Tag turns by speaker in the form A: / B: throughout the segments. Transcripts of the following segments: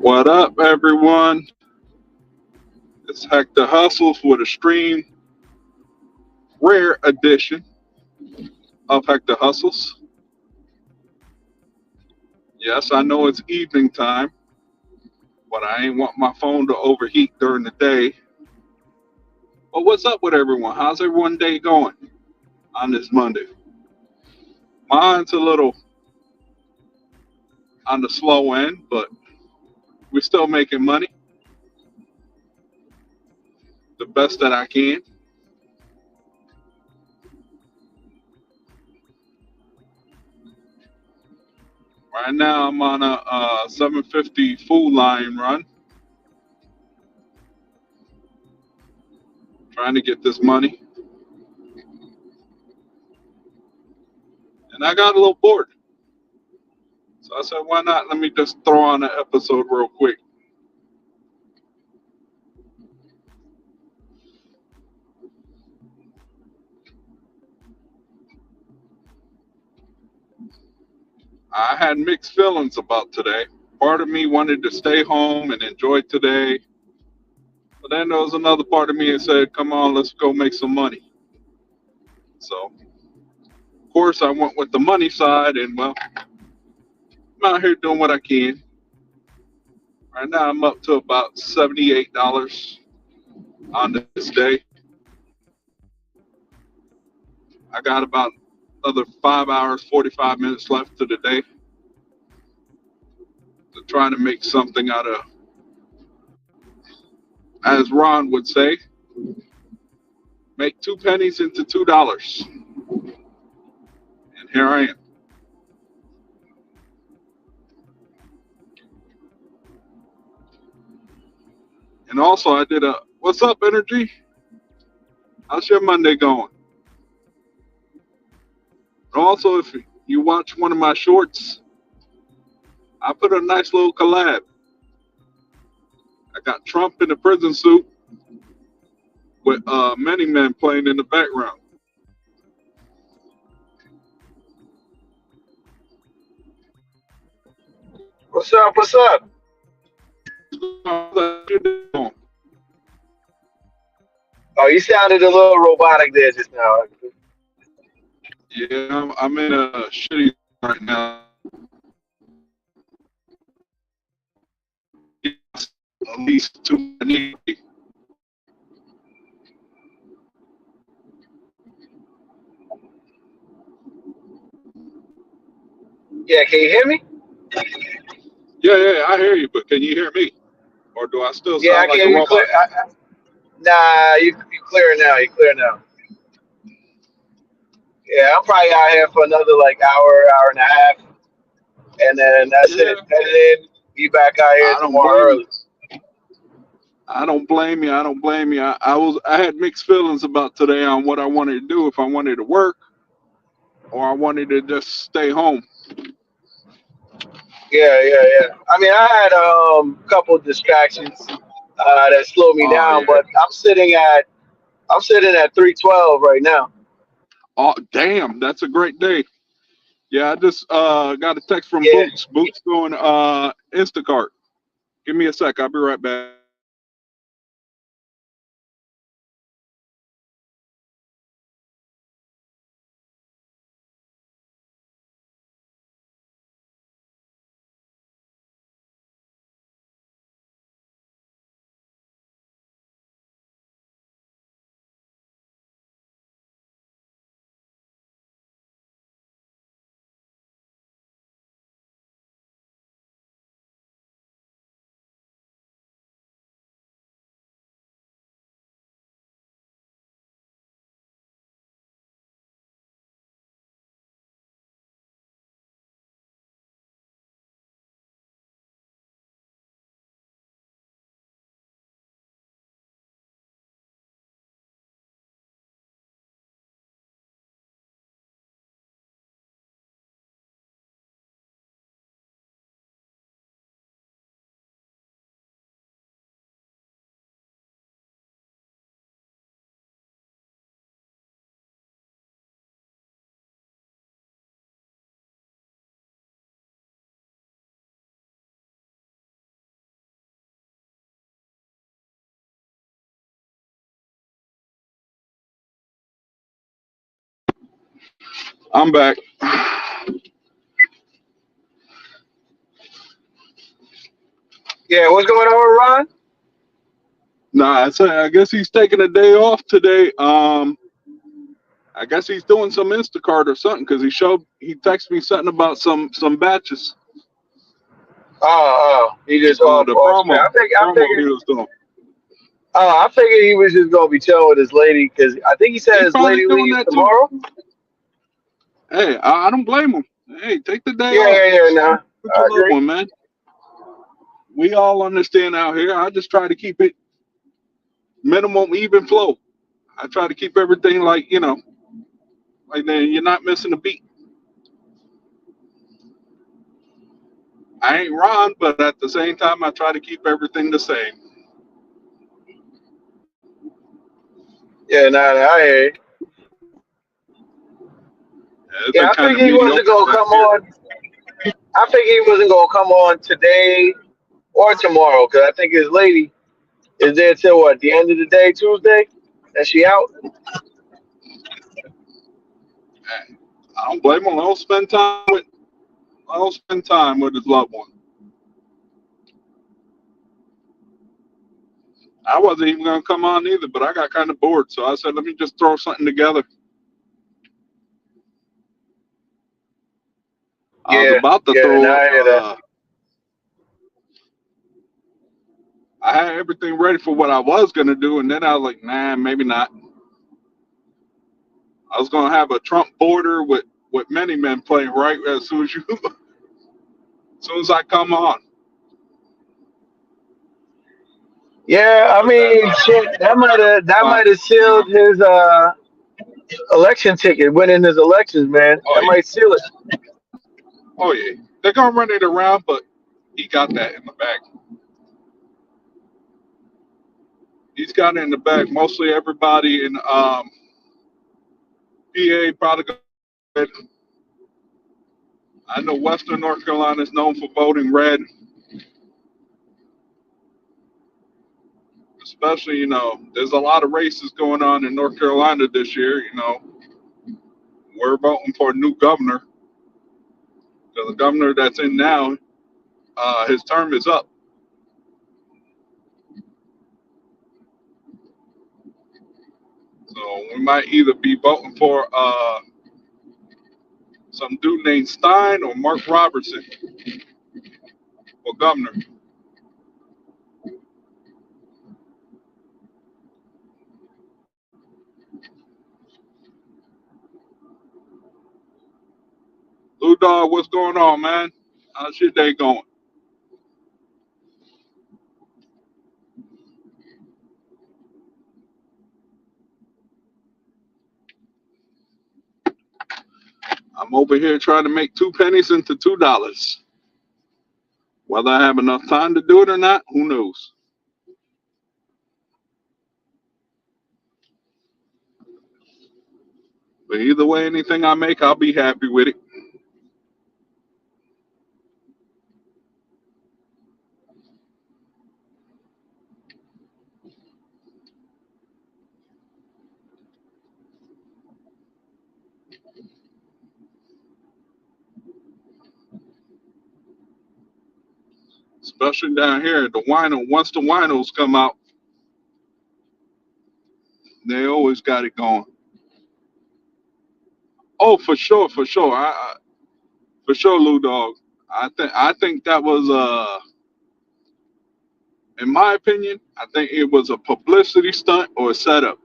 A: What up, everyone? It's Hector Hustles with a stream rare edition of Hector Hustles. Yes, I know it's evening time, but I ain't want my phone to overheat during the day. But what's up with everyone? How's everyone day going on this Monday? Mine's a little on the slow end, but we're still making money the best that I can. Right now, I'm on a 750 full line run, trying to get this money. And I got a little bored. So I said, why not? Let me just throw on an episode real quick. I had mixed feelings about today. Part of me wanted to stay home and enjoy today. But then there was another part of me that said, come on, let's go make some money. So, of course, I went with the money side, and well, I'm out here doing what I can. Right now, I'm up to about $78 on this day. I got about another 5 hours, 45 minutes left to the day to try to make something out of, as Ron would say, make two pennies into $2. And here I am. And also, I did a what's up, energy? How's your Monday going? And also, if you watch one of my shorts, I put a nice little collab. I got Trump in a prison suit with many men playing in the background.
B: What's up? What's up? Oh, you sounded a little robotic there just now.
A: Yeah, I'm in a shitty right now. At least two.
B: Yeah, can you hear me?
A: Yeah, I hear you, but can you hear me? Or do I still
B: Yeah, I
A: sound
B: can
A: like
B: hear
A: a
B: you clear.
A: robot?
B: Nah, you clear now. You clear now. Yeah, I'm probably out here for another like hour and a half, and then that's
A: Yeah,
B: it. Headed in. Be back out here
A: I don't
B: tomorrow
A: blame you.
B: early.
A: I don't blame you. I don't blame you. I had mixed feelings about today on what I wanted to do. If I wanted to work or I wanted to just stay home.
B: Yeah. I mean, I had a couple of distractions that slowed me
A: Oh
B: down,
A: yeah.
B: but I'm sitting at 312 right now.
A: Oh damn, that's a great day. Yeah, I just got a text from
B: Yeah.
A: Boots. Boots doing Instacart. Give me a sec. I'll be right back. I'm back.
B: Yeah, what's going on, Ron?
A: Nah, I guess he's taking a day off today. I guess he's doing some Instacart or something because he texted me something about some batches.
B: He just off
A: The
B: off screen. I
A: promo he
B: figured.
A: was doing.
B: I figured he was just gonna be chilling with his lady because I think he said
A: He's
B: his
A: probably
B: lady
A: doing
B: leaves
A: that too.
B: tomorrow.
A: Hey, I don't blame him. Hey, take the day
B: Yeah,
A: off.
B: yeah, yeah. Nah,
A: With
B: I
A: your loved
B: agree.
A: one, man. We all understand out here. I just try to keep it minimum even flow. I try to keep everything like like then you're not missing a beat. I ain't Ron, but at the same time, I try to keep everything the same.
B: Yeah, nah, I hear you.
A: It's been
B: Yeah, I
A: kind of
B: figured he wasn't
A: mediocre
B: gonna
A: back
B: come
A: here.
B: on. I figured he wasn't gonna come on today or tomorrow because I think his lady is there till what the end of the day, Tuesday, and she out.
A: Hey, I don't blame him. I don't spend time with his loved one. I wasn't even gonna come on either, but I got kind of bored, so I said, let me just throw something together. I was
B: Yeah,
A: about to
B: yeah, nah,
A: throw.
B: I hear that.
A: I had everything ready for what I was gonna do, and then I was like, nah, maybe not. I was gonna have a Trump border with many men playing right as soon as as soon as I come on.
B: Yeah, I
A: But
B: mean, shit, that
A: uh,
B: might have sealed his election ticket, winning his elections, man.
A: oh
B: That
A: yeah,
B: might seal it.
A: oh yeah, they're gonna run it around, but he got that in the bag. He's got it in the bag. Mostly everybody in PA probably. I know Western North Carolina is known for voting red, especially, there's a lot of races going on in North Carolina this year. We're voting for a new governor. The governor that's in now, his term is up. So we might either be voting for some dude named Stein or Mark Robertson for governor. Lou Dog, what's going on, man? How's your day going? I'm over here trying to make 2 pennies into $2. Whether I have enough time to do it or not, who knows? But either way, anything I make, I'll be happy with it. Especially down here, the wino. Once the winos come out, they always got it going. Oh, for sure, for sure. For sure, Lou Dog. I think that was in my opinion, I think it was a publicity stunt or a setup,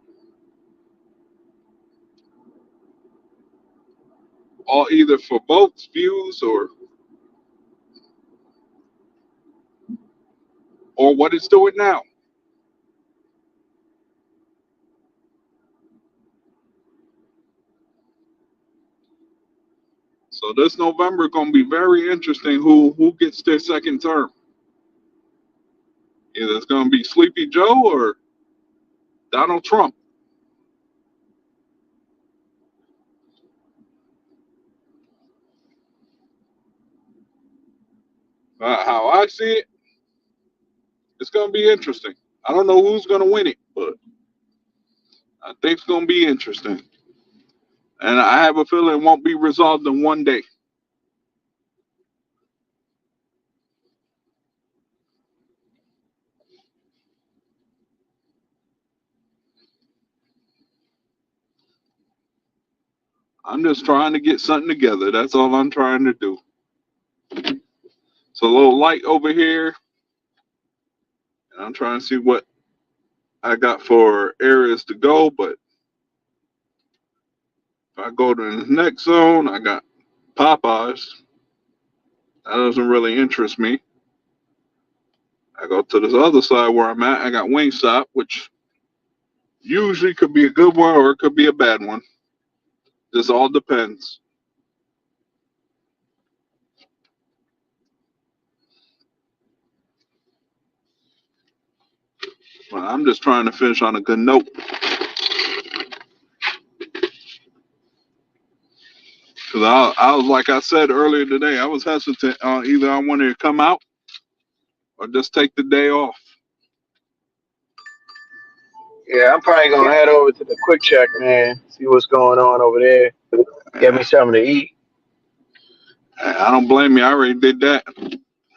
A: or either for both views or what it's doing now. So this November gonna be very interesting. Who gets their second term? Either it's gonna be Sleepy Joe or Donald Trump. How I see it, it's gonna be interesting. I don't know who's gonna win it, but I think it's gonna be interesting. and I have a feeling it won't be resolved in one day. I'm just trying to get something together. That's all I'm trying to do. It's a little light over here, and I'm trying to see what I got for areas to go. But if I go to the next zone, I got Popeyes. That doesn't really interest me. I go to this other side where I'm at. I got Wingstop, which usually could be a good one or it could be a bad one. This all depends. Well, I'm just trying to finish on a good note. Because I was, like I said earlier today, I was hesitant. Either I wanted to come out or just take the day off.
B: Yeah, I'm probably gonna head over to the Quick Check, man. See what's going on over there. Get me
A: Yeah,
B: something to eat.
A: I don't blame you. I already did that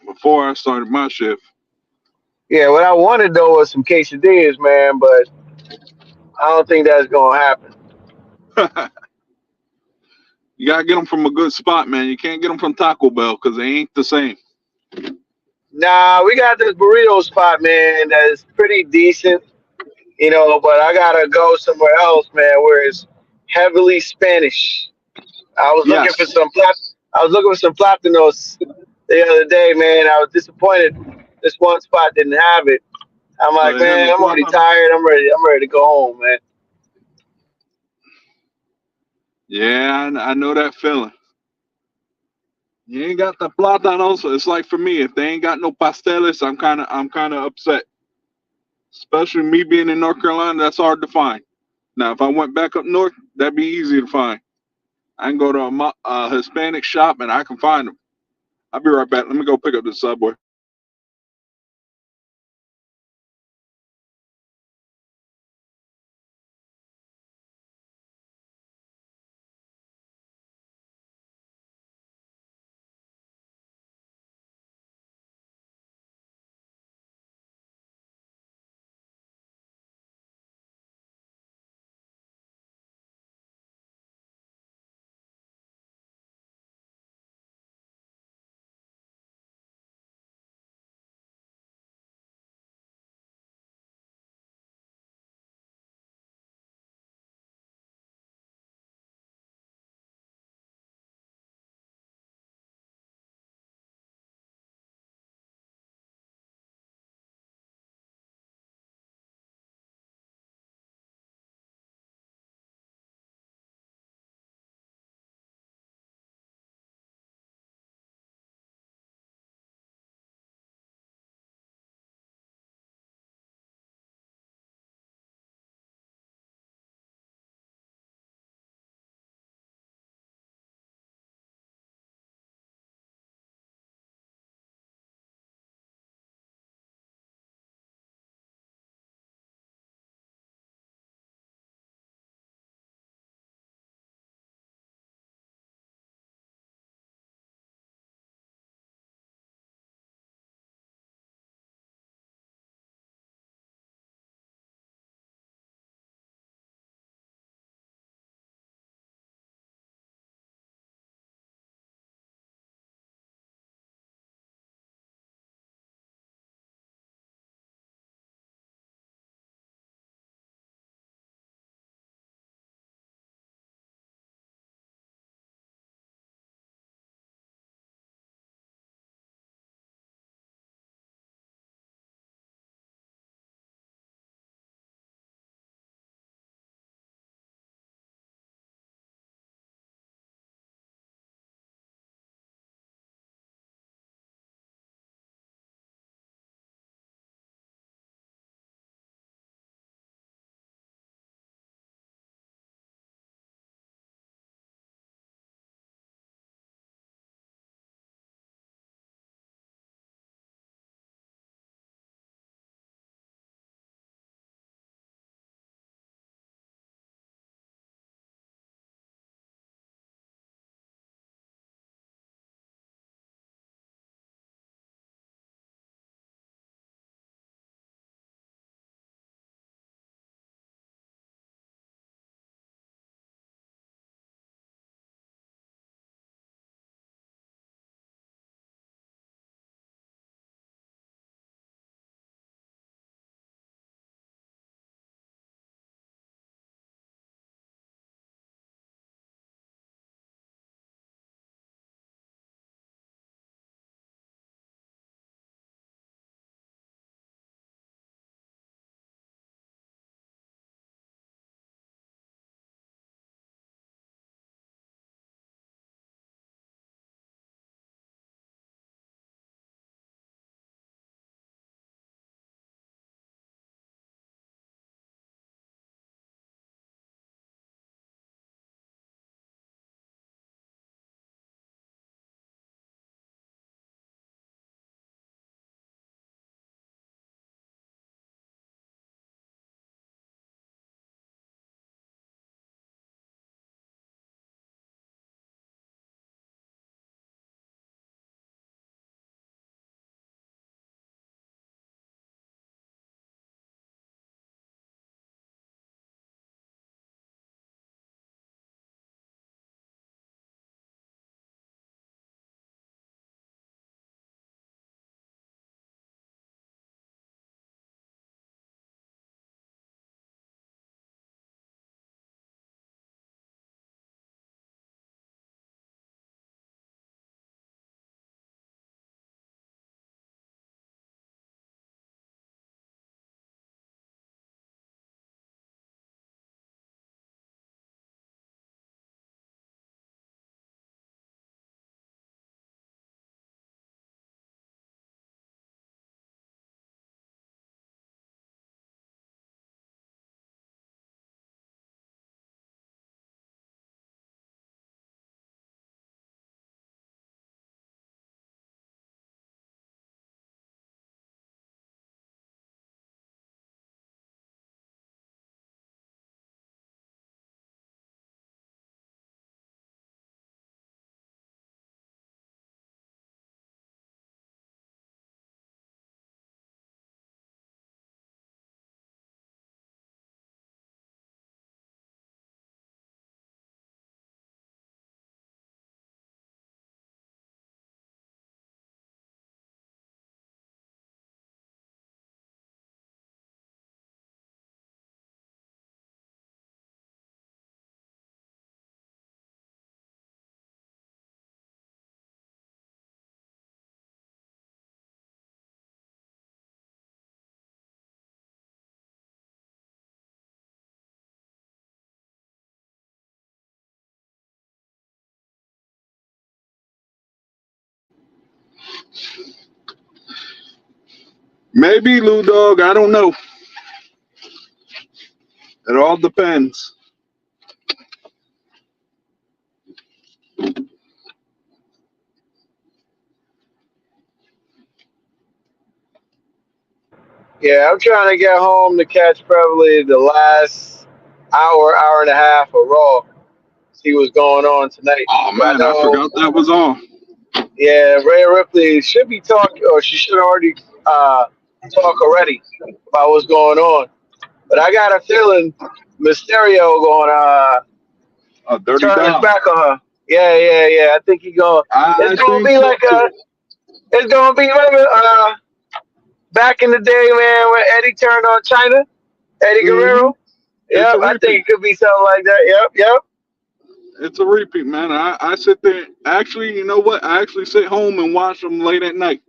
A: before I started my shift.
B: Yeah, what I wanted though was some quesadillas, man, but I don't think that's gonna happen.
A: You gotta get them from a good spot, man. You can't get them from Taco Bell because they ain't the same.
B: Nah, we got this burrito spot, man, that's pretty decent, but I gotta go somewhere else, man, where it's heavily Spanish. I was looking for
A: Yes.
B: some plat. I was looking for some platinos the other day, man. I was disappointed. This one spot didn't have it. I'm
A: Oh,
B: like,
A: they have
B: man,
A: the
B: I'm already
A: plátano.
B: tired. I'm ready to go home, man.
A: Yeah, I know that feeling. You ain't got the plátano, so it's like for me, if they ain't got no pasteles, I'm kind of upset. Especially me being in North Carolina, that's hard to find. Now, if I went back up north, that'd be easy to find. I can go to a Hispanic shop and I can find them. I'll be right back. Let me go pick up the Subway. Maybe, Lou Dog. I don't know. It all depends.
B: Yeah, I'm trying to get home to catch probably the last hour and a half of Raw. See what's going on tonight.
A: Oh
B: I
A: man, I
B: know.
A: forgot that was on.
B: Yeah, Rhea Ripley should be talking, or she should already talk already about what's going on. But I got a feeling Mysterio going to
A: A Dirty
B: turn his
A: Dom.
B: back on her. Yeah, yeah, yeah. I think he going. It's
A: I
B: gonna
A: think
B: be
A: so
B: like
A: too.
B: a. It's gonna be back in the day, man, when Eddie turned on China, Eddie
A: Hmm.
B: Guerrero.
A: It's
B: Yep,
A: a
B: I think
A: repeat.
B: it could be something like that. Yep, yep.
A: It's a repeat, man. I sit there. Actually, you know what? I actually sit home and watch them late at night.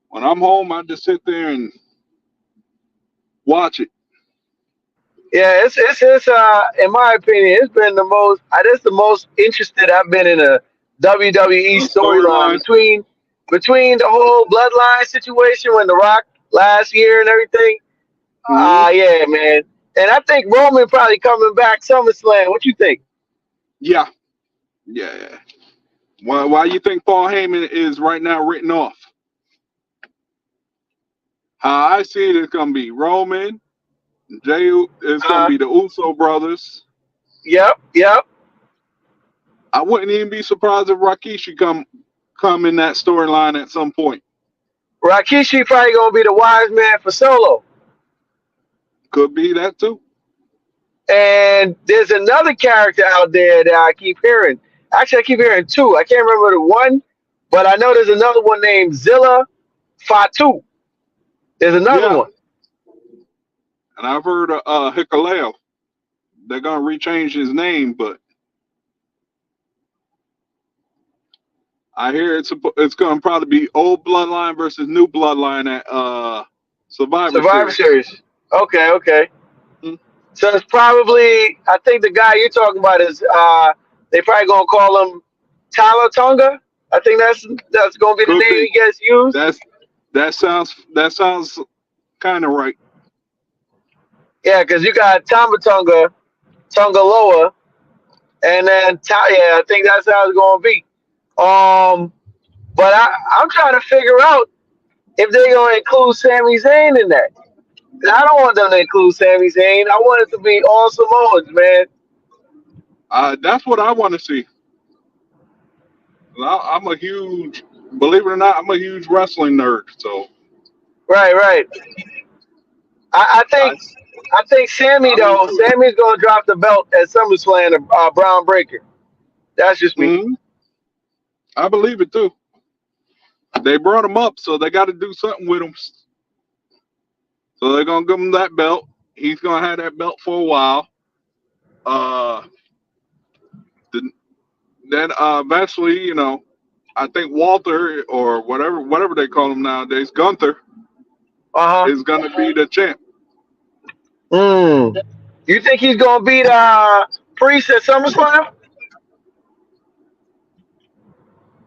A: When I'm home, I just sit there and watch it.
B: Yeah, it's in my opinion, it's been the most. It's the most interested I've been in a WWE
A: The
B: storyline
A: storyline.
B: between the whole bloodline situation when The Rock last year and everything.
A: Hmm.
B: Yeah, man. And I think Roman probably coming back SummerSlam. What you think?
A: Yeah, yeah. Why you think Paul Heyman is right now written off? How I see it, it's gonna be Roman, Jay. It's gonna
B: Uh,
A: be the Uso brothers.
B: yep, yep.
A: I wouldn't even be surprised if Rikishi come in that storyline at some point.
B: Rakishi probably gonna be the wise man for Solo.
A: Could be that too.
B: And there's another character out there that I keep hearing. Actually, I keep hearing two. I can't remember the one, but I know there's another one named Zilla Fatu. There's another
A: Yeah,
B: one.
A: and I've heard Hikaleo. They're gonna rechange his name, but I hear it's gonna probably be old bloodline versus new bloodline at Survivor
B: Survivor
A: Series.
B: Series. Okay, okay.
A: Hmm.
B: So it's probably I think the guy you're talking about is they probably gonna call him Tyler Tonga. I think that's gonna be the
A: Could
B: name
A: be.
B: he gets used.
A: That's that sounds kind of right.
B: Yeah, because you got Tamba Tonga, Tonga Loa, and then yeah, I think that's how it's gonna be. Um, but I'm trying to figure out if they're gonna include Sami Zayn in that. I don't want them to include Sami Zayn. I want it to be all Samoans, man.
A: That's what I want to see. I'm a huge, believe it or not, I'm a huge wrestling nerd. So
B: Right, right. I
A: I,
B: think I think Sammy
A: I'm
B: though.
A: into it.
B: Sammy's gonna drop the belt at SummerSlam to Brown Breaker. That's just me.
A: Hmm. I believe it too. They brought him up, so they got to do something with him. So they're gonna give him that belt. He's gonna have that belt for a while. Uh, the, then eventually, I think Walter or whatever they call him nowadays, Gunther
B: Uh huh.
A: is gonna be the champ.
B: Mm. You think he's gonna beat Priest at SummerSlam?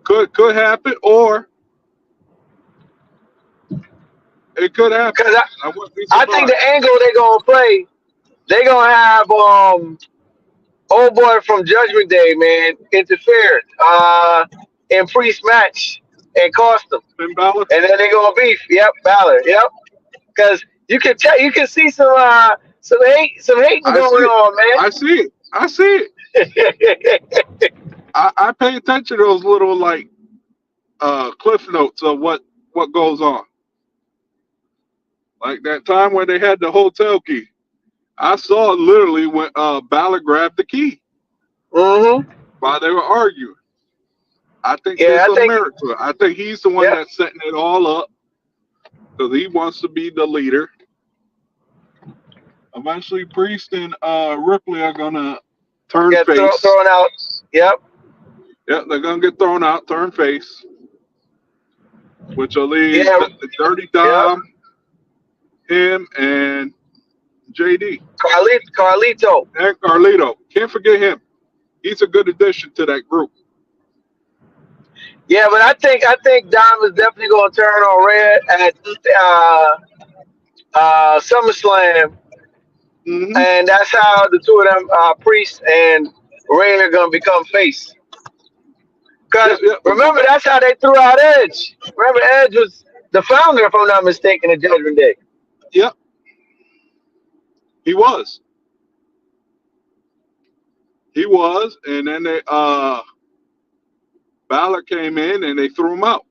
A: Could happen, or it could happen.
B: Because
A: I wouldn't be
B: I think the
A: surprised.
B: angle they're gonna play, they're gonna have old boy from Judgment Day, man, interfere in Priest match and cost them,
A: Finn Balor.
B: and then they're gonna beef. Yep, Balor. Yep, because you can see some hating
A: I see
B: going
A: it.
B: on,
A: I see it. I see it.
B: man.
A: I pay attention to those little like cliff notes of what goes on. Like that time when they had the hotel key. I saw literally when Balor grabbed the key
B: hmm
A: while they were arguing. I think
B: Yeah,
A: there's
B: I
A: some
B: think.
A: merit to it. I think he's the one
B: Yep.
A: that's setting it all up because he wants to be the leader. Eventually, Priest and Ripley are gonna turn
B: Get
A: face.
B: thrown out. Yep.
A: Yeah, they're gonna get thrown out, turn face, which will leave
B: Yeah.
A: the Dirty
B: Yep.
A: Dom, him, and JD
B: Carlito.
A: and Carlito. Can't forget him. He's a good addition to that group.
B: Yeah, but I think Dom is definitely gonna turn on Red at SummerSlam,
A: Hmm.
B: and that's how the two of them, Priest and Ray, are gonna become face.
A: Yep,
B: Cause
A: yep,
B: remember, that's how they threw out Edge. Remember, Edge was the founder, if I'm not mistaken, of Judgment Day.
A: yep. He was. He was, and then they Balor came in and they threw him out.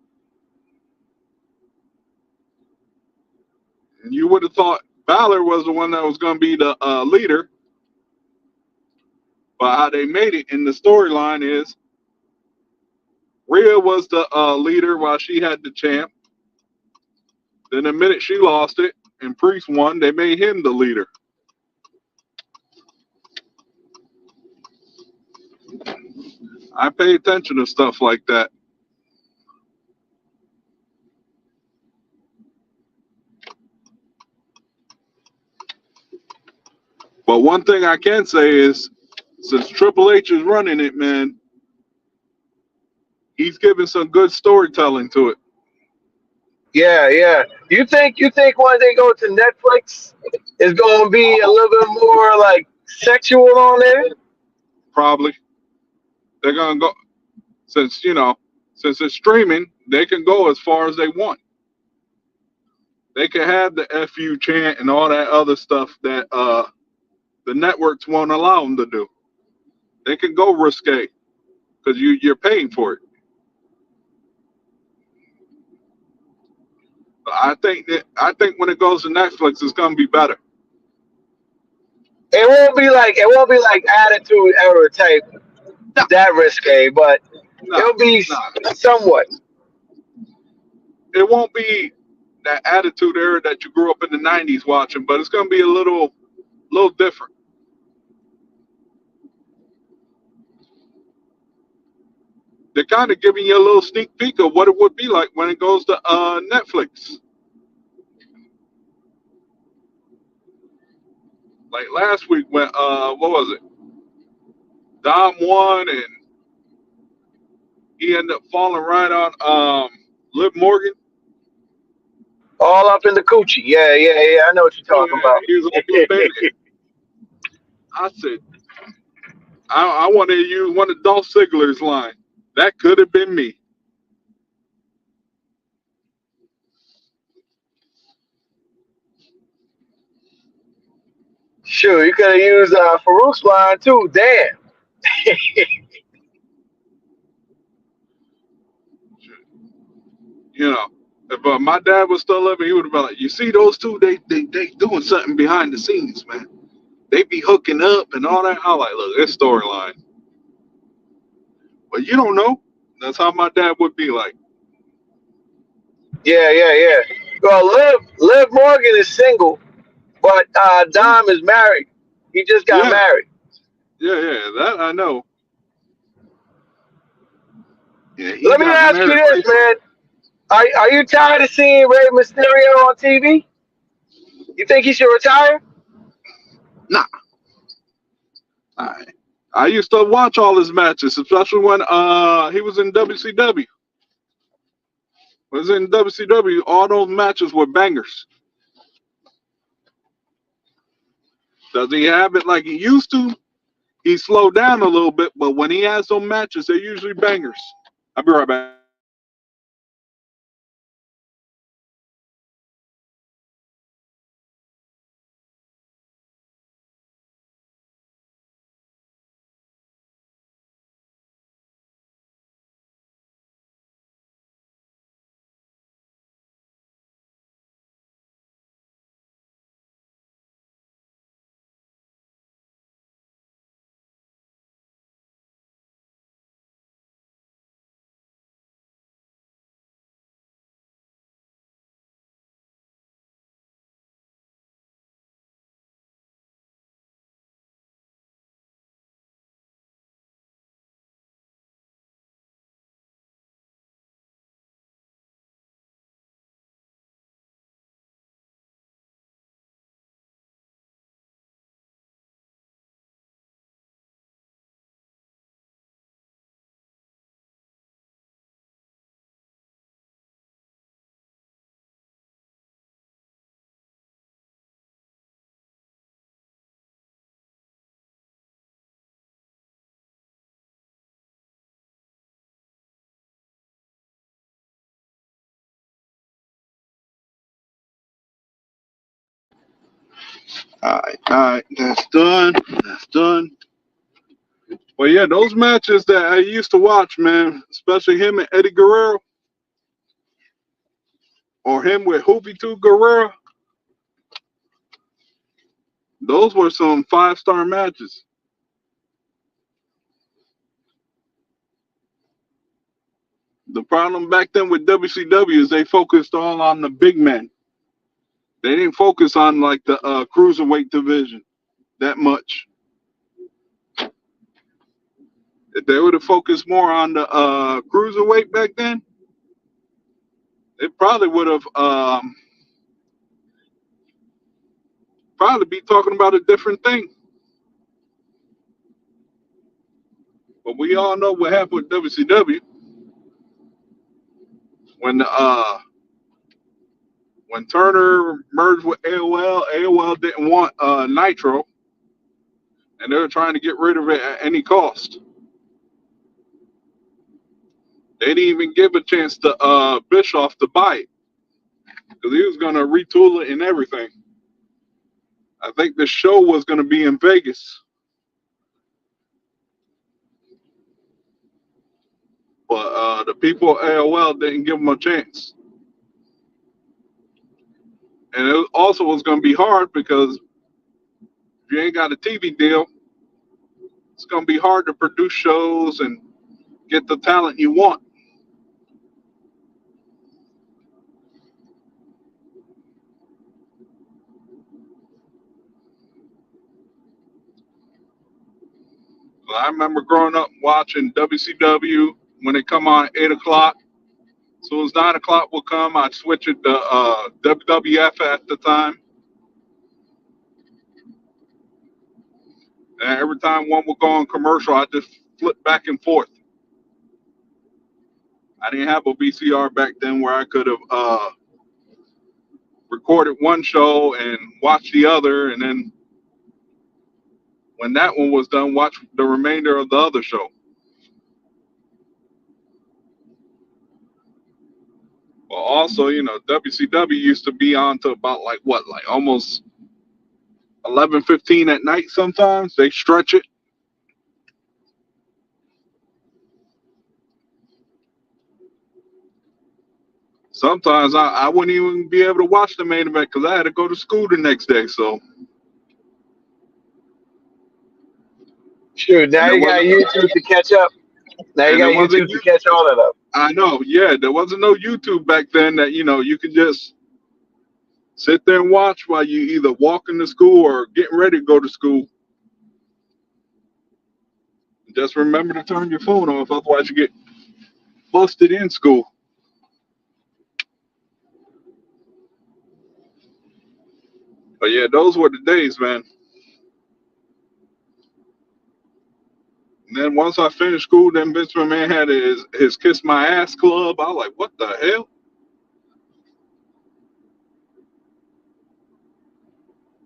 A: And you would have thought Balor was the one that was going to be the leader, but how they made it in the storyline is Rhea was the leader while she had the champ. Then the minute she lost it and Priest won, they made him the leader. I pay attention to stuff like that. But one thing I can say is, since Triple H is running it, man, he's giving some good storytelling to it.
B: Yeah, yeah. You think when they go to Netflix, it's gonna be a little bit more like sexual on there?
A: Probably they're gonna go since since it's streaming, they can go as far as they want. They can have the "fu" chant and all that other stuff that the networks won't allow them to do. They can go risque because you're paying for it. But I think when it goes to Netflix, it's gonna be better.
B: It won't be like Attitude Era type
A: No,
B: that risque, but
A: no,
B: it'll be
A: no.
B: somewhat.
A: It won't be that attitude era that you grew up in the '90s watching, but it's gonna be a little different. They're kind of giving you a little sneak peek of what it would be like when it goes to Netflix. Like last week when what was it? Dom won and he ended up falling right on Liv Morgan.
B: All up in the coochie. Yeah, yeah, yeah. I know what you're
A: Oh
B: talking
A: yeah, he was all up in
B: about.
A: it. I said, I wanted to use one of Dolph Ziggler's line. That could have been me.
B: Sure, you could have used Farouk's line too. Damn.
A: You know, if my dad was still living, he would have been like, "You see those two? They doing something behind the scenes, man. They be hooking up and all that." I like, look, this storyline, but you don't know. That's how my dad would be like.
B: Yeah, yeah, yeah. Well, Liv Morgan is single, but Dom is married. He just got
A: Yeah,
B: married.
A: yeah, that I know. Yeah, he
B: Let me
A: got
B: ask you
A: married
B: this,
A: recently.
B: man. Are you tired of seeing Rey Mysterio on TV? You think he should retire?
A: Nah, I, I used to watch all his matches, especially when he was in WCW. Was in WCW, all those matches were bangers. Does he have it like he used to? He slowed down a little bit, but when he has those matches, they're usually bangers. I'll be right back. All right, that's done. That's done. Well, yeah, those matches that I used to watch, man, especially him and Eddie Guerrero, or him with Hoopy Guerrero, those were some 5-star matches. The problem back then with WCW is they focused all on the big men. They didn't focus on like the cruiserweight division that much. If they would have focused more on the cruiserweight back then, it probably would have probably be talking about a different thing. But we all know what happened with WCW when when Turner merged with AOL. AOL didn't want Nitro, and they were trying to get rid of it at any cost. They didn't even give a chance to Bischoff to buy it because he was going to retool it and everything. I think the show was going to be in Vegas, but the people at AOL didn't give him a chance. And it also was going to be hard because if you ain't got a TV deal, it's going to be hard to produce shows and get the talent you want. I remember growing up watching WCW when it come on at 8 o'clock. As soon as 9 o'clock would come, I'd switch it to WWF at the time. And every time one would go on commercial, I'd just flip back and forth. I didn't have a VCR back then where I could have recorded one show and watched the other, and then when that one was done, watch the remainder of the other show. Well, also, WCW used to be on to about like almost 11:15 at night. Sometimes they stretch it. Sometimes I wouldn't even be able to watch the main event because I had to go to school the next day. So,
B: Shoot, now you got YouTube to catch up. Now you got YouTube to catch all that up.
A: I know, yeah. There wasn't no YouTube back then that you could just sit there and watch while you either walking to school or getting ready to go to school. Just remember to turn your phone off, otherwise you get busted in school. But yeah, those were the days, man. And then once I finished school, then Vince McMahon had his Kiss My Ass Club. I was like, what the hell?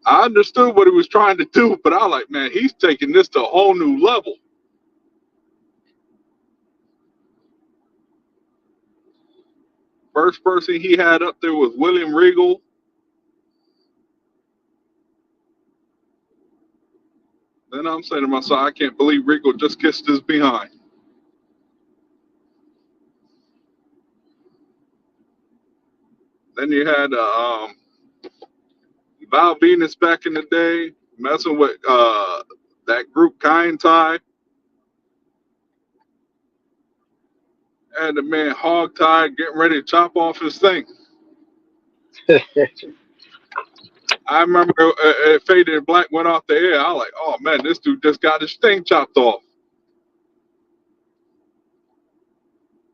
A: I understood what he was trying to do, but I was like, man, he's taking this to a whole new level. First person he had up there was William Regal. Then I'm saying to myself, I can't believe Regal just kissed his behind. Then you had Val Venus back in the day, messing with that group Kind Tie. And the man Hog Tie getting ready to chop off his thing. I remember it Faded in Black went off the air. I was like, oh man, this dude just got his thing chopped off.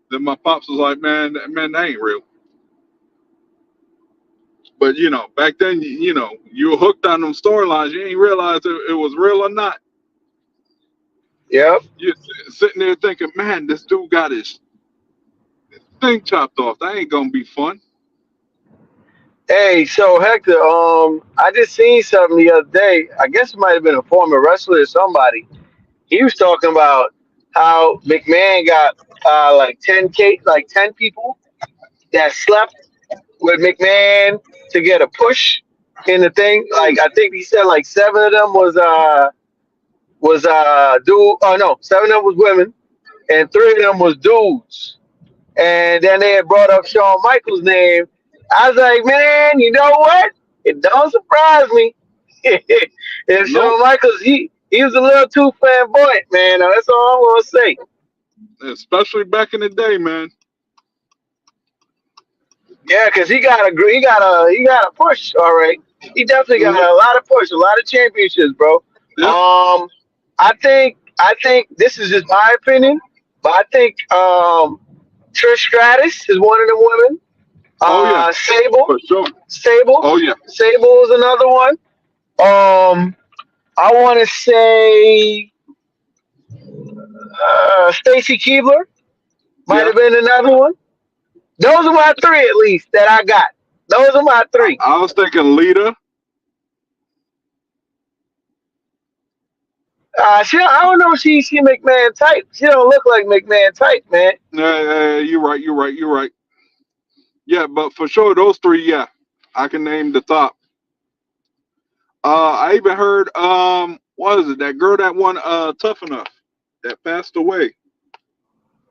A: Then my pops was like, man, that ain't real. But back then, you were hooked on them storylines. You ain't realize it was real or not.
B: Yep.
A: You're sitting there thinking, man, this dude got his thing chopped off. That ain't gonna be fun.
B: Hey, so Hector, I just seen something the other day. I guess it might have been a former wrestler or somebody. He was talking about how McMahon got like 10 people that slept with McMahon to get a push in the thing. Like I think he said like seven of them was dude. Oh no, seven of them was women, and three of them was dudes. And then they had brought up Shawn Michaels' name. I was like, man, you know what? It don't surprise me. If
A: Nope.
B: Shawn Michaels, he was a little too flamboyant, man. That's all I'm gonna say.
A: Especially back in the day, man.
B: Yeah, cause he got a push. All right, he definitely got
A: Hmm.
B: a lot of push, a lot of championships, bro.
A: Yep.
B: I think this is just my opinion, but I think Trish Stratus is one of the women.
A: Oh yeah,
B: Sable,
A: for sure.
B: Sable,
A: Oh yeah.
B: Sable is another one. I want to say Stacy Keebler might
A: Yeah.
B: have been another one. Those are my three, at least, that I got. Those are my three.
A: I was thinking Lita.
B: I don't know if she McMahon type. She don't look like McMahon type, man.
A: You're right. You're right. You're right. Yeah, but for sure, those three. Yeah, I can name the top. I even heard what is it? That girl that won Tough Enough that passed away.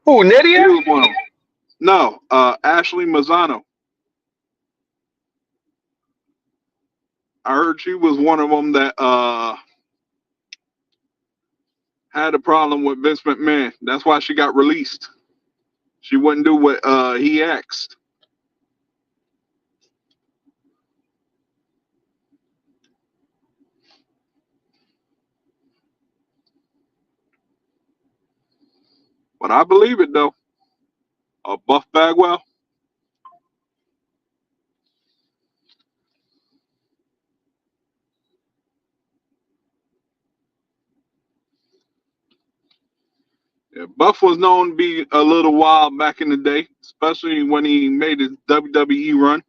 B: Who,
A: She
B: Nydia?
A: was one of them. No, Ashley Mazzano. I heard she was one of them that had a problem with Vince McMahon. That's why she got released. She wouldn't do what he asked. But I believe it though. Buff Bagwell. Yeah, Buff was known to be a little wild back in the day, especially when he made his WWE run.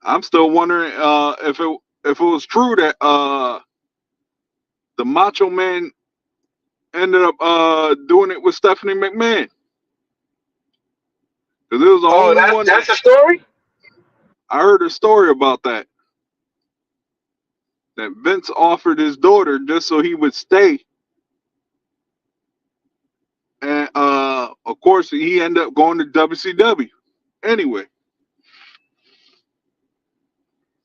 A: I'm still wondering if it was true that the Macho Man ended up doing it with Stephanie McMahon because it was the
B: Oh,
A: only one that
B: that's a story.
A: I heard a story about that. That Vince offered his daughter just so he would stay, and of course he ended up going to WCW anyway,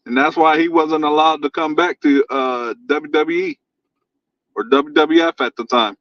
A: and that's why he wasn't allowed to come back to WWE or WWF at the time.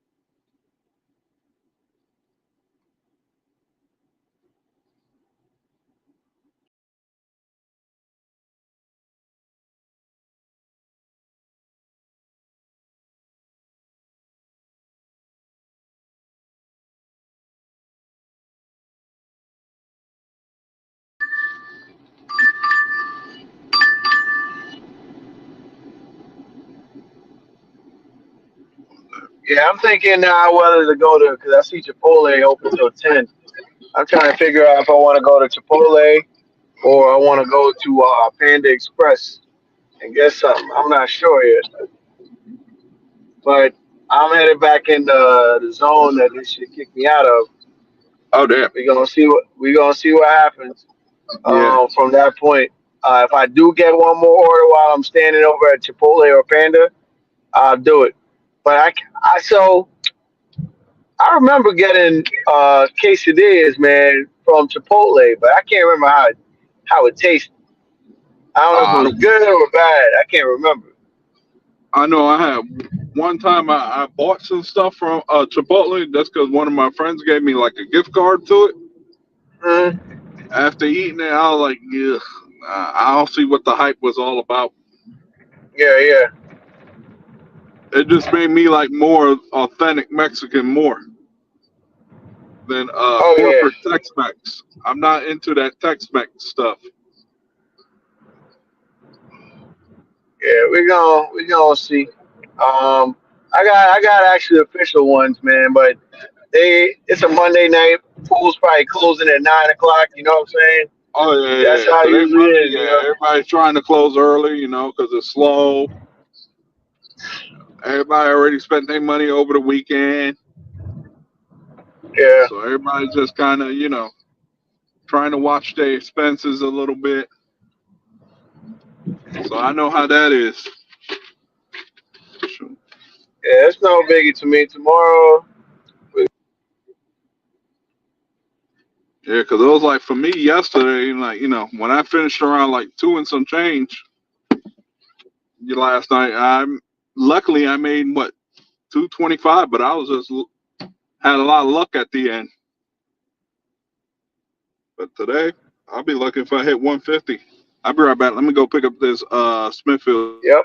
B: Yeah, I'm thinking now whether to go to because I see Chipotle open till 10. I'm trying to figure out if I want to go to Chipotle or I want to go to Panda Express and get something. I'm not sure yet, but I'm headed back in the zone that this shit kicked me out of.
A: Oh damn!
B: We gonna see what happens
A: Yeah,
B: from that point. If I do get one more order while I'm standing over at Chipotle or Panda, I'll do it. But I remember getting quesadillas, man, from Chipotle, but I can't remember how it tasted. I don't know if it
A: uh,
B: was good or bad. I can't remember.
A: I know I had one time I bought some stuff from Chipotle. That's because one of my friends gave me like a gift card to it.
B: Mm,
A: After eating it, I was like, yeah, I don't see what the hype was all about.
B: yeah, yeah.
A: It just made me like more authentic Mexican more than
B: Oh yeah,
A: corporate Tex-Mex. I'm not into that Tex-Mex stuff.
B: yeah. We gonna see. I got actually official ones, man, but it's a Monday night. Pool's probably closing at 9 o'clock. You know what I'm saying?
A: Oh yeah, yeah,
B: That's
A: yeah.
B: how it
A: So they
B: usually
A: probably
B: is. You
A: yeah,
B: know?
A: everybody's trying to close early, because it's slow. Everybody already spent their money over the weekend,
B: Yeah,
A: so everybody's just kind of trying to watch their expenses a little bit. So I know how that is.
B: Yeah, it's no biggie to me. Tomorrow,
A: Yeah, because it was like for me yesterday, like, when I finished around like two and some change last night, luckily I made what 225, but I was just had a lot of luck at the end. But today, I'll be lucky if I hit 150. I'll be right back. Let me go pick up this Smithfield.
B: yep.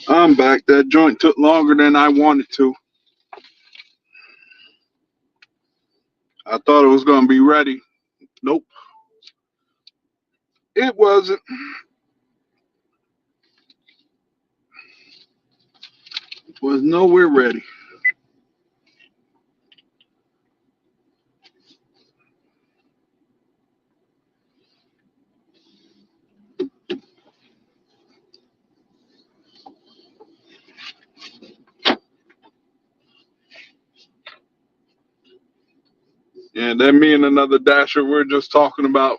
A: I'm back. That joint took longer than I wanted to. I thought it was going to be ready. Nope, it wasn't. It was nowhere ready. And then me and another dasher, we're just talking about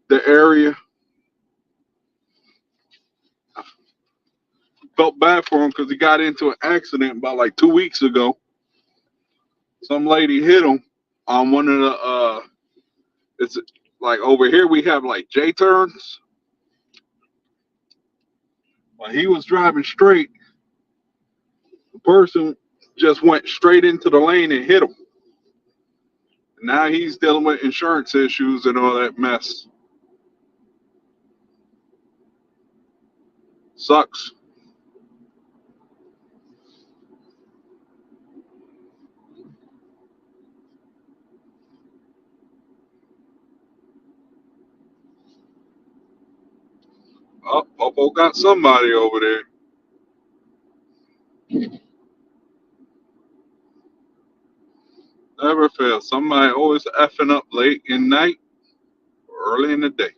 A: the area. Felt bad for him because he got into an accident about like 2 weeks ago. Some lady hit him on one of the it's like over here we have like J turns. When he was driving straight, the person just went straight into the lane and hit him. Now he's dealing with insurance issues and all that mess. Sucks. Oh, Popo got somebody over there. Never fails. Somebody always effing up late in night or early in the day.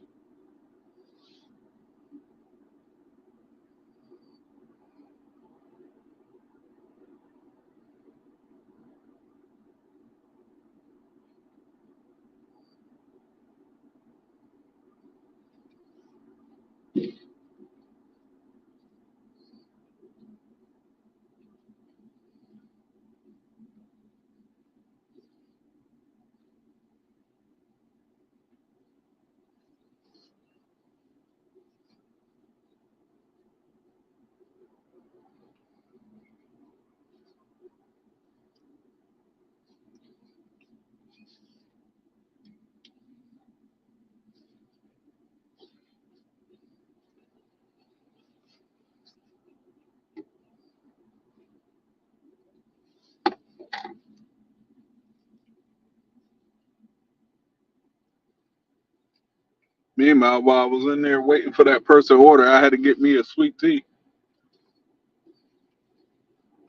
A: Meanwhile, while I was in there waiting for that person to order, I had to get me a sweet tea.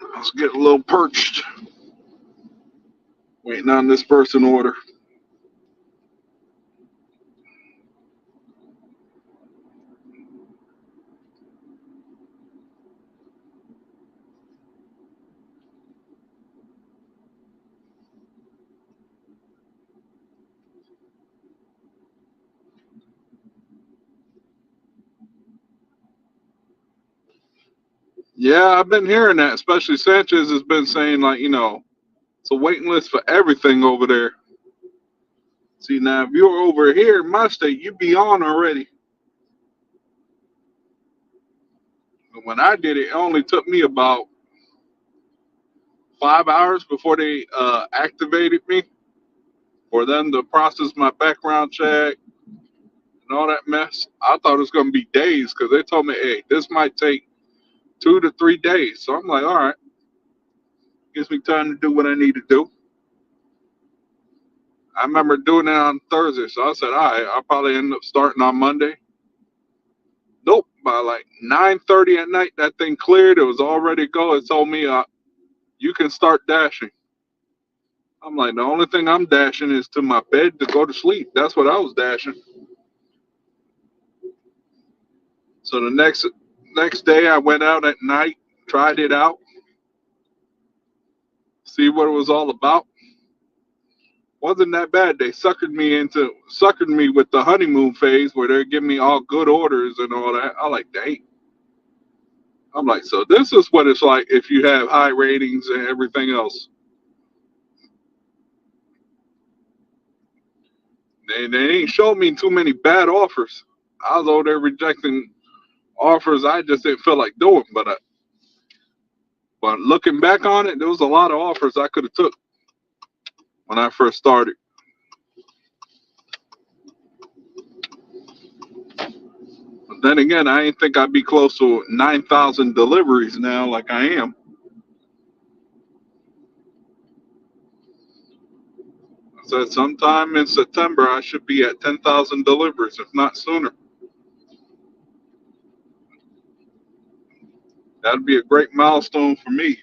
A: I was getting a little perched waiting on this person to order. Yeah, I've been hearing that, especially Sanchez has been saying, like, it's a waiting list for everything over there. See, now, if you're over here in my state, you'd be on already. But when I did it, it only took me about 5 hours before they activated me for them to process my background check and all that mess. I thought it was going to be days because they told me, hey, this might take 2 to 3 days. So I'm like, all right, gives me time to do what I need to do. I remember doing it on Thursday, so I said, all right, I'll probably end up starting on Monday. Nope, by like 9:30 at night, that thing cleared. It was all ready to go. It told me, you can start dashing. I'm like, the only thing I'm dashing is to my bed to go to sleep. That's what I was dashing. So the next day, I went out at night, tried it out, see what it was all about. Wasn't that bad. They suckered me with the honeymoon phase where they're giving me all good orders and all that. I like, dang. I'm like, so this is what it's like if you have high ratings and everything else. They ain't showed me too many bad offers. I was over there rejecting offers I just didn't feel like doing. But looking back on it, there was a lot of offers I could have took when I first started. Then again, I didn't think I'd be close to 9,000 deliveries now, like I am. I said sometime in September I should be at 10,000 deliveries, if not sooner. That'd be a great milestone for me.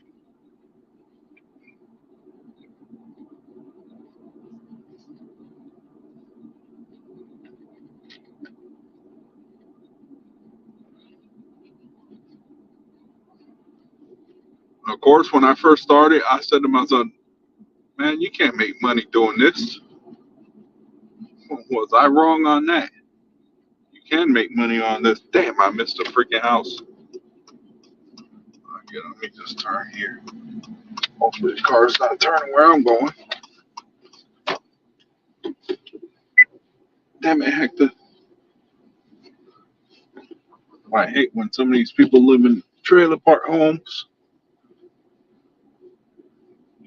A: Of course, when I first started, I said to myself, man, you can't make money doing this. Was I wrong on that? You can make money on this. Damn, I missed a freaking house. Okay, let me just turn here. Hopefully the car's not turning where I'm going. Damn it, Hector. I hate when some of these people live in trailer park homes.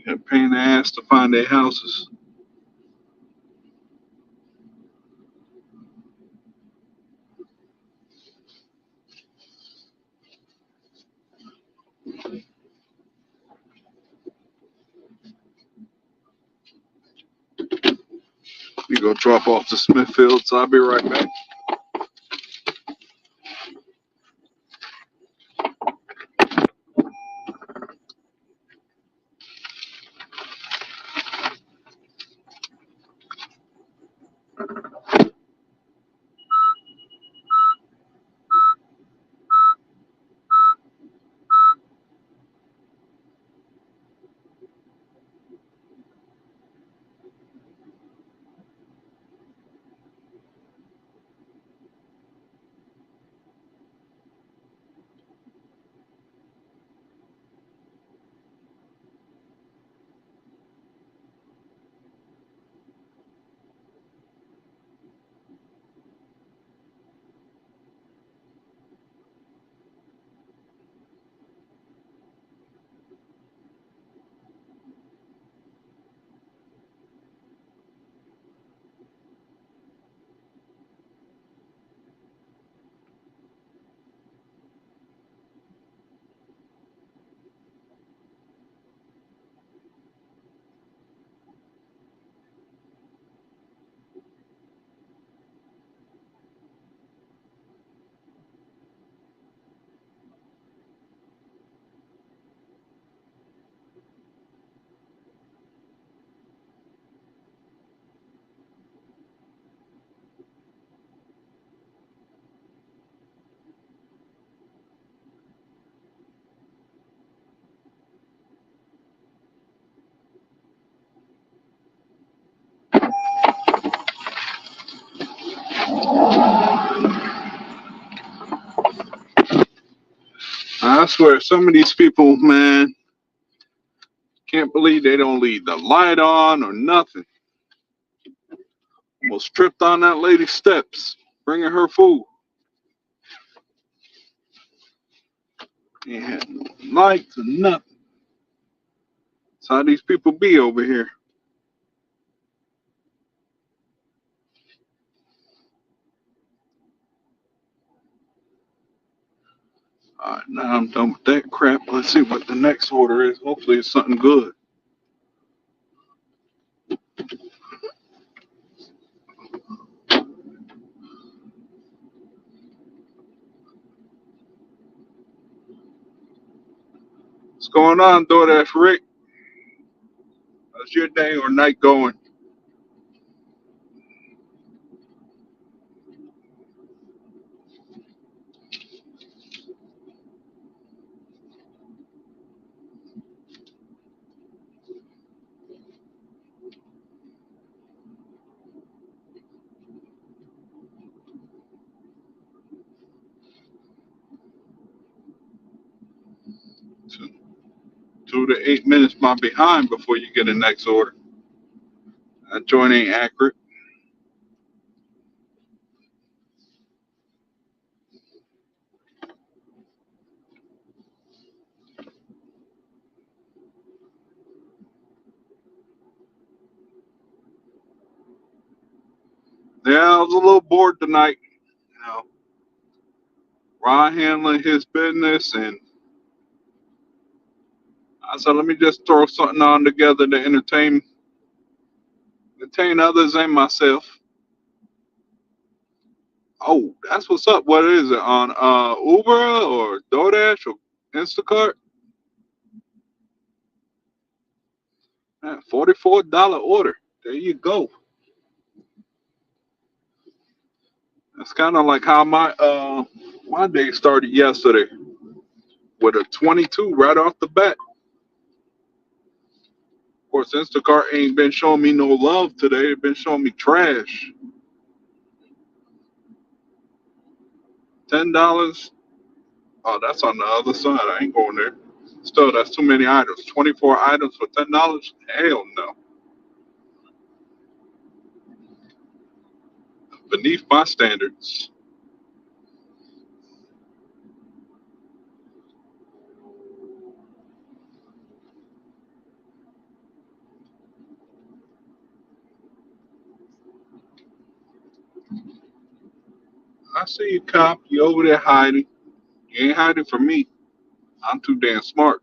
A: They're paying their ass to find their houses. We go drop off to Smithfield, so I'll be right back. I swear, some of these people, man, can't believe they don't leave the light on or nothing. Almost tripped on that lady's steps, bringing her food. Ain't had no lights or nothing. That's how these people be over here. All right, now I'm done with that crap. Let's see what the next order is. Hopefully it's something good. What's going on, DoorDash Rick? How's your day or night going? Two, 2 to 8 minutes behind before you get a next order. That joint ain't accurate. Yeah, I was a little bored tonight. You know, Ron handling his business, and I said, let me just throw something on together to entertain others and myself. Oh, that's what's up. What is it on Uber or DoorDash or Instacart? Man, $44 order. There you go. That's kind of like how my day started yesterday with a 22 right off the bat. Of course, Instacart ain't been showing me no love today. It been showing me trash. $10. Oh, that's on the other side. I ain't going there. Still, that's too many items. 24 items for $10? Hell no. Beneath my standards. I see you, cop. You over there hiding. You ain't hiding from me. I'm too damn smart.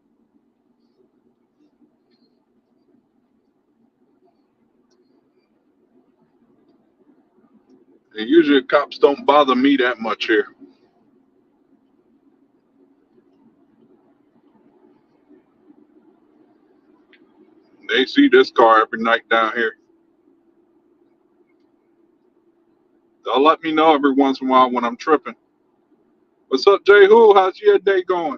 A: And usually cops don't bother me that much here. They see this car every night down here. They'll let me know every once in a while when I'm tripping. What's up, Jay Who? How's your day going?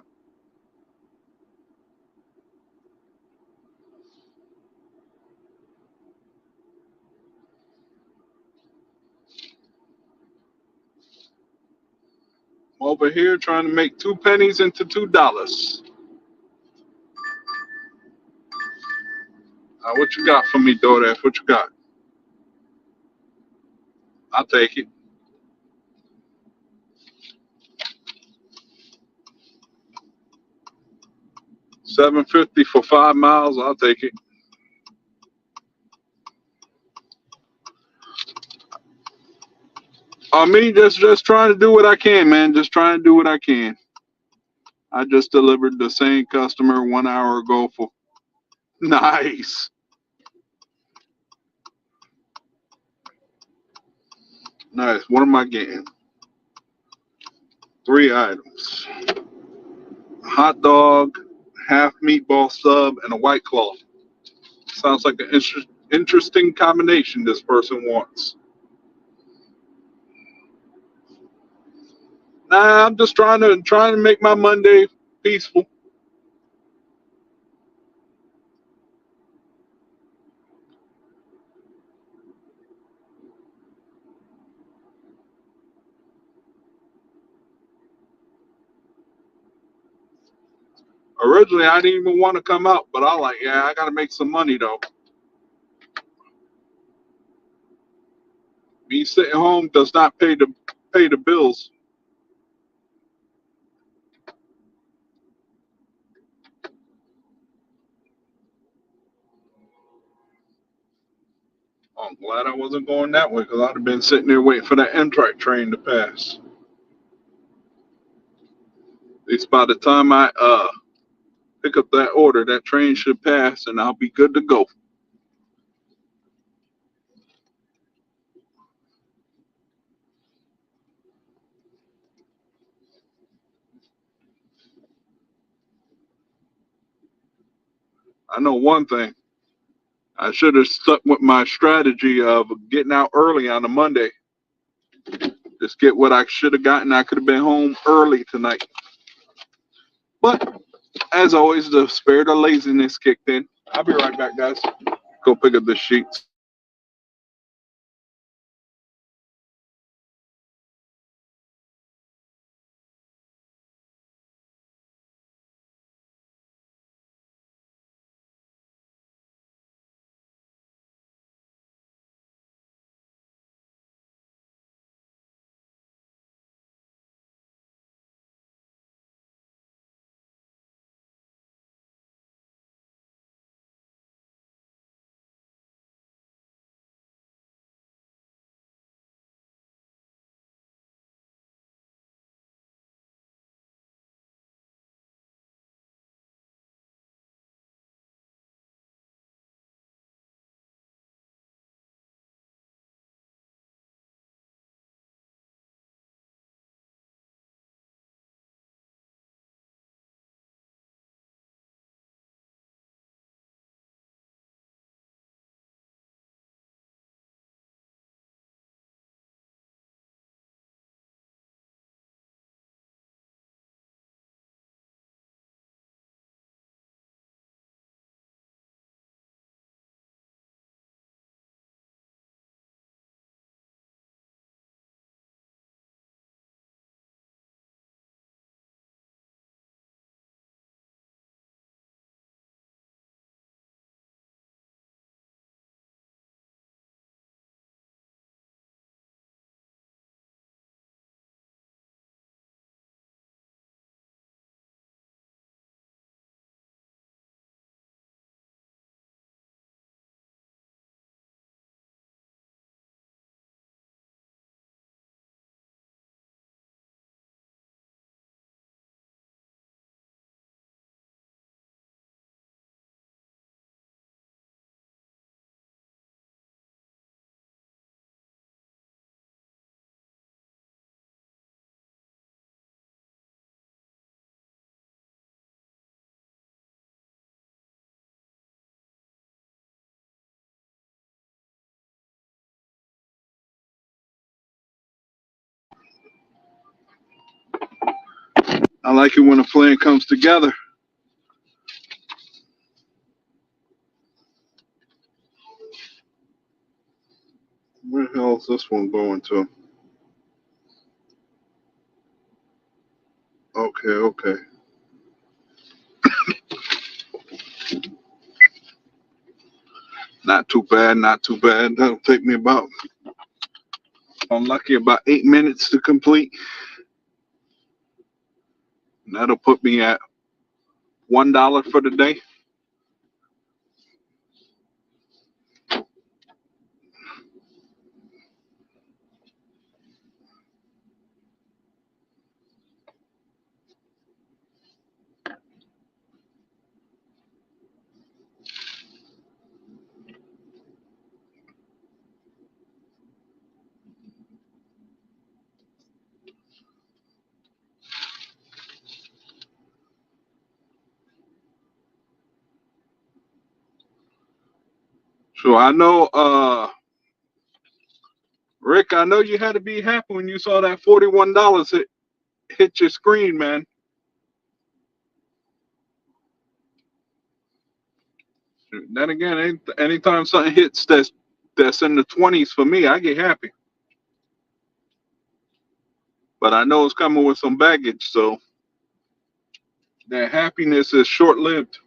A: I'm over here trying to make 2 pennies into $2. What you got for me, DoorDash? What you got? I'll take it. 750 for 5 miles. I'll take it. Me just trying to do what I can, man. Just trying to do what I can. I just delivered the same customer 1 hour ago for nice. Nice. What am I getting? 3 items. Hot dog, half meatball sub, and a white claw. Sounds like an interesting combination this person wants. Nah, I'm just trying to make my Monday peaceful. Originally, I didn't even want to come out, but I like, yeah, I got to make some money though. Me sitting home does not pay the bills. Oh, I'm glad I wasn't going that way because I'd have been sitting there waiting for that Amtrak train to pass. At least by the time I pick up that order, that train should pass and I'll be good to go. I know one thing. I should have stuck with my strategy of getting out early on a Monday. Just get what I should have gotten. I could have been home early tonight. But as always, the spirit of laziness kicked in. I'll be right back, guys. Go pick up the sheets. I like it when a plan comes together. Where the hell is this one going to? Okay, okay. Not too bad, not too bad. That'll take me about, if I'm lucky, about 8 minutes to complete. And that'll put me at $1 for the day. So I know, Rick, I know you had to be happy when you saw that $41 hit your screen, man. Then again, anytime something hits that's in the 20s for me, I get happy. But I know it's coming with some baggage, so that happiness is short lived.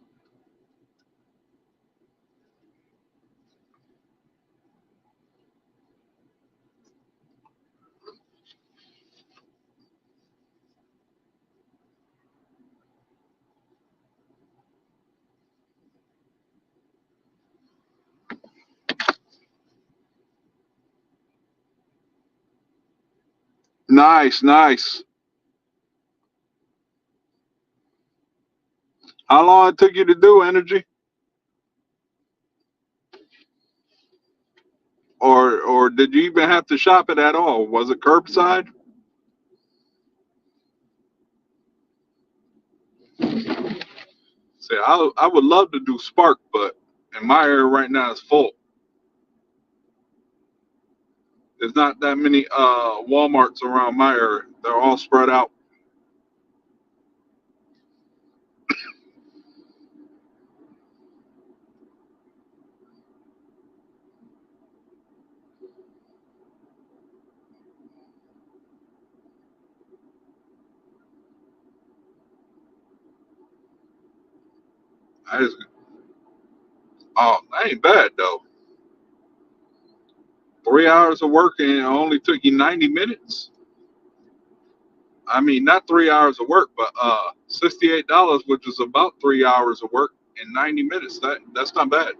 A: Nice, nice. How long it took you to do energy? Or did you even have to shop it at all? Was it curbside? See, I would love to do Spark, but in my area right now it's full. There's not that many Walmarts around my area. They're all spread out. I just, oh, that ain't bad though. 3 hours of work and it only took you 90 minutes. I mean, not 3 hours of work, but $68, which is about 3 hours of work in 90 minutes. That's not bad.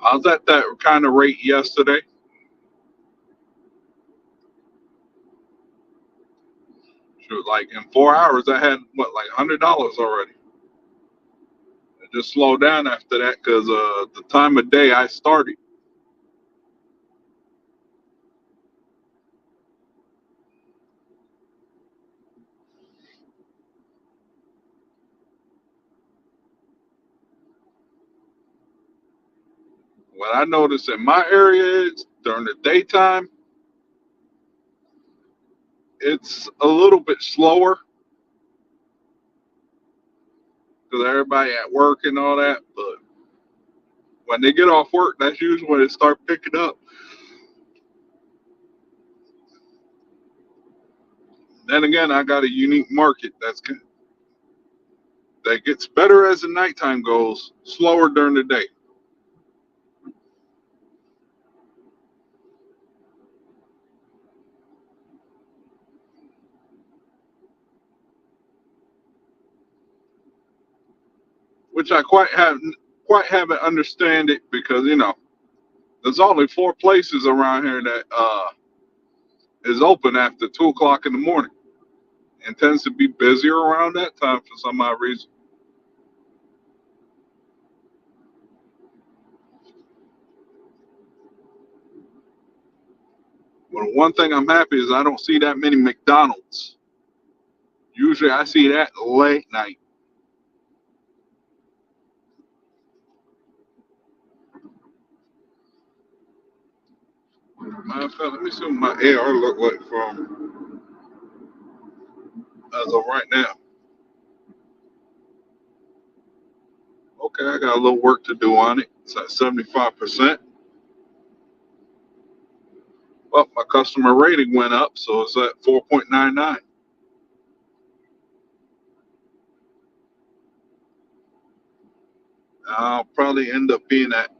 A: I was at that kind of rate yesterday. Shoot, like in 4 hours, I had what, like $100 already. It just slowed down after that because the time of day I started. What I noticed in my area is during the daytime, it's a little bit slower because everybody at work and all that. But when they get off work, that's usually when it start picking up. Then again, I got a unique market that gets better as the nighttime goes, slower during the day. Which I quite haven't understand it because there's only 4 places around here that is open after 2 o'clock in the morning and tends to be busier around that time for some odd reason. Well, one thing I'm happy is I don't see that many McDonald's. Usually I see that late night. Matter of fact, let me see what my AR look like from. as of right now. Okay, I got a little work to do on it. It's at 75%. Well, my customer rating went up, so it's at 4.99. I'll probably end up being at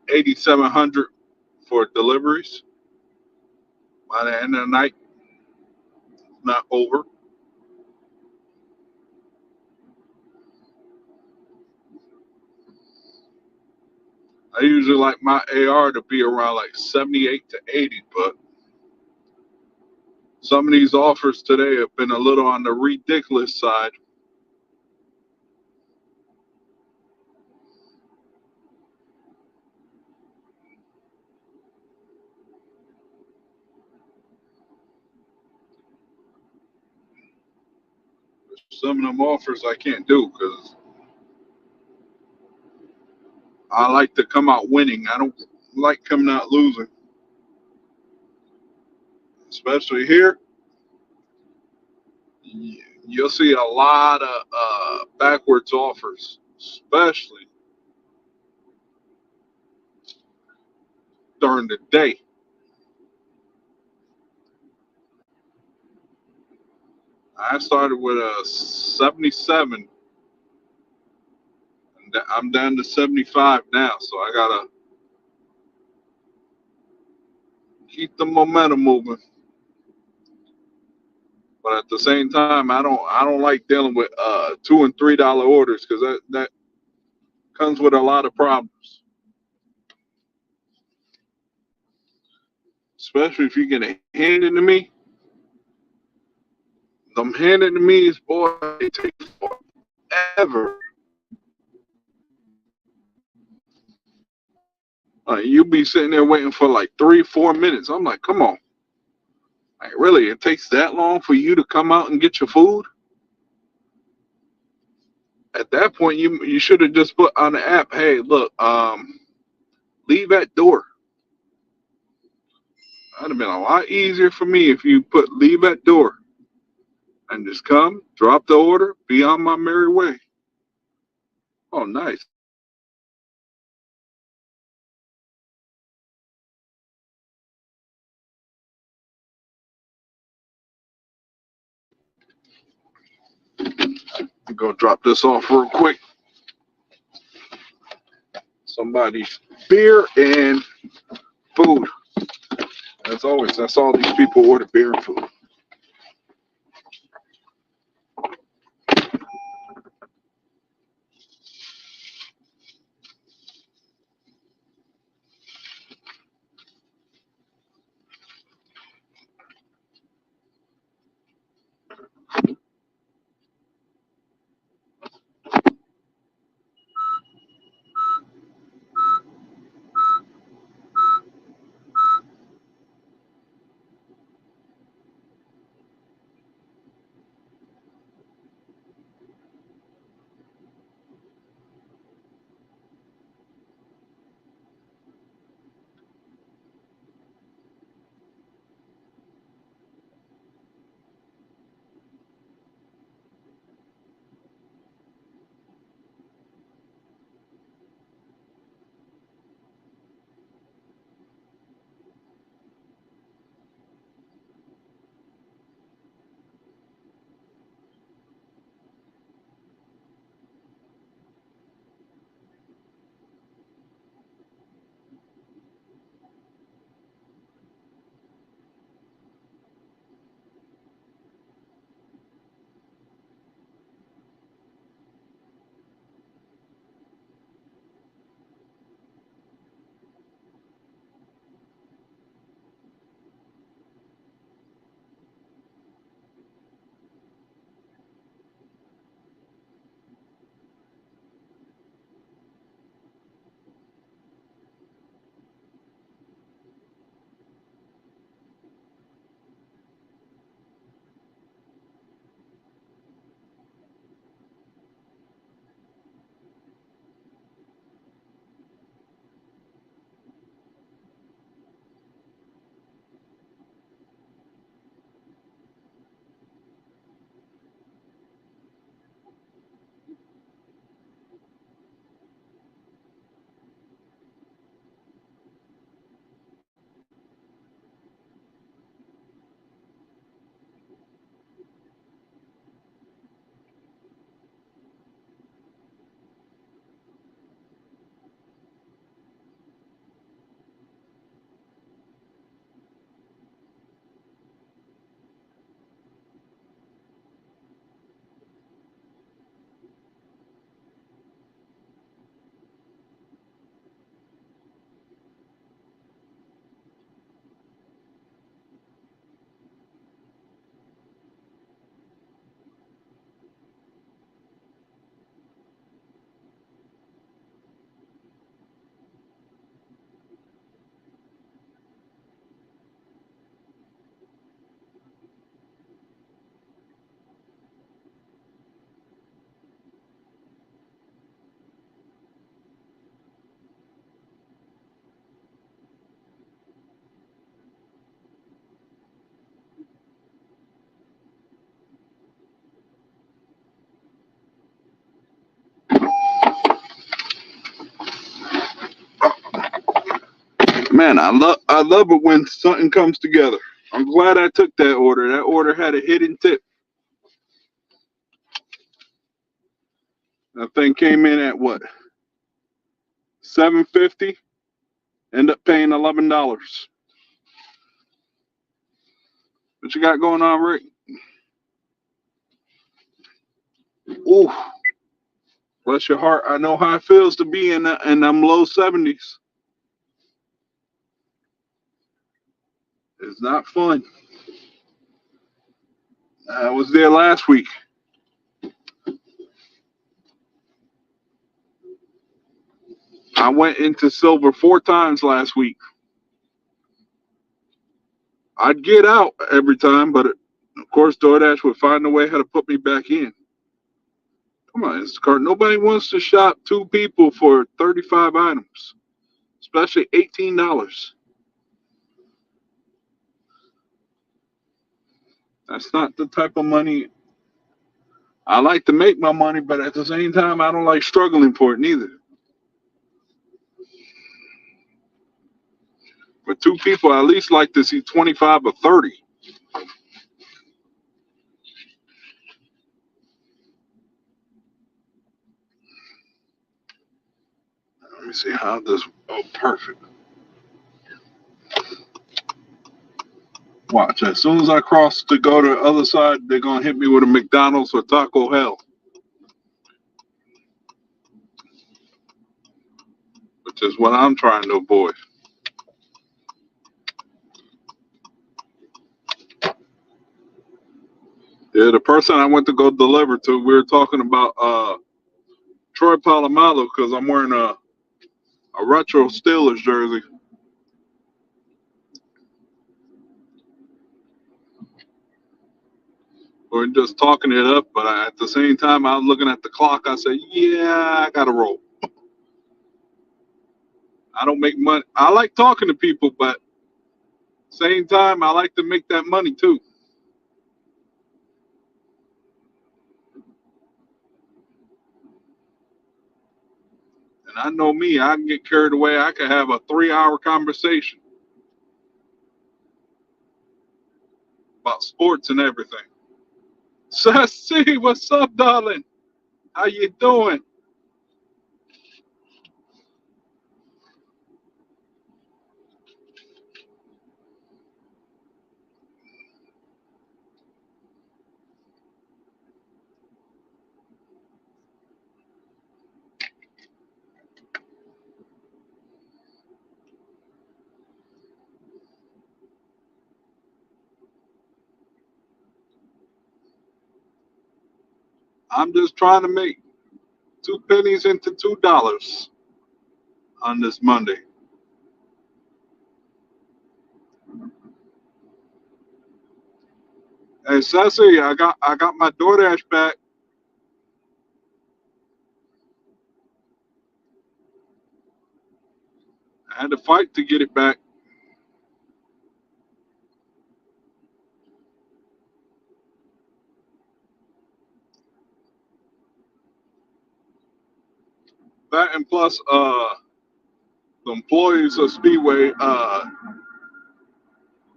A: 8,700 for deliveries by the end of the night, not over. I usually like my AR to be around like 78 to 80, but some of these offers today have been a little on the ridiculous side. Some of them offers I can't do because I like to come out winning. I don't like coming out losing, especially here. You'll see a lot of backwards offers, especially during the day. I started with a 77, and I'm down to 75 now, so I gotta keep the momentum moving. But at the same time, I don't like dealing with $2 and $3 orders because that comes with a lot of problems. Especially if you get it handed to me. Them handed to me is boy, it takes forever. You'll be sitting there waiting for like 3, 4 minutes. I'm like, come on. Like, really? It takes that long for you to come out and get your food? At that point, you should have just put on the app, hey, look, leave at door. That'd have been a lot easier for me if you put leave at door and just come, drop the order, be on my merry way. Oh, nice. Go drop this off real quick. Somebody's beer and food. As always, that's all these people order, beer and food. Man, I love it when something comes together. I'm glad I took that order. That order had a hidden tip. That thing came in at what? $7.50. End up paying $11. What you got going on, Rick? Ooh, bless your heart. I know how it feels to be in them low 70s. It's not fun. I was there last week. I went into silver 4 times last week. I'd get out every time, but of course, DoorDash would find a way how to put me back in. Come on, Instacart. Nobody wants to shop 2 people for 35 items, especially $18. That's not the type of money I like to make my money, but at the same time, I don't like struggling for it neither. For 2 people, I at least like to see 25 or 30. Let me see how this. Oh, perfect. Watch. As soon as I cross to go to the other side, they're gonna hit me with a McDonald's or Taco Hell, which is what I'm trying to avoid. Yeah, the person I went to go deliver to, we were talking about Troy Polamalu because I'm wearing a retro Steelers jersey. We're just talking it up, but at the same time, I was looking at the clock. I said, "Yeah, I gotta roll. I don't make money. I like talking to people, but same time, I like to make that money too." And I know me, I can get carried away. I can have a 3-hour conversation about sports and everything. Sassy, what's up, darling? How you doing? I'm just trying to make 2 pennies into $2 on this Monday. Hey, Sassy, I got my DoorDash back. I had to fight to get it back. That and plus, the employees of Speedway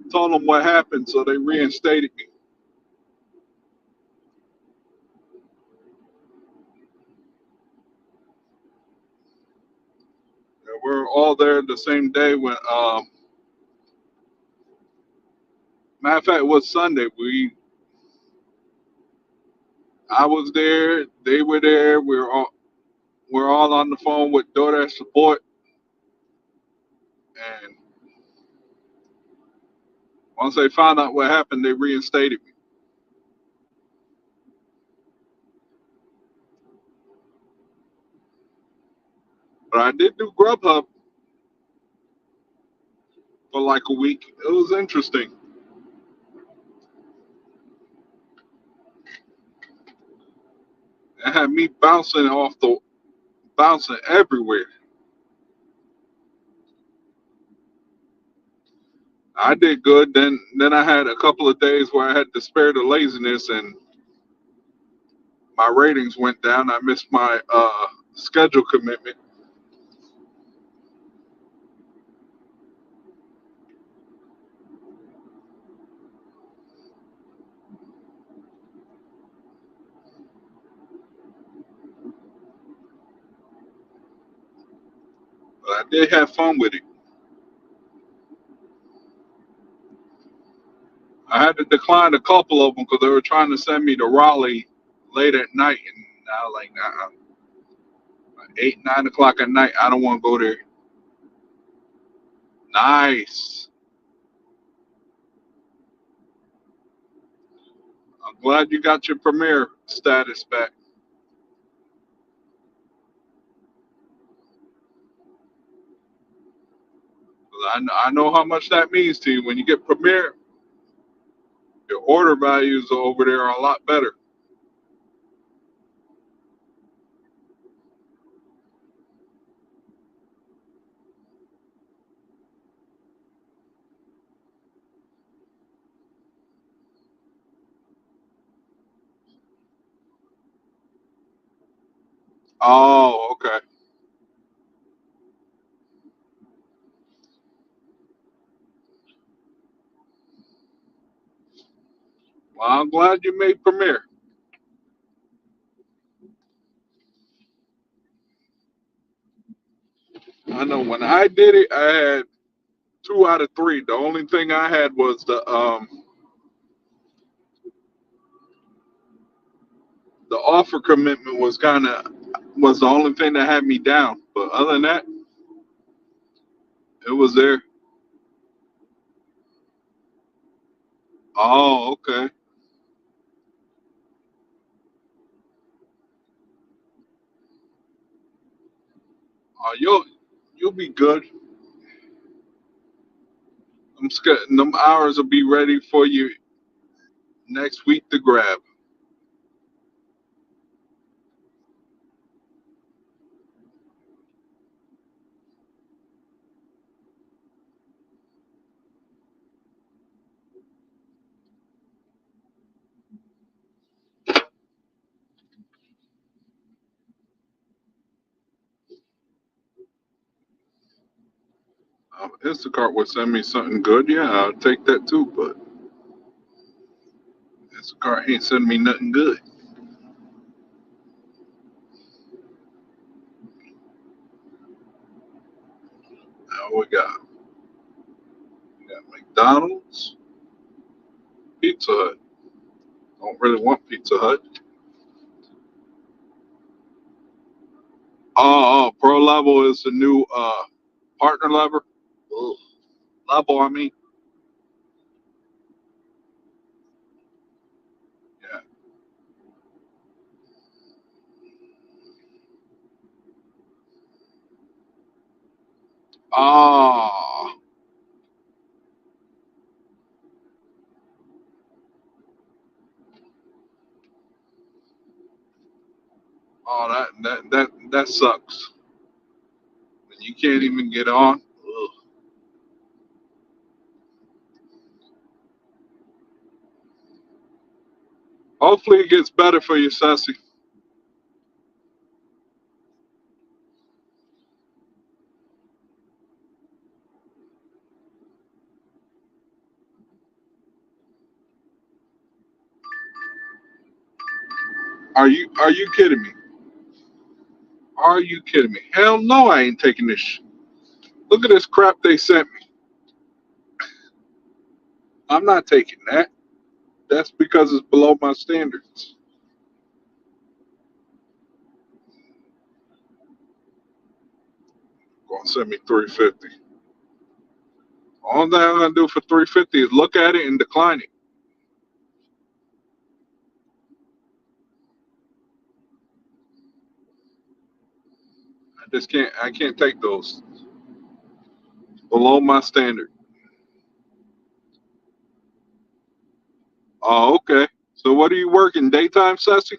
A: told them what happened, so they reinstated me. And we're all there the same day when, matter of fact, it was Sunday. I was there, they were there. We're all on the phone with DoorDash support, and once they found out what happened, they reinstated me. But I did do Grubhub for like a week. It was interesting. It had me bouncing everywhere. I did good. Then I had a couple of days where I had to spare the laziness, and my ratings went down. I missed my schedule commitment. but I did have fun with it. I had to decline a couple of them because they were trying to send me to Raleigh late at night, and I was like, nah, 8, 9 o'clock at night, I don't want to go there. Nice. I'm glad you got your premiere status back. 'Cause I know how much that means to you. When you get premiere, your order values over there are a lot better. Oh, okay. Well, I'm glad you made premiere. I know when I did it, I had 2 out of 3. The only thing I had was the offer commitment was the only thing that had me down. But other than that, it was there. Oh, okay. You'll be good. I'm scared. Them hours will be ready for you next week to grab. Instacart would send me something good. Yeah, I'll take that too. But Instacart ain't sending me nothing good. Now we got McDonald's, Pizza Hut. Don't really want Pizza Hut. Pro Level is the new partner lever. Ugh. Level, I mean. Yeah. Oh, that sucks. When you can't even get on. Ugh. Hopefully it gets better for you, Sassy. Are you kidding me? Are you kidding me? Hell no, I ain't taking this. Look at this crap they sent me. I'm not taking that. That's because it's below my standards. Gonna send me 350. All that I'm gonna do for 350 is look at it and decline it. I can't take those below my standard. Oh, okay. So what are you working daytime, Sassy?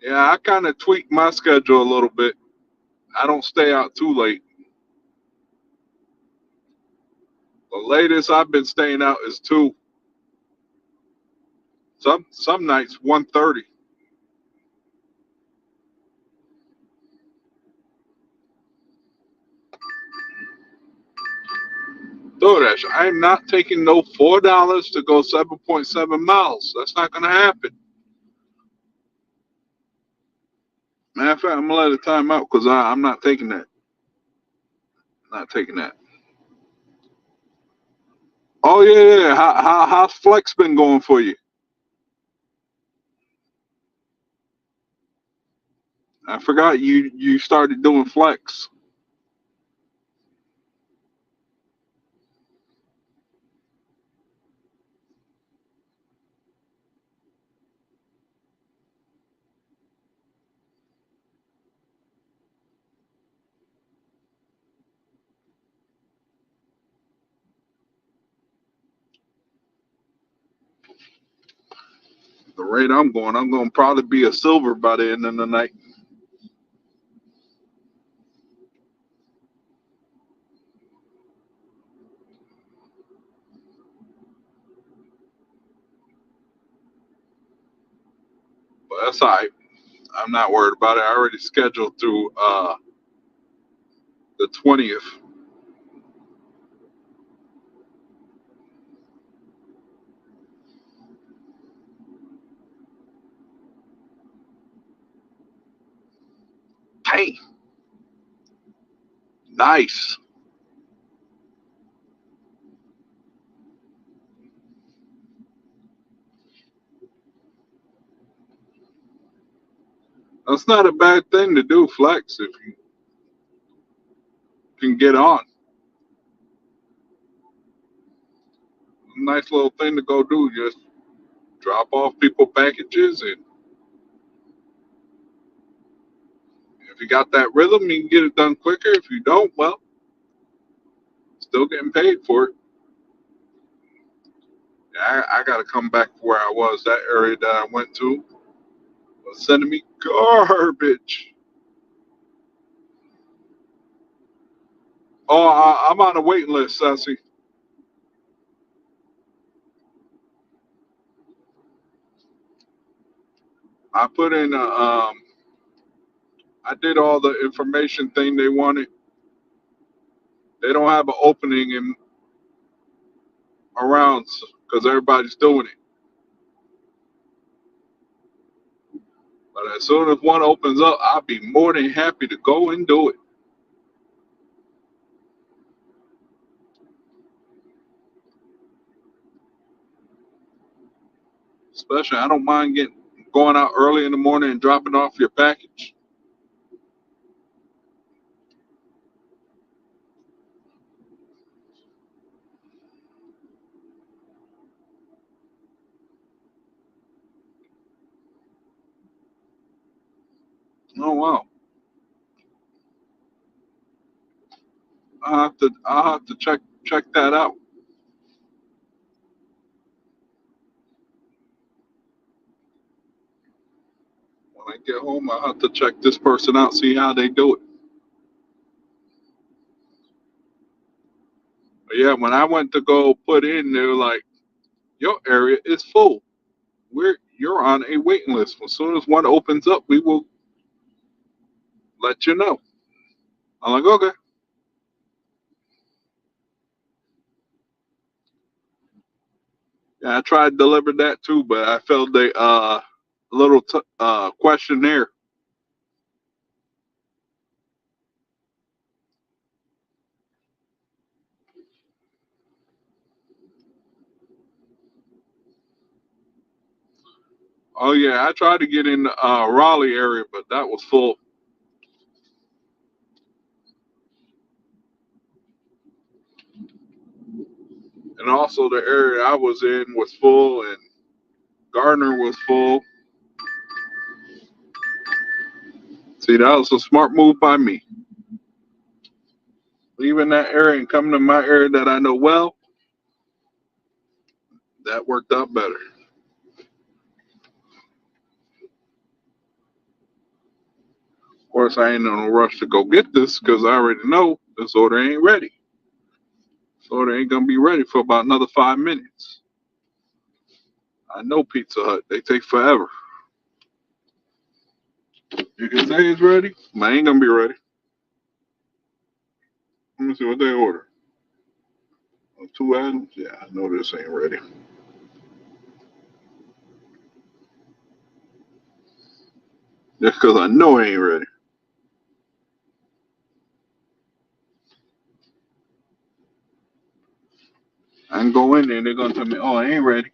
A: Yeah, I kind of tweak my schedule a little bit. I don't stay out too late. The latest I've been staying out is 2. Some nights 1:30. DoorDash. I'm not taking no $4 to go 7.7 miles. That's not gonna happen. Matter of fact, I'm gonna let it time out because I'm not taking that. Not taking that. Oh yeah, yeah. How's Flex been going for you? I forgot you started doing Flex. The rate I'm gonna probably be a silver by the end of the night. But that's all right. I'm not worried about it. I already scheduled through the 20th. Hey, nice. That's not a bad thing to do, Flex, if you can get on. Nice little thing to go do. Just drop off people packages, and if you got that rhythm, you can get it done quicker. If you don't, well, still getting paid for it. I got to come back where I was. That area that I went to was sending me garbage. Oh, I'm on a waiting list, Sassy. I put in I did all the information thing they wanted. They don't have an opening in around because everybody's doing it. But as soon as one opens up, I'll be more than happy to go and do it. Especially, I don't mind getting going out early in the morning and dropping off your package. Oh wow, I'll have to check that out. When I get home, I'll have to check this person out, see how they do it. But yeah, when I went to go put in, they were like, "Your area is full. You're on a waiting list. As soon as one opens up, we will let you know." I'm like, "Okay." Yeah, I tried to deliver that too, but I filled a little questionnaire. Oh yeah, I tried to get in the Raleigh area, but that was full. And also the area I was in was full, and Gardner was full. See, that was a smart move by me. Leaving that area and coming to my area that I know well, that worked out better. Of course, I ain't in a rush to go get this because I already know this order ain't ready. This order ain't gonna be ready for about another 5 minutes. I know Pizza Hut; they take forever. You can say it's ready, but it ain't gonna be ready. Let me see what they order. Two items? Yeah, I know this ain't ready. Just because I know it ain't ready. I can go in there and they're gonna tell me, oh, it ain't ready.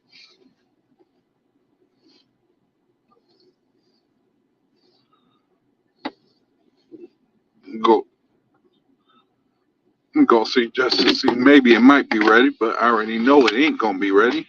A: Go go see just to see. Maybe it might be ready, but I already know it ain't gonna be ready.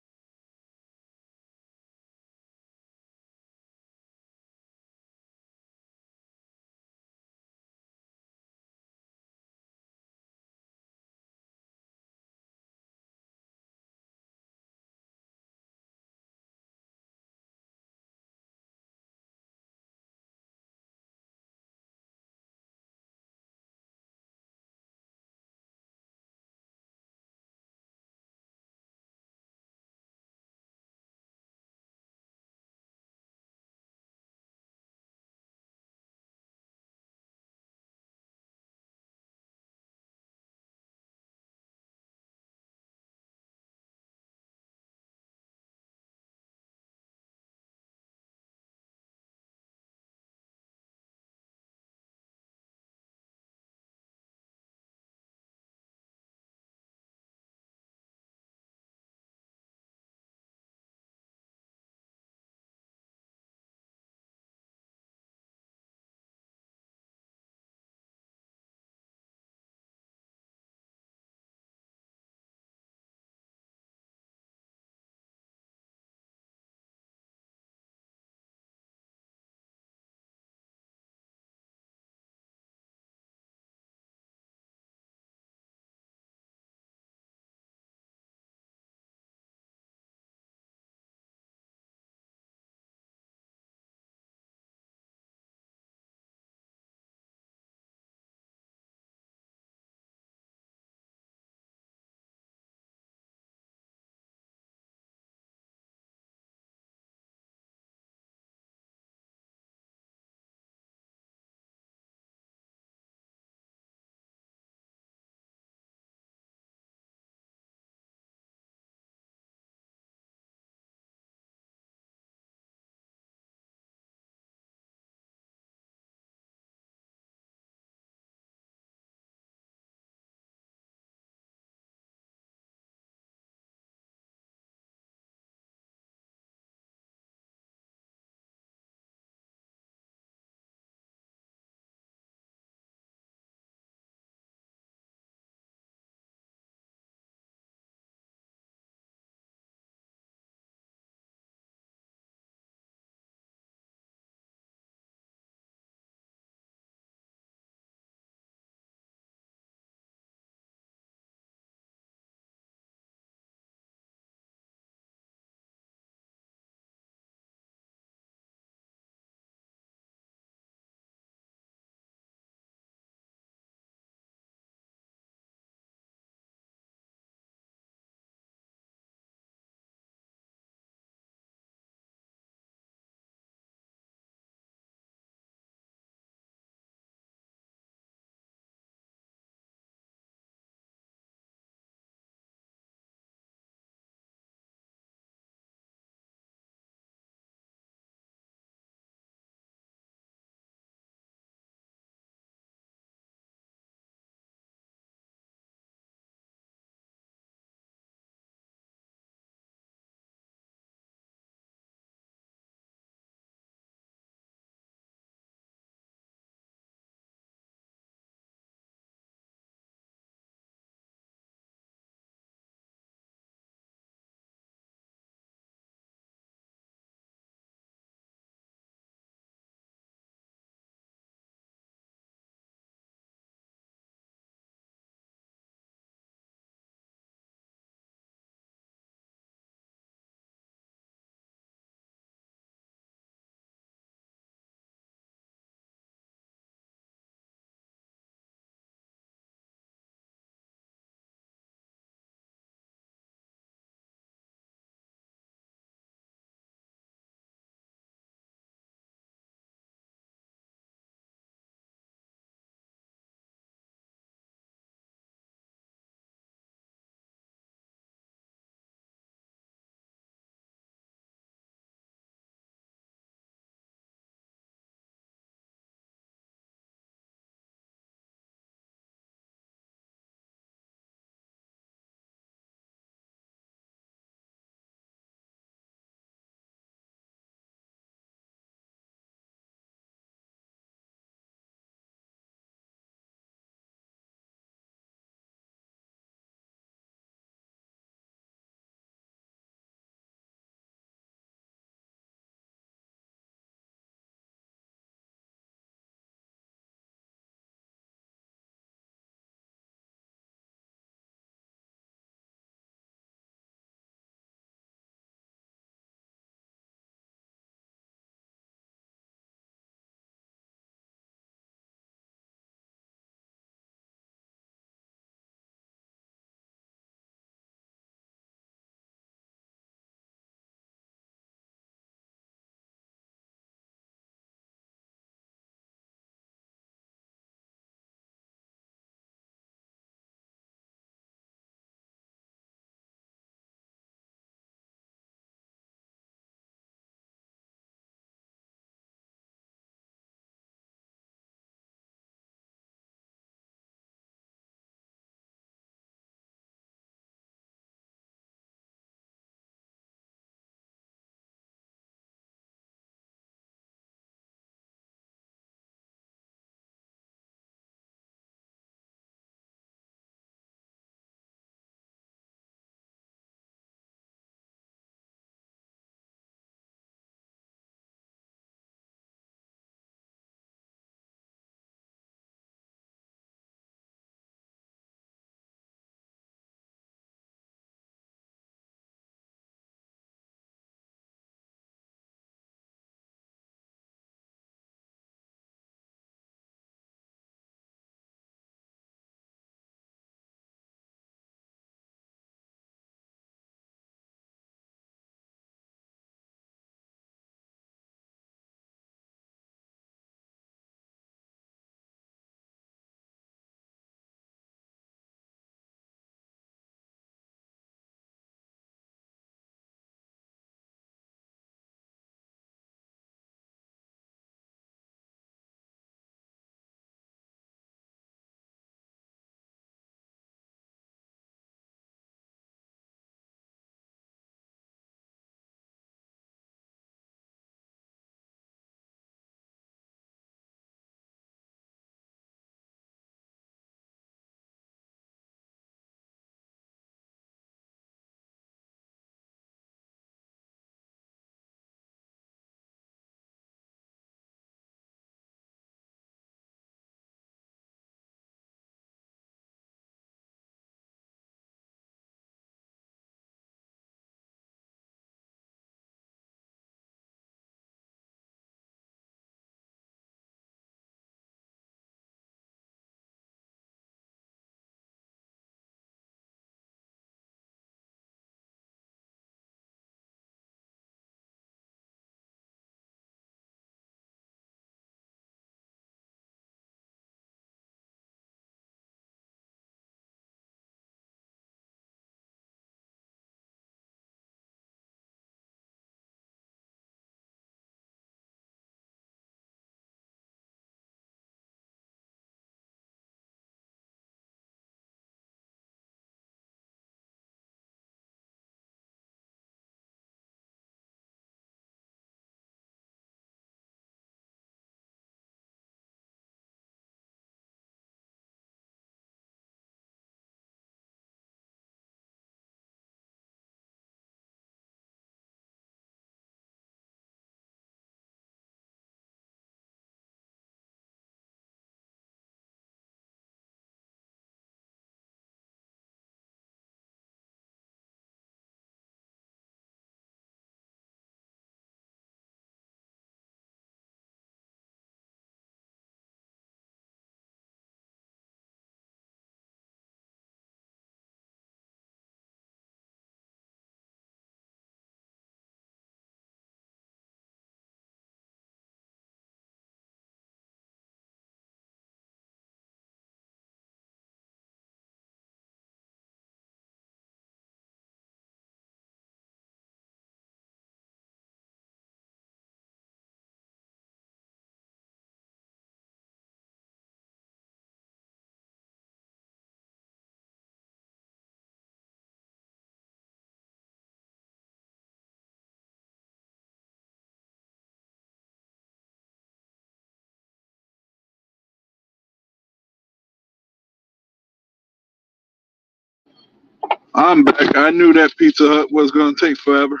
A: I'm back. I knew that Pizza Hut was going to take forever.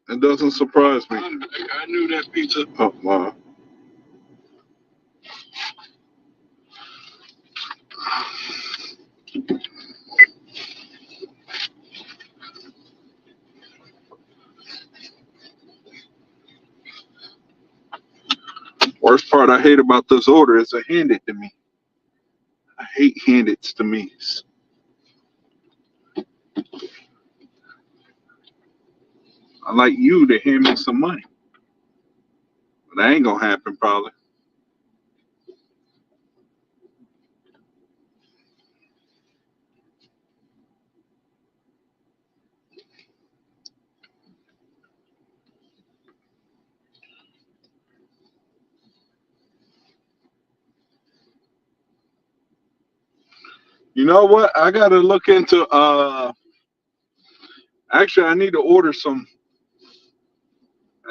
A: It doesn't surprise me. I'm back. I knew that pizza. Oh, wow. Worst part I hate about this order is they hand it to me. I hate handed to me. I like you to hand me some money. But that ain't going to happen probably. You know what? I got to look into, actually, I need to order some,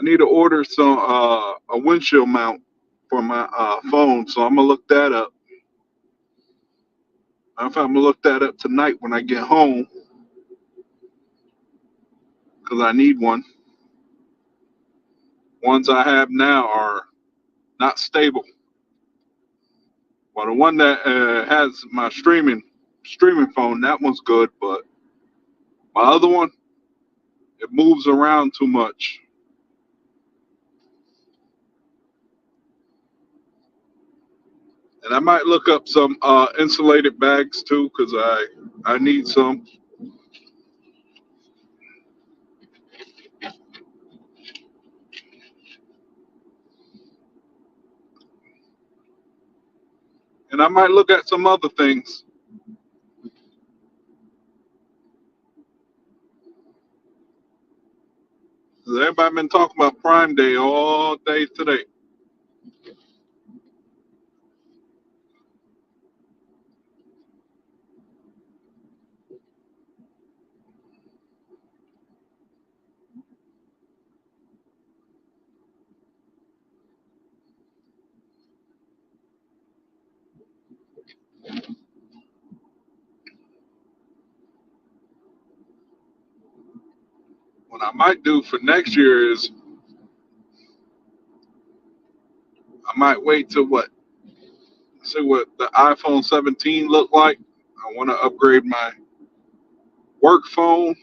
A: a windshield mount for my phone. So I'm going to look that up. I'm going to look that up tonight when I get home because I need one. Ones I have now are not stable. Well, the one that has my streaming phone, that one's good, but my other one, it moves around too much. And I might look up some insulated bags too, because I need some. And I might look at some other things. Everybody been talking about Prime Day all day today. What I might do for next year is I might wait till see what the iPhone 17 look like. I want to upgrade my work phone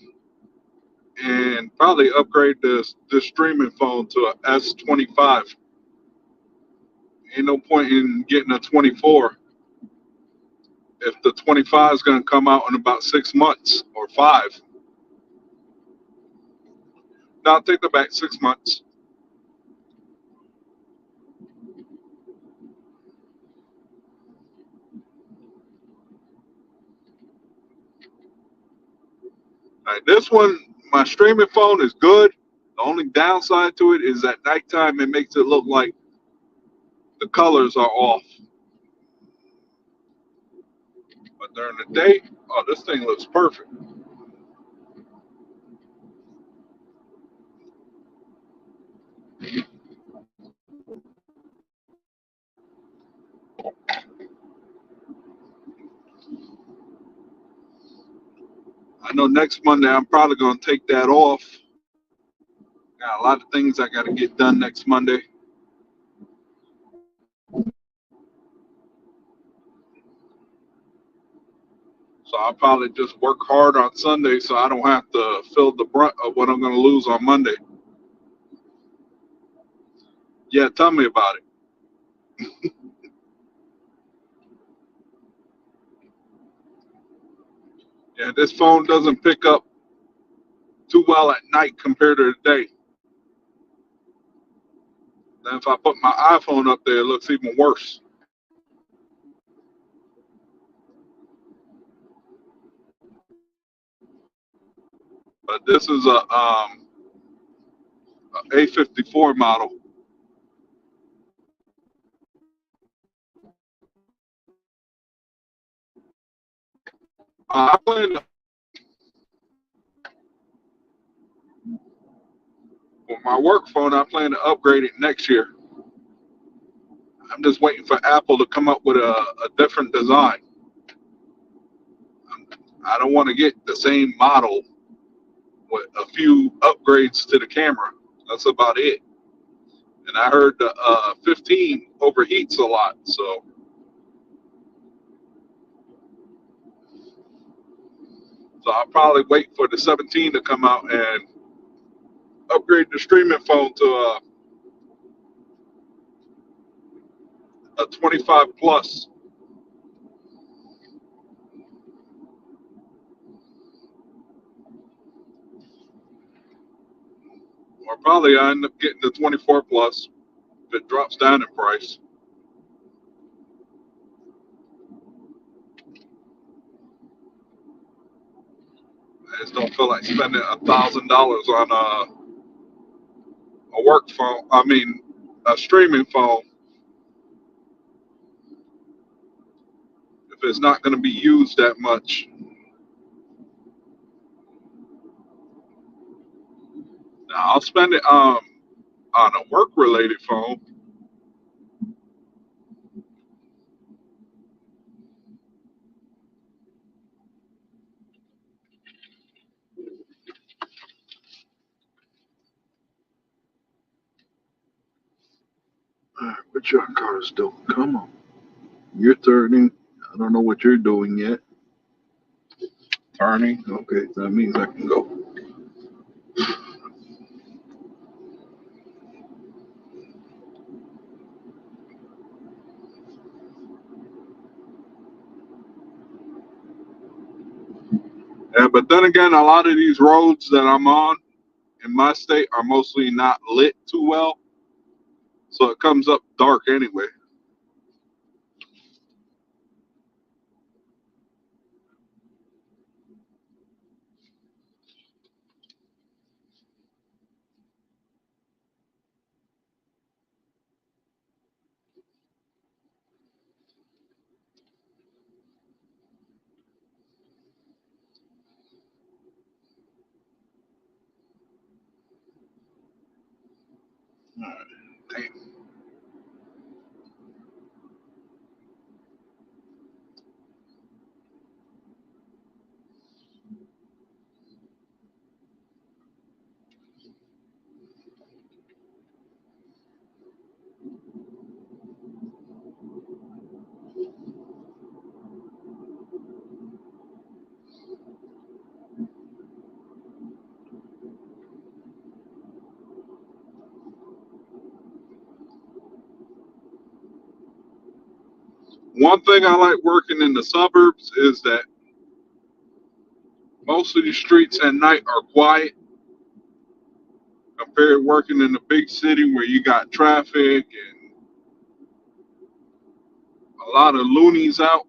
A: and probably upgrade this streaming phone to a S25. Ain't no point in getting a 24 if the 25 is going to come out in about 6 months or five. No, I'll take the back 6 months. Like this one, my streaming phone is good. The only downside to it is at nighttime it makes it look like the colors are off. But during the day, oh, this thing looks perfect. I know next Monday I'm probably going to take that off. Got a lot of things I got to get done next Monday. So I'll probably just work hard on Sunday so I don't have to feel the brunt of what I'm going to lose on Monday. Yeah, tell me about it. Yeah, this phone doesn't pick up too well at night compared to the day. Then if I put my iPhone up there, it looks even worse. But this is a A54 model. I plan to, for my work phone, I plan to upgrade it next year. I'm just waiting for Apple to come up with a different design. I don't want to get the same model with a few upgrades to the camera. That's about it. And I heard the 15 overheats a lot, so I'll probably wait for the 17 to come out and upgrade the streaming phone to a 25 plus. Or probably I end up getting the 24 plus if it drops down in price. I just don't feel like spending $1,000 on a work phone. I mean, a streaming phone if it's not going to be used that much. Now, I'll spend it on a work related phone. All right, what your car's doing? Come on. You're turning. I don't know what you're doing yet. Turning. Okay, that means I can go. Yeah, but then again, a lot of these roads that I'm on in my state are mostly not lit too well, so it comes up dark anyway. All right, damn. One thing I like working in the suburbs is that most of the streets at night are quiet compared to working in the big city where you got traffic and a lot of loonies out.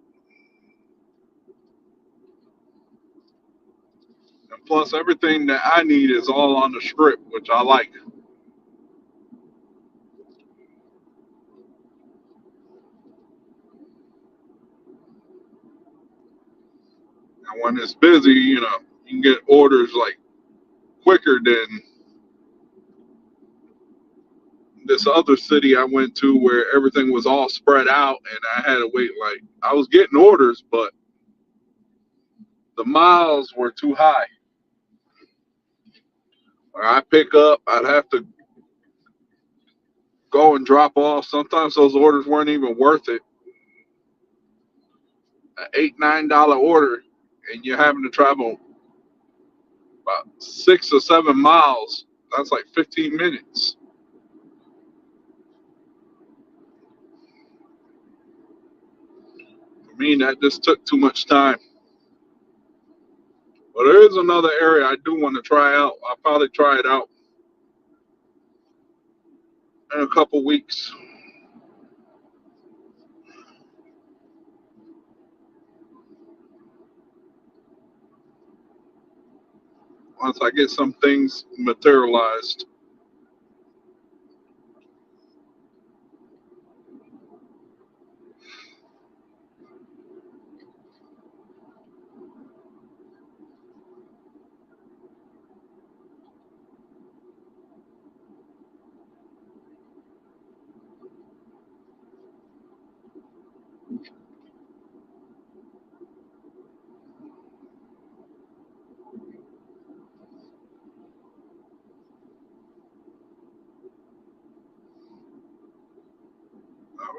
A: And plus, everything that I need is all on the strip, which I like. And when it's busy, you can get orders like quicker than this other city I went to where everything was all spread out and I had to wait. Like, I was getting orders, but the miles were too high. Where I pick up, I'd have to go and drop off. Sometimes those orders weren't even worth it. An $8, $9 order, and you're having to travel about 6 or 7 miles. That's like 15 minutes. For me, that just took too much time. But there is another area I do want to try out. I'll probably try it out in a couple weeks. Once I get some things materialized.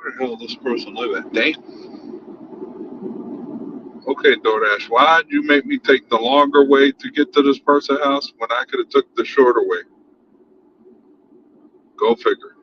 A: Where the hell does this person live at? Damn. Okay, DoorDash, why'd you make me take the longer way to get to this person's house when I could have took the shorter way? Go figure.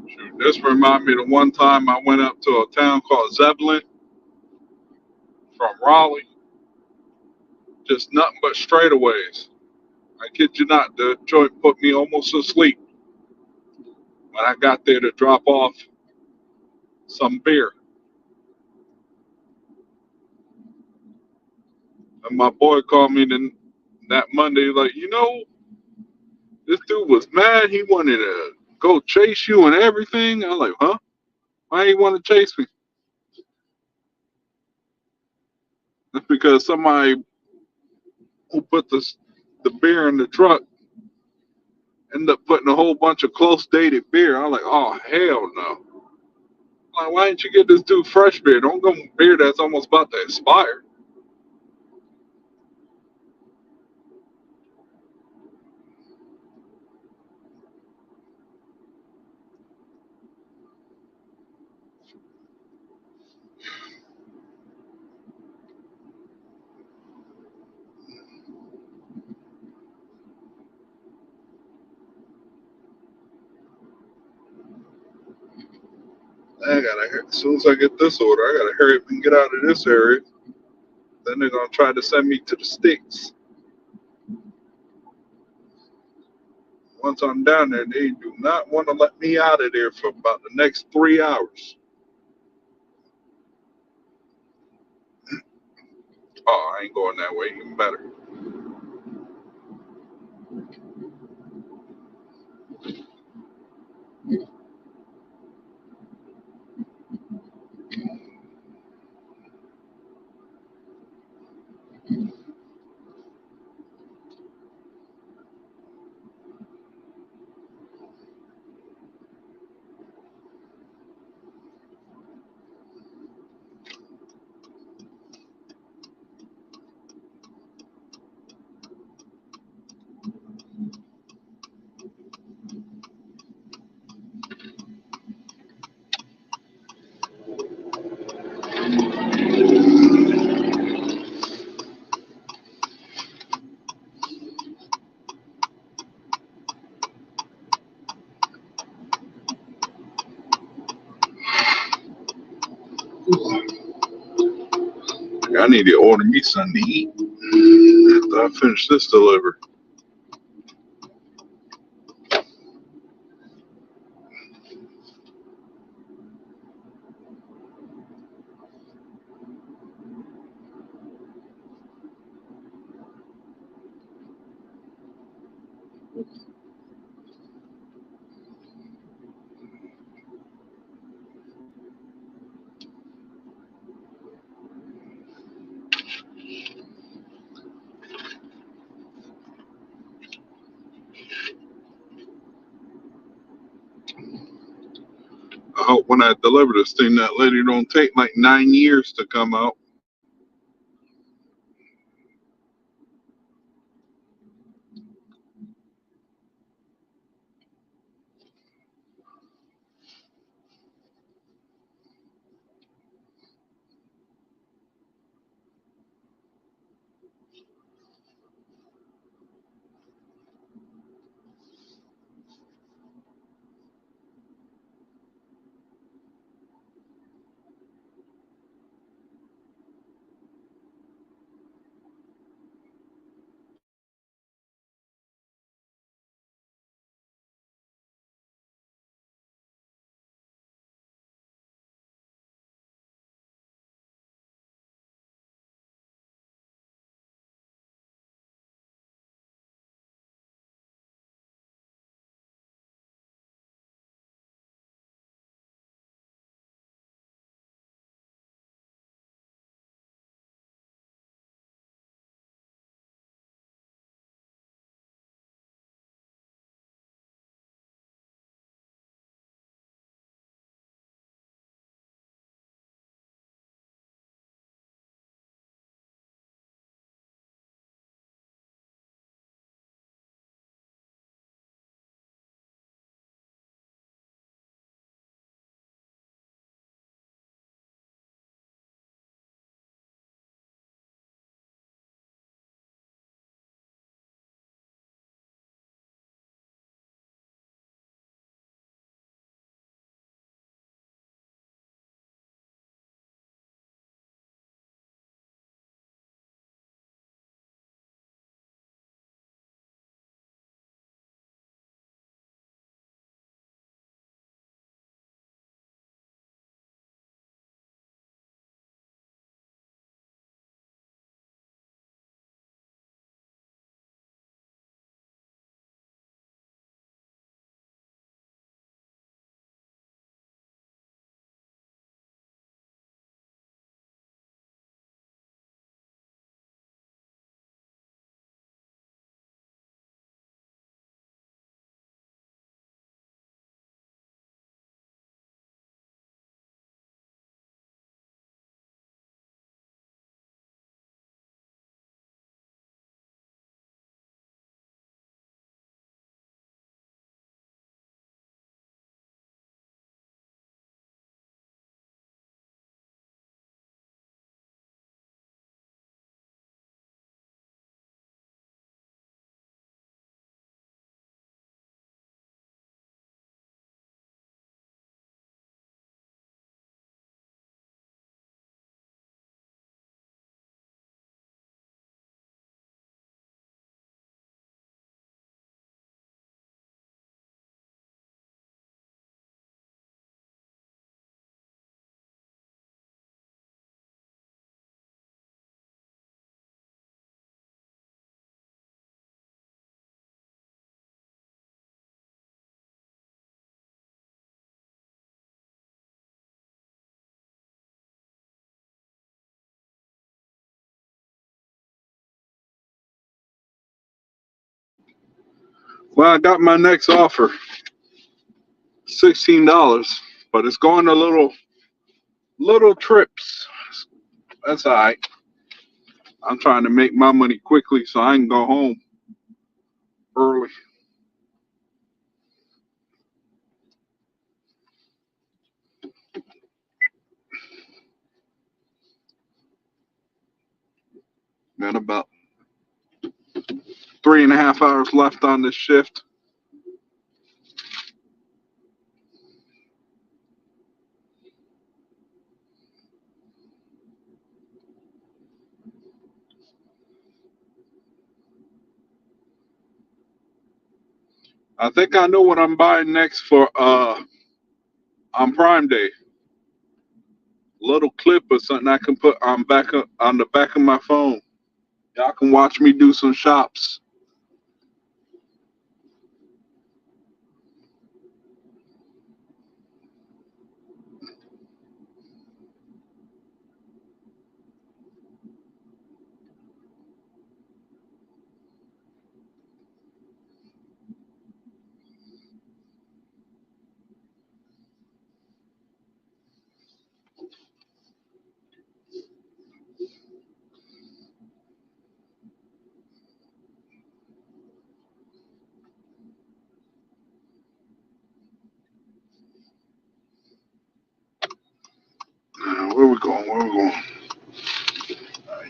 A: Shoot, this remind me of the one time I went up to a town called Zebulon from Raleigh. Just nothing but straightaways. I kid you not, the joint put me almost asleep when I got there to drop off some beer. And my boy called me that Monday, like, this dude was mad. He wanted to go chase you and everything. I was like, huh? Why he want to chase me? That's because somebody who put the beer in the truck ended up putting a whole bunch of close dated beer. I was like, oh, hell no. I'm like, why didn't you get this dude fresh beer? Don't go with beer that's almost about to expire. As soon as I get this order, I gotta hurry up and get out of this area. Then they're gonna try to send me to the sticks. Once I'm down there, they do not want to let me out of there for about the next 3 hours. Oh, I ain't going that way. Even better. I need to order me something to eat after I finish this delivery. I hope when I deliver this thing, that lady don't take like 9 years to come out. Well, I got my next offer, $16, but it's going to little trips. That's all right. I'm trying to make my money quickly so I can go home early. Got about 3.5 hours left on this shift. I think I know what I'm buying next for on Prime Day. Little clip or something I can put on the back of my phone. Y'all can watch me do some shops. Where we going? Where we going?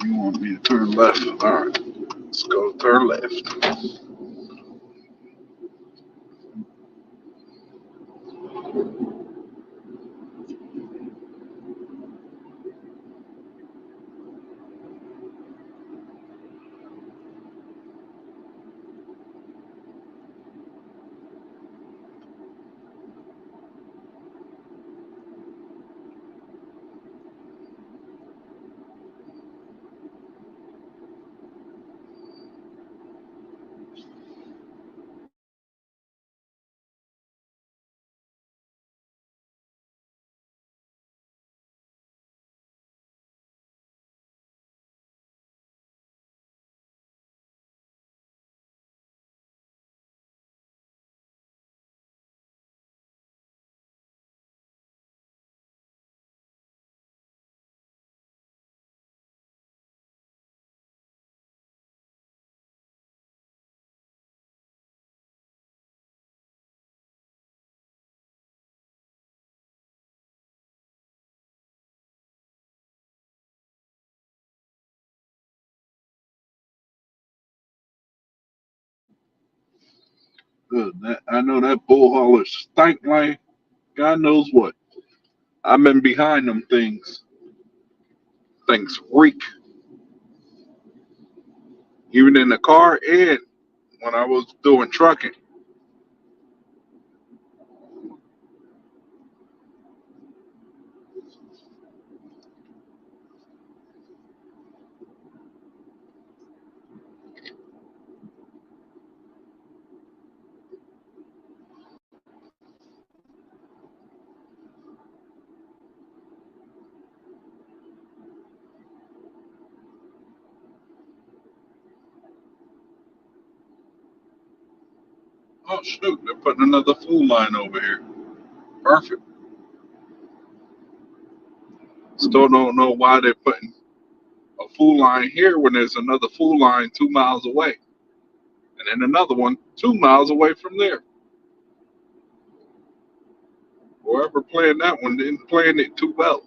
A: You want me to turn left? All right, let's go turn left. Good. I know that bull hauler stank like God knows what. I've been behind them things. Things reek, even in the car and when I was doing trucking. Oh shoot, they're putting another food line over here. Perfect. Still don't know why they're putting a food line here when there's another food line 2 miles away, and then another one 2 miles away from there. Whoever planned that one didn't plan it too well.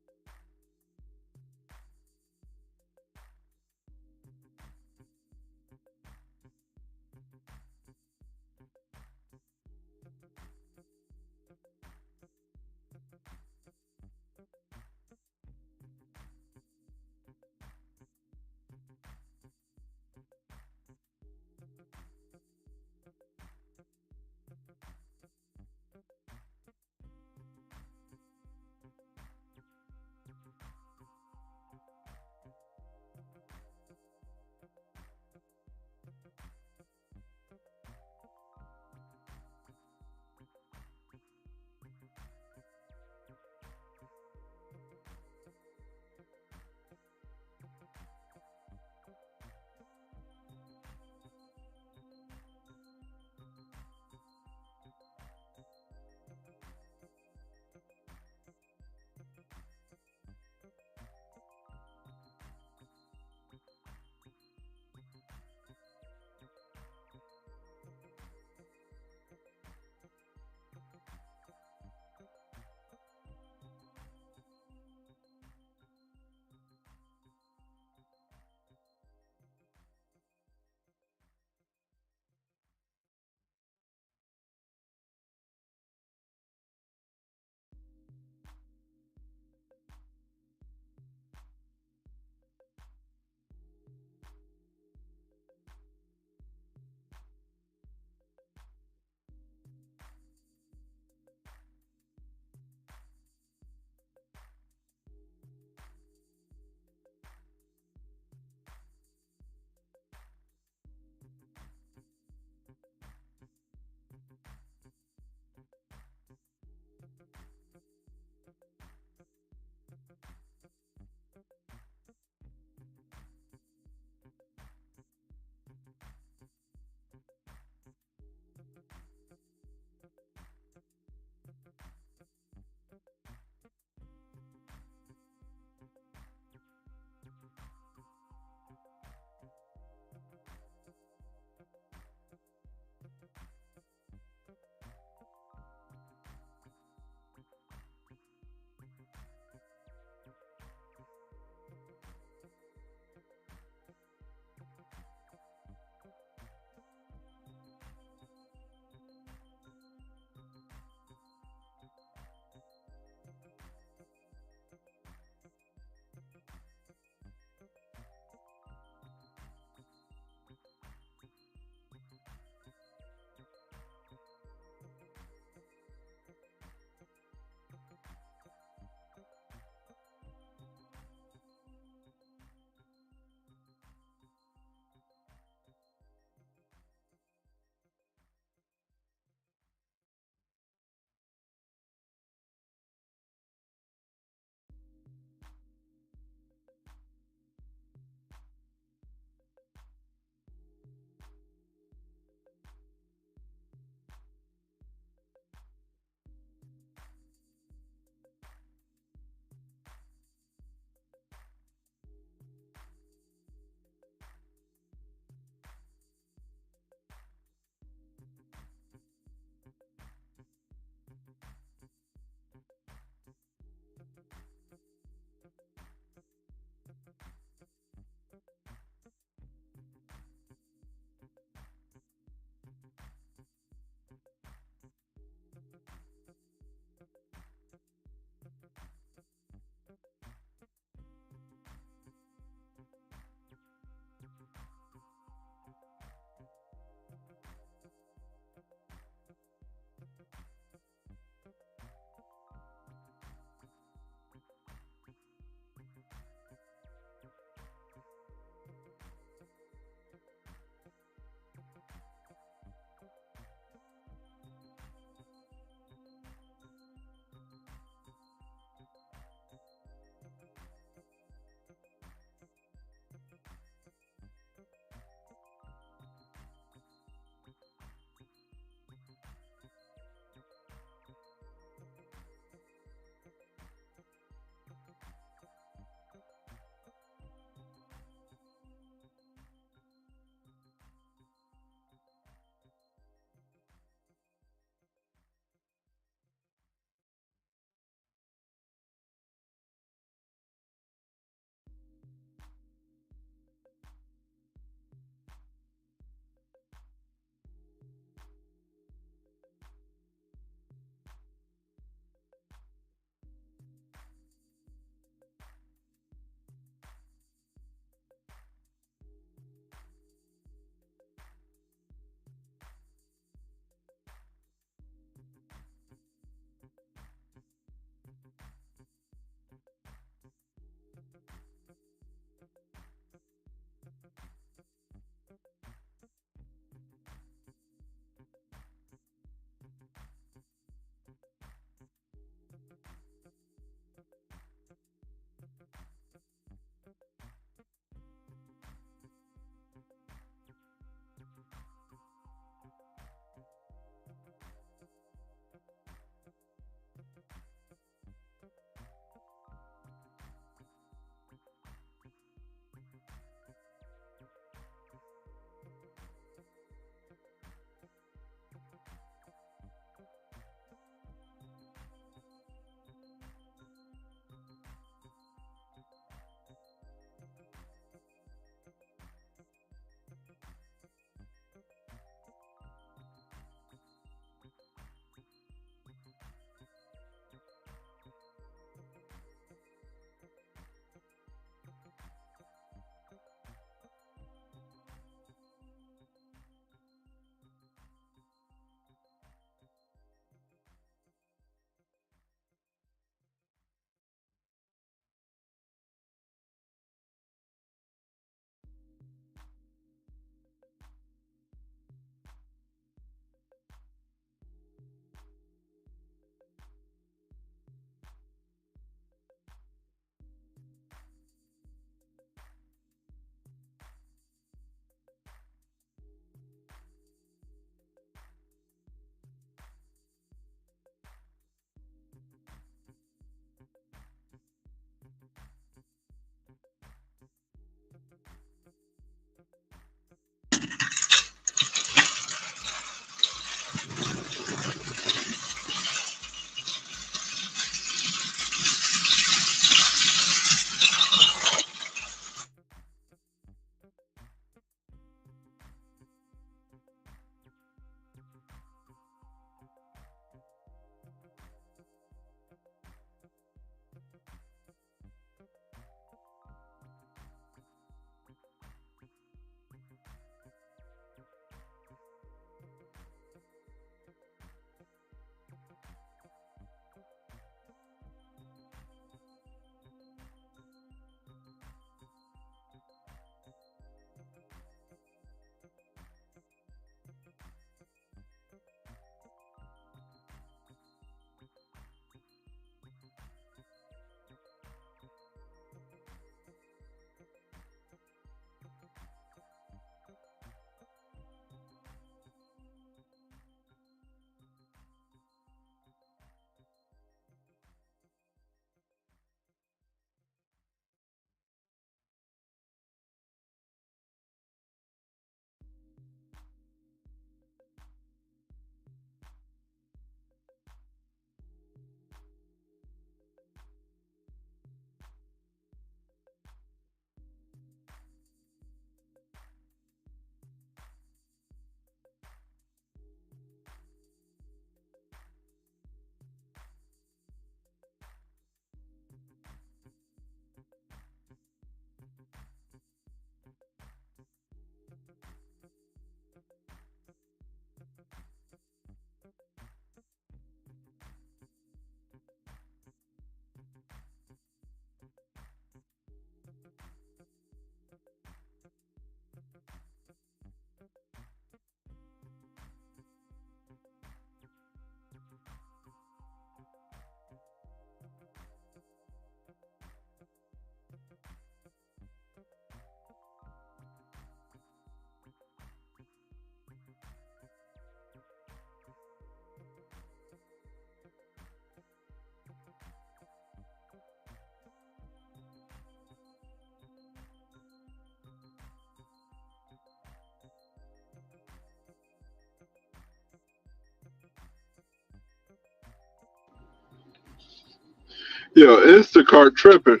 A: Yo, Instacart tripping.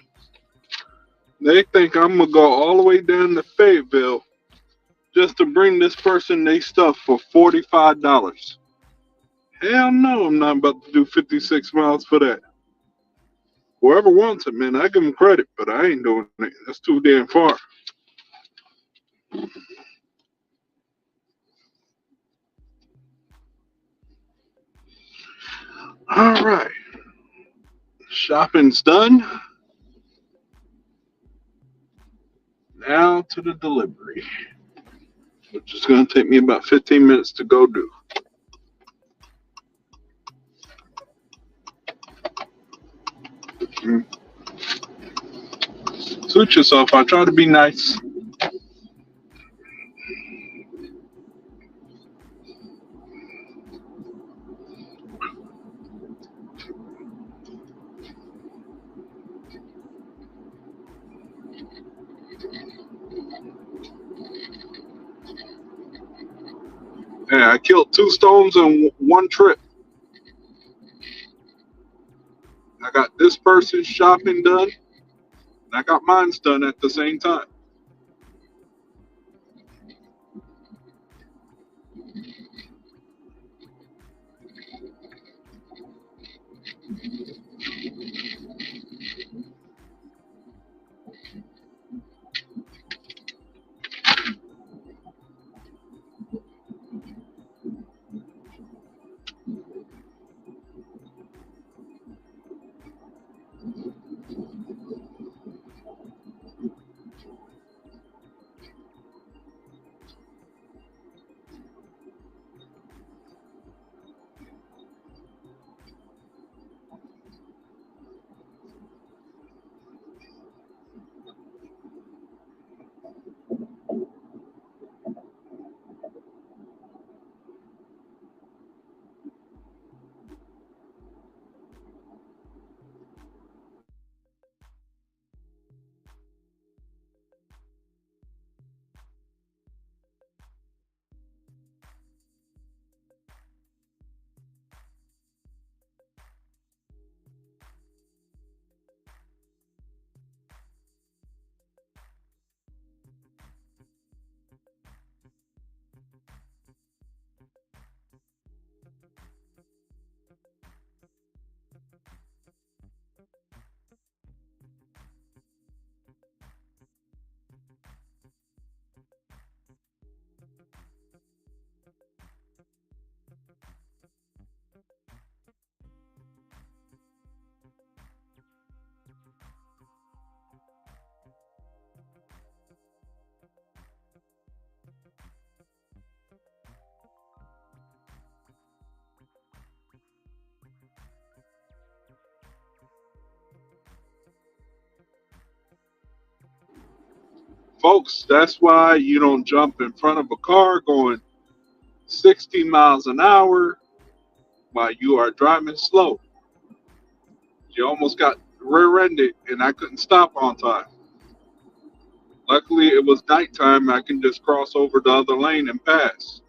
A: They think I'm gonna go all the way down to Fayetteville just to bring this person they stuff for $45. Hell no, I'm not about to do 56 miles for that. Whoever wants it, man, I give them credit, but I ain't doing it. That's too damn far. All right, shopping's done. Now to the delivery, which is gonna take me about 15 minutes to go do. Mm. Suit yourself. I try to be nice. Yeah, I killed two stones in one trip. I got this person's shopping done, and I got mine's done at the same time. Folks, that's why you don't jump in front of a car going 60 miles an hour while you are driving slow. You almost got rear-ended, and I couldn't stop on time. Luckily, it was nighttime. I can just cross over the other lane and pass.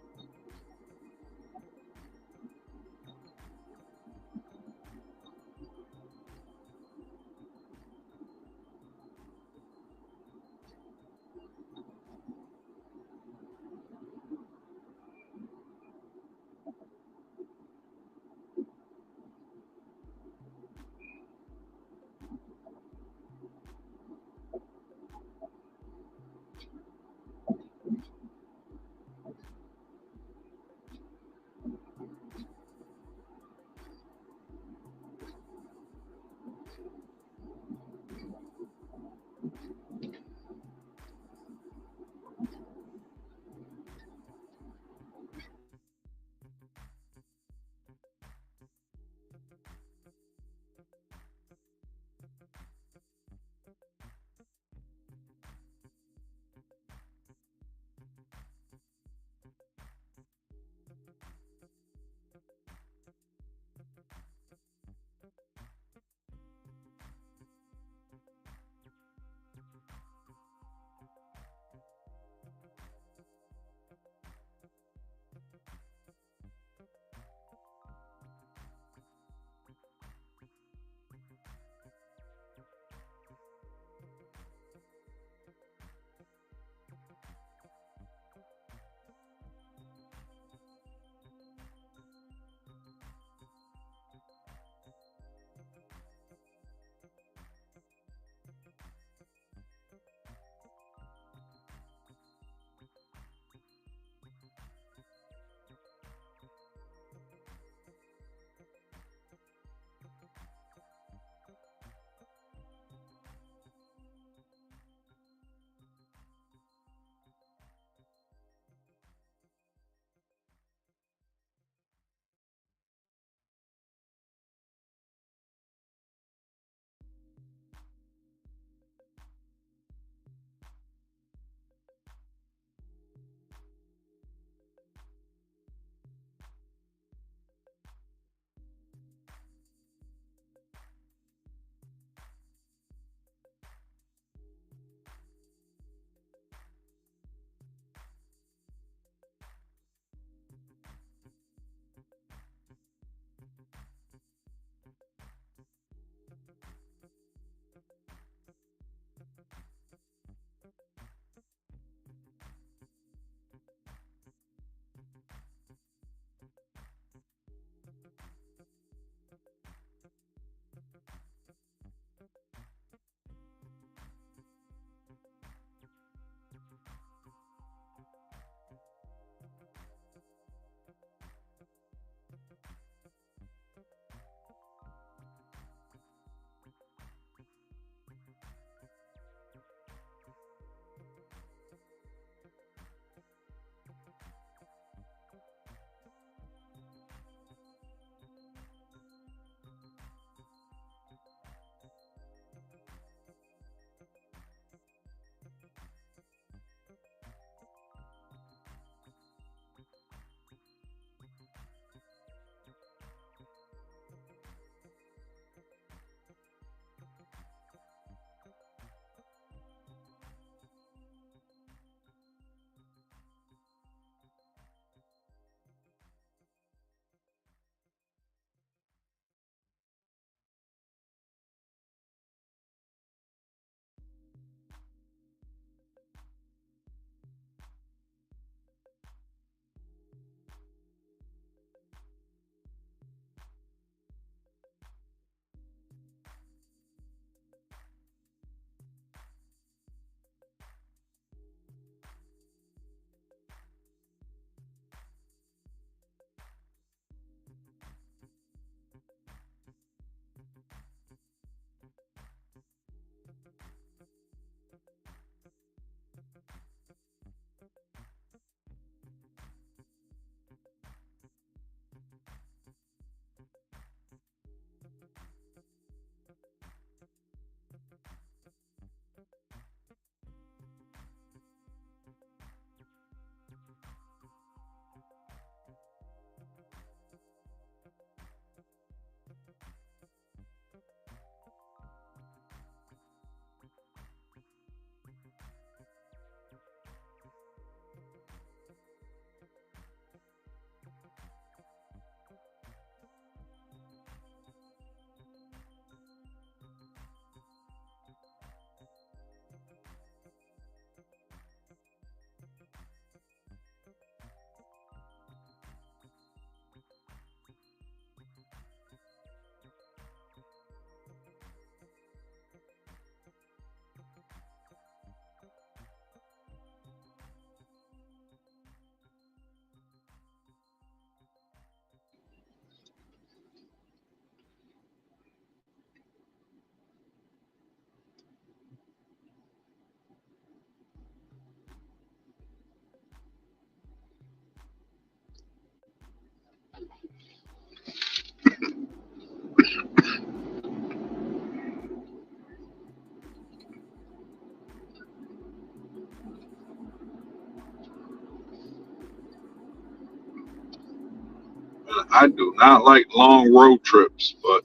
A: I do not like long road trips, but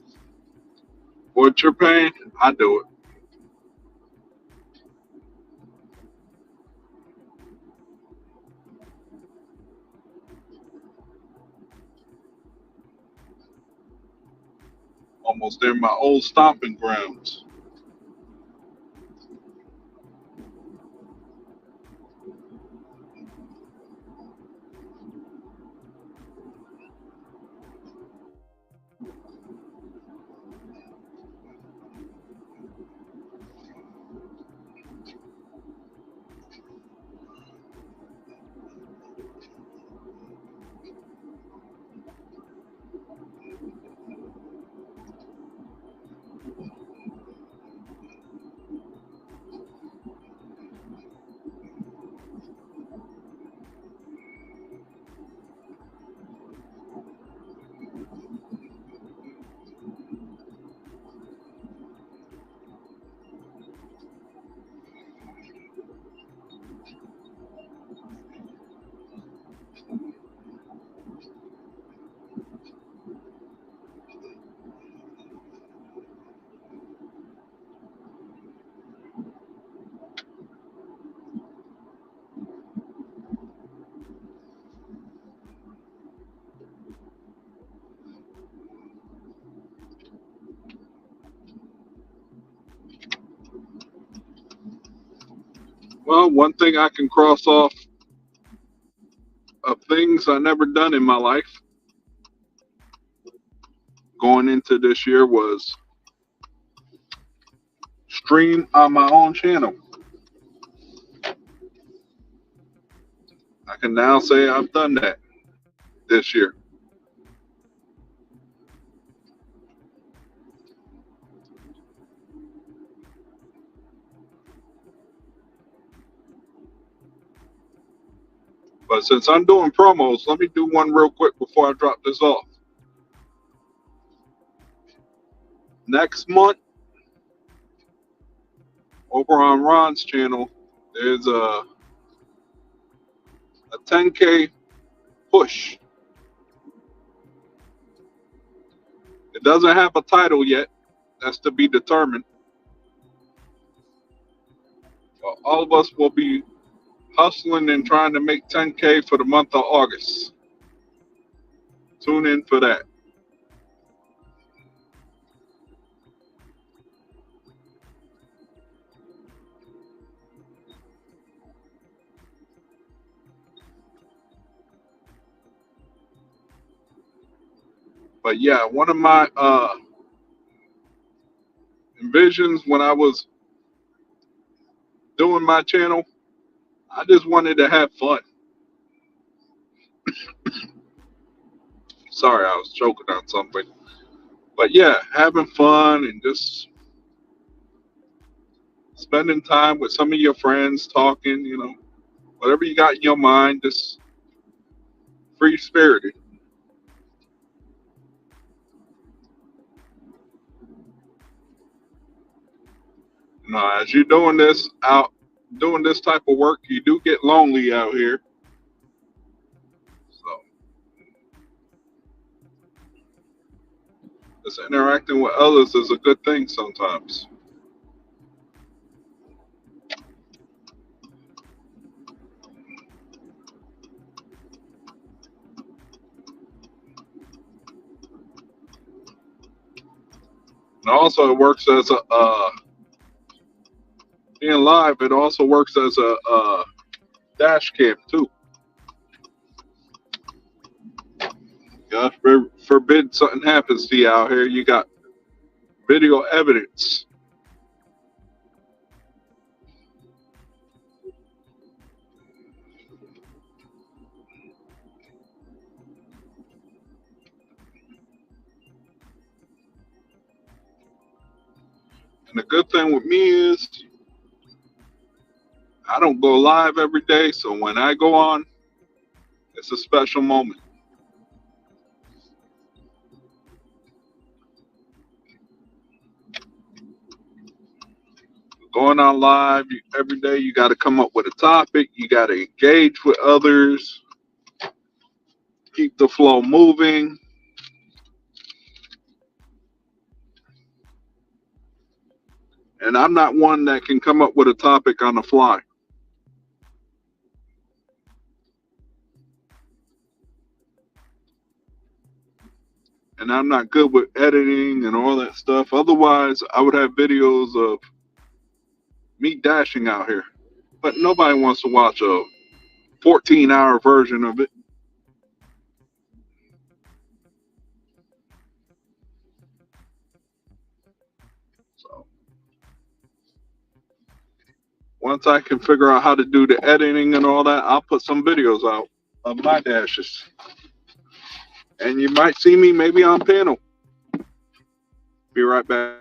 A: what you're paying, I do it. Almost in my old stomping grounds. Well, one thing I can cross off of things I never done in my life going into this year was stream on my own channel. I can now say I've done that this year. But since I'm doing promos, let me do one real quick before I drop this off. Next month, over on Ron's channel, there's a 10K push. It doesn't have a title yet. That's to be determined. But all of us will be hustling and trying to make 10K for the month of August. Tune in for that. But yeah, one of my envisions when I was doing my channel, I just wanted to have fun. Sorry, I was choking on something. But yeah, having fun and just spending time with some of your friends, talking, whatever you got in your mind, just free spirited. As you're doing this type of work, you do get lonely out here. So just interacting with others is a good thing sometimes. And also it works as a being live, it also works as a dash cam too. God forbid something happens to you out here, you got video evidence. And the good thing with me is I don't go live every day, so when I go on, it's a special moment. Going on live every day, you got to come up with a topic. You got to engage with others, keep the flow moving. And I'm not one that can come up with a topic on the fly. And I'm not good with editing and all that stuff. Otherwise, I would have videos of me dashing out here. But nobody wants to watch a 14-hour version of it. So once I can figure out how to do the editing and all that, I'll put some videos out of my dashes. And you might see me maybe on panel. Be right back.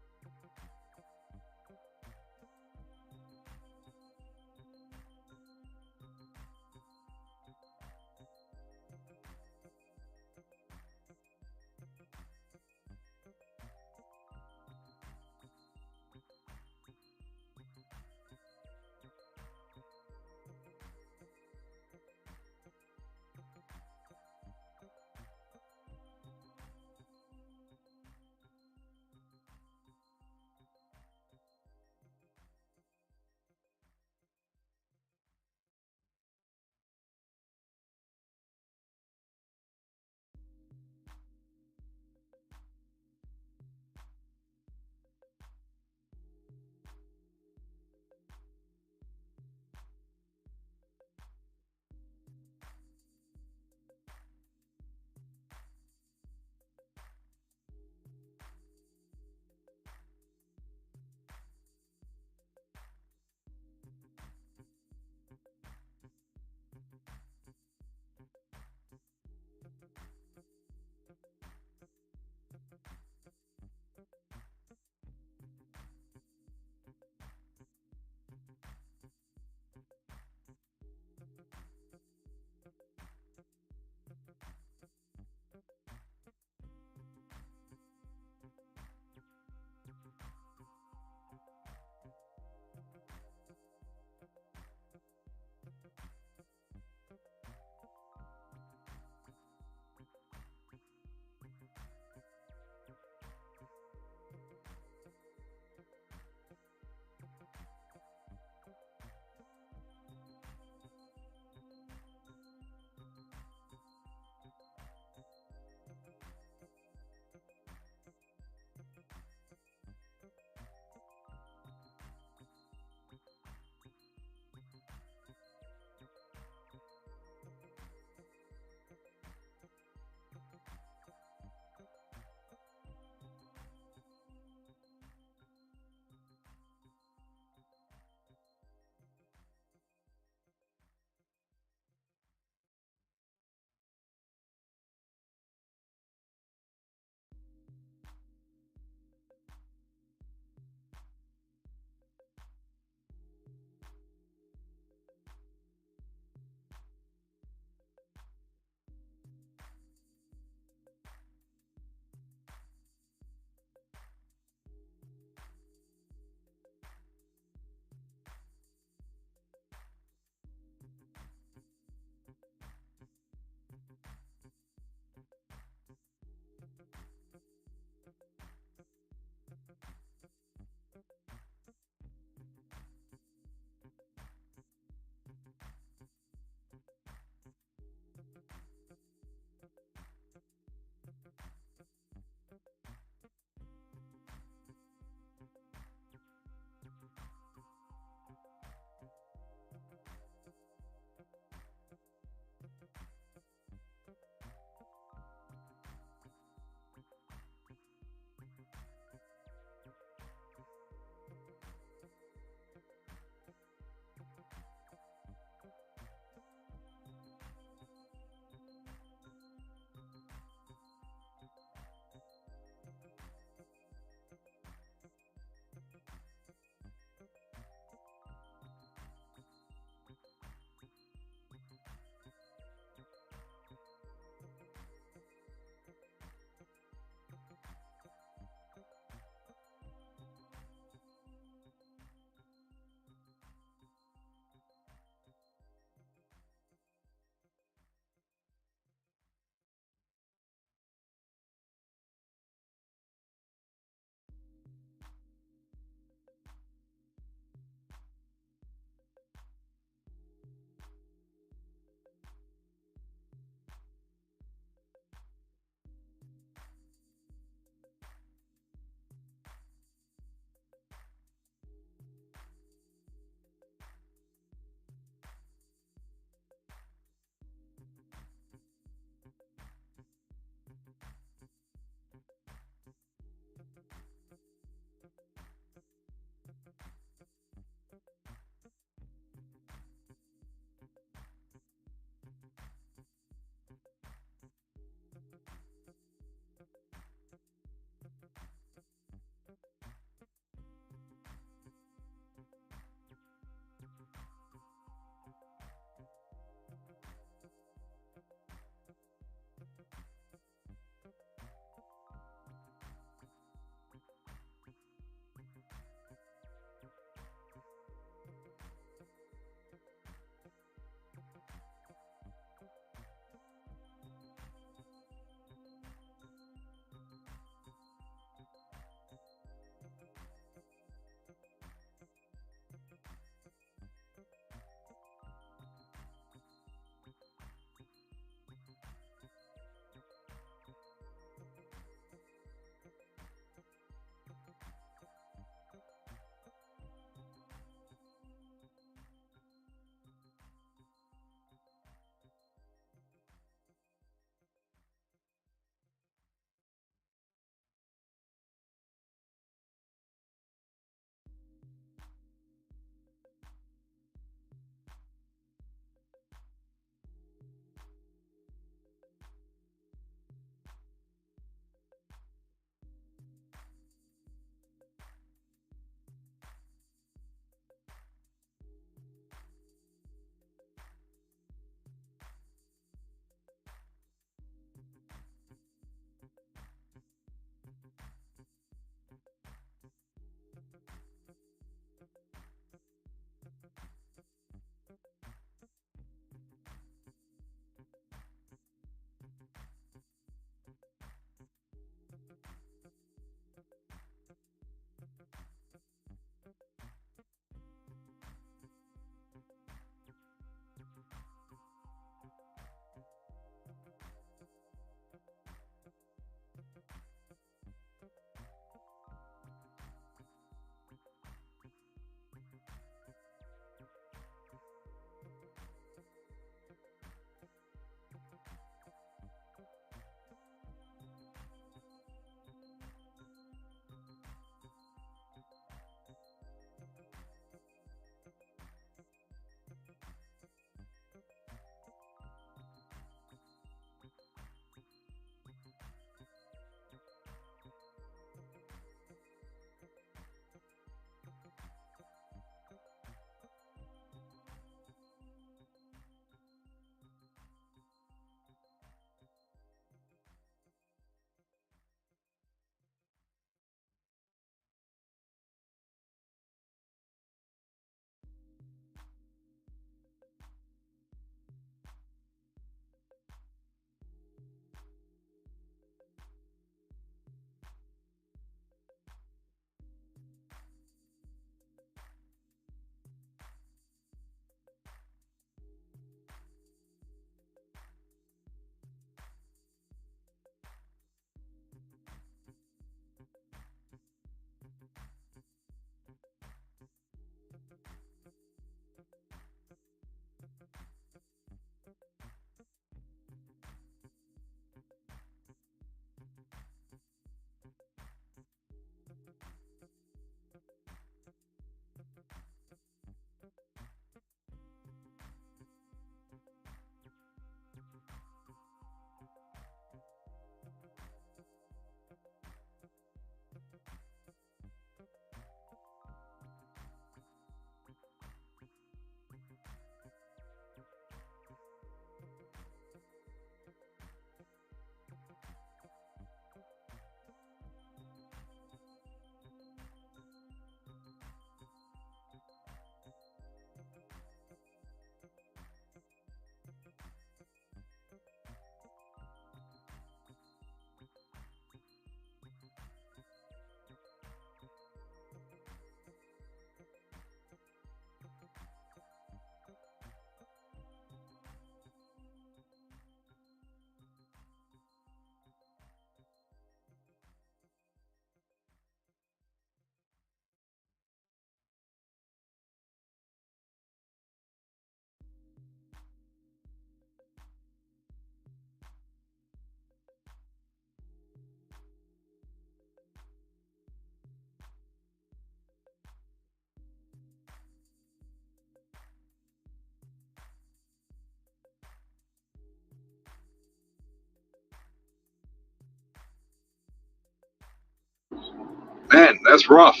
A: Man, that's rough.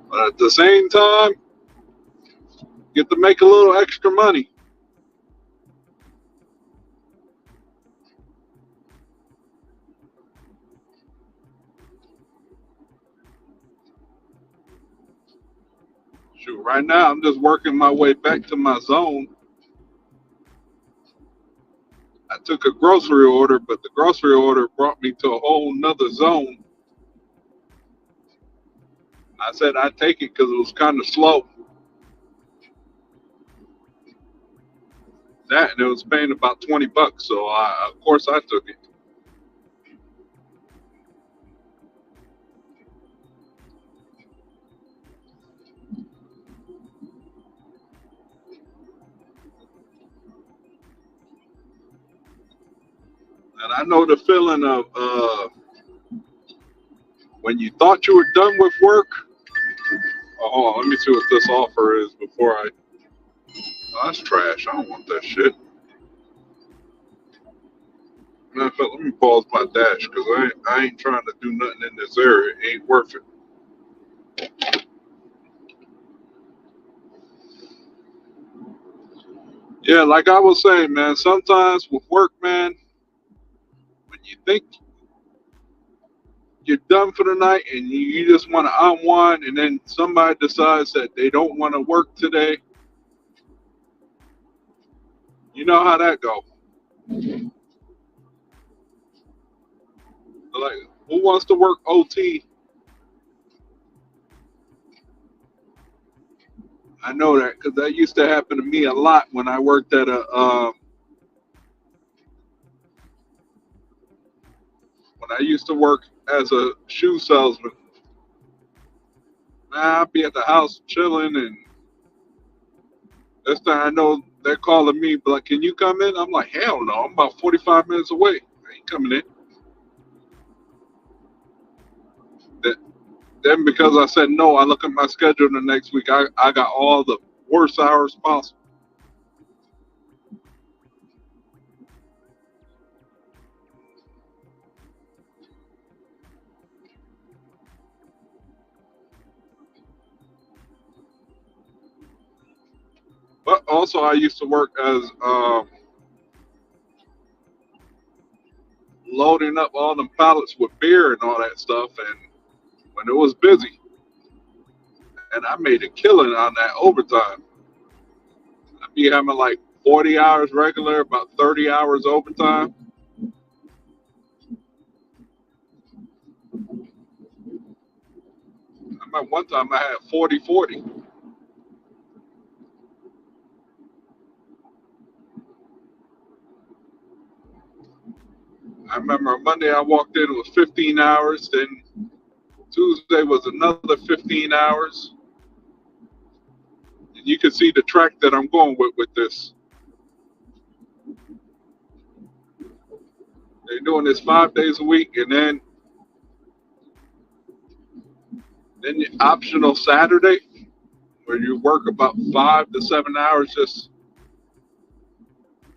A: But at the same time, get to make a little extra money. Shoot, right now I'm just working my way back to my zone. I took a grocery order, but the grocery order brought me to a whole nother zone. I said I'd take it because it was kind of slow. That and it was paying about $20, so of course I took it. And I know the feeling of when you thought you were done with work. Oh, hold on, let me see what this offer is before I. Oh, that's trash. I don't want that shit. Matter of fact, let me pause my dash because I ain't trying to do nothing in this area. It ain't worth it. Yeah, like I was saying, man, sometimes with work, man, when you think you're done for the night and you just want to unwind, and then somebody decides that they don't want to work today, you know how that go. Like, who wants to work OT? I know that because that used to happen to me a lot when I worked at when I used to work as a shoe salesman. Man, I'd be at the house chilling, and this time I know they're calling me, but like, can you come in? I'm like, hell no, I'm about 45 minutes away. I ain't coming in. That Then because I said no, I look at my schedule the next week. I got all the worst hours possible. But also, I used to work as loading up all them pallets with beer and all that stuff, and when it was busy, and I made a killing on that overtime. I'd be having like 40 hours regular, about 30 hours overtime. I remember one time I had 40-40. I remember Monday I walked in, it was 15 hours. Then Tuesday was another 15 hours. And you can see the track that I'm going with this. They're doing this 5 days a week, and then the optional Saturday, where you work about 5 to 7 hours, just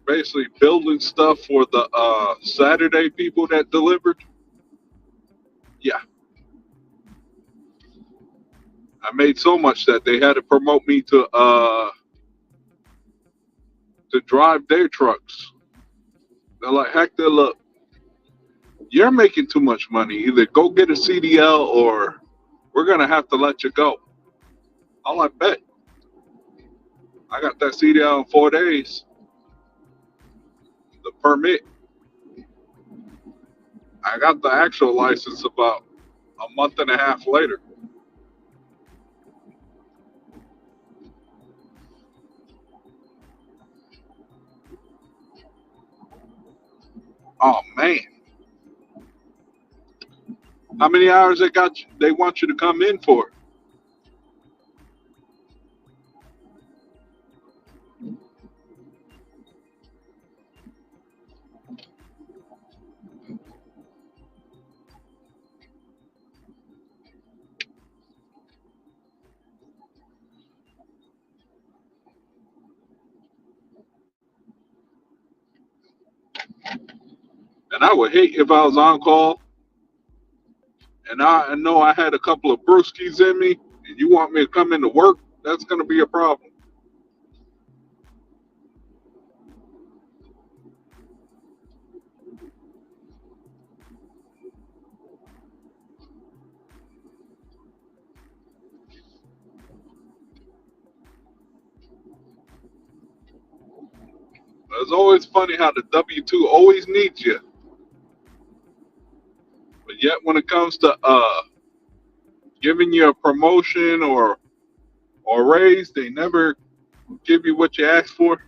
A: basically building stuff for the Saturday people that delivered. Yeah, I made so much that they had to promote me to drive their trucks. They're like, Hector, look, you're making too much money. Either go get a CDL or we're gonna have to let you go. I'm like, bet. I got that CDL in 4 days. The permit. I got the actual license about a month and a half later. Oh man, how many hours they got? They want you to come in for? And I would hate if I was on call and I know I had a couple of brewskis in me, and you want me to come into work, that's going to be a problem. It's always funny how the W-2 always needs you, but yet when it comes to giving you a promotion or raise, they never give you what you asked for.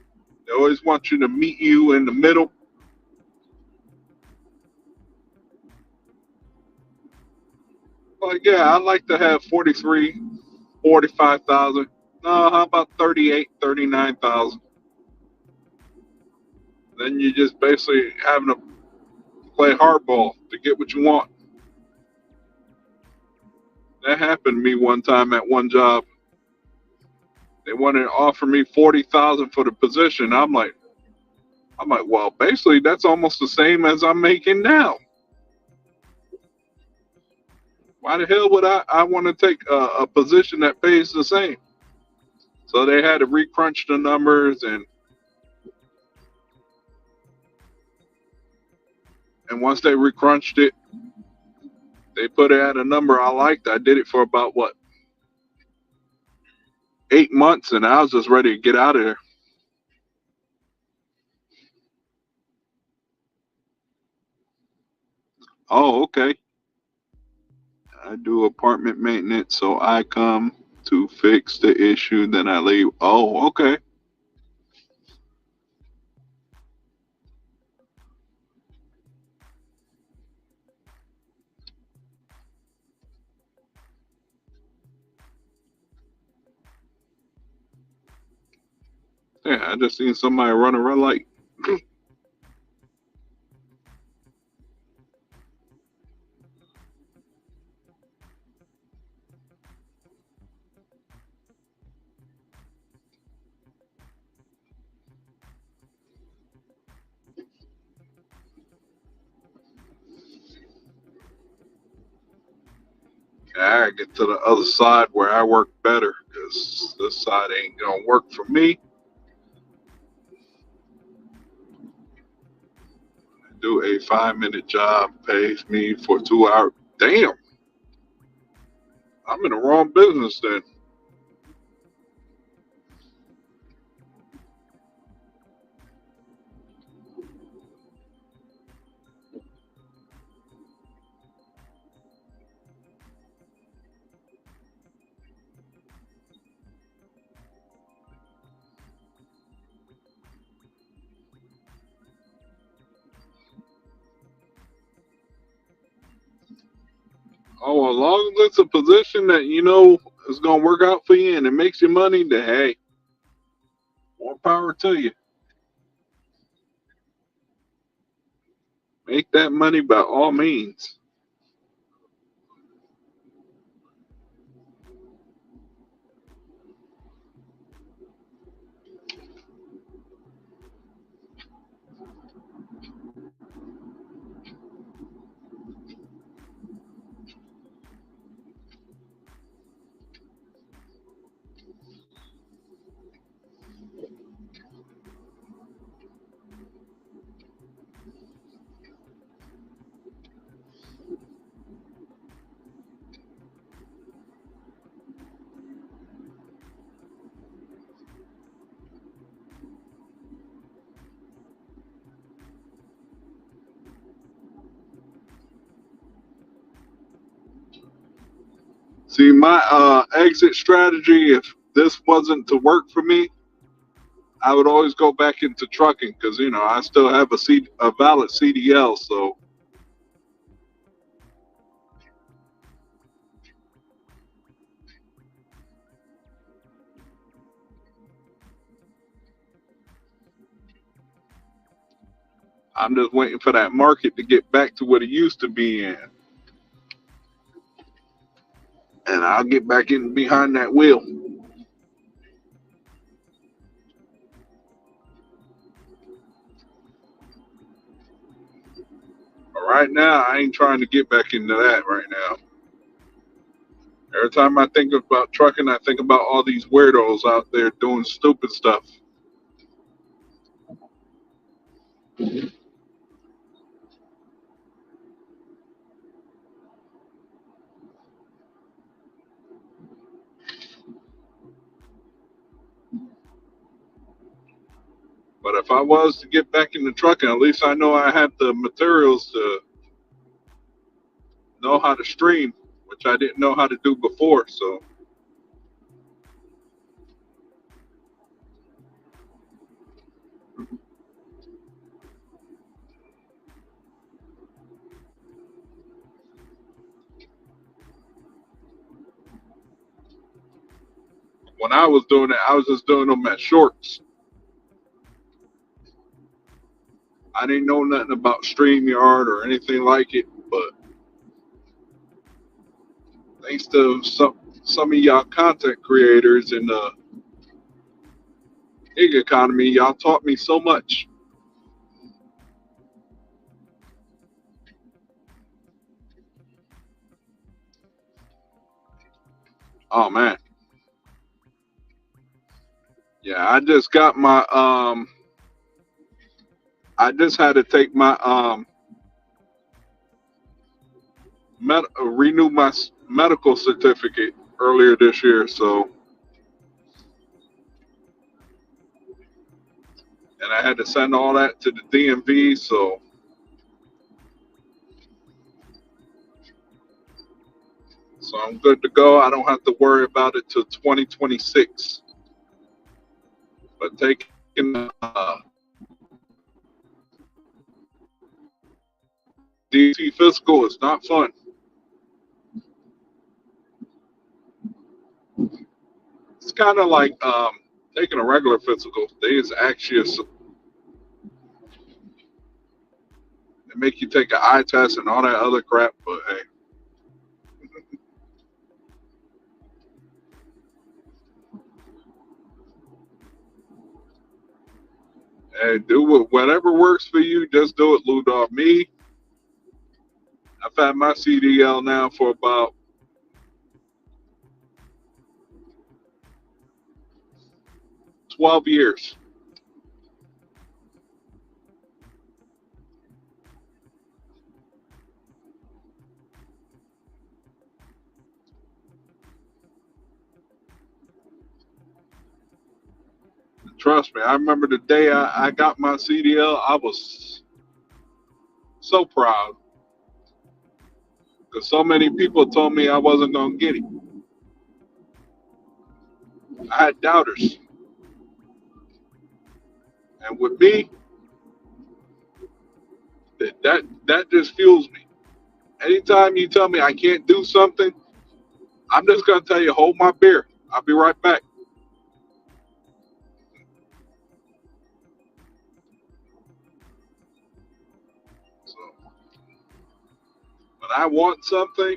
A: They always want you to meet you in the middle. Like, yeah, I'd like to have 43, 45,000. No, how about 38, 39,000? Then you just basically having to play hardball to get what you want. That happened to me one time at one job. They wanted to offer me 40,000 for the position. I'm like, well, basically that's almost the same as I'm making now. Why the hell would I want to take a position that pays the same? So they had to recrunch the numbers, and once they recrunched it, they put it at a number I liked. I did it for about what, 8 months, and I was just ready to get out of there. Oh, okay. I do apartment maintenance, so I come to fix the issue, then I leave. Oh, okay. Yeah, I just seen somebody run a red light. I get to the other side where I work better because this side ain't gonna work for me. Do a 5-minute job, pays me for 2 hours. Damn, I'm in the wrong business then. Oh, as long as it's a position that you know is gonna work out for you and it makes you money, then hey, more power to you. Make that money by all means. See, my exit strategy, if this wasn't to work for me, I would always go back into trucking because you know I still have a valid CDL. So I'm just waiting for that market to get back to what it used to be in, and I'll get back in behind that wheel. But right now, I ain't trying to get back into that right now. Every time I think about trucking, I think about all these weirdos out there doing stupid stuff. But if I was to get back into trucking, at least I know I have the materials to know how to stream, which I didn't know how to do before. So when I was doing it, I was just doing them at shorts. I didn't know nothing about StreamYard or anything like it, but thanks to some of y'all content creators in the gig economy, y'all taught me so much. Oh man, yeah, I just got my I just had to take my renew my medical certificate earlier this year. So, and I had to send all that to the DMV. So I'm good to go. I don't have to worry about it till 2026. But taking DT physical is not fun. It's kind of like taking a regular physical. They just actually they make you take an eye test and all that other crap. But hey, do whatever works for you. Just do it, Ludov. Me, I've had my CDL now for about 12 years. Trust me, I remember the day I got my CDL, I was so proud because so many people told me I wasn't going to get it. I had doubters. And with me, that just fuels me. Anytime you tell me I can't do something, I'm just going to tell you, hold my beer. I'll be right back. So when I want something,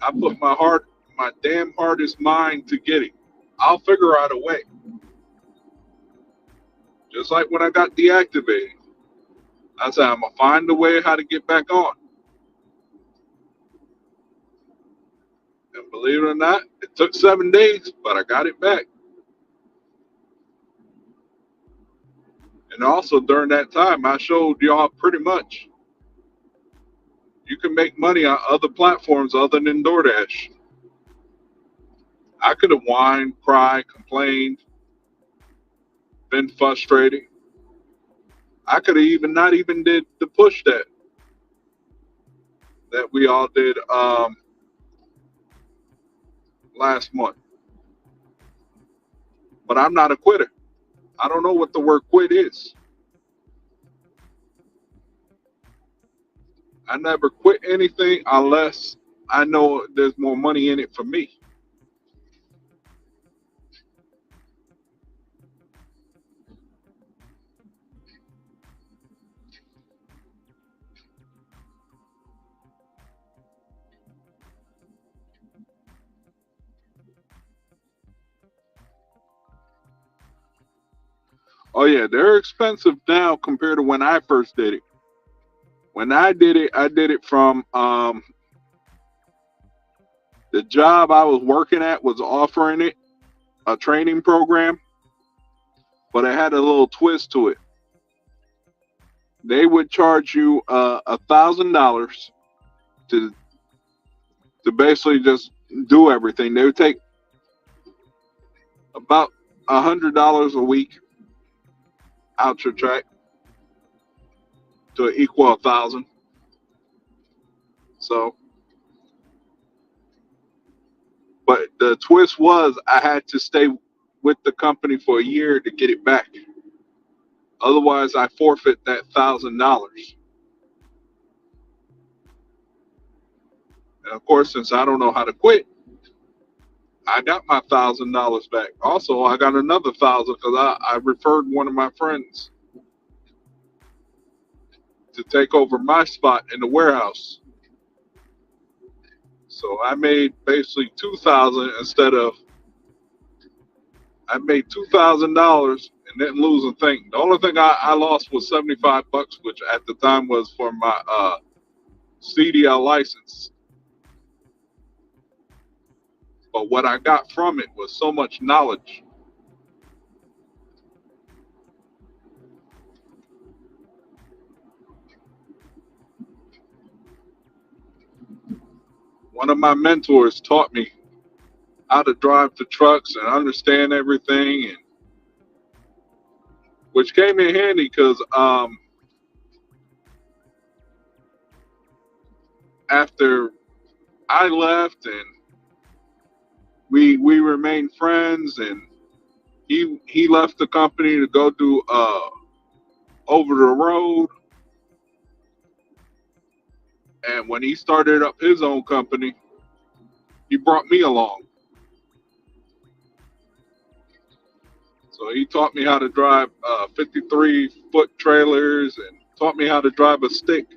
A: I put my damn hardest mind to get it. I'll figure out a way. Just like when I got deactivated. I said, I'm going to find a way how to get back on. And believe it or not, it took 7 days, but I got it back. And also during that time, I showed y'all pretty much you can make money on other platforms other than DoorDash. I could have whined, cried, complained, been frustrated. I could have even not even did the push that we all did last month. But I'm not a quitter. I don't know what the word quit is. I never quit anything unless I know there's more money in it for me. Oh yeah, they're expensive now compared to when I first did it. When I did it from The job I was working at was offering it a training program, but it had a little twist to it. They would charge you $1,000 to basically just do everything. They would take about $100 a week out your check to equal 1,000. So, but the twist was I had to stay with the company for a year to get it back. Otherwise, I forfeit that $1,000. And of course, since I don't know how to quit, I got my $1,000 back. Also, I got another 1,000 because I referred one of my friends to take over my spot in the warehouse. So I made basically 2,000 instead of I made $2,000 and didn't lose a thing. The only thing I lost was $75, which at the time was for my CDL license. But what I got from it was so much knowledge. One of my mentors taught me how to drive the trucks and understand everything, and which came in handy because after I left and we remained friends, and he left the company to go do over the road, and when he started up his own company, he brought me along. So he taught me how to drive 53-foot trailers and taught me how to drive a stick.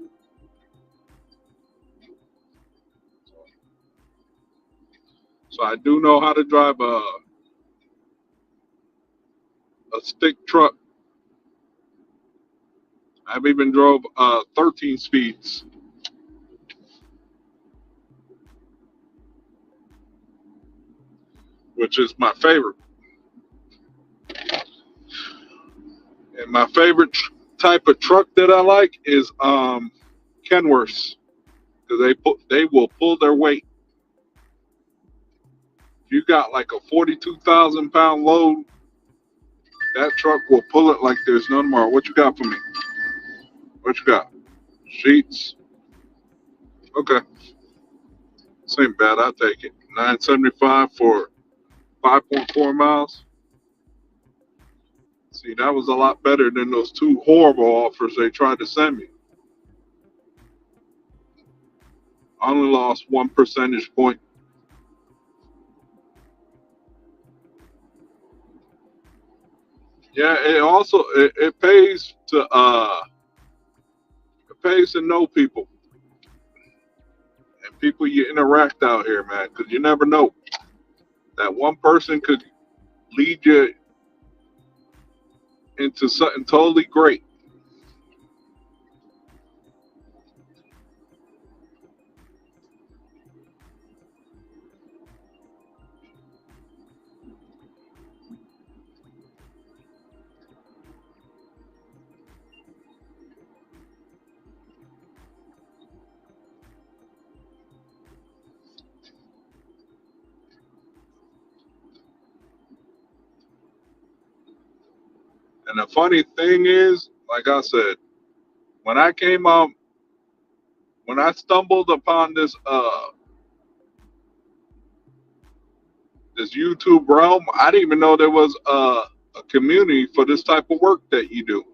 A: So I do know how to drive a stick truck. I've even drove 13 speeds, which is my favorite. And my favorite type of truck that I like is Kenworths, because they will pull their weight. If you got like a 42,000-pound load, that truck will pull it like there's no tomorrow. What you got for me? What you got? Sheets? Okay. Same bad. I'll take it. $9.75 for 5.4 miles. See, that was a lot better than those two horrible offers they tried to send me. I only lost 1 percentage point. Yeah, it pays to know people and people you interact out here, man, because you never know. That one person could lead you into something totally great. And the funny thing is, like I said, when I came out, when I stumbled upon this this YouTube realm, I didn't even know there was a community for this type of work that you do.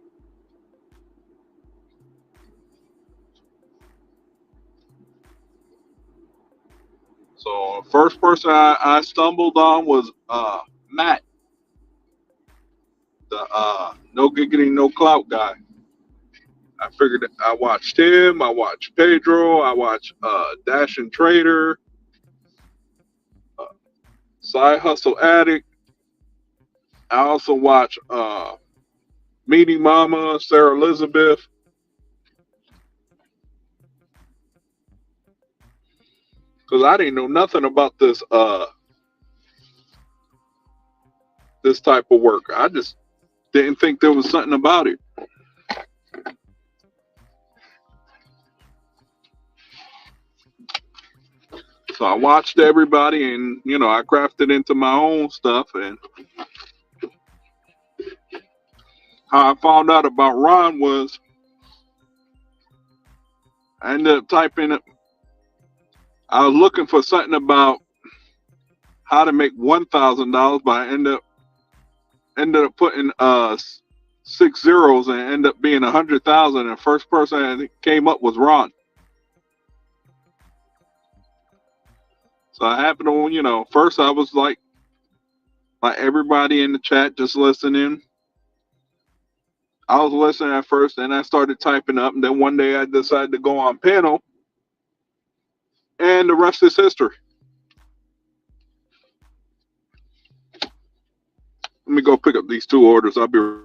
A: So first person I stumbled on was Matt, the no giggity no clout guy. I figured I watched him. I watched Pedro. I watched Dash and Trader, uh, Side Hustle Addict. I also watch Meeting Mama, Sarah Elizabeth. because I didn't know nothing about this type of work. I just didn't think there was something about it. So I watched everybody, and I crafted into my own stuff. And how I found out about Ron was I ended up typing it. I was looking for something about how to make $1,000, but I ended up putting 6 zeros and ended up being 100,000. And the first person that came up was Ron. So I happened to, first I was like everybody in the chat just listening. I was listening at first, and I started typing up, and then one day I decided to go on panel, and the rest is history. Let me go pick up these 2 orders. I'll be right.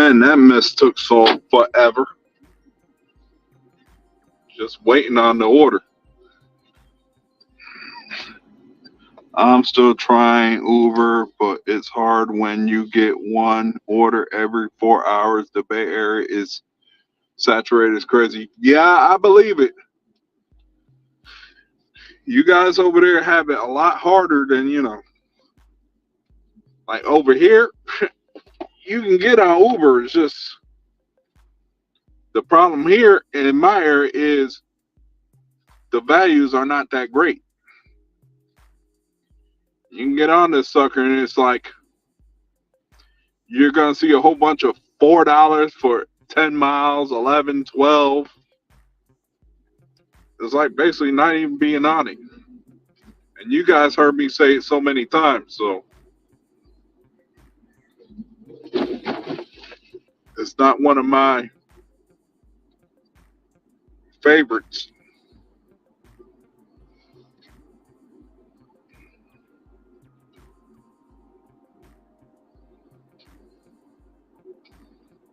A: man, that mess took so forever. Just waiting on the order. I'm still trying Uber, but it's hard when you get one order every 4 hours. The Bay Area is saturated as crazy. Yeah, I believe it. You guys over there have it a lot harder than, like over here, you can get on Uber. It's just the problem here in my area is the values are not that great. You can get on this sucker and it's like you're going to see a whole bunch of $4 for 10 miles, 11, 12. It's like basically not even being on it. And you guys heard me say it so many times, so it's not one of my favorites.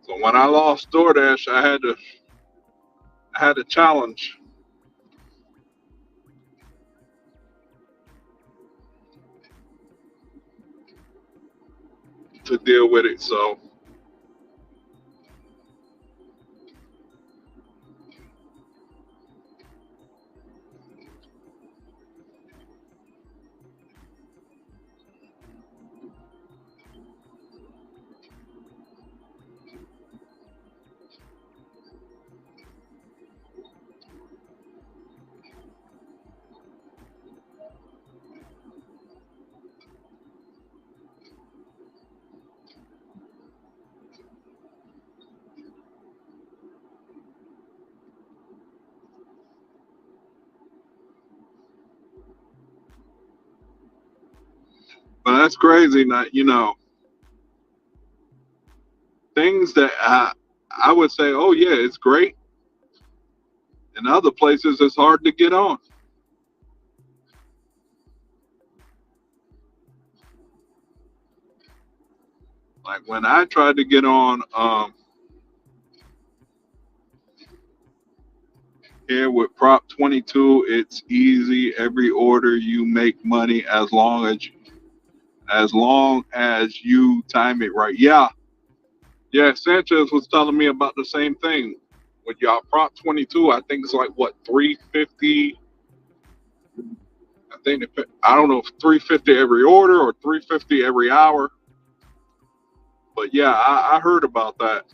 A: So when I lost DoorDash, I had a challenge to deal with it. So but that's crazy that, things that I would say, oh yeah, it's great. In other places, it's hard to get on. Like when I tried to get on here with Prop 22, it's easy. Every order you make money as long as you time it right. Yeah. Sanchez was telling me about the same thing. With y'all Prop 22, I think it's like what 350. I don't know if 350 every order or 350 every hour. But yeah, I heard about that.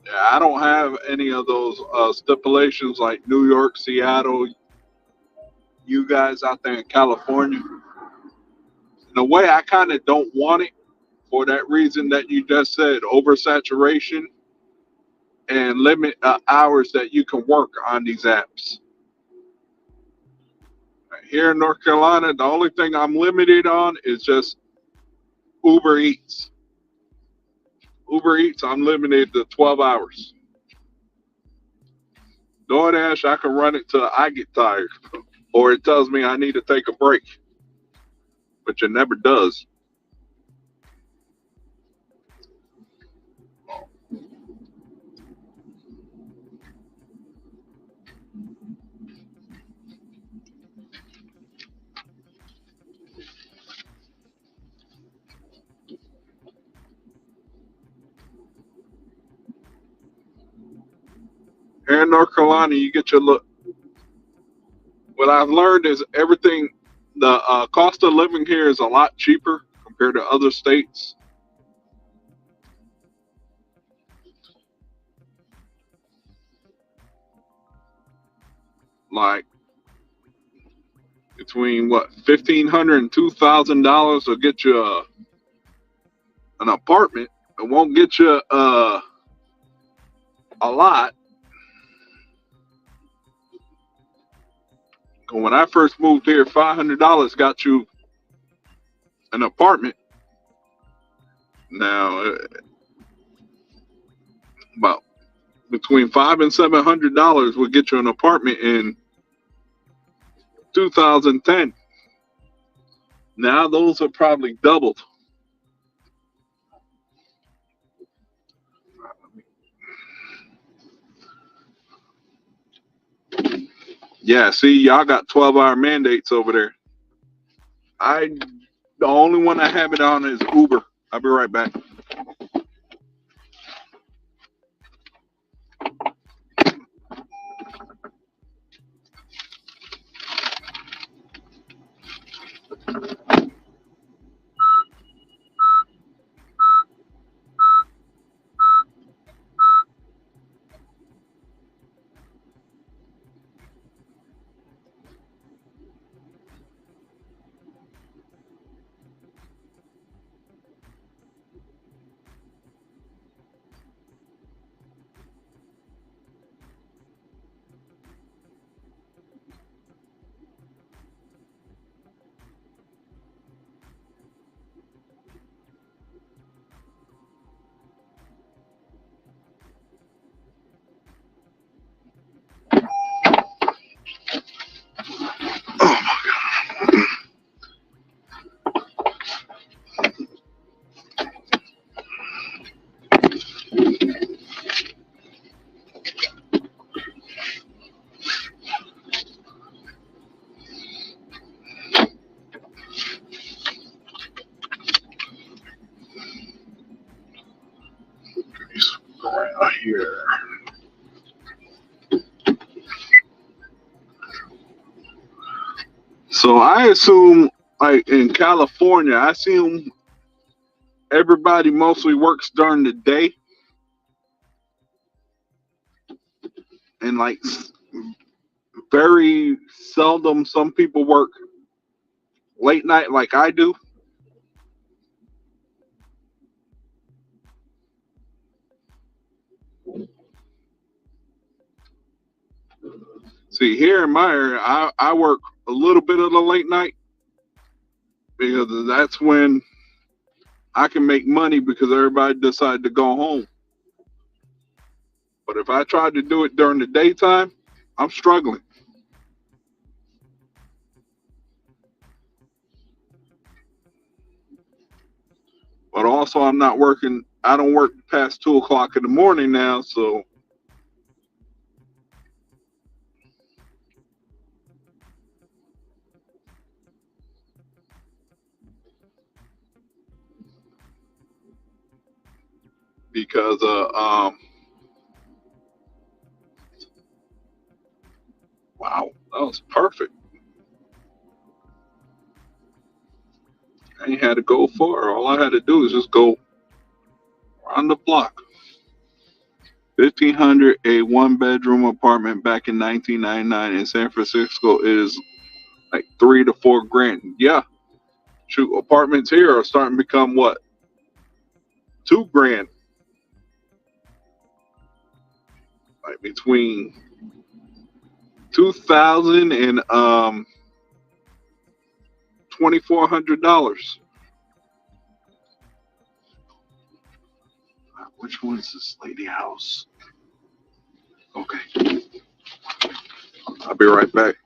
A: Yeah, I don't have any of those stipulations like New York, Seattle, you guys out there in California. In a way, I kind of don't want it for that reason that you just said, oversaturation and limit hours that you can work on these apps. Here in North Carolina, the only thing I'm limited on is just Uber Eats. Uber Eats, I'm limited to 12 hours. DoorDash, I can run it till I get tired, or it tells me I need to take a break, which it never does. Here in North Carolina, you get your look. What I've learned is everything. The cost of living here is a lot cheaper compared to other states. Like between what $1,500 and $2,000 will get you an apartment. It won't get you a lot. When I first moved here, $500 got you an apartment. Now, about between $500 and $700 will get you an apartment in 2010. Now those are probably doubled. Yeah, see, y'all got 12-hour mandates over there. The only one I have it on is Uber. I'll be right back. Oh my God. Right here. So I assume, like in California, I assume everybody mostly works during the day, and like very seldom some people work late night like I do. See, here in my area, I work a little bit of the late night because that's when I can make money because everybody decided to go home. But if I tried to do it during the daytime, I'm struggling. But also, I'm not working. I don't work past 2 o'clock in the morning now, so because wow, that was perfect. I ain't had to go far. All I had to do is just go around the block. 1,500 a one-bedroom apartment back in 1999 in San Francisco is like 3 to 4 grand. Yeah, shoot, apartments here are starting to become what, 2 grand, like between 2,000 and $2,400. Which one is this lady house? Okay, I'll be right back.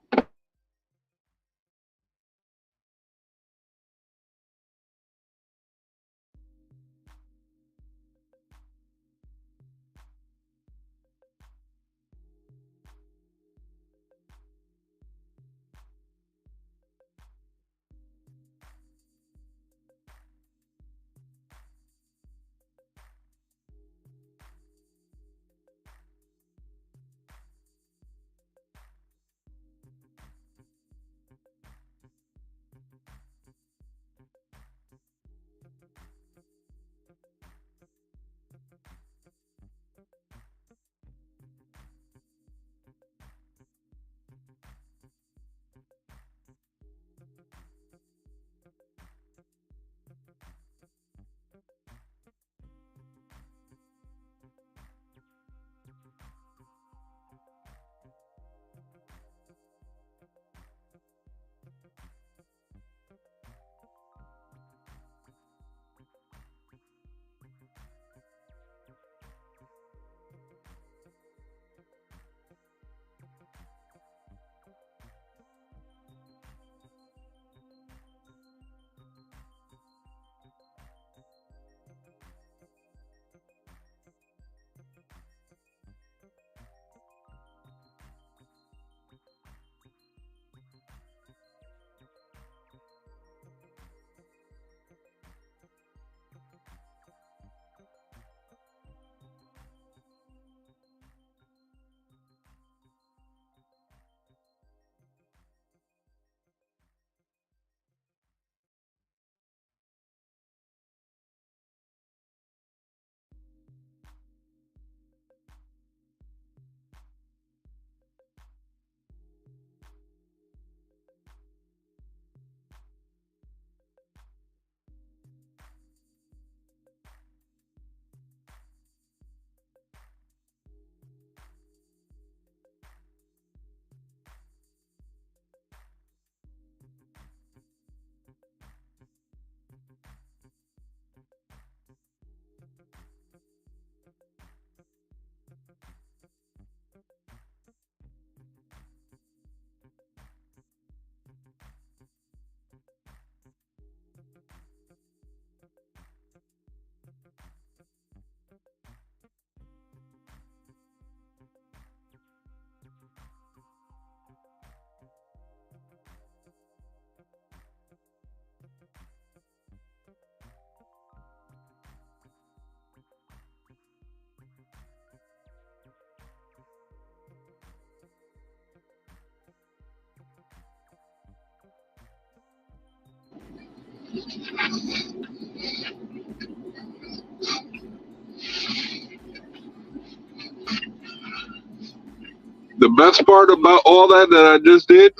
A: The best part about all that I just did,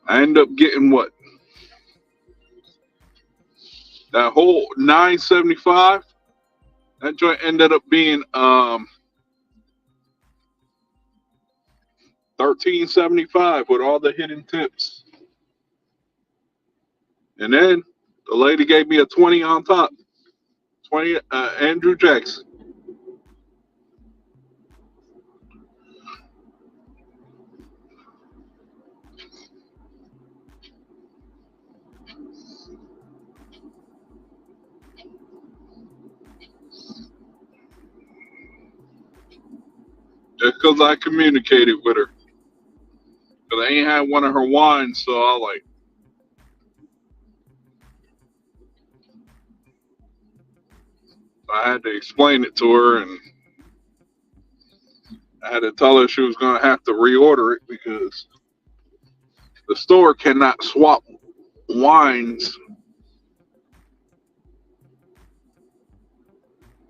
A: I end up getting what? That whole 975. That joint ended up being 1375 with all the hidden tips. And then the lady gave me a 20 on top. 20 Andrew Jackson. Just because I communicated with her. Because I ain't had one of her wines, so I had to explain it to her, and I had to tell her she was going to have to reorder it because the store cannot swap wines.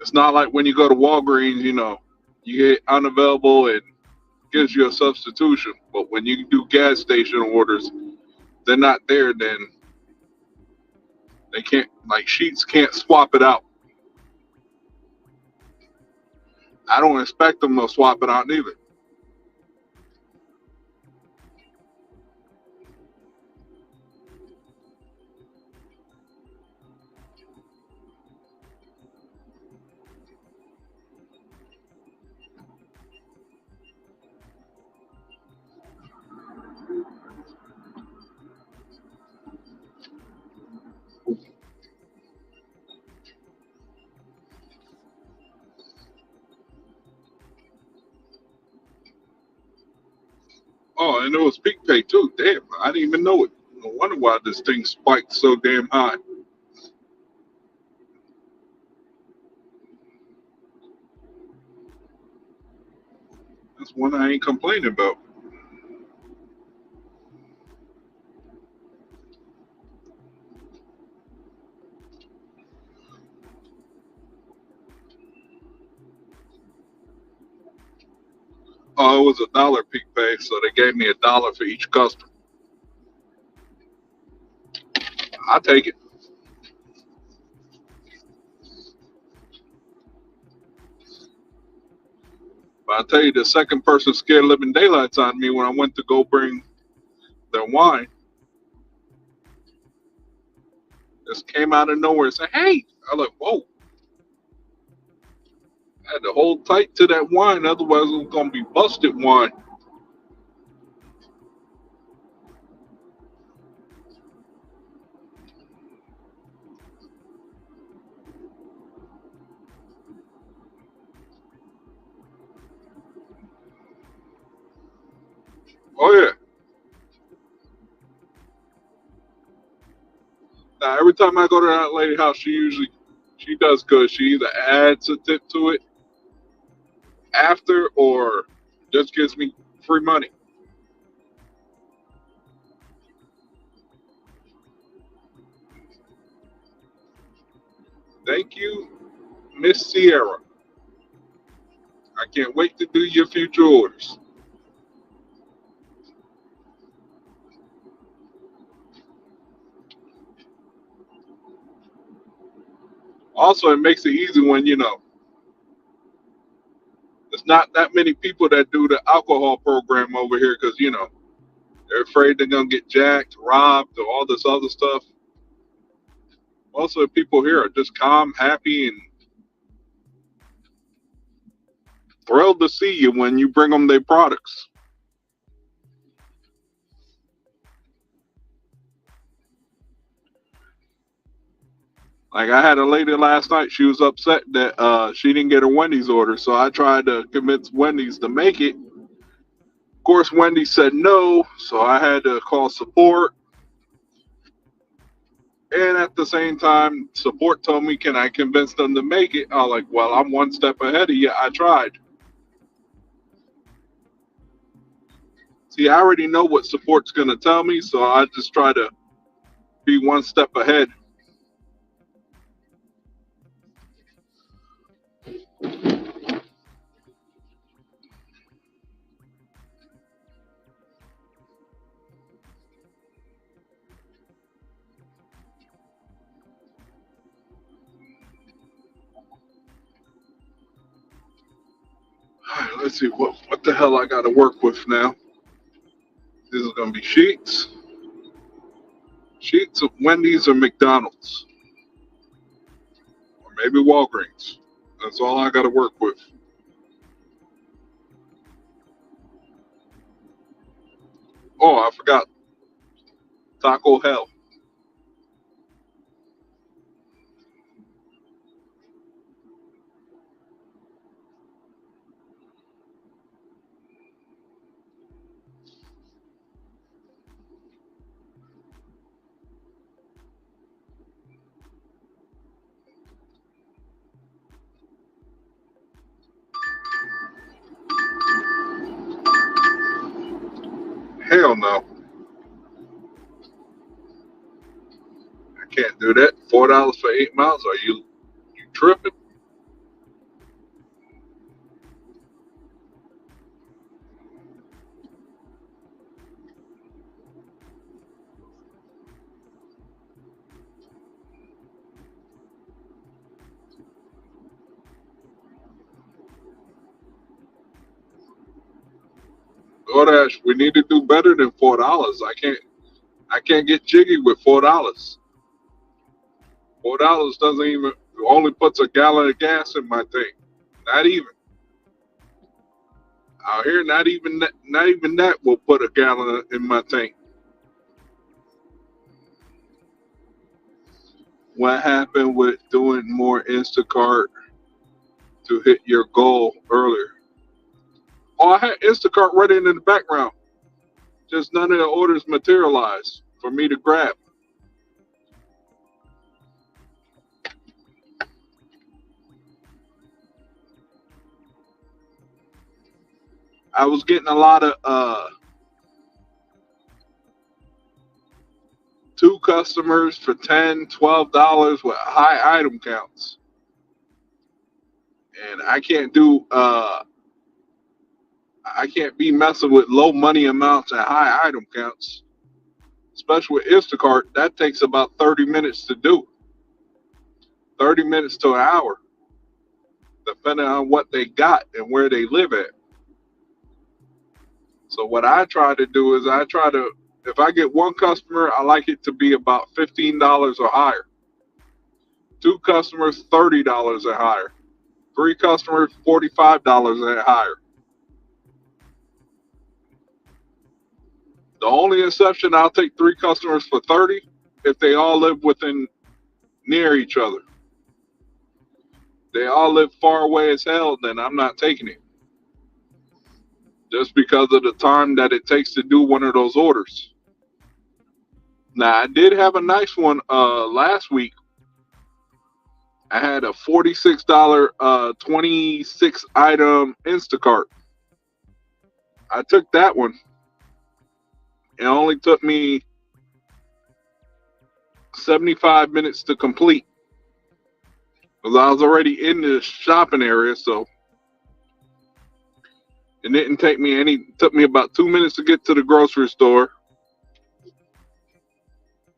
A: It's not like when you go to Walgreens, you get unavailable and gives you a substitution. But when you do gas station orders, they're not there, then they can't, like Sheets can't swap it out. I don't expect them to swap it out neither. Oh, and it was peak pay too. Damn, I didn't even know it. No wonder why this thing spiked so damn high. That's one I ain't complaining about. Oh, it was $1 peak pay, so they gave me $1 for each customer. I take it. But I tell you, the second person scared living daylights out of me when I went to go bring their wine. Just came out of nowhere and said, "Hey!" I was like, "Whoa!" I had to hold tight to that wine, otherwise it was gonna be busted wine. Oh yeah. Now every time I go to that lady house, she does good. She either adds a tip to it after or just gives me free money. Thank you, Miss Sierra. I can't wait to do your future orders. Also, it makes it easy when there's not that many people that do the alcohol program over here because they're afraid they're gonna get jacked, robbed, or all this other stuff. Most of the people here are just calm, happy, and thrilled to see you when you bring them their products. Like I had a lady last night, she was upset that she didn't get her Wendy's order, so I tried to convince Wendy's to make it. Of course, Wendy said no, so I had to call support. And at the same time, support told me, "Can I convince them to make it?" I was like, "Well, I'm one step ahead of you. I tried." See, I already know what support's going to tell me, so I just try to be one step ahead. All right, let's see what the hell I got to work with now. This is going to be Sheets. Sheets of Wendy's or McDonald's. Or maybe Walgreens. That's all I got to work with. Oh, I forgot. Taco Hell. Hell no. I can't do that. $4 for 8 miles? Are you tripping? DoorDash, we need to do better than $4. I can't get jiggy with $4. $4 doesn't even only puts a gallon of gas in my tank. Not even. Out here, not even that will put a gallon in my tank. What happened with doing more Instacart to hit your goal earlier? Oh, I had Instacart running in the background. Just none of the orders materialized for me to grab. I was getting a lot of two customers for $10, $12 with high item counts. And I can't do I can't be messing with low money amounts and high item counts. Especially with Instacart, that takes about 30 minutes to do. 30 minutes to an hour, depending on what they got and where they live at. So what I try to do is if I get one customer, I like it to be about $15 or higher. Two customers, $30 or higher. Three customers, $45 and higher. The only exception, I'll take three customers for 30 if they all live within near each other. They all live far away as hell, then I'm not taking it. Just because of the time that it takes to do one of those orders. Now I did have a nice one last week. I had a $46 26 item Instacart. I took that one. It only took me 75 minutes to complete. Because I was already in the shopping area, so it didn't take me any. It took me about 2 minutes to get to the grocery store.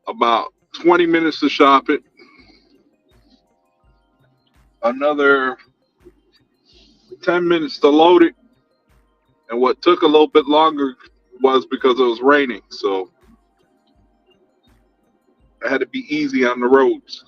A: About 20 minutes to shop it. Another 10 minutes to load it. And what took a little bit longer was because it was raining, so I had to be easy on the roads.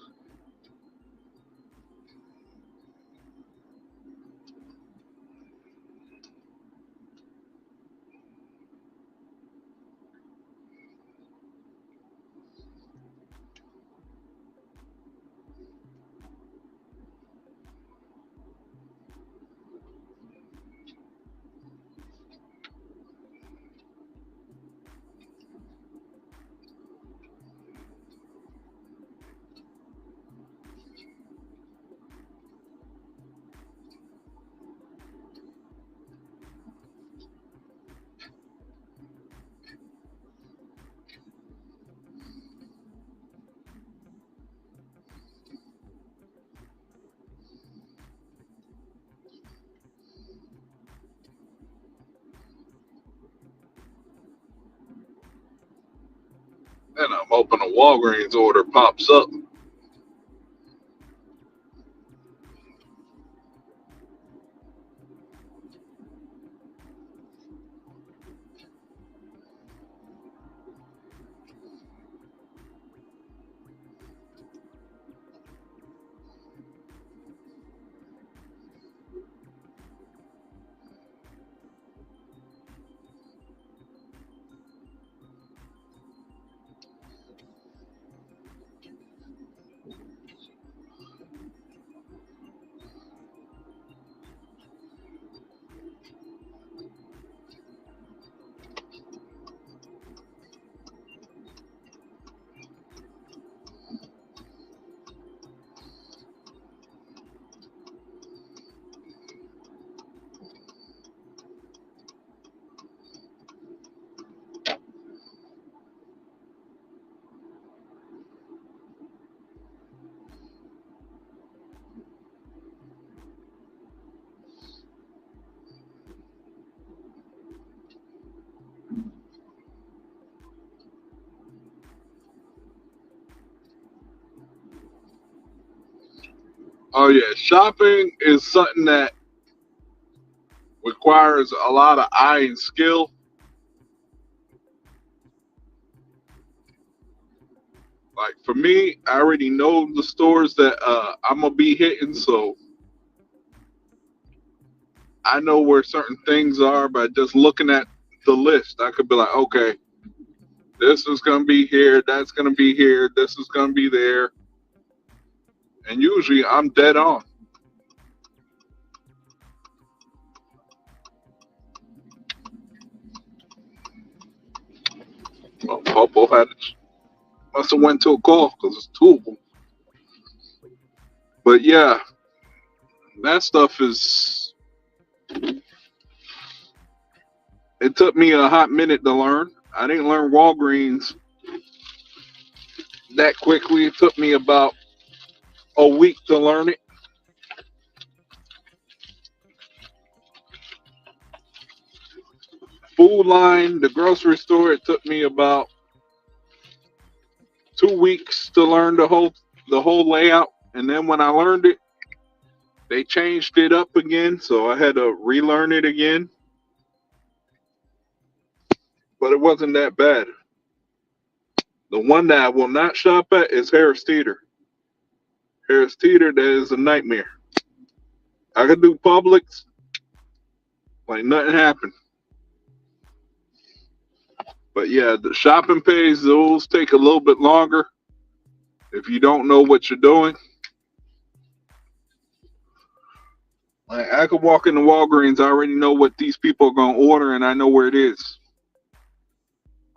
A: And I'm hoping a Walgreens order pops up. Oh yeah, shopping is something that requires a lot of eye and skill. Like for me, I already know the stores that I'm gonna be hitting, so I know where certain things are by just looking at the list. I could be like, okay, this is gonna be here, that's gonna be here, this is gonna be there, and usually I'm dead on. Well, Popo must have went to a call because it's two of them. But yeah, that stuff is. It took me a hot minute to learn. I didn't learn Walgreens that quickly. It took me about a week to learn it. Food line, the grocery store, it took me about 2 weeks to learn the whole layout. And then when I learned it, they changed it up again, so I had to relearn it again. But it wasn't that bad. The one that I will not shop at is Harris Teeter. Harris Teeter, that is a nightmare. I could do Publix like nothing happened. But yeah, the shopping pays, those take a little bit longer if you don't know what you're doing. Like I could walk into Walgreens, I already know what these people are gonna order, and I know where it is.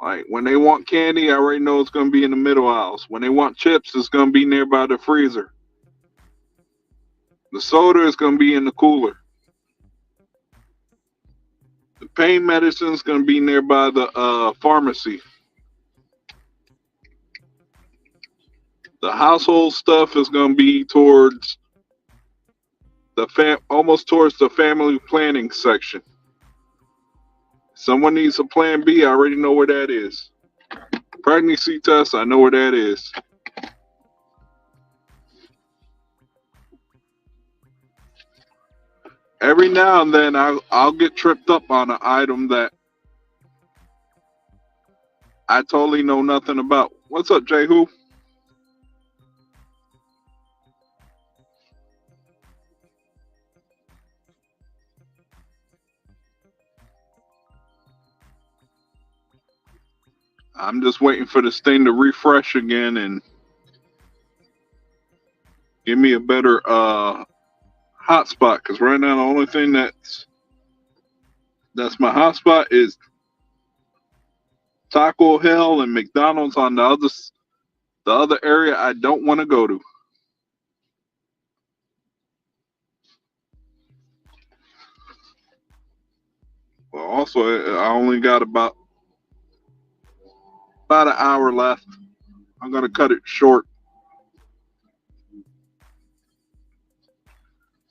A: Like when they want candy, I already know it's gonna be in the middle aisles. When they want chips, it's gonna be nearby the freezer. The soda is gonna be in the cooler. The pain medicine is gonna be nearby the pharmacy. The household stuff is gonna be towards almost towards the family planning section. Someone needs a plan B, I already know where that is. Pregnancy test, I know where that is. Every now and then I'll get tripped up on an item that I totally know nothing about. What's up, Jehu? I'm just waiting for this thing to refresh again and give me a better hotspot. Because right now the only thing that's my hotspot is Taco Hell and McDonald's on the other area I don't want to go to. Well, also I only got about an hour left. I'm gonna cut it short.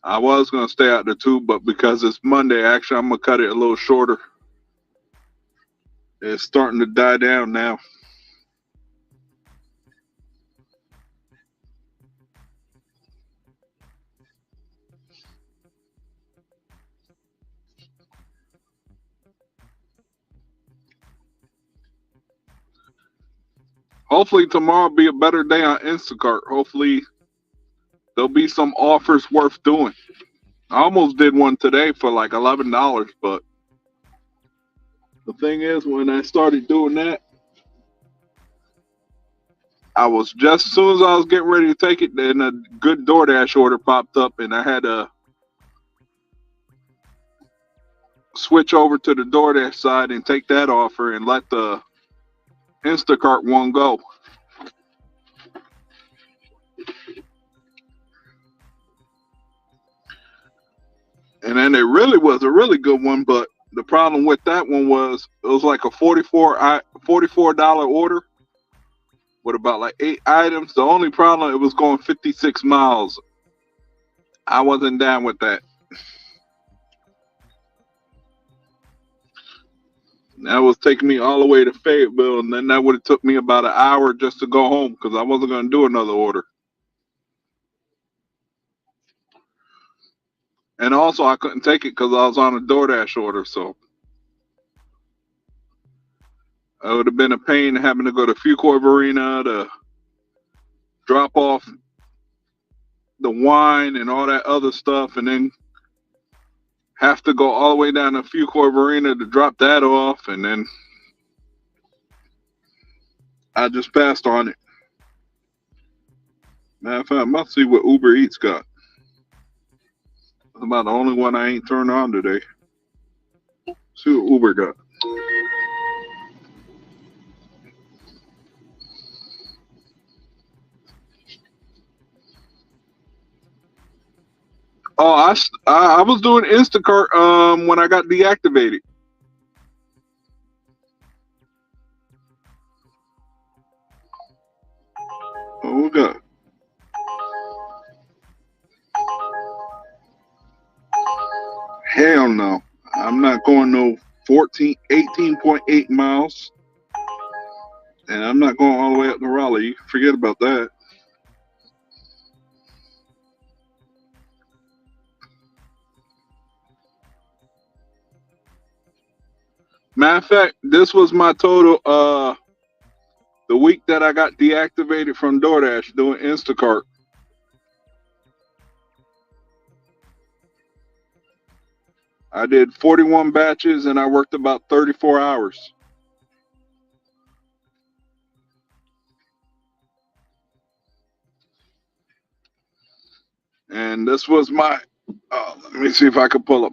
A: I was gonna stay out there too, but because it's Monday, actually I'm gonna cut it a little shorter. It's starting to die down now. Hopefully tomorrow will be a better day on Instacart. Hopefully there'll be some offers worth doing. I almost did one today for like $11, but the thing is, when I started doing that, I was just as soon as I was getting ready to take it, then a good DoorDash order popped up, and I had to switch over to the DoorDash side and take that offer and let the Instacart one go. And then it really was a really good one, but the problem with that one was it was like a $44 order with about like 8 items. The only problem, it was going 56 miles. I wasn't down with that. That was taking me all the way to Fayetteville, and then that would have took me about an hour just to go home because I wasn't going to do another order. And also, I couldn't take it because I was on a DoorDash order, so it would have been a pain having to go to Fuquay Arena to drop off the wine and all that other stuff, and then have to go all the way down to Fuquay Arena to drop that off, and then I just passed on it. Matter of fact, I must see what Uber Eats got. That's about the only one I ain't turned on today. See what Uber got. Oh, I was doing Instacart when I got deactivated. Oh, we got. Hell no. I'm not going no 18.8 miles. And I'm not going all the way up to Raleigh. Forget about that. Matter of fact, this was my total the week that I got deactivated from DoorDash doing Instacart. I did 41 batches and I worked about 34 hours. And this was my, let me see if I could pull up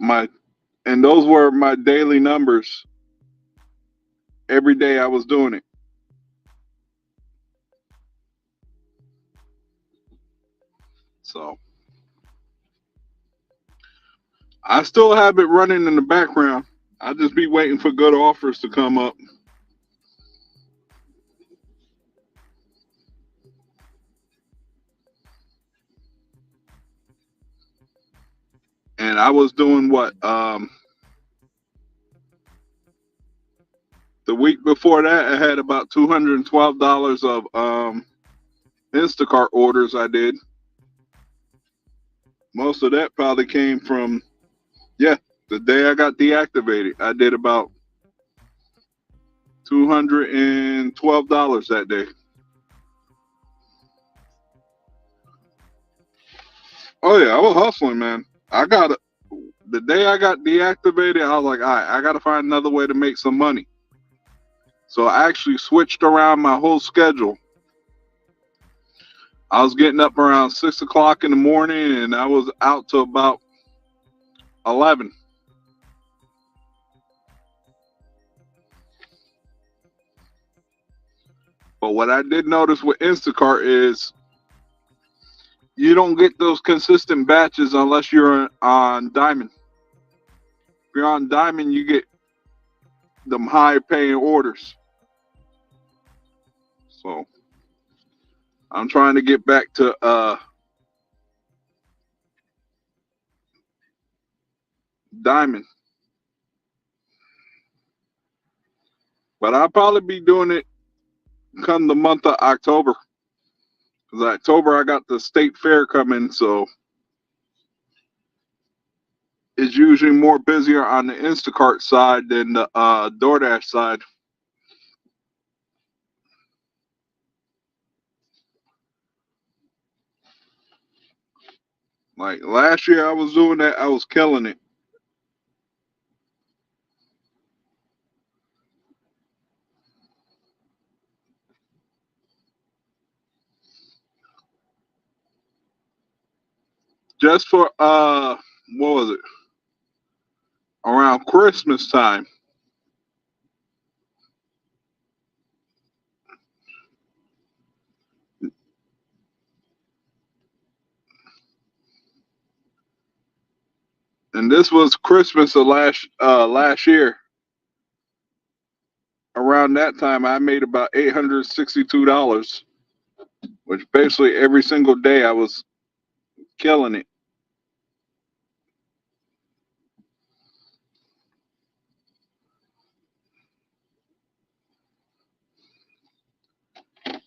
A: and those were my daily numbers. Every day I was doing it. So I still have it running in the background. I'll just be waiting for good offers to come up. And I was doing what? The week before that, I had about $212 of Instacart orders I did. Most of that probably came from, the day I got deactivated. I did about $212 that day. Oh yeah, I was hustling, man. The day I got deactivated, I was like, all right, I got to find another way to make some money. So I actually switched around my whole schedule. I was getting up around 6 o'clock in the morning and I was out till about 11. But what I did notice with Instacart is you don't get those consistent batches unless you're on Diamond. If you're on Diamond, you get them high paying orders. So I'm trying to get back to Diamond. But I'll probably be doing it come the month of October. Because October I got the state fair coming, so it's usually more busier on the Instacart side than the DoorDash side. Like last year, I was doing that. I was killing it. Just for what was it? Around Christmas time. And this was Christmas of last year. Around that time, I made about $862, which basically every single day I was killing it.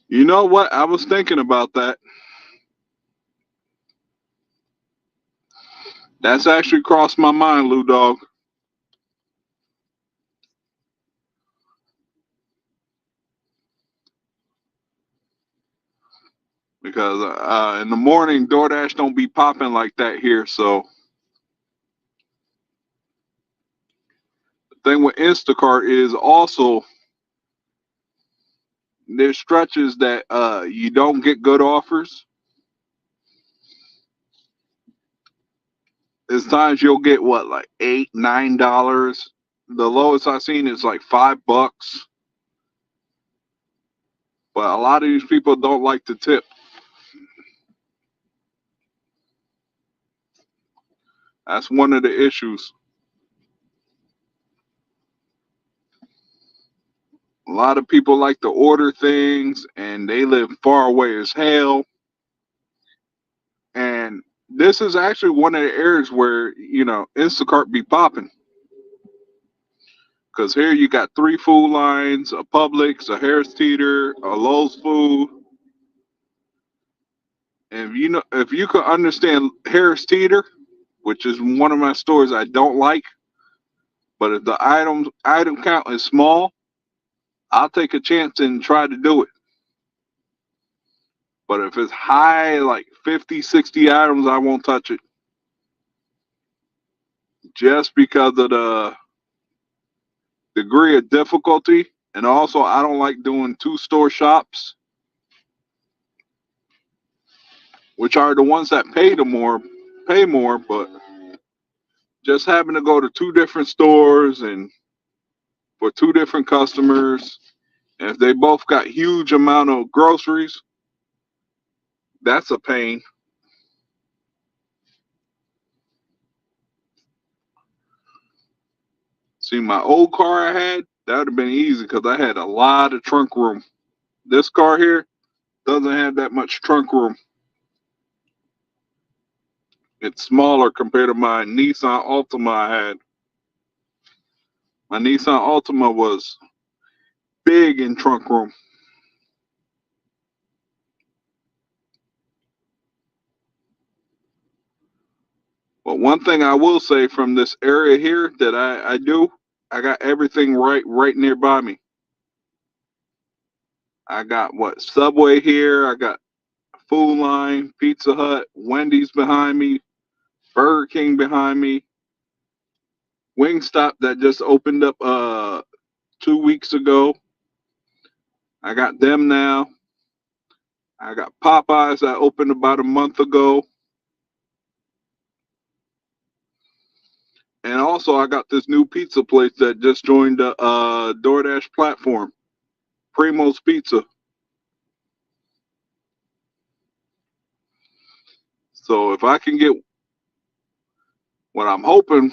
A: You know what? I was thinking about that. That's actually crossed my mind, Lou Dog, because in the morning DoorDash don't be popping like that here. So the thing with Instacart is also there's stretches that you don't get good offers. There's times you'll get what, like $8, $9. The lowest I've seen is like $5. But a lot of these people don't like to tip. That's one of the issues. A lot of people like to order things and they live far away as hell. And this is actually one of the areas where, Instacart be popping. Because here you got 3 food lines, a Publix, a Harris Teeter, a Lowe's Food. And if you could understand Harris Teeter, which is one of my stores I don't like, but if the item count is small, I'll take a chance and try to do it. But if it's high, like 50, 60 items, I won't touch it. Just because of the degree of difficulty. And also, I don't like doing 2 store shops, which are the ones that pay more, but just having to go to 2 different stores and for 2 different customers, and if they both got huge amount of groceries, that's a pain. See, my old car I had, that would have been easy because I had a lot of trunk room. This car here doesn't have that much trunk room. It's smaller compared to my Nissan Altima I had. My Nissan Altima was big in trunk room. But one thing I will say from this area here that I do, I got everything right nearby me. I got what, Subway here, I got Food Line, Pizza Hut, Wendy's behind me, Burger King behind me, Wingstop that just opened up 2 weeks ago. I got them now. I got Popeyes that opened about a month ago. And also I got this new pizza place that just joined the DoorDash platform, Primo's Pizza. So if I can get what I'm hoping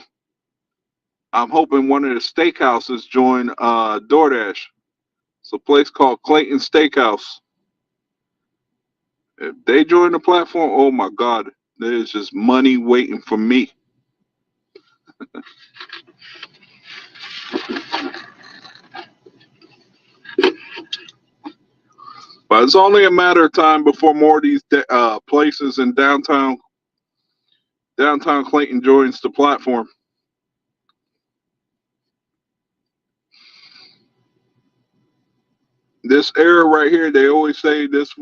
A: one of the steakhouses join DoorDash. It's a place called Clayton Steakhouse. If they join the platform, oh my God, there's just money waiting for me. But it's only a matter of time before more of these places in downtown Clayton joins the platform. This area right here, they always say this.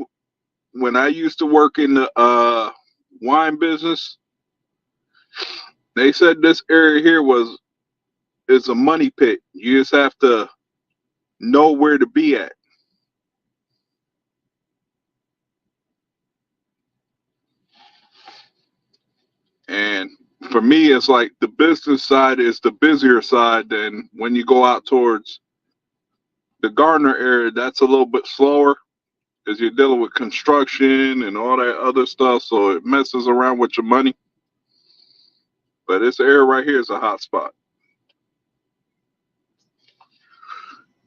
A: When I used to work in the wine business, They said this area here is a money pit. You just have to know where to be at. And for me, it's like the business side is the busier side than when you go out towards the Gardner area. That's a little bit slower because you're dealing with construction and all that other stuff. So it messes around with your money. But this area right here is a hot spot.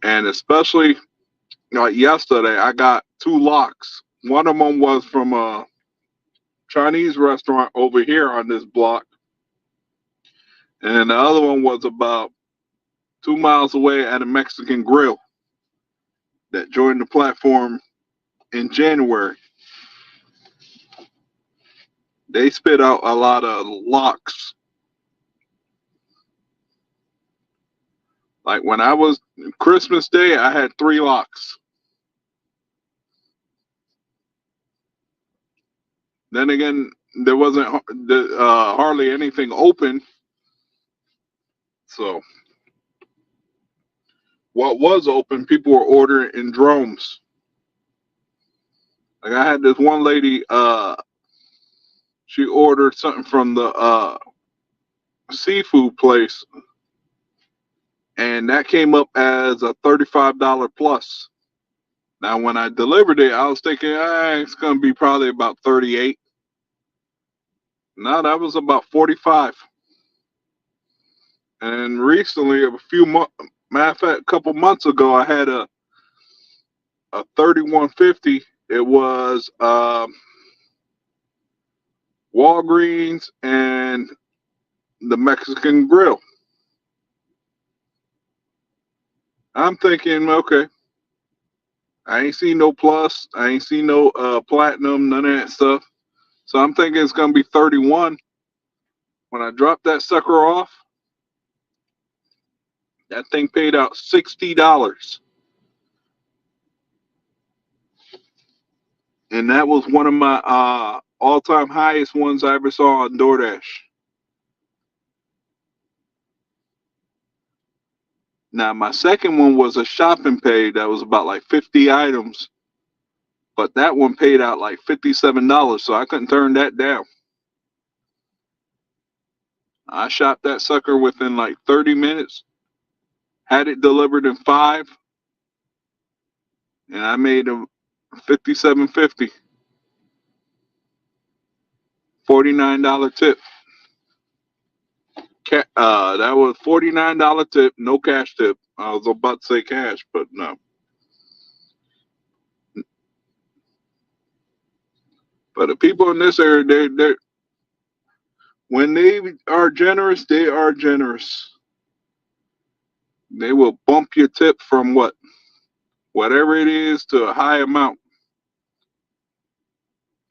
A: And especially like yesterday, I got 2 locks. One of them was from a Chinese restaurant over here on this block. And the other one was about 2 miles away at a Mexican grill that joined the platform in January. They spit out a lot of locks. Like when I was Christmas Day, I had 3 locks. Then again, there wasn't hardly anything open. So what was open, people were ordering in drones. Like I had this one lady, she ordered something from the seafood place, and that came up as a $35 plus. Now, when I delivered it, I was thinking, it's going to be probably about 38. No, that was about 45. And recently, matter of fact, a couple months ago, I had a 3150. It was Walgreens and the Mexican Grill. I'm thinking, okay, I ain't seen no plus, I ain't seen no platinum, none of that stuff. So I'm thinking it's gonna be 31. When I dropped that sucker off, that thing paid out $60. And that was one of my all-time highest ones I ever saw on DoorDash. Now my second one was a shopping pay that was about like 50 items, but that one paid out like $57, so I couldn't turn that down. I shopped that sucker within like 30 minutes, had it delivered in 5, and I made a $57.50, $49 tip. That was $49 tip, no cash tip. I was about to say cash, but no. But the people in this area, they when they are generous, they are generous. They will bump your tip from whatever it is to a high amount.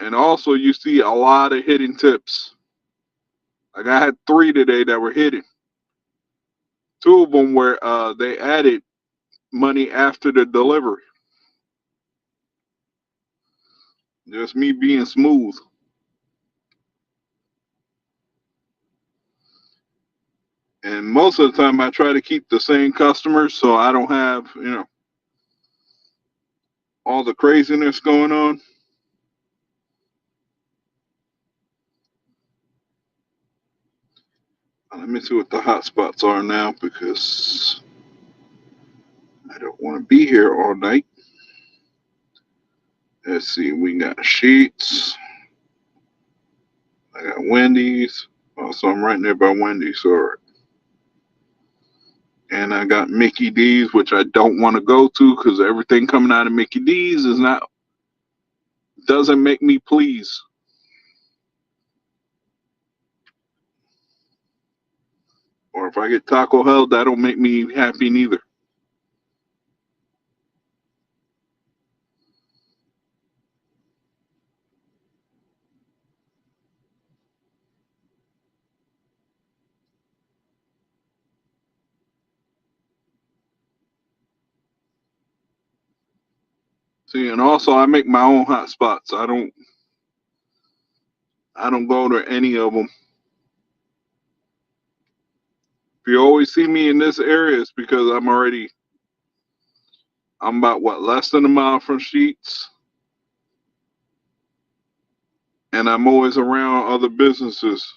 A: And also, you see a lot of hidden tips. Like I had 3 today that were hidden. 2 of them where they added money after the delivery. Just me being smooth. And most of the time, I try to keep the same customers so I don't have, all the craziness going on. Let me see what the hot spots are now because I don't want to be here all night. Let's see, we got Sheets. I got Wendy's. Also, I'm right there by Wendy's, sorry. And I got Mickey D's, which I don't want to go to because everything coming out of Mickey D's doesn't make me pleased. Or if I get Taco Hell, that don't make me happy neither. See, and also I make my own hot spots. I don't go to any of them. If you always see me in this area, it's because I'm about what, less than a mile from Sheets, and I'm always around other businesses.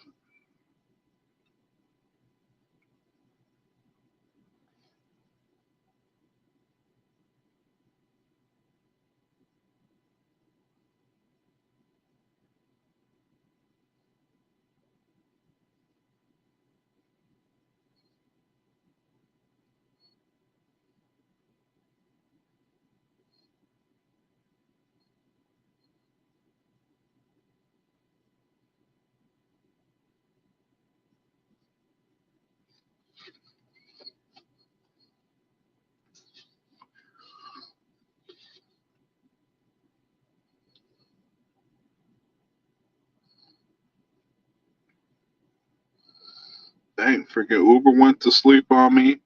A: Dang, freaking Uber went to sleep on me.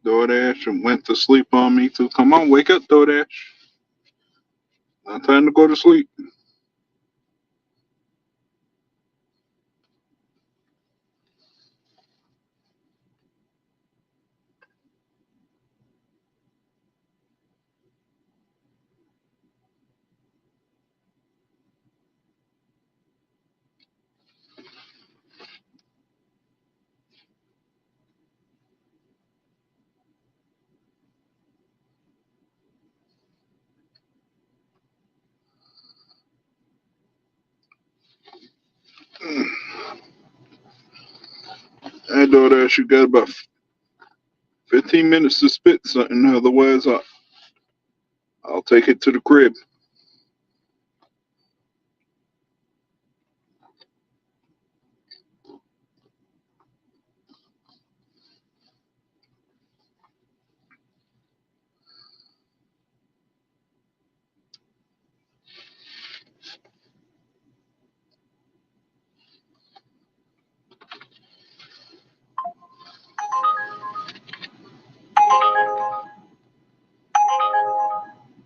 A: DoorDash went to sleep on me too. Come on, wake up, DoorDash. Not time to go to sleep. Hey, DoorDash, you got about 15 minutes to spit something. Otherwise, I'll take it to the crib.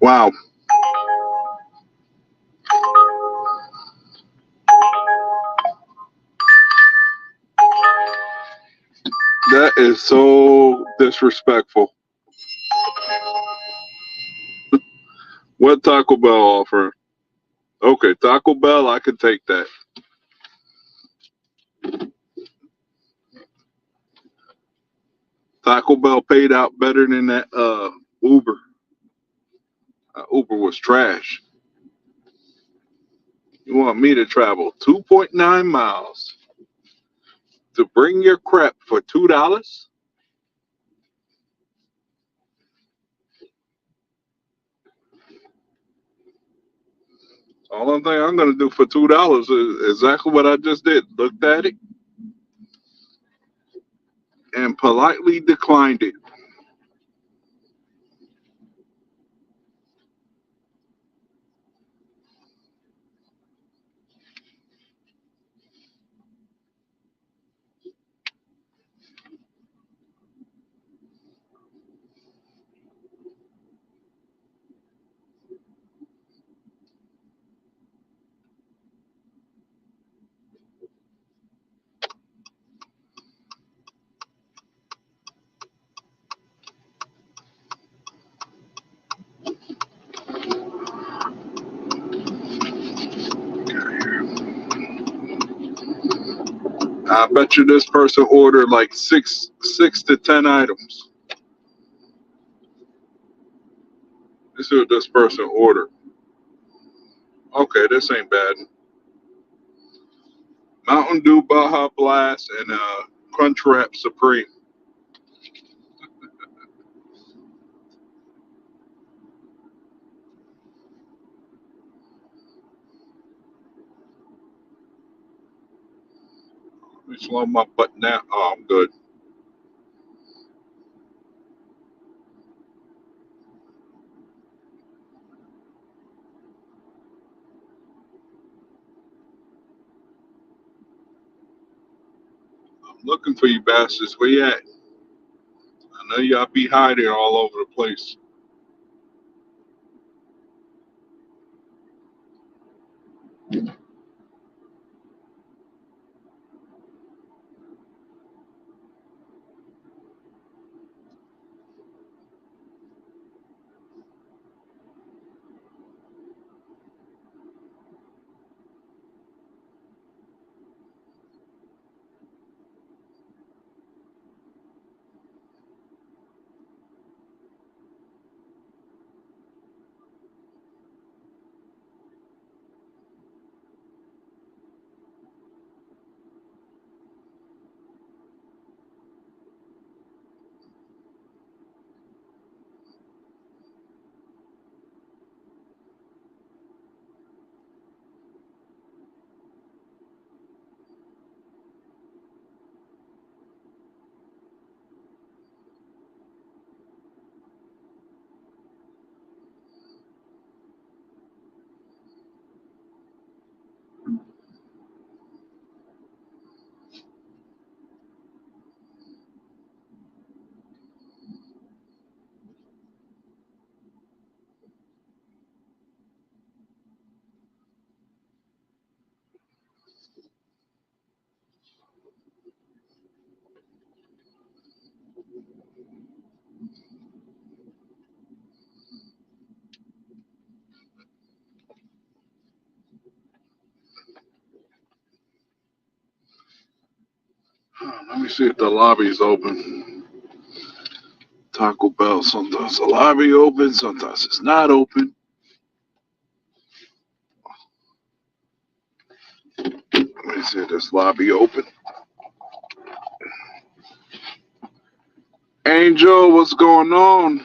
A: Wow, that is so disrespectful. What Taco Bell offer? Okay, Taco Bell, I could take that. Taco Bell paid out better than that Uber. Uber was trash. You want me to travel 2.9 miles to bring your crap for $2? Only thing I'm gonna do for $2 is exactly what I just did. Looked at it and politely declined it. I bet you this person ordered like six to 10 items. This is what this person ordered. Okay, this ain't bad. Mountain Dew Baja Blast and Crunchwrap Supreme. Let me slow my butt now. Oh, I'm good. I'm looking for you bastards. Where you at? I know y'all be hiding all over the place. Let me see if the lobby's open. Taco Bell, sometimes the lobby open, sometimes it's not open. Let me see if this lobby open. Angel, what's going on?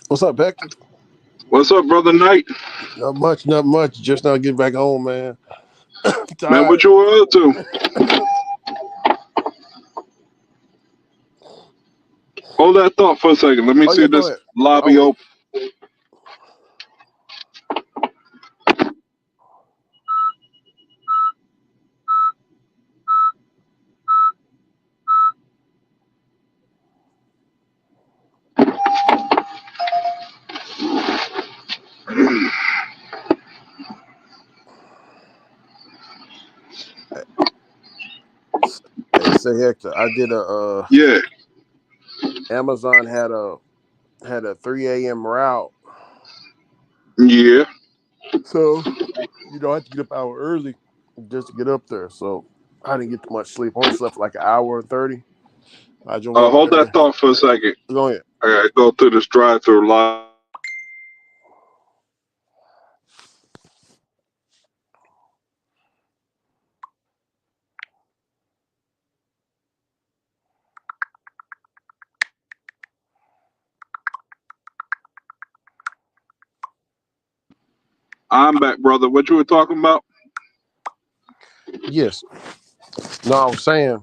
C: What's up, Becky?
A: What's up, brother Knight?
C: Not much, not much. Just now getting back home, man.
A: Man, what
C: Tired.
A: you were up to? Hold that thought for a second. Let me
C: Oh
A: see
C: yeah, go
A: this
C: ahead.
A: lobby
C: Oh,
A: open.
C: hey, say Hector. I did a
A: Yeah,
C: Amazon had a 3 a.m. route,
A: yeah.
C: so I had to get up an hour early just to get up there. So I didn't get too much sleep. I only slept for like an hour and 30. I drove up
A: Hold that
C: there.
A: thought for a second.
C: Go ahead.
A: I gotta go through this drive-through lobby. I'm back, brother. What you were talking about?
C: Yes. No, I was saying.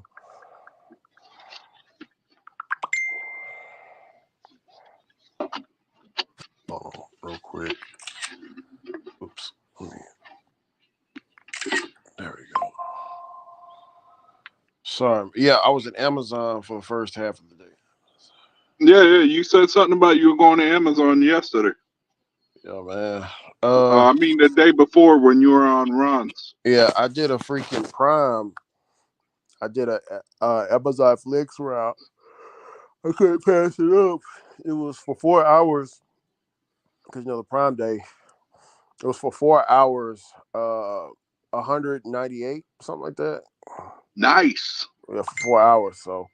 C: Hold on, real quick. Oops. There we go. Sorry. Yeah, I was at Amazon for the first half of the day.
A: Yeah, yeah. You said something about you were going to Amazon yesterday.
C: Yeah, man.
A: I mean, the day before when you were on runs.
C: Yeah, I did a freaking Prime. I did a Amazon Flex route. I couldn't pass it up. It was for 4 hours because the Prime Day. It was for 4 hours. 198, something like that.
A: Nice.
C: Yeah, for 4 hours. So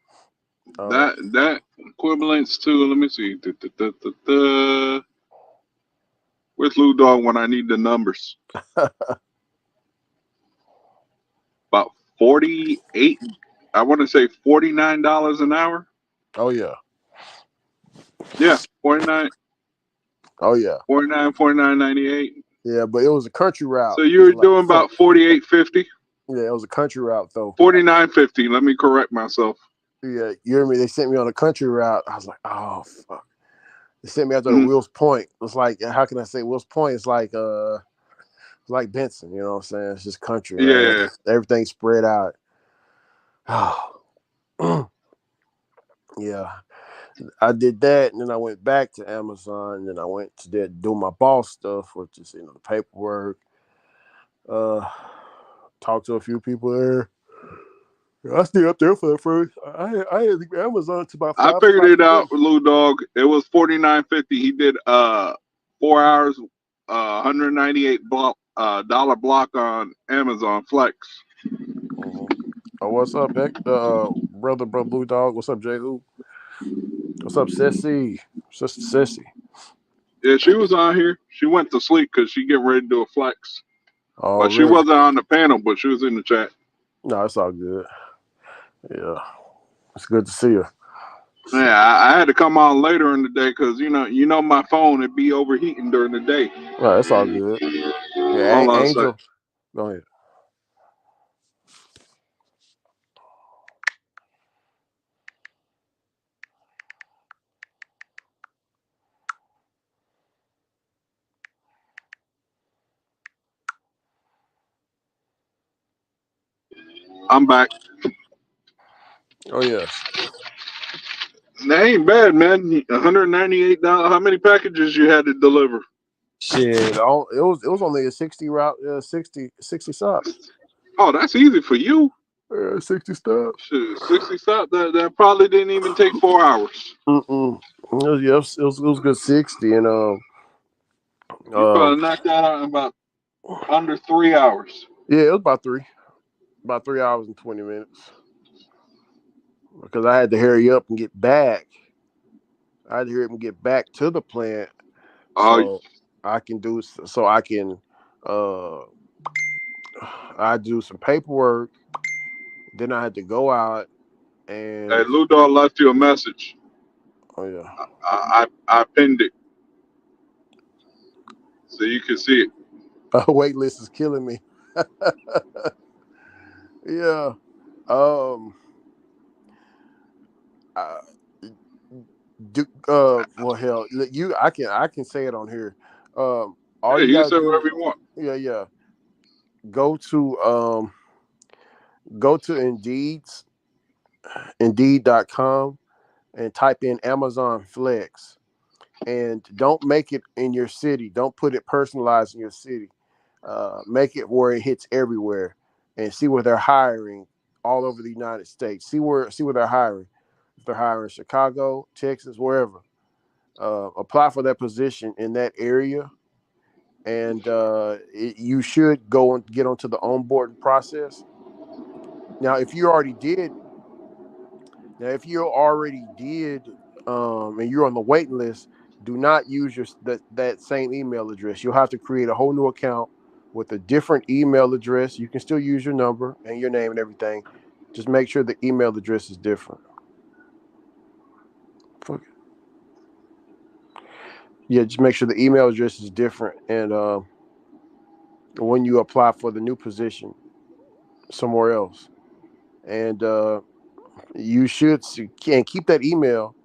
A: That equivalents to. Let me see. Where's Lou Dog when I need the numbers? About 48. I want to say $49 an hour.
C: oh yeah.
A: Yeah, 49,
C: Oh yeah.
A: 49, 49.98.
C: Yeah, but it was a country route.
A: So you
C: It
A: were
C: was like
A: doing about 48.50.
C: yeah, it was a country route though.
A: 49.50. Let me correct myself.
C: Yeah, you hear me? They sent me on a country route. I was like, oh fuck. They sent me out to the
A: Mm,
C: Wills Point. It's like, how can I say Wills Point? It's like Benson, you know what I'm saying? It's just country, man.
A: yeah,
C: Everything spread out. Yeah. I did that, and then I went back to Amazon, and then I went to do my boss stuff, which is the paperwork. Uh, talked to a few people there. I stayed up there for the first. I had Amazon to about
A: I
C: 5
A: figured
C: o'clock
A: it out,
C: today.
A: Lou Dog. It was 49.50. He did 4 hours, 198 block dollar block on Amazon Flex.
C: Mm-hmm. Oh, what's up, brother Blue Dog? What's up, J. Who? What's up, Sissy? Sister Sissy.
A: Yeah, she was on here. She went to sleep because she getting ready to do a flex.
C: Oh,
A: But she
C: really?
A: wasn't on the panel, but she was in the chat.
C: No, it's all good. Yeah, it's good to see you.
A: Yeah, I had to come on later in the day because you know my phone it be overheating during the day.
C: No, it's all good. Yeah,
A: Hold on a sec.
C: Angel. Go ahead.
A: I'm back.
C: Oh yes.
A: That ain't bad, man. $198. How many packages you had to deliver?
C: Shit. It was only a 60 route, 60 stops.
A: Oh, that's easy for you.
C: 60 stops.
A: Shoot, 60 stops. That probably didn't even take 4 hours.
C: Mm-mm. It was good 60, and
A: You
C: um,
A: probably knocked that out in about under 3 hours.
C: yeah, it was about 3 hours and 20 minutes, because I had to hurry up and get back. I had to hurry up and get back to the plant
A: Oh,
C: so I can do so I can uh I do some paperwork. Then I had to go out
A: hey,
C: and
A: Lou Dog left you a message.
C: oh yeah.
A: I pinned it so you can see it.
C: Wait list is killing me. Yeah. Um. Uh, well, hell, I can say it on here. All
A: Hey,
C: you
A: you
C: gotta
A: say
C: do,
A: whatever you want.
C: yeah. Go to Indeed.com and type in Amazon Flex, and don't make it in your city. Don't put it personalized in your city. Make it where it hits everywhere, and see where they're hiring all over the United States. See where they're hiring. If they're hiring Chicago, Texas, wherever, apply for that position in that area, and you should go and get onto the onboarding process. Now, if you already did, and you're on the waiting list, do not use that same email address. You'll have to create a whole new account with a different email address. You can still use your number and your name and everything. Just make sure the email address is different. Fuck it. Yeah, just make sure the email address is different, and when you apply for the new position somewhere else, and you should see, and keep that email,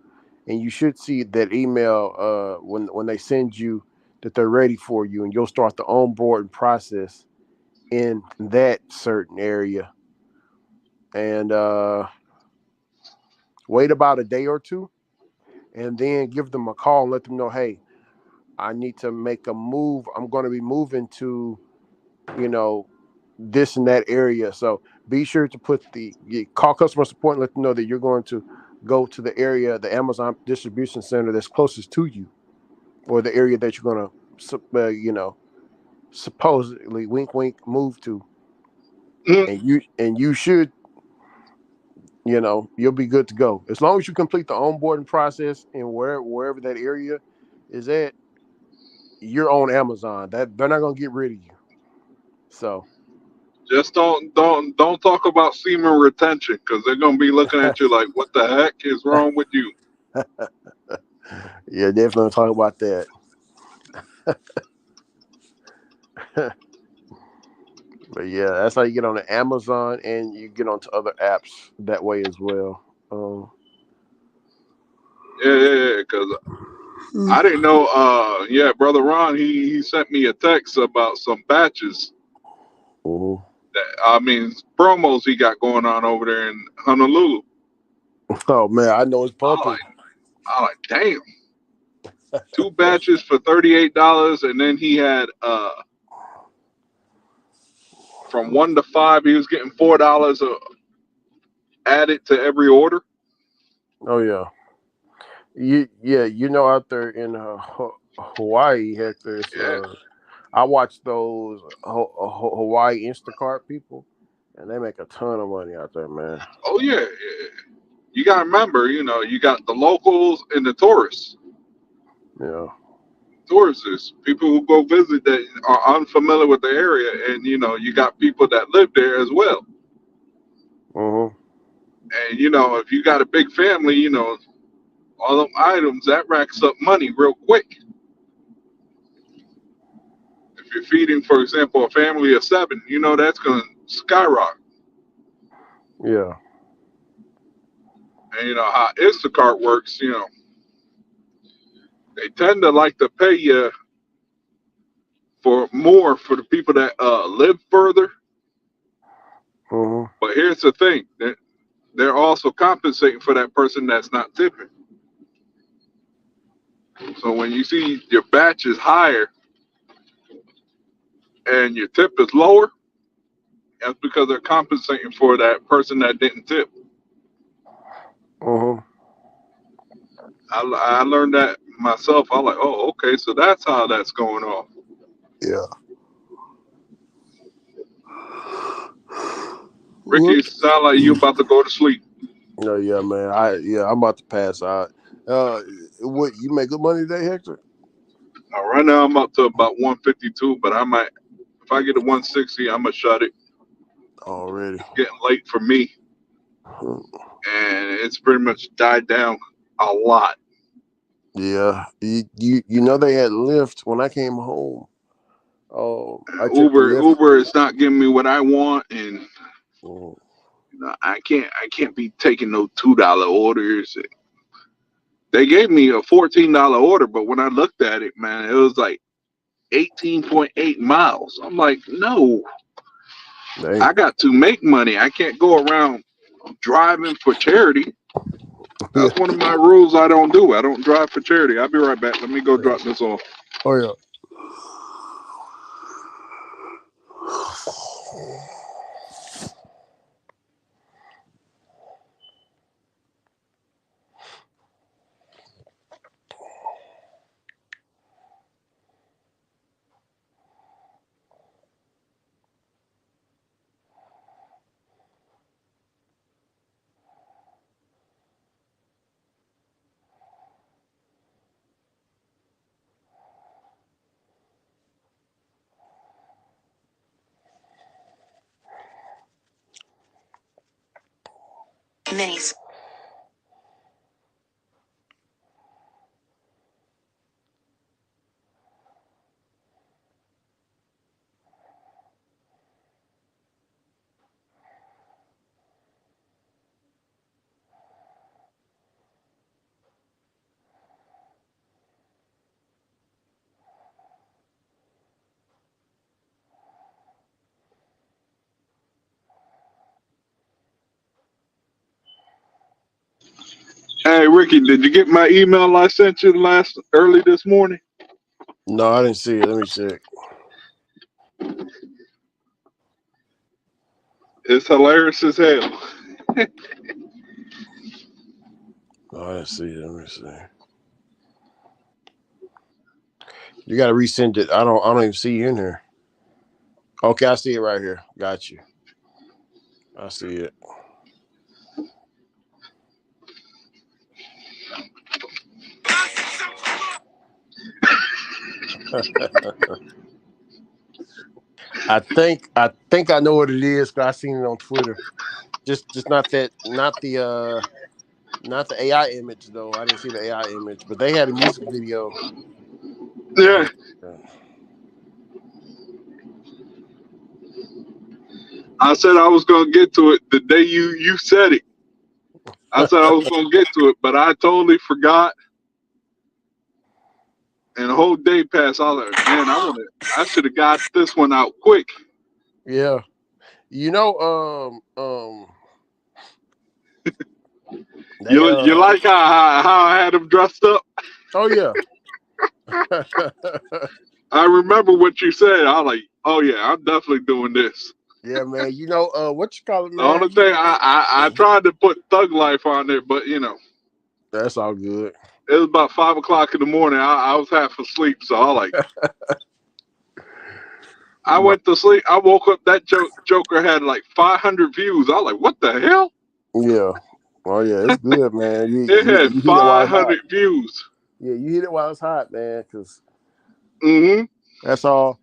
C: and you should see that email when they send you that they're ready for you, and you'll start the onboarding process in that certain area, and wait about a day or two, and then give them a call and let them know, hey, I need to make a move. I'm going to be moving to, you know, this and that area. So be sure to call customer support and let them know that you're going to go to the area, the Amazon distribution center that's closest to you, or the area that you're going to, supposedly wink wink move to,
A: Mhm.
C: and you should, you'll be good to go as long as you complete the onboarding process, and wherever that area is at, you're on Amazon. That they're not going to get rid of you. So
A: Just don't talk about semen retention because they're gonna be looking at you like, what the heck is wrong with you?
C: yeah, definitely talk about that. But yeah, that's how you get on the Amazon, and you get onto other apps that way as well.
A: Yeah. Because I didn't know. Yeah, brother Ron, he sent me a text about some batches.
C: Mhm.
A: Promos he got going on over there in Honolulu.
C: Oh man, I know it's
A: I
C: pumping.
A: like, damn, 2 batches for $38, and then he had from 1 to 5, he was getting $4 added to every order.
C: Oh yeah, out there in Hawaii, heck, there's
A: Yeah.
C: I watch those Hawaii Instacart people, and they make a ton of money out there, man.
A: Oh yeah. You got to remember, you got the locals and the tourists.
C: Yeah.
A: Tourists is people who go visit that are unfamiliar with the area, and you got people that live there as well.
C: Mm-hmm.
A: And if you got a big family, all them items that racks up money real quick. If you're feeding, for example, a family of 7, that's going to skyrocket.
C: Yeah.
A: And how Instacart works, they tend to like to pay you for more for the people that live further.
C: Mm-hmm.
A: But here's the thing: they're also compensating for that person that's not tipping. So when you see your batch is higher and your tip is lower, That's because they're compensating for that person that didn't tip.
C: Mm-hmm.
A: I learned that myself. I'm like, oh, okay, so that's how that's going on.
C: Yeah.
A: Ricky,
C: What?
A: it sound like you about to go to sleep.
C: Oh yeah, man. I'm about to pass out. What you make good money today, Hector?
A: Right now I'm up to about 152, but I might, if I get to 160, I'm gonna shut it.
C: Already.
A: It's getting late for me, and it's pretty much died down a lot.
C: Yeah. You know they had Lyft when I came home. I took the Lyft.
A: Uber is not giving me what I want, and
C: Mm,
A: I can't be taking no $2 orders. They gave me a $14 order, but when I looked at it, man, it was like 18.8 miles. I'm like, no,
C: dang.
A: I got to make money. I can't go around driving for charity.
C: Yeah.
A: That's one of my rules I don't do. I don't drive for charity. I'll be right back. Let me go drop this off.
C: Oh yeah.
D: Minis.
A: Hey, Ricky, did you get my email I sent you early this morning?
C: No, I didn't see it. Let me check.
A: It's hilarious as hell.
C: No, I didn't see it. Let me see. You got to resend it. I don't even see you in here. Okay, I see it right here. Got you. I see it. I think I know what it is because I seen it on Twitter. Just not the AI image though. I didn't see the AI image, but they had a music video.
A: Yeah. I said I was gonna get to it the day you said it. I said I was gonna get to it, but I totally forgot. And the whole day passed. I was like, man, I should have got this one out quick.
C: Yeah, you know, they
A: You like how I had him dressed up?
C: oh yeah.
A: I remember what you said. I was like, oh yeah, I'm definitely doing this.
C: Yeah, man. You know, what you call it,
A: The
C: man?
A: only thing I tried to put Thug Life on there, but
C: That's all good.
A: it was about 5 o'clock in the morning. I was half asleep, so I like. I went to sleep. I woke up. That Joker had like 500 views. I was like, what the hell?
C: Yeah. Oh yeah, it's good, man.
A: It had
C: You heat it while it's hot.
A: 500 views.
C: Yeah, you heat it while it's hot, man. Because that's all.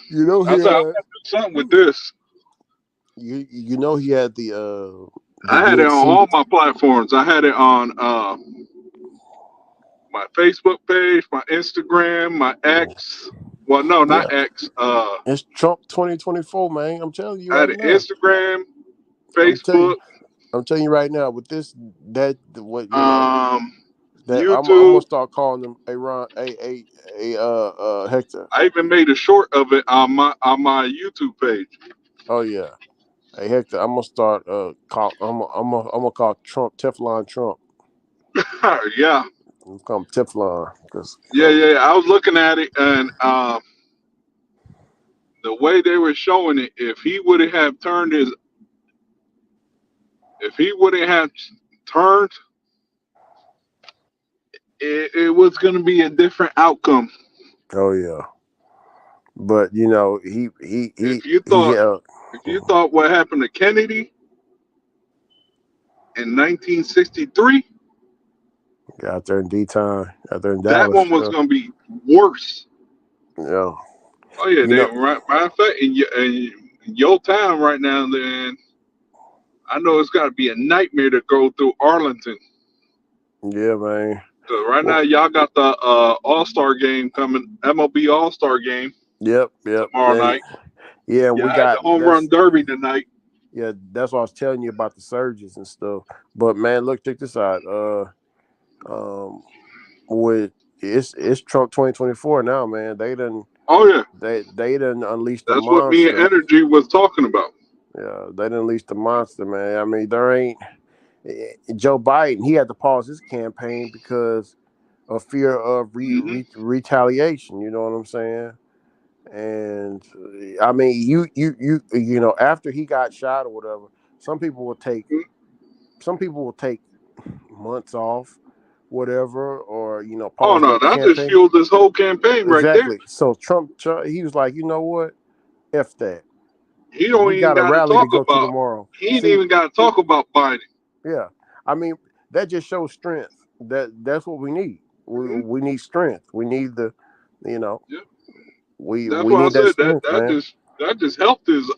C: You know
A: I
C: he
A: said, I'm
C: had.
A: gonna do something with this.
C: You know he had the
A: I had it on
C: DNC.
A: all my platforms. I had it on my Facebook page, my Instagram, my X. Well, no,
C: Yeah,
A: not X.
C: it's Trump 2024, man. I'm telling you
A: I had
C: right
A: it
C: now.
A: Instagram,
C: I'm
A: Facebook,
C: telling you right now. With this, what you know, that I'm gonna
A: YouTube.
C: start calling them Hector.
A: I even made a short of it on my YouTube page.
C: Oh yeah, hey Hector. I'm gonna start I'm gonna call Trump Teflon Trump.
A: Yeah.
C: I'm call him Teflon because
A: Yeah. I was looking at it, and the way they were showing it, if he wouldn't have turned, it was going to be a different outcome.
C: Oh yeah, but you know
A: If you
C: he
A: thought, what happened to Kennedy in 1963,
C: got out there in D-Town, out there in
A: that
C: Dallas.
A: one was going to be worse.
C: Yeah,
A: Oh yeah,
C: you know,
A: matter of fact, in your town right now, then I know it's got to be a nightmare to go through Arlington.
C: yeah, man.
A: So right now,
C: Well,
A: y'all got the All-Star game coming, MLB All-Star game
C: yep.
A: tomorrow night.
C: Yeah,
A: Yeah,
C: we
A: I had the
C: got
A: home run derby tonight.
C: Yeah, that's what I was telling you about the surges and stuff. But man, look, check this out. With it's Trump 2024 now, man. They done unleashed the
A: That's what me and
C: monster.
A: Energy was talking about.
C: Yeah, they done unleashed the monster, man. I mean, there ain't Joe Biden. He had to pause his campaign because of fear of retaliation. You know what I'm saying? And I mean, you know, after he got shot or whatever, some people will take months off, whatever, or
A: Oh
C: pause
A: no,
C: their
A: that just
C: campaign.
A: fueled this whole campaign right there.
C: Exactly. So Trump, he was like, you know what? F that.
A: He don't
C: We
A: even
C: got a
A: got to
C: rally to
A: talk
C: go to
A: about.
C: tomorrow.
A: He ain't
C: See,
A: even got to talk about Biden.
C: yeah. I mean, that just shows strength. That's what we need.
A: Mhm.
C: We need strength. We need you know,
A: Yeah,
C: we
A: that's
C: we
A: why I
C: need that
A: said
C: strength, man.
A: that just helped his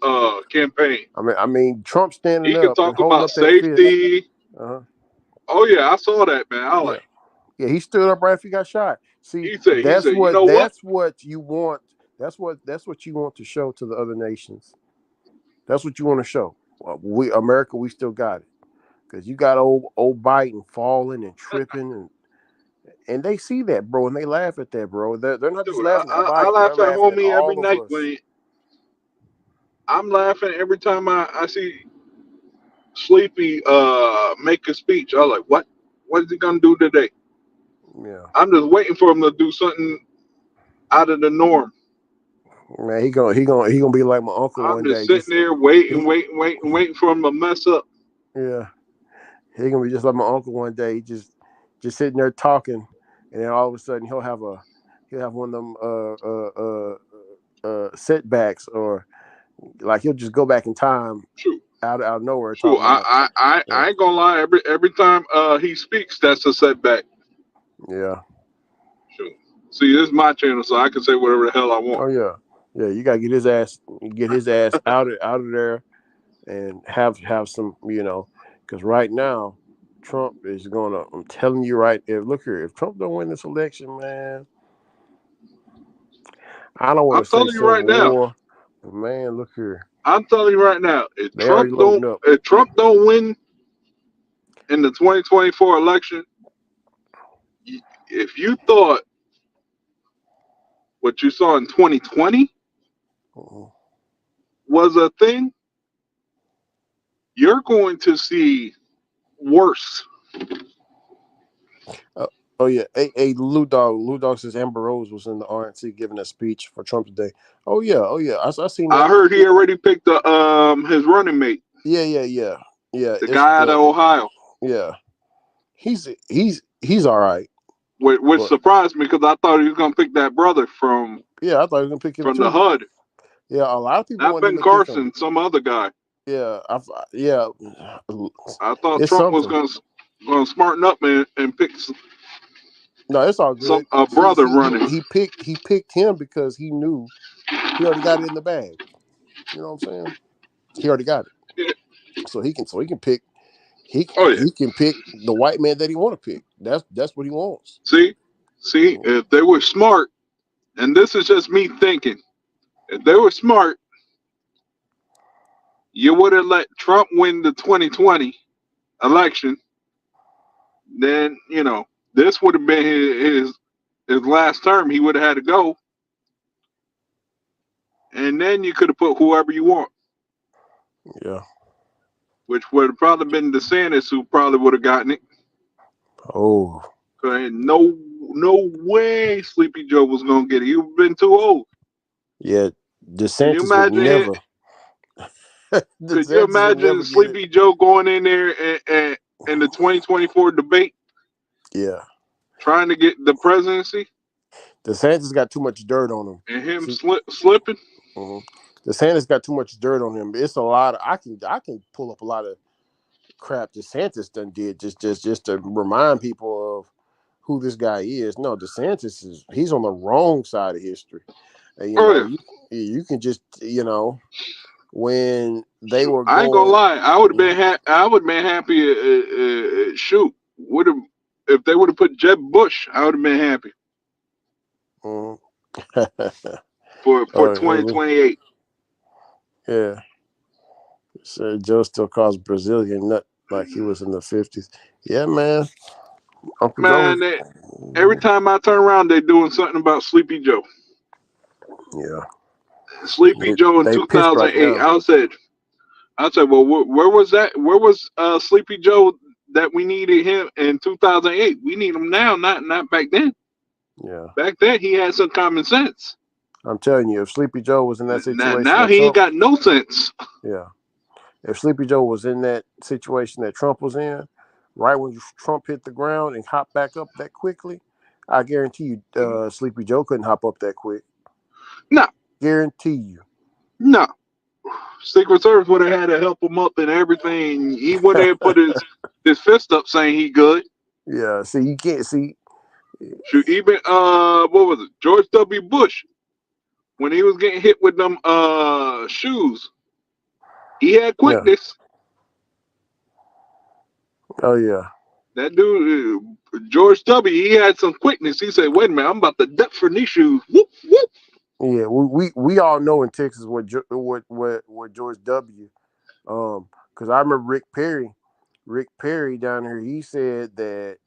A: campaign.
C: I mean, Trump standing
A: He could
C: up and
A: talk
C: holding
A: about
C: up that fist.
A: safety.
C: Uh-huh.
A: Oh yeah, I saw that, man. I
C: Yeah.
A: like.
C: Yeah, he stood up right after he got shot. See,
A: He said, you know what?
C: that's what you want. That's what you want to show to the other nations. That's what you want to show. We America, we still got it. Because you got old Biden falling and tripping and they see that, bro, and they laugh at that, bro. They're not just
A: Dude,
C: laughing at
A: I
C: Biden, they're
A: laugh at
C: laughing at
A: homie every
C: all of
A: night
C: us.
A: when I'm laughing every time I see Sleepy make a speech. I'm like, what? What is he gonna do today?
C: Yeah.
A: I'm just waiting for him to do something out of the norm.
C: Man, he gonna be like my uncle
A: I'm
C: one
A: just
C: day.
A: sitting there waiting,
C: He
A: waiting for him to mess up.
C: yeah. He gonna be just like my uncle one day, just sitting there talking, and then all of a sudden he'll have one of them setbacks, or like he'll just go back in time
A: True,
C: out of nowhere
A: true.
C: talking about
A: I ain't gonna lie. Every time he speaks, that's a setback.
C: yeah.
A: True. See, this is my channel, so I can say whatever the hell I want.
C: Oh yeah. You gotta get his ass out of there and have some, because right now Trump is gonna. I'm telling you right there. Look here, if Trump don't win this election, man, I don't want
A: I'm
C: to say
A: telling you
C: civil
A: right now.
C: war, but man, look here,
A: I'm telling you right now.
C: they already loading up.
A: If Trump don't win in the 2024 election, if you thought what you saw in 2020 was a thing, you're going to see worse.
C: Oh yeah, Lou Dog says Amber Rose was in the RNC giving a speech for Trump today. Oh yeah. I seen
A: I
C: that.
A: heard he already picked his running mate,
C: Yeah.
A: the
C: It's
A: guy out of
C: the
A: Ohio,
C: yeah. He's all right,
A: which
C: but
A: surprised me because I thought he was going to pick that brother from
C: yeah, I thought he was gonna pick him
A: the
C: too.
A: HUD,
C: Yeah, a lot of people
A: not
C: wanted him
A: Ben
C: to pick him.
A: Carson, some other guy.
C: Yeah,
A: I thought
C: it's
A: Trump was
C: something.
A: going to smarten up and pick
C: No, it's all good.
A: a brother running.
C: He picked him because he knew he already got it in the bag. You know what I'm saying? He already got it,
A: Yeah.
C: so he can pick.
A: Oh yeah.
C: He can pick the white man that he want to pick. That's what he wants.
A: See, if they were smart, and this is just me thinking, if they were smart, you would have let Trump win the 2020 election. Then this would have been his last term. He would have had to go, and then you could have put whoever you want,
C: Yeah.
A: which would have probably been DeSantis, who probably would have gotten it.
C: Oh.
A: No way, Sleepy Joe was gonna get it. You've been too old.
C: Yeah.
A: Can you
C: DeSantis would
A: imagine him?
C: never.
A: Could you
C: DeSantis would
A: imagine
C: never get it.
A: Sleepy Joe going in there and in the 2024 debate
C: Yeah,
A: trying to get the presidency
C: DeSantis got too much dirt on him.
A: and him
C: See,
A: slipping?
C: DeSantis got too much dirt on him. It's a lot. I can pull up a lot of crap DeSantis done did just to remind people of who this guy is. No, DeSantis he's on the wrong side of history. And, you can just when they were
A: I ain't gonna
C: going.
A: lie. I would have been I would have been happy. Shoot, would have if they would have put Jeb Bush. I would have been happy for 2028.
C: Yeah. So Joe still calls Brazilian nut like he was in the 50s. Yeah, man. Uncle Joe.
A: Every time I turn around, they're doing something about Sleepy Joe.
C: Yeah.
A: Sleepy Joe in
C: they pissed right
A: 2008.
C: now.
A: I said, well, where was that? Where was Sleepy Joe that we needed him in 2008? We need him now, not back then.
C: Yeah.
A: Back then, he had some common sense.
C: I'm telling you, if Sleepy Joe was in that situation,
A: now he ain't got no sense.
C: Yeah. If Sleepy Joe was in that situation that Trump was in, right when Trump hit the ground and hopped back up that quickly, I guarantee you, Sleepy Joe couldn't hop up that quick.
A: No.
C: Guarantee you.
A: No. Secret Service would have had to help him up and everything. He would have put his fist up saying he good.
C: Yeah. See, you can't see.
A: Shoot, even what was it? George W. Bush, when he was getting hit with them shoes, he had quickness.
C: Yeah. Oh yeah.
A: That dude, George W. He had some quickness. He said, "Wait a minute, I'm about to duck for these shoes." Whoop whoop.
C: Yeah, we all know in Texas what George W. Because I remember Rick Perry down here. He said that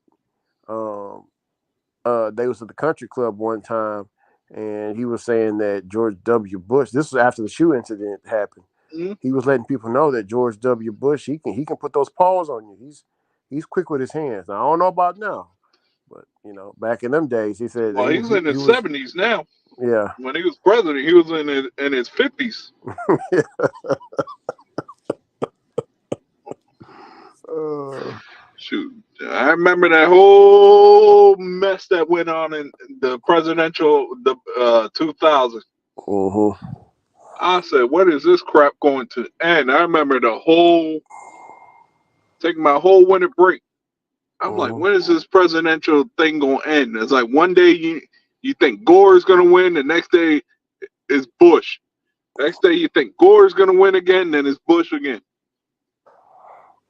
C: they was at the country club one time, and he was saying that George W. Bush. This was after the shoe incident happened.
A: Mm-hmm.
C: He was letting people know that George W. Bush he can put those paws on you. He's quick with his hands. Now, I don't know about now, but back in them days, he said.
A: Well, he's in his 70s now.
C: Yeah.
A: When he was president, he was in his 50s. Shoot, I remember that whole mess that went on in the presidential 2000. I said, "What is this crap going to end?" I remember taking my whole winter break. I'm like, when is this presidential thing gonna end? It's like one day you think Gore is gonna win, the next day it's Bush. Next day you think Gore is gonna win again, then it's Bush again.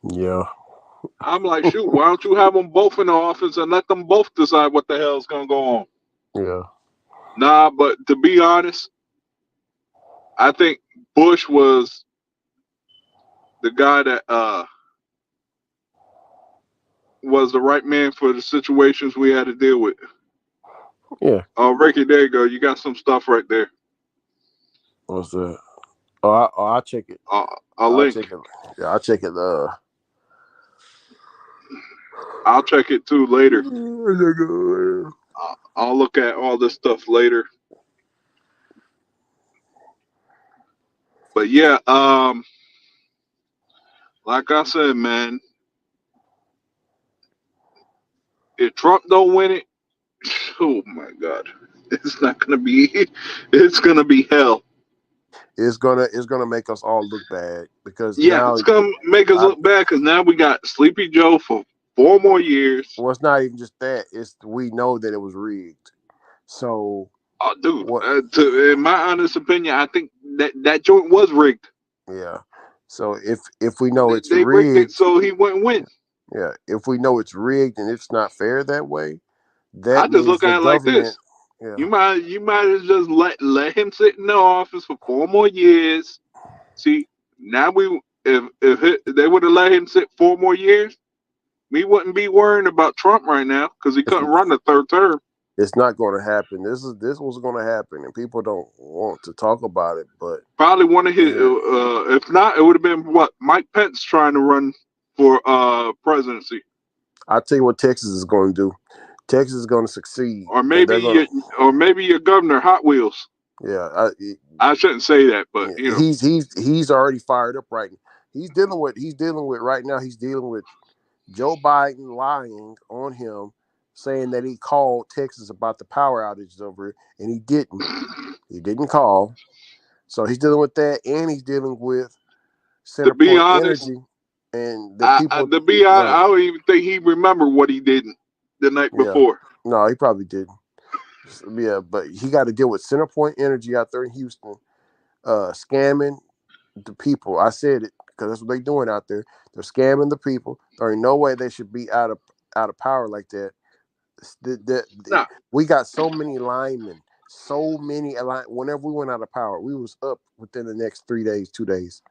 C: Yeah.
A: I'm like, shoot, why don't you have them both in the office and let them both decide what the hell is gonna go on?
C: Yeah.
A: Nah, but to be honest, I think Bush was the guy that was the right man for the situations we had to deal with.
C: Yeah.
A: Oh, Ricky, there you go. You got some stuff right there.
C: What's that? I'll check it.
A: I'll link.
C: Check it. Yeah, I'll check it.
A: I'll check it too later. I'll look at all this stuff later. But yeah, like I said, man, if Trump don't win it, oh my God, it's gonna be hell.
C: It's gonna make us all look bad because
A: it's gonna make us look bad because now we got Sleepy Joe for 4 more years.
C: Well, it's not even just that; we know that it was rigged. So,
A: dude, in my honest opinion, I think that joint was rigged.
C: Yeah. So if we know it's
A: they
C: rigged,
A: it so he wouldn't win.
C: Yeah. If we know it's rigged and it's not fair that way,
A: I just look at it like this.
C: Yeah.
A: You might as just let him sit in the office for 4 more years. See, now if they would have let him sit 4 more years, we wouldn't be worrying about Trump right now because he couldn't run the 3rd term.
C: It's not going to happen. This was going to happen, and people don't want to talk about it. But
A: probably one of his, if not, it would have been Mike Pence trying to run for presidency.
C: I'll tell you what Texas is going to do. Texas is going to succeed,
A: or maybe your governor, Hot Wheels.
C: Yeah,
A: I shouldn't say that, but you know,
C: he's already fired up right now. He's dealing with right now. He's dealing with Joe Biden lying on him, saying that he called Texas about the power outages over it, and he didn't. He didn't call. So he's dealing with that, and he's dealing with
A: to be
C: CenterPoint
A: honest,
C: Energy and the people.
A: I don't even think he remembered what he did the night
C: Yeah,
A: before.
C: no, he probably didn't. Yeah, but he got to deal with CenterPoint Energy out there in Houston, scamming the people. I said it because that's what they're doing out there. They're scamming the people. There ain't no way they should be out of power like that.
A: Nah.
C: We got so many linemen, whenever we went out of power, we was up within the next 3 days, 2 days.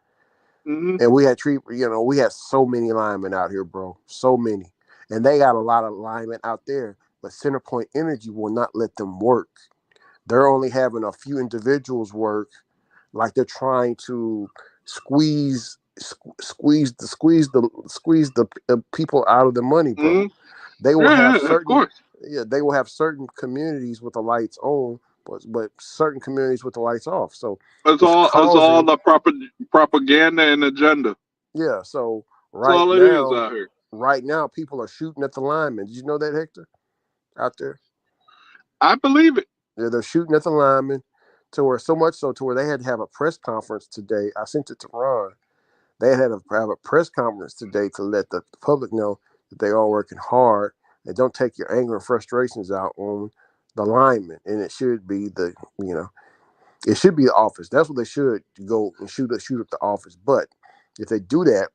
A: Mm-hmm.
C: And we had so many linemen out here, bro. So many. And they got a lot of linemen out there, but CenterPoint Energy will not let them work. They're only having a few individuals work, like they're trying to squeeze the people out of the money, bro.
A: Mm-hmm.
C: They will have
A: Yeah, of
C: certain
A: course.
C: they will have certain communities with the lights on, but certain communities with the lights off. So
A: It's
C: it's
A: all
C: causing
A: the propaganda and agenda.
C: so
A: That's all it is out here.
C: right now people are shooting at the linemen. Did you know that, Hector? Out there?
A: I believe it.
C: Yeah, they're shooting at the linemen to where so much so to where they had to have a press conference today. I sent it to Ron. They had to have a press conference today to let the public know that they are working hard and don't take your anger and frustrations out on the linemen. And it should be it should be the office. That's what they should go and shoot up the office. But if they do that,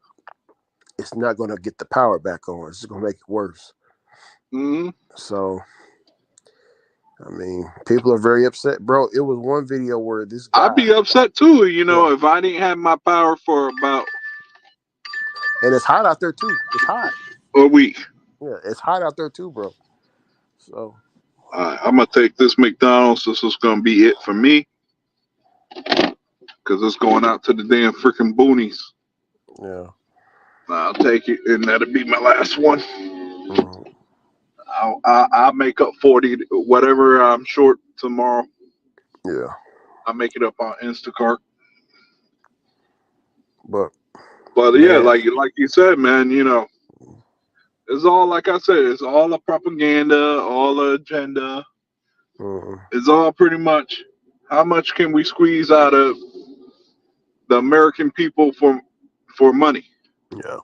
C: it's not going to get the power back on. It's just going to make it worse.
A: Mm-hmm.
C: So, I mean, people are very upset, bro. It was one video where this guy,
A: I'd be upset too, if I didn't have my power for about
C: and it's hot out there too. It's hot.
A: a week.
C: Yeah, it's hot out there too, bro. So,
A: I'm gonna take this McDonald's. This is gonna be it for me, because it's going out to the damn freaking boonies.
C: yeah.
A: I'll take it, and that'll be my last one.
C: Mm-hmm.
A: I'll make up 40, whatever I'm short tomorrow.
C: Yeah.
A: I'll make it up on Instacart.
C: But
A: Yeah,
C: man,
A: like you said, man, it's all, like I said, it's all the propaganda, all the agenda.
C: mm-hmm.
A: It's all pretty much how much can we squeeze out of the American people for money.
C: Yeah.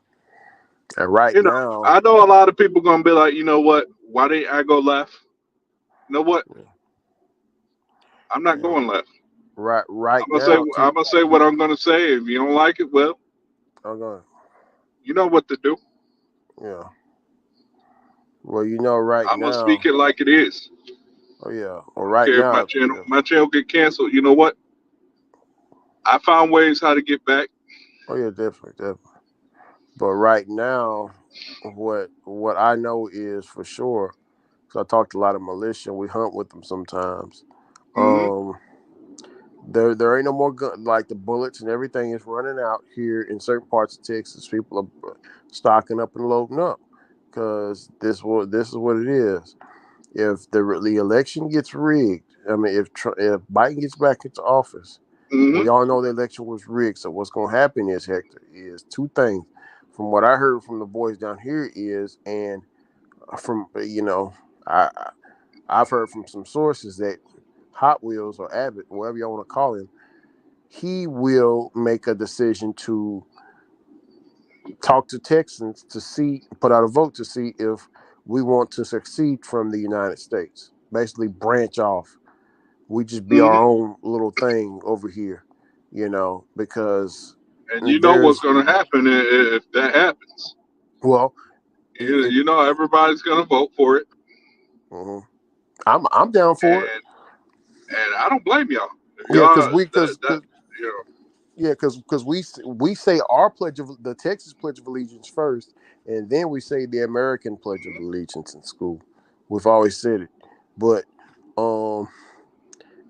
C: And right now,
A: I know a lot of people gonna be like, you know what? Why didn't I go left? You know what?
C: yeah.
A: I'm not going left.
C: Right
A: I'm
C: now,
A: gonna say what I'm gonna say. If you don't like it, well,
C: I'm going.
A: you know what to do.
C: Yeah. Well, right
A: I'm gonna
C: now.
A: speak it like it is.
C: Oh yeah. Well,
A: I don't
C: right
A: care if
C: now.
A: my channel get canceled. You know what? I found ways how to get back.
C: Oh yeah, definitely. But right now, what I know is for sure, because I talked to a lot of militia, and we hunt with them sometimes.
A: Mm-hmm.
C: There ain't no more gun, like the bullets and everything is running out here in certain parts of Texas. People are stocking up and loading up because this is what it is. If the election gets rigged, I mean, if Biden gets back into office,
A: Mm-hmm.
C: we all know the election was rigged. So what's going to happen is, Hector, is two things. From what I heard from the boys down here is, and from I've heard from some sources that Hot Wheels or Abbott, whatever y'all want to call him, he will make a decision to talk to Texans to put out a vote to see if we want to succeed from the United States. Basically, branch off. We just be our
A: Mm-hmm.
C: own little thing over here, because
A: And you know what's
C: there's
A: gonna happen if that happens.
C: well, it
A: Everybody's gonna vote for it,
C: mhm. I'm down for it.
A: and I don't blame y'all. If
C: Yeah,
A: y'all that
C: because we say our the Texas Pledge of Allegiance first, and then we say the American Pledge of Allegiance in school. We've always said it, but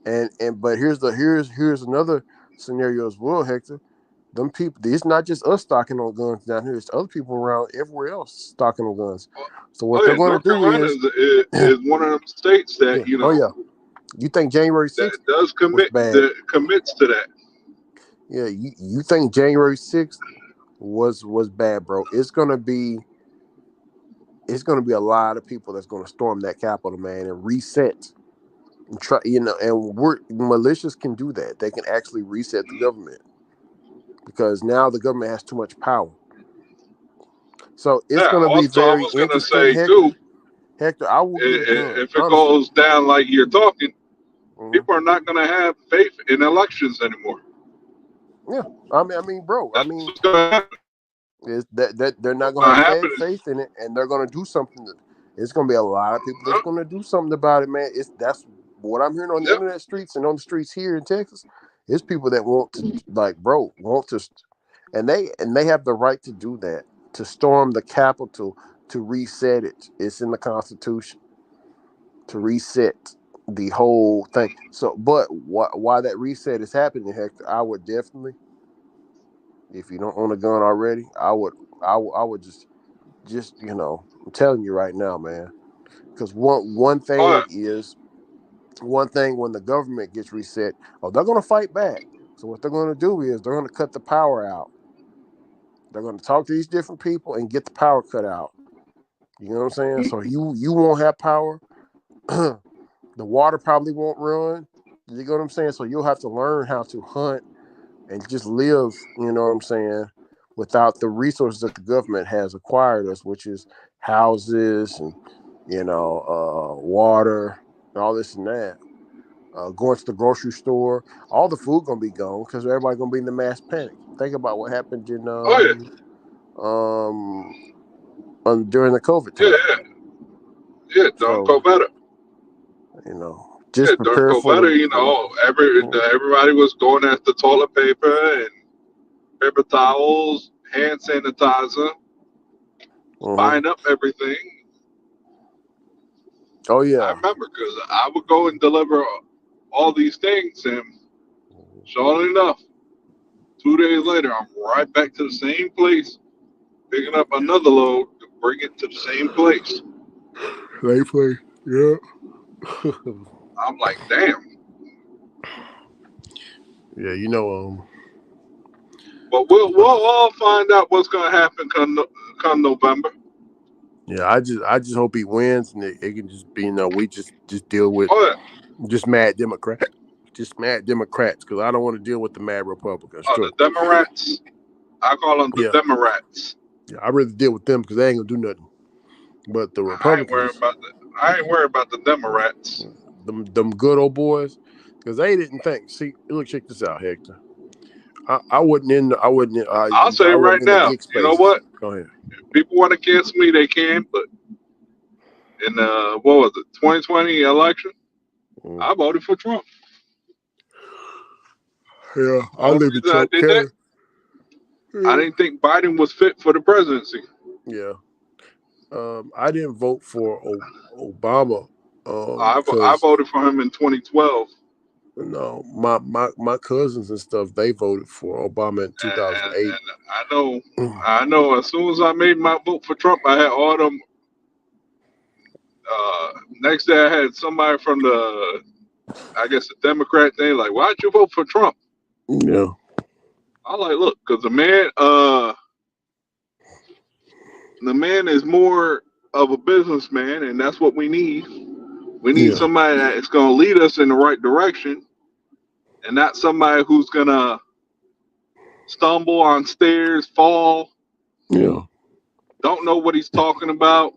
C: but here's another scenario as well, Hector. Them people, it's not just us stocking on guns down here; it's other people around everywhere else stocking on guns. So what
A: oh
C: they're
A: yeah,
C: going to
A: North
C: do
A: Carolina
C: is,
A: is one of them states that
C: yeah, oh yeah, You think January
A: that
C: 6th
A: does
C: was bad?
A: commits to that.
C: Yeah, you think January 6th was bad, bro? It's gonna be a lot of people that's gonna storm that Capitol, man, and reset and try. And malicious can do that. They can actually reset the government because now the government has too much power. So it's
A: Yeah.
C: gonna be
A: Also, I
C: very
A: was gonna
C: interesting,
A: say too,
C: Hector. Hector, I will get a gun,
A: if it
C: honestly.
A: goes down like you're talking,
C: Mhm.
A: people are not gonna have faith in elections anymore.
C: Yeah, I mean, bro. I
A: That's
C: mean,
A: what's gonna happen.
C: is that they're not
A: What's
C: gonna
A: gonna
C: have
A: happen is,
C: faith in it, and they're gonna do something. It's gonna be a lot of people that's gonna do something about it, man. That's what I'm hearing on the
A: yep.
C: internet streets and on the streets here in Texas. It's people that want to, like, bro, and they have the right to do that, to storm the Capitol, to reset it. It's in the Constitution to reset the whole thing. So, but why that reset is happening, Hector? I would definitely, if you don't own a gun already, I would just I'm telling you right now, man, because
A: Oh,
C: one thing when the government gets reset, oh, they're going to fight back. So what they're going to do is they're going to cut the power out. They're going to talk to these different people and get the power cut out. You know what I'm saying? So you won't have power. The water probably won't run. You know what I'm saying? So you'll have to learn how to hunt and just live, you know what I'm saying, without the resources that the government has acquired us, which is houses and, water and all this and that. Going to the grocery store, all the food gonna be gone because everybody gonna be in the mass panic. Think about what happened in
A: oh yeah,
C: um during the COVID
A: yeah,
C: time.
A: yeah, yeah. Don't
C: So
A: go better. Yeah,
C: just
A: don't
C: prepare
A: go
C: for
A: better.
C: the.
A: Everybody was going after toilet paper and paper towels, hand sanitizer,
C: Mhm.
A: buying up everything.
C: Oh
A: I
C: yeah.
A: remember because I would go and deliver all these things, and sure enough, 2 days later, I'm right back to the same place, picking up another load to bring it to the same place.
C: They play. Yeah.
A: I'm like, damn.
C: Yeah.
A: But we'll all find out what's gonna happen come November.
C: Yeah, I just hope he wins and it can just be, we just deal with
A: Oh yeah,
C: just mad Democrats, because I don't want to deal with the mad Republicans.
A: oh, the Democrats. I call them the
C: Yeah,
A: Democrats.
C: yeah, I'd rather deal with them because they ain't gonna do nothing. But the
A: I ain't worried
C: Republicans,
A: about the. I ain't worried about the Democrats.
C: them good old boys, because they didn't think. See, look, check this out, Hector. I wasn't in. I wasn't.
A: I'll say
C: I
A: right
C: wasn't in the
A: now.
C: gig
A: You know
C: space.
A: what?
C: Go ahead.
A: If people want to cancel me, they can. But in what was it, 2020 election,
C: Mm.
A: I voted for Trump.
C: Yeah, I
A: Only
C: live in
A: reason I
C: Trump
A: did that,
C: County.
A: I
C: Yeah.
A: didn't think Biden was fit for the presidency.
C: Yeah. I didn't vote for Obama
A: I
C: because
A: voted for him in 2012,
C: my cousins and stuff, they voted for Obama in
A: and
C: 2008.
A: I know. As soon as I made my vote for Trump, I had all them. Next day, I had somebody from I guess the Democrat thing, like, why'd you vote for Trump?
C: Yeah,
A: I like, look, because the man is more of a businessman, and that's what we need. We need
C: yeah,
A: somebody that is going to lead us in the right direction, and not somebody who's going to stumble on stairs, fall,
C: yeah,
A: don't know what he's talking about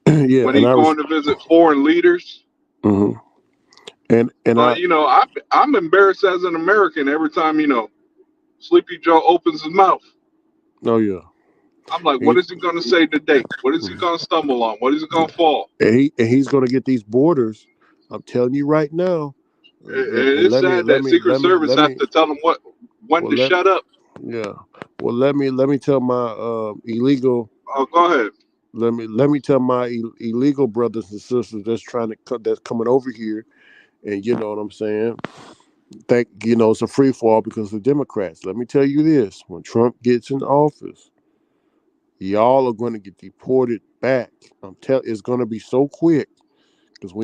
C: yeah.
A: when
C: And
A: he's
C: I
A: going to visit foreign leaders.
C: mhm. and I
A: I'm embarrassed as an American every time, Sleepy Joe opens his mouth.
C: oh yeah,
A: I'm like, what
C: he,
A: is he going to say today? What is he
C: mhm.
A: going to stumble on? What is he going to fall?
C: He's going to get these borders. I'm telling you right now.
A: And
C: And
A: it's sad that Secret Service have to tell them when
C: well
A: to
C: let
A: shut up.
C: yeah. Well, let me tell my illegal.
A: Oh, go ahead.
C: Let me tell my illegal brothers and sisters that's coming over here, and you know what I'm saying. Think it's a free fall because of the Democrats. Let me tell you this: when Trump gets in office, y'all are going to get deported back. It's going to be so quick Because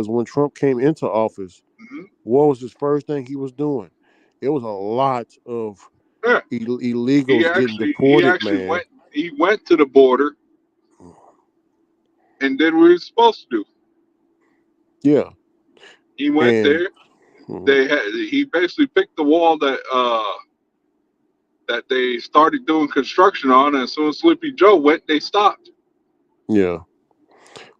C: when Trump came into office,
A: Mhm.
C: what was his first thing he was doing? It was a lot of
A: Yeah,
C: illegals getting
A: he
C: deported,
A: actually
C: man.
A: went to the border and did what he was supposed to do.
C: Yeah,
A: He went
C: and
A: there.
C: mhm,
A: He basically picked the wall that they started doing construction on, and as soon as Sleepy Joe went, they stopped.
C: yeah.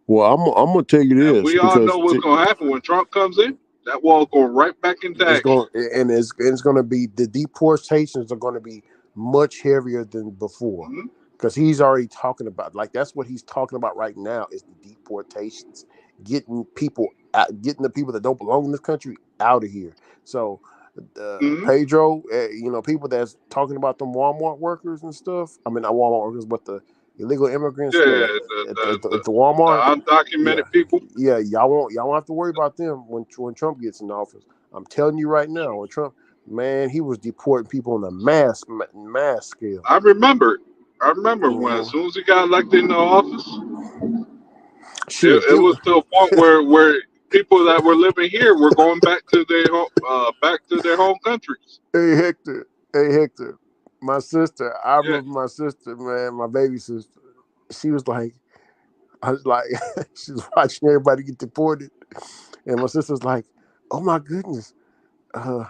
C: Well, I'm gonna tell you
A: And
C: this
A: we all know
C: because
A: what's going to happen when Trump comes in. That wall going right back into
C: it's
A: action.
C: going it's going to be the deportations are going to be much heavier than before
A: Hmm.
C: because he's already talking about like that's what he's talking about right now is the deportations, getting people out, getting the people that don't belong in this country out of here. So
A: Hmm.
C: Pedro, people that's talking about them Walmart workers and stuff. I mean, not Walmart workers, but the illegal immigrants
A: Yeah,
C: that at the Walmart.
A: the
C: Yeah,
A: undocumented people.
C: yeah, y'all won't have to worry about them when Trump gets in office. I'm telling you right now, when Trump, man, he was deporting people on a mass scale.
A: I remember. I remember when as
C: Hmm.
A: soon as he got elected into office,
C: Shit,
A: it was to a point where people that were living here were going back to their home countries.
C: Hey Hector, my sister. I
A: Yeah.
C: remember my sister, man, my baby sister. She was like, I was like, she was watching everybody get deported, and my sister's like, "Oh my goodness, uh,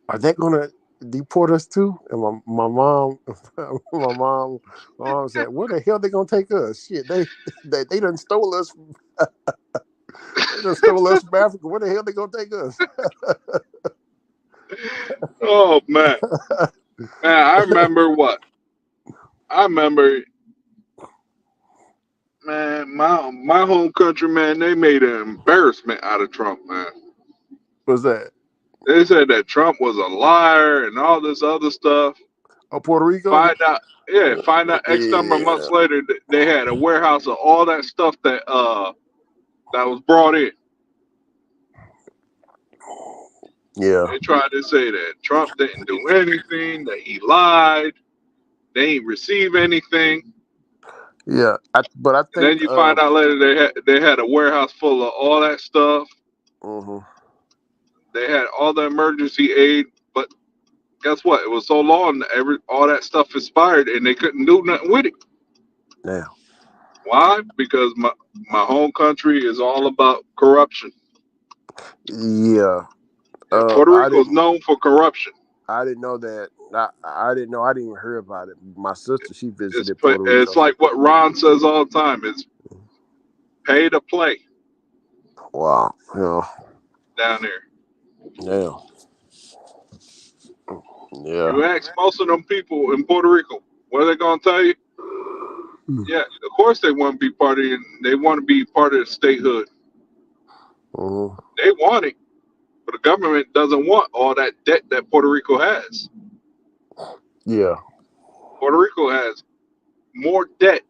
C: are they gonna deport us too?" And my mom, my mom said, "Where the hell they gonna take us? Shit, they done stole us. They done stole us from Africa. Where the hell they gonna take us?"
A: Oh man, I remember what I remember. Man, my home country, man, they made an embarrassment out of Trump, man.
C: What's that?
A: They said that Trump was a liar and all this other stuff.
C: Oh, Puerto Rico.
A: Find out, yeah, find out X number of
C: Yeah,
A: months later they had a warehouse of all that stuff that was brought in.
C: yeah,
A: They tried to say that Trump didn't do anything, that he lied, they ain't receive anything.
C: yeah. But I
A: And then
C: think,
A: you find out later they had a warehouse full of all that stuff.
C: mhm,
A: They had all the emergency aid, but guess what? It was so long that all that stuff expired and they couldn't do nothing with it.
C: now,
A: Why? Because my home country is all about corruption.
C: yeah.
A: And Puerto
C: I
A: Rico is
C: didn't.
A: known for corruption.
C: I didn't know that. I didn't know. I didn't even hear about it. My sister, she visited Puerto
A: It's
C: Rico.
A: like what Ron says all the time. It's pay to play
C: Wow. Yeah.
A: down there.
C: Yeah. Yeah.
A: You ask most of them people in Puerto Rico, what are they gonna tell you? Yeah, of course they want to be part of it. They want to be part of the statehood.
C: Mm-hmm.
A: They want it, but the government doesn't want all that debt that Puerto Rico has.
C: Yeah.
A: Puerto Rico has more debt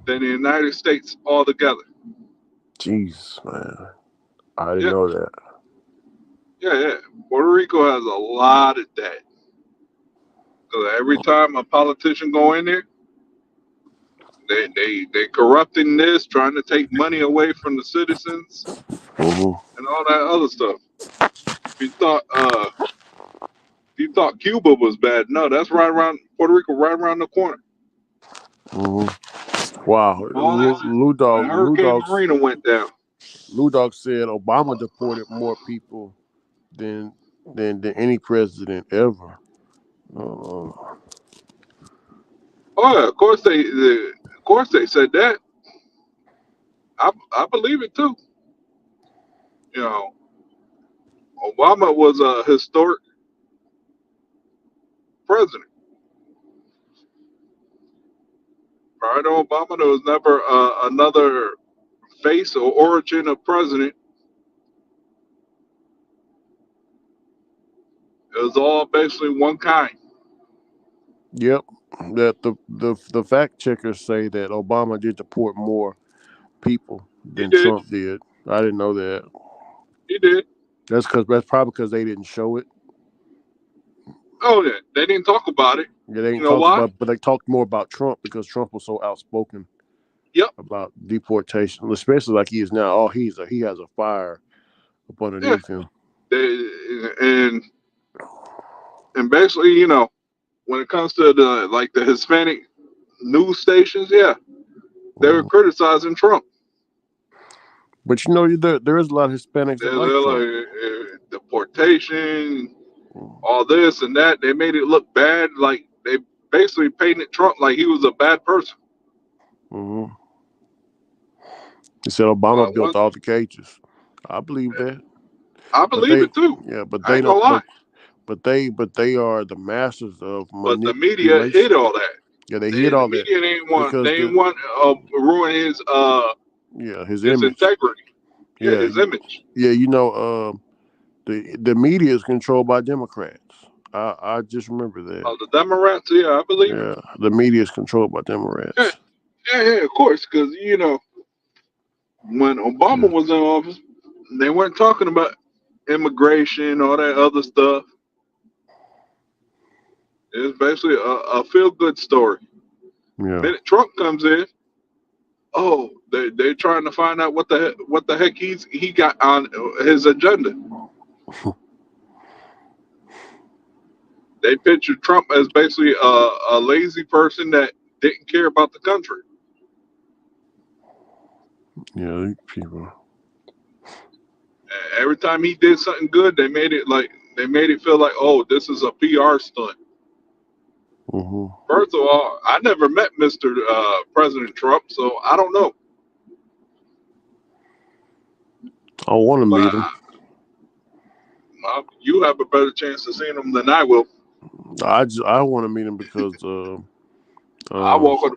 A: than the United States altogether.
C: Jeez, man. I didn't
A: Yeah,
C: know that.
A: yeah. Puerto Rico has a lot of debt. Because every time a politician go in there, they corrupting this, trying to take money away from the citizens,
C: Mm-hmm.
A: and all that other stuff. If you thought Cuba was bad, no, that's right around Puerto Rico, right around the corner.
C: Mm-hmm. Wow.
A: All that when Hurricane Marina went down.
C: Lou Dog said Obama deported more people than than any president ever. Uh,
A: Oh, yeah, of course they said that. I believe it too. You know, Obama was a historic president. Prior to Obama, there was never another face or origin of president. It was all basically one kind.
C: yep. That the fact checkers say that Obama did deport more people
A: He
C: than
A: did.
C: Trump did. I didn't know that.
A: He did.
C: That's probably because they didn't show it.
A: Oh yeah, they didn't talk about it.
C: Yeah, they
A: You
C: didn't
A: know
C: talk
A: why?
C: about, but they talked more about Trump because Trump was so outspoken.
A: Yep.
C: about deportation, especially like he is now. Oh, he has a fire up
A: Yeah.
C: underneath him.
A: And and basically, when it comes to the Hispanic news stations, yeah, they were
C: Mhm.
A: criticizing Trump.
C: But there is a lot of Hispanics that like
A: They're
C: Trump.
A: like deportation,
C: Mhm.
A: all this and that. They made it look bad. Like they basically painted Trump like he was a bad person.
C: Mhm. He said Obama built
A: Once
C: all the cages. I believe that,
A: I
C: but
A: believe it too.
C: but
A: I
C: they
A: ain't gonna
C: don't.
A: lie.
C: But they are the masters of
A: But the media
C: manipulation.
A: hid all that.
C: Yeah, they hid
A: The
C: all that
A: media didn't want.
C: because
A: They didn't want ruin
C: his
A: his
C: image.
A: integrity. Yeah,
C: Yeah,
A: his image.
C: yeah, the media is controlled by Democrats. I just remember that.
A: The Democrats. Yeah, I believe it.
C: Yeah, the media is controlled by
A: Yeah,
C: Democrats.
A: yeah, of course. Because when Obama
C: Yeah,
A: was in office, they weren't talking about immigration, all that other stuff. It's basically a feel good story.
C: yeah,
A: Minute Trump comes in, oh, they're trying to find out what the heck he got on his agenda. They pictured Trump as basically a lazy person that didn't care about the country.
C: yeah. These people.
A: Every time he did something good, they made it feel like, oh, this is a PR stunt.
C: Hmm.
A: First of all, I never met Mr. President Trump, so I don't know.
C: I want to
A: But
C: meet him.
A: you have a better chance of seeing him than I will.
C: I want to meet him because
A: I
C: um
A: walk.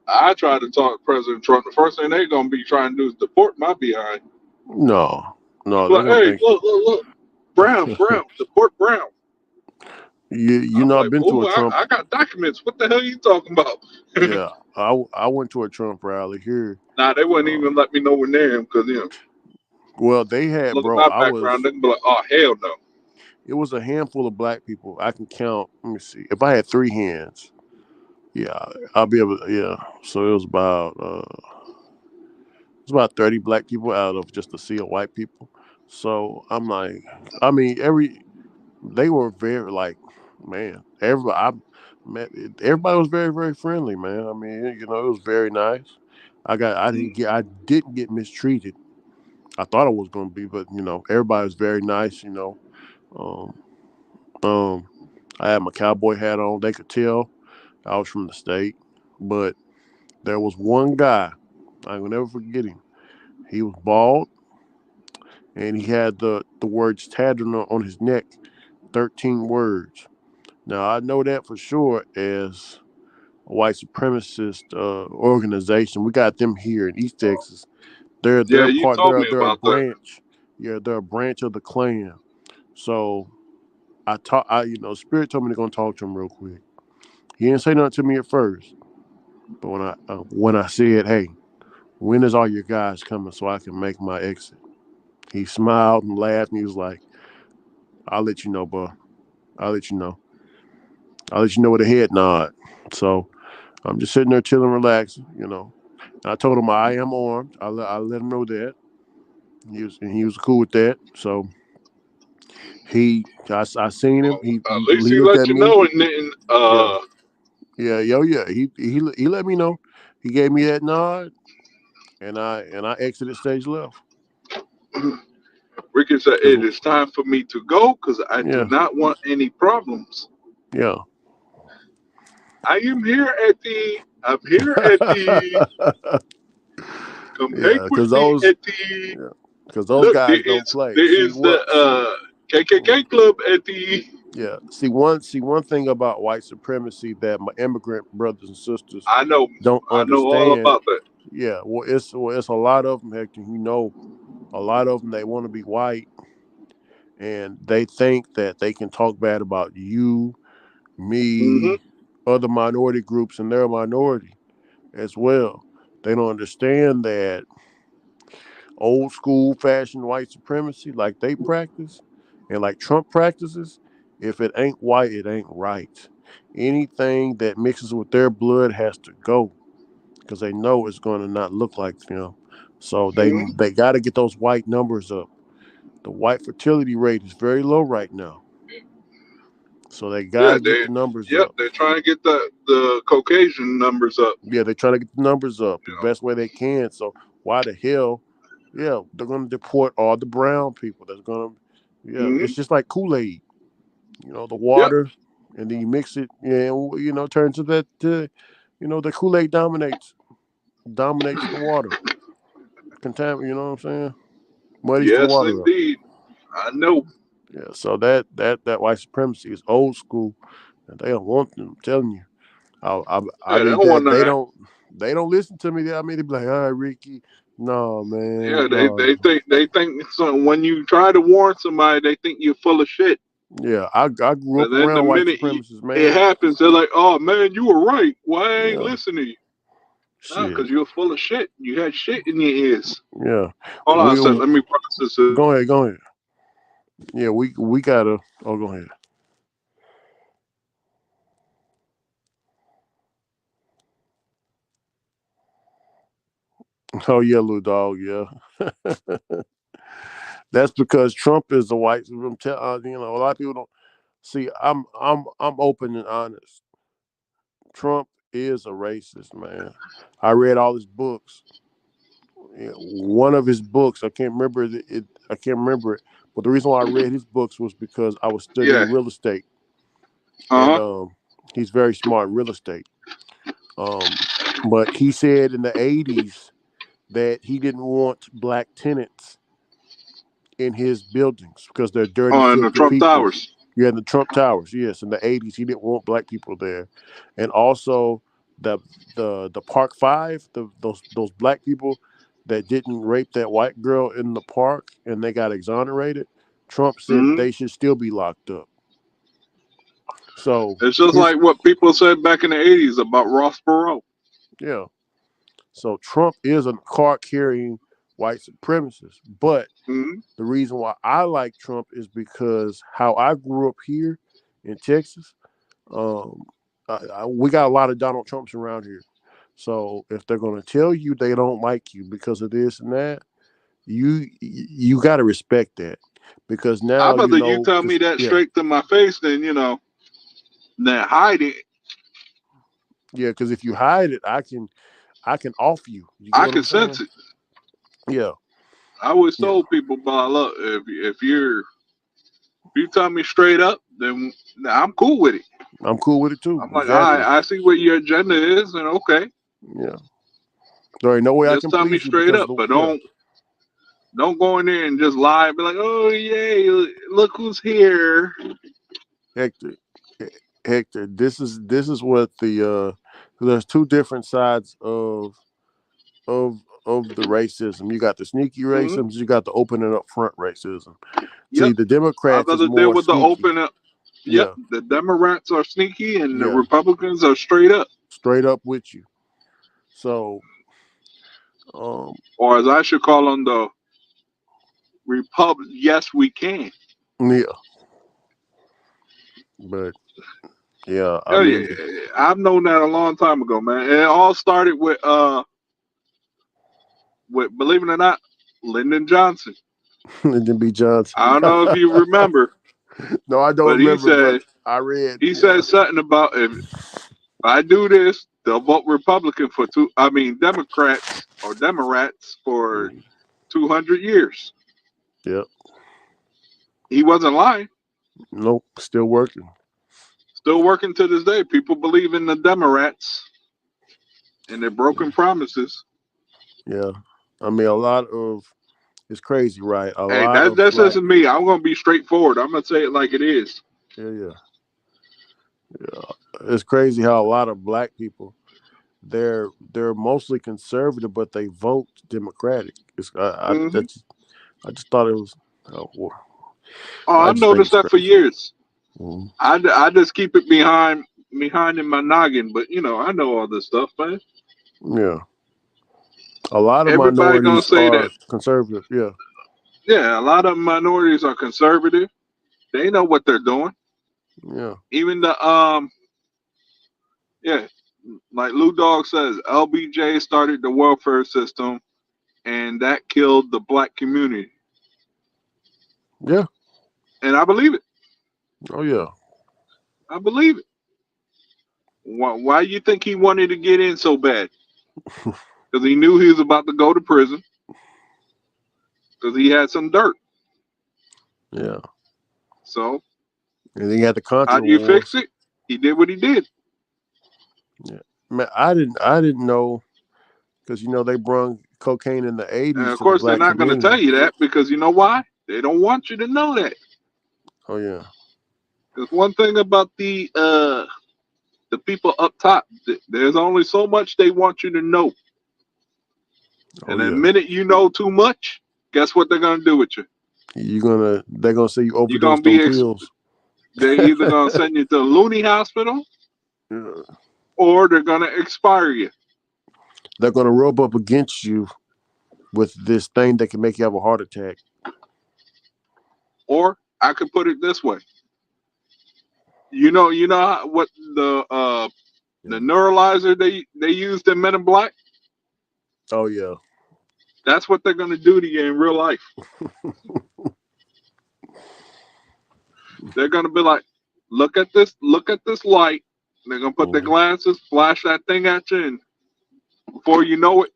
A: I try to talk to President Trump. The first thing they're gonna be trying to do is deport my behind.
C: no, they're
A: Like,
C: gonna
A: hey,
C: think
A: look, Brown, deport Brown.
C: you
A: I'm
C: know I've
A: like,
C: been to a
A: fool,
C: Trump.
A: I got documents. What the hell are you talking about?
C: Yeah, I went to a Trump rally here.
A: Nah, they wouldn't
C: Uh,
A: even let me know when they're because
C: well, they had,
A: look at
C: bro.
A: my background. They can be like, oh hell no.
C: It was a handful of black people. I can count. Let me see. If I had three hands, yeah, I'll be able. Yeah, so it was about 30 black people out of just a sea of white people. So I'm like, I mean, they were very like, man, everybody was very very friendly, man. I mean, it was very nice. I didn't get mistreated. I thought I was gonna be, but everybody was very nice. Um, um, I had my cowboy hat on. They could tell I was from the state, but there was one guy I will never forget him. He was bald and he had the words tatted on his neck, 13 words. Now I know that for sure as a white supremacist organization. We got them here in East Texas.
A: Yeah,
C: They're
A: you
C: part.
A: told me
C: They're a
A: about that.
C: branch. Yeah, they're a branch of the Klan. So I talk. Spirit told me to go and talk to him real quick. He didn't say nothing to me at first, but when I said, "Hey, when is all your guys coming so I can make my exit?" He smiled and laughed, and he was like, "I'll let you know, bro. I'll let you know. I'll let you know with a head nod." So I'm just sitting there chilling, relaxing. And I told him I am armed. I let him know that. He was cool with that. So I seen him.
A: Well,
C: He
A: at least he
C: looked
A: let
C: at
A: you
C: me.
A: know, and then
C: Yeah, yeah, yo, yeah. He let me know. He gave me that nod, and I exited stage left.
A: Ricky said,
C: Cause
A: it is time for me to go because I do
C: yeah,
A: not want any problems.
C: yeah,
A: I am here at I'm here at the, come hang
C: yeah.
A: with
C: Cause
A: me
C: those
A: at the,
C: yeah, cause those
A: look,
C: guys don't play.
A: there
C: See
A: is the
C: what?
A: KKK club at the,
C: Yeah. See one thing about white supremacy that my immigrant brothers and sisters
A: I know,
C: don't
A: I know all
C: understand.
A: about that.
C: Yeah. It's a lot of them, Hector. A lot of them they want to be white and they think that they can talk bad about you,
A: Hmm.
C: me, other minority groups, and they're a minority as well. They don't understand that old school fashioned white supremacy, like they practice and like Trump practices, if it ain't white, it ain't right. Anything that mixes with their blood has to go. because they know it's going to not look like them. So
B: Mhm.
C: they got to get those white numbers up. The white fertility rate is very low right now, so they got
A: Yeah,
C: to get the numbers
A: yep,
C: up.
A: they're trying to get the Caucasian numbers up.
C: Yeah, they're trying to get the numbers up the
A: You
C: best way they can. So why the hell? Yeah, they're going to deport all the brown people. That's going to,
A: know.
C: yeah, it's just like Kool-Aid. The
A: Yep.
C: water, and then you mix it, and turns to that. The Kool-Aid dominates the water. You know what I'm saying? Muddies the
A: Yes,
C: water up.
A: indeed. I know.
C: Yeah, so that white supremacy is old school, and they don't want them. I'm telling you. I
A: Yeah, they
C: mean
A: don't want
C: that
A: none of that.
C: they don't listen to me. I mean they be like, all right, Ricky, no man,
A: Yeah,
C: no.
A: they think so. When you try to warn somebody, they think you're full of shit.
C: Yeah, I grew
A: And
C: up
A: then the
C: around white
A: minute
C: supremacists,
A: it
C: man.
A: happens, they're like, "Oh man, you were right. Why I ain't
C: Yeah,
A: listening to you?" Nah,
C: shit.
A: because you're full of shit. You had shit in your ears.
C: Yeah,
A: Hold on a
C: we
A: sec. Let me process it.
C: go ahead. Yeah, we gotta. Oh, go ahead. Oh yeah, little dog. Yeah, that's because Trump is a white. A lot of people don't see. I'm open and honest. Trump is a racist, man. I read all his books. One of his books, I can't remember it. I can't remember it, but the reason why I read his books was because I was
A: Yeah.
C: studying real estate, and
A: Uh huh.
C: he's very smart in real estate. Um, but he said in the '80s that he didn't want black tenants in his buildings because they're dirty,
A: Oh, and the
C: filthy
A: Trump
C: people.
A: Towers.
C: You had the Trump Towers, yes, in the '80s. He didn't want black people there, and also the the Park Five, those black people that didn't rape that white girl in the park and they got exonerated. Trump said
A: Hmm.
C: they should still be locked up. So
A: It's just
C: his
A: like what people said back in the '80s about Ross Perot.
C: yeah. So Trump is a card carrying white supremacist, but
A: Hmm.
C: the reason why I like Trump is because how I grew up here in Texas. Um, we got a lot of Donald Trumps around here. So if they're going to tell you they don't like you because of this and that, you got to respect that because
A: I'd
C: now
A: rather you tell me
C: because
A: that straight to my face than than hide it.
C: because if you hide it, I can off you. You get
A: I
C: what
A: can
C: I'm saying?
A: sense it.
C: Yeah,
A: I always
C: yeah.
A: told people, but look, if you tell me straight up, then I'm cool with it.
C: I'm cool with it too.
A: I'm like, all right,
C: Exactly.
A: I see what your agenda is, and okay,
C: Yeah. There ain't no way I
A: just
C: can
A: tell me
C: please you
A: straight
C: because
A: up.
C: of the
A: But
C: yeah.
A: don't go in there and just lie and be like, oh yay, look who's here.
C: Hector, Hector, this is what there's two different sides of the racism. You got the sneaky
A: Hmm.
C: racism, you got the open and up front racism. See,
A: Yep,
C: the
A: I'd
C: Democrats is
A: rather deal
C: more
A: with the
C: sneaky.
A: open up. Yep,
C: Yeah,
A: the Democrats are sneaky and the
C: yeah,
A: Republicans are straight up,
C: straight up with you. So, um,
A: or as I should call them, the Republic. Yes, we can.
C: yeah, but yeah, I
A: Oh yeah,
C: mean,
A: I've known that a long time ago, man. And it all started with believe it or not, Lyndon Johnson.
C: Lyndon B. Johnson.
A: I don't know if you remember,
C: No, I don't
A: but
C: remember, but I read.
A: he
C: Yeah,
A: said something about if I do this, they'll vote Republican for Democrats or Democrats for
C: mm,
A: 200 years.
C: yeah.
A: He wasn't lying.
C: Nope, still working.
A: Still working to this day. People believe in the Democrats and their broken promises.
C: Yeah, I mean, a lot of it's crazy, right? A
A: Hey,
C: lot of
A: that's
C: black.
A: just me. I'm gonna be straightforward. I'm gonna say it like it is.
C: Yeah, yeah, yeah. It's crazy how a lot of black people they're mostly conservative, but they vote Democratic.
A: Hmm.
C: I just thought it was. Oh, well,
A: Oh,
C: I
A: I've
C: just think
A: noticed
C: it's
A: that for
C: crazy.
A: years.
C: Mhm.
A: I just keep it behind in my noggin, but I know all this stuff, man.
C: Yeah, a lot of
A: Everybody gonna
C: minorities
A: say
C: are
A: that.
C: conservative. Yeah,
A: Yeah, a lot of minorities are conservative. They know what they're doing.
C: yeah,
A: Even yeah, like Lou Dog says, LBJ started the welfare system, and that killed the black community.
C: Yeah.
A: And I believe it.
C: Oh yeah.
A: I believe it. Why you think he wanted to get in so bad? Because he knew he was about to go to prison. Because he had some dirt.
C: Yeah.
A: So
C: And then you had the Contra
A: how do you
C: Wars.
A: fix it? He did what he did.
C: Yeah. Man, I didn't know, because they brung cocaine in the
A: And
C: '80s
A: of
C: to the
A: course, they're
C: black
A: not going to tell
C: community.
A: you that because you know why? They don't want you to know that.
C: Oh yeah.
A: Because one thing about the people up top, there's only so much they want you to know.
C: Oh
A: And the
C: yeah.
A: minute you know too much, guess what they're going to do with you?
C: They're gonna say you
A: You're going
C: overdosed
A: to
C: on
A: be,
C: pills.
A: they're either going to send you to the loony hospital
C: Yeah.
A: or they're going to expire you.
C: They're gonna rub up against you with this thing that can make you have a heart attack.
A: Or I could put it this way. You know what the neuralizer they used in Men in Black?
C: Oh yeah.
A: That's what they're going to do to you in real life. They're going to be like, look at this light. They're going to put their glasses, flash that thing at you, and before you know it,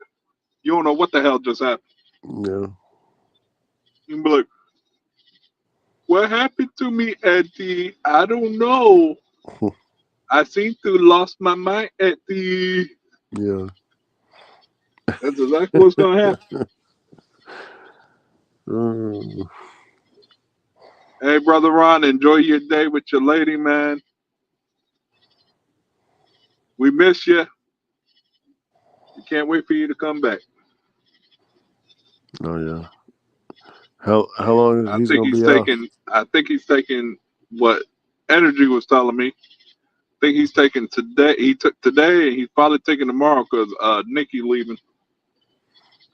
A: you don't know what the hell just happened.
C: Yeah.
A: You can be like, what happened to me, Eddie? I don't know. I seem to lost my mind, Eddie.
C: Yeah.
A: That's exactly what's going to happen. Hey, Brother Ron, enjoy your day with your lady, man. We miss you. We can't wait for you to come back.
C: Oh yeah. How long is he's gonna be out?
A: I think he's taking what Energy was telling me. I think he's taking today. He took today, and he's probably taking tomorrow because Nikki leaving.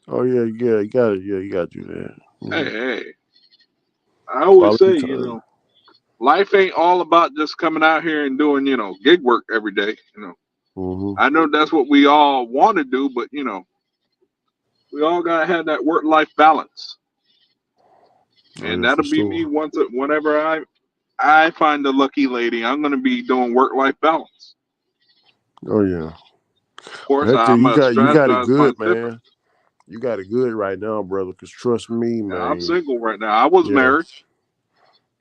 C: Oh yeah, you gotta do that.
A: Hey. I always
C: Quality
A: say,
C: time.
A: life ain't all about just coming out here and doing, gig work every day. I know that's what we all want to do, but we all gotta have that work-life balance, and
C: Yeah, for
A: that'll be me
C: sure.
A: whenever I find a lucky lady. I'm gonna be doing work-life balance.
C: Oh yeah.
A: Of course,
C: Hector,
A: I'm
C: you
A: gonna
C: got it
A: strategize
C: good,
A: something different.
C: man. You got it good right now, brother. Cause trust me,
A: Yeah, I'm
C: man.
A: single right now. I was
C: Yeah.
A: married.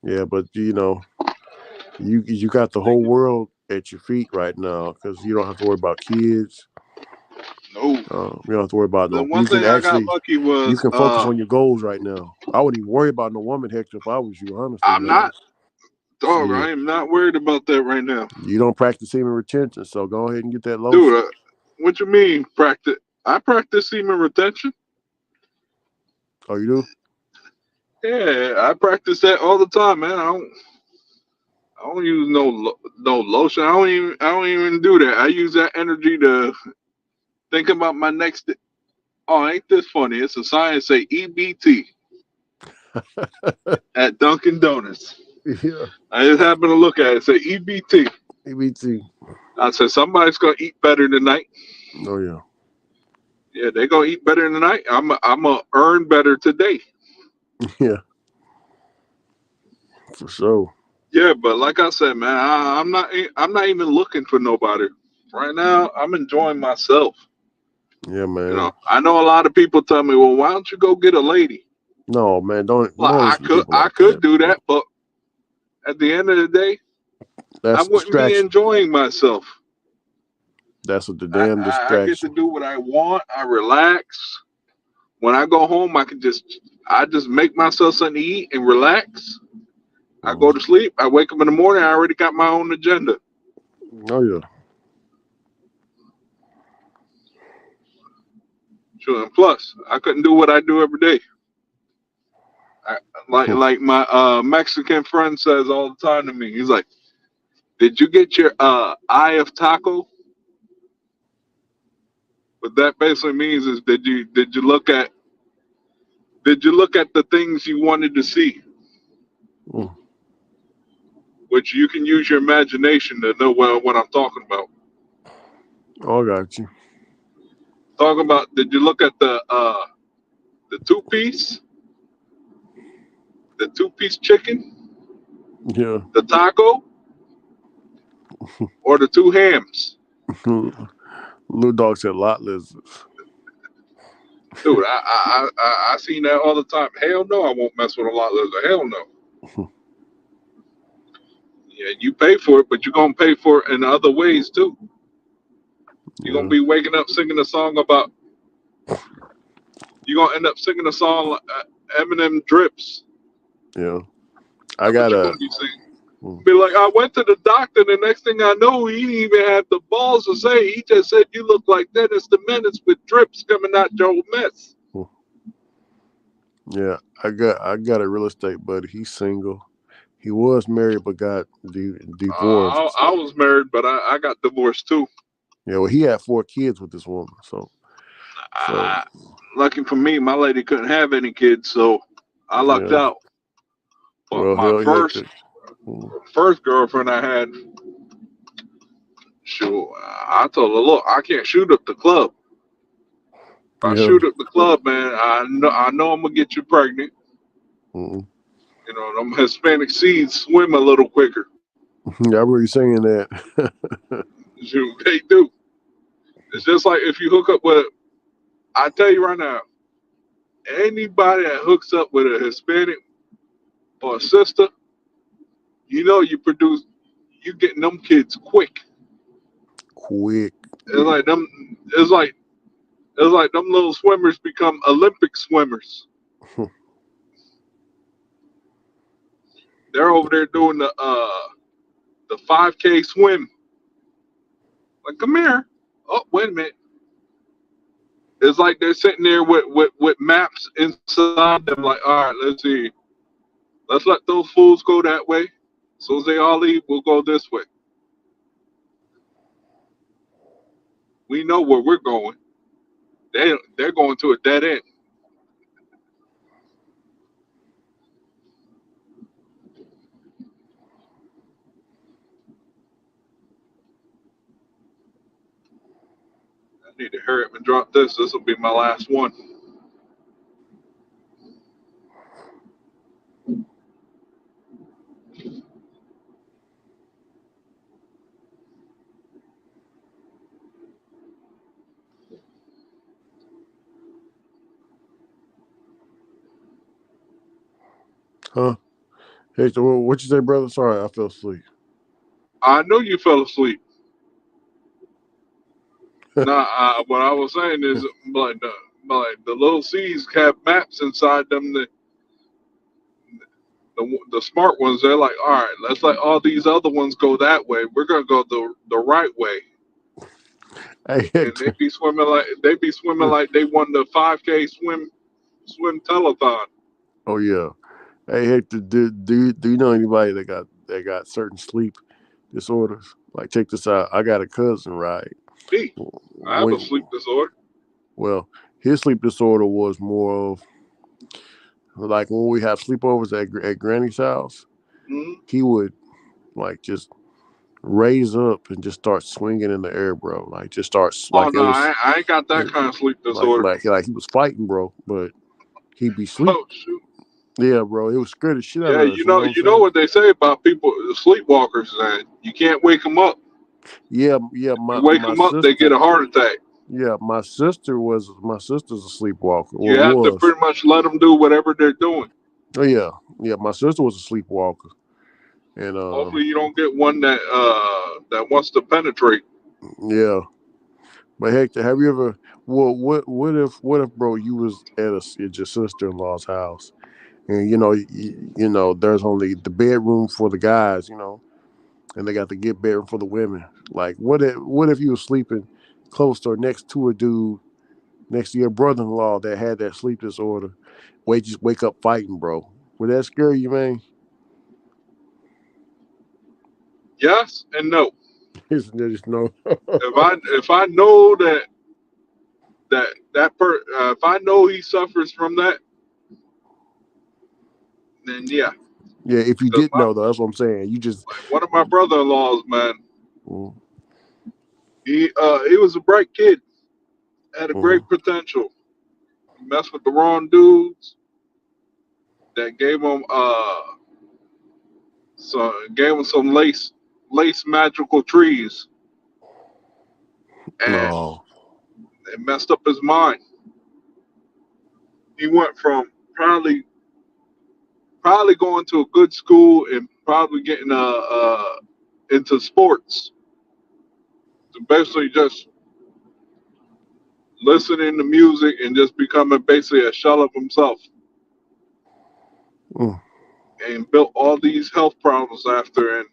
C: Yeah, but you got the whole world at your feet right now, because you don't have to worry about kids.
A: No.
C: You don't have to worry about
A: The
C: no.
A: one
C: You can
A: thing I got
C: actually
A: lucky was
C: you can focus on your goals right now. I wouldn't even worry about no woman, Hector, if I was you, honestly,
A: I'm
C: man.
A: not. Dog,
C: Shit.
A: I am not worried about that right now.
C: You don't practice semen retention, so go ahead and get that lotion.
A: Dude, what you mean practice? I practice semen retention.
C: Oh, you do?
A: Yeah, I practice that all the time, man. I don't use no lotion. I don't even do that. I use that energy to think about my next. Oh, ain't this funny? It's a sign that say EBT at Dunkin' Donuts.
C: Yeah.
A: I just happened to look at it. Say EBT.
C: EBT.
A: I said somebody's gonna eat better tonight.
C: Oh yeah.
A: Yeah, they gonna eat better tonight. I'm gonna earn better today.
C: Yeah. For sure.
A: Yeah, but like I said, man, I'm not even looking for nobody right now. I'm enjoying myself.
C: Yeah, man.
A: I know a lot of people tell me, well, why don't you go get a lady?
C: No, man, don't
A: Well,
C: listen to people
A: I
C: like
A: could
C: that.
A: do that, but at the end of the day,
C: That's
A: I wouldn't be
C: distraction.
A: enjoying myself.
C: That's what the damn
A: I get to
C: distraction.
A: do what I want. I relax. When I go home, I just make myself something to eat and relax. I go to sleep. I wake up in the morning. I already got my own agenda.
C: Oh yeah.
A: Sure. And plus, I couldn't do what I do every day. Like my Mexican friend says all the time to me. He's like, "Did you get your eye of taco?" What that basically means is, did you look at the things you wanted to see? Which you can use your imagination to know what I'm talking about.
C: Oh, I got you.
A: Talking about, did you look at the two piece, the 2-piece chicken,
C: Yeah.
A: the taco, or the 2 hams?
C: Little dog said lot lizards.
A: Dude, I seen that all the time. Hell no, I won't mess with a lot lizard. Hell no. Yeah, you pay for it, but you're gonna pay for it in other ways too. You're gonna
C: Yeah.
A: be waking up singing a song about. You're gonna end up singing a song Eminem drips.
C: Yeah. I
A: That's what
C: got
A: you're
C: a.
A: gonna be singing. Be like, I went to the doctor. The next thing I know, he didn't even have the balls to say. He just said, "You look like Dennis the Menace with drips coming out your mess."
C: Yeah. I got a real estate buddy. He's single. He was married but got divorced.
A: I was married, but I got divorced too.
C: Yeah. Well, he had 4 kids with this woman. So
A: I, Lucky for me, my lady couldn't have any kids, so I lucked
C: yeah.
A: out. But
C: Well,
A: my
C: hell, yeah.
A: first girlfriend I had, sure, I told her, look, I can't shoot up the club. If I
C: Yeah.
A: shoot up the club, man, I know I'm gonna get you pregnant.
C: Mm-mm.
A: You know, them Hispanic seeds swim a little quicker.
C: I remember you saying that.
A: Shoot, they do. It's just like if you hook up with, I tell you right now, anybody that hooks up with a Hispanic or a sister, you know you getting them kids quick.
C: Quick.
A: It's like them. It's like them little swimmers become Olympic swimmers. They're over there doing the 5K swim. Like, come here. Oh, wait a minute. It's like they're sitting there with maps inside them. Like, all right, let's see. Let's let those fools go that way. As soon as they all leave, we'll go this way. We know where we're going. They're going to a dead end. I need to hurry up and drop this. This will be my last one.
C: Huh? Hey, so what you say, brother? Sorry, I fell asleep.
A: I know you fell asleep. Nah, what I was saying is like the little C's have maps inside them. The smart ones, they're like, all right, let's let all these other ones go that way. We're gonna go the right way,
C: Hey,
A: and they
C: Hector.
A: be swimming like they won the 5K swim telethon.
C: Oh yeah. Hey, Hector. Do you know anybody that got certain sleep disorders? Like, check this out. I got a cousin, right?
A: Me, I have a
C: When
A: sleep disorder.
C: well, his sleep disorder was more of like when we have sleepovers at Granny's house.
A: Mm-hmm.
C: He would like just raise up and just start swinging in the air, bro. Like just starts
A: Oh
C: like it
A: no,
C: was
A: I ain't got that kind of sleep disorder.
C: like he was fighting, bro. But he'd be sleep.
A: Oh shoot.
C: Yeah, bro. It would scare the shit out
A: Yeah,
C: of us. You know what I'm
A: you know
C: saying?
A: what they say about people, sleepwalkers, that you can't wake them up.
C: Yeah.
A: You
C: My
A: wake
C: my
A: them up, they get
C: sister.
A: a heart attack.
C: Yeah, my sister's a sleepwalker, or
A: You have to
C: was.
A: pretty much let them do whatever they're doing.
C: Oh yeah. My sister was a sleepwalker, and
A: Hopefully, you don't get one that wants to penetrate.
C: yeah. But Hector, have you ever? Well, what if, bro, you was at your sister in law's house, and there's only the bedroom for the guys, and they got the get bedroom for the women. Like, what if you was sleeping close or next to a dude, next to your brother-in-law that had that sleep disorder, just wake up fighting, bro? Would that scare you, man?
A: Yes and no.
C: Just no.
A: If I know if I know he suffers from that, then yeah.
C: Yeah, if you
A: Because
C: didn't know though, that's what I'm saying. You just
A: one of my brother-in-laws, man,
C: mm,
A: He was a bright kid, had a
C: Mm-hmm.
A: great potential. He messed with the wrong dudes that gave him some lace magical trees, and
C: No.
A: it messed up his mind. He went from probably going to a good school and probably getting into sports to basically just listening to music and just becoming basically a shell of himself,
C: Mm.
A: and built all these health problems after, and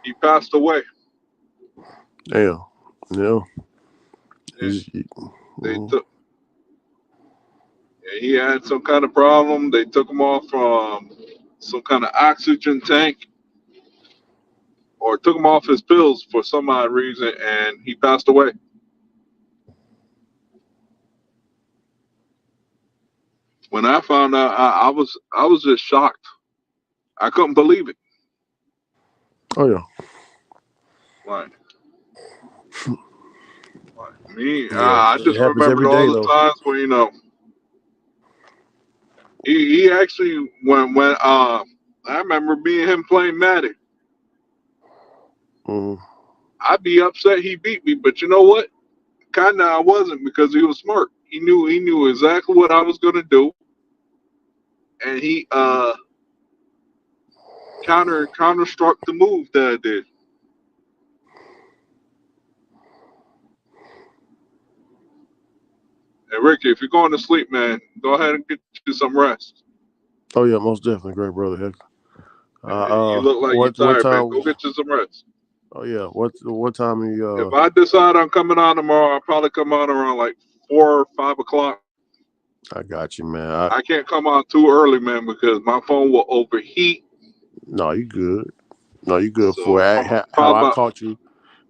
A: he passed away.
C: Damn. Yeah.
A: And
C: He's.
A: they
C: Mm.
A: took and he had some kind of problem. They took him off from some kind of oxygen tank, or took him off his pills for some odd reason, and he passed away. When I found out, I was just shocked. I couldn't believe it.
C: Oh yeah.
A: Like, me,
C: Yeah.
A: I
C: It
A: just
C: happens
A: remembered
C: every
A: all
C: day
A: the
C: though.
A: times when he actually when I remember being him playing Madden.
C: Mm.
A: I'd be upset he beat me, but you know what? Kinda I wasn't, because he was smart. He knew exactly what I was gonna do, and he counter struck the move that I did. And Ricky, if you're going to sleep, man, go ahead and get you some rest.
C: Oh yeah, most definitely, great brother. Heck.
A: You look like you're
C: What
A: tired, man.
C: time?
A: Go get you some rest.
C: Oh yeah, what time are you?
A: If I decide I'm coming on tomorrow, I'll probably come on around like 4 or 5 o'clock.
C: I got you, man.
A: I can't come on too early, man, because my phone will overheat.
C: No, you good. No, you good. For
A: So
C: how
A: probably
C: I
A: about,
C: caught you,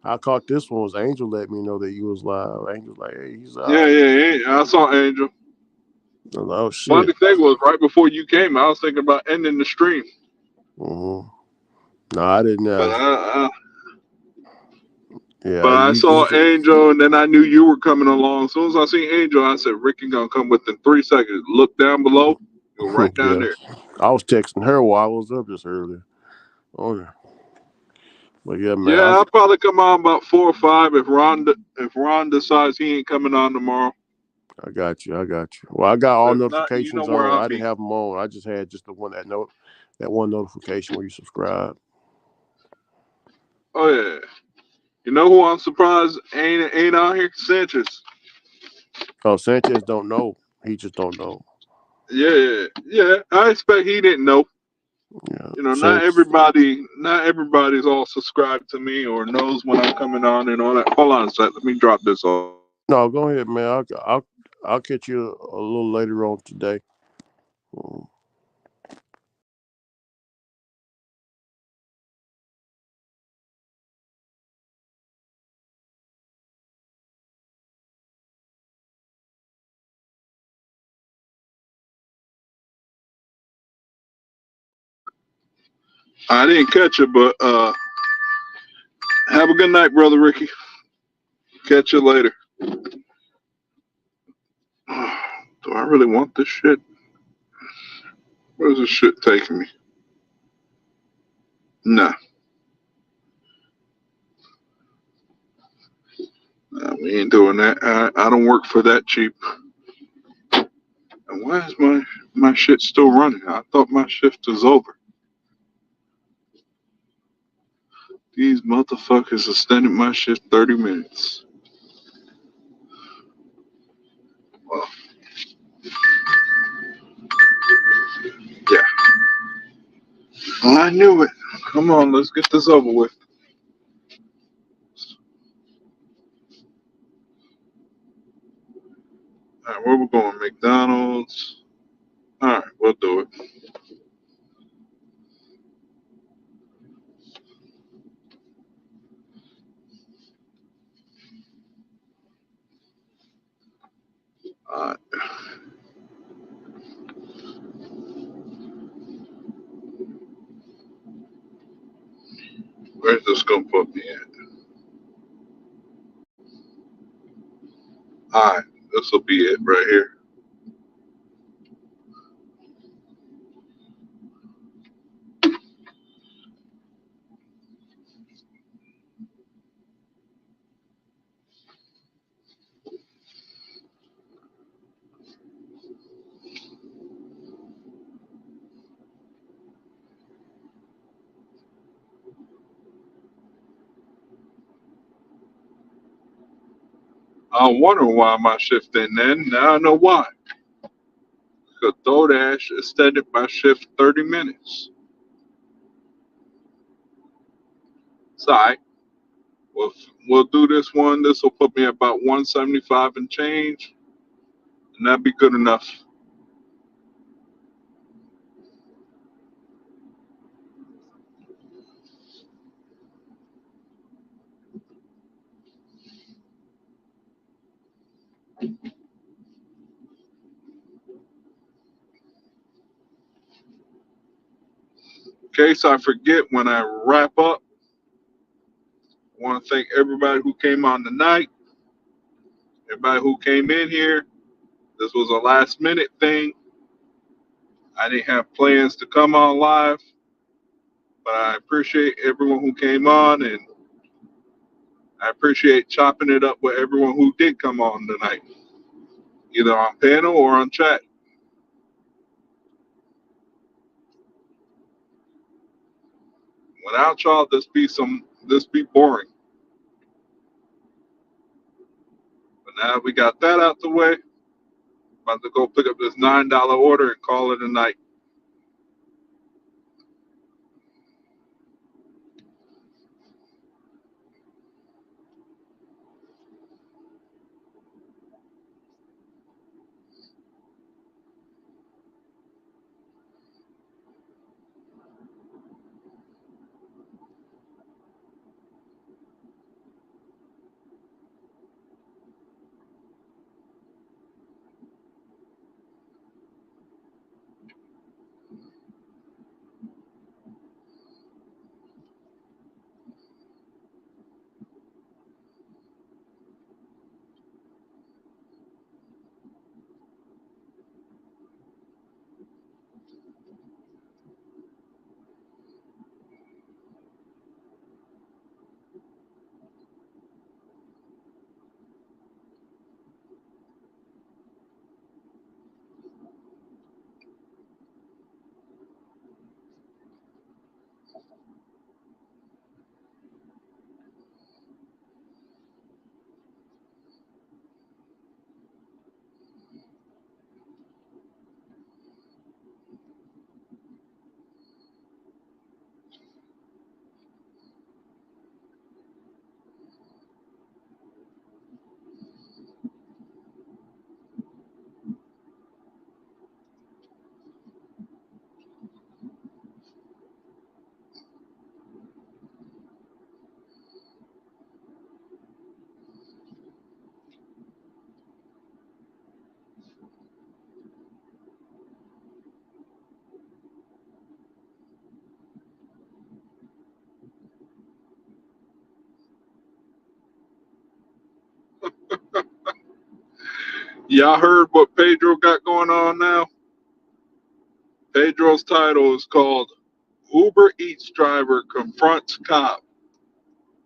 C: I caught this one was Angel let me know that you was live. Angel like, hey, he's
A: yeah,
C: live.
A: yeah, yeah. I saw Angel.
C: I was like, oh shit.
A: Funny thing was, right before you came, I was thinking about ending the stream,
C: Mm-hmm. No, I didn't.
A: but
C: Yeah,
A: I
C: you
A: saw
C: could.
A: Angel, and then I knew you were coming along. As soon as I seen Angel, I said, Ricky gonna come within 3 seconds. Look down below, go right down
C: Yeah,
A: there.
C: I was texting her while I was up just earlier. Oh yeah, but yeah, man.
A: Yeah, I'll probably come on about 4 or 5 if Ron decides he ain't coming on tomorrow.
C: I got you. I got you. Well, I got all
A: But if not, you know
C: notifications
A: where
C: on.
A: I'll
C: I didn't
A: be.
C: have them on. I just had just the one that one notification where you subscribe.
A: Oh yeah. You know who I'm surprised ain't out here? Sanchez.
C: Oh, Sanchez don't know. He just don't know.
A: Yeah, yeah, yeah. I expect he didn't know.
C: Yeah,
A: Not
C: Sanchez.
A: everybody's all subscribed to me or knows when I'm coming on and all that. Hold on a sec. Let me drop this off.
C: No, go ahead, man. I'll catch you a little later on today. Mm.
A: I didn't catch it, but have a good night, brother Ricky. Catch you later. Do I really want this shit? Where's this shit taking me? Nah, nah, we ain't doing that. I don't work for that cheap. And why is my shit still running? I thought my shift was over. These motherfuckers extended my shift 30 minutes. Well, yeah. Well, I knew it. Come on, let's get this over with. All right, where we going? McDonald's. All right, we'll do it. All right, where's this gonna put me at? All right, this will be it right here. I wonder why my shift didn't end. Now I know why. Because DoorDash extended my shift 30 minutes. It's all right. We'll do this one. This will put me at about 175 and change, and that'd be good enough. In case I forget when I wrap up, I want to thank everybody who came on tonight, everybody who came in here. This was a last minute thing. I didn't have plans to come on live, but I appreciate everyone who came on, and I appreciate chopping it up with everyone who did come on tonight, either on panel or on chat. Without y'all, this be boring. But now we got that out the way. About to go pick up this $9 order and call it a night. Y'all heard what Pedro got going on now? Pedro's title is called Uber Eats Driver Confronts Cop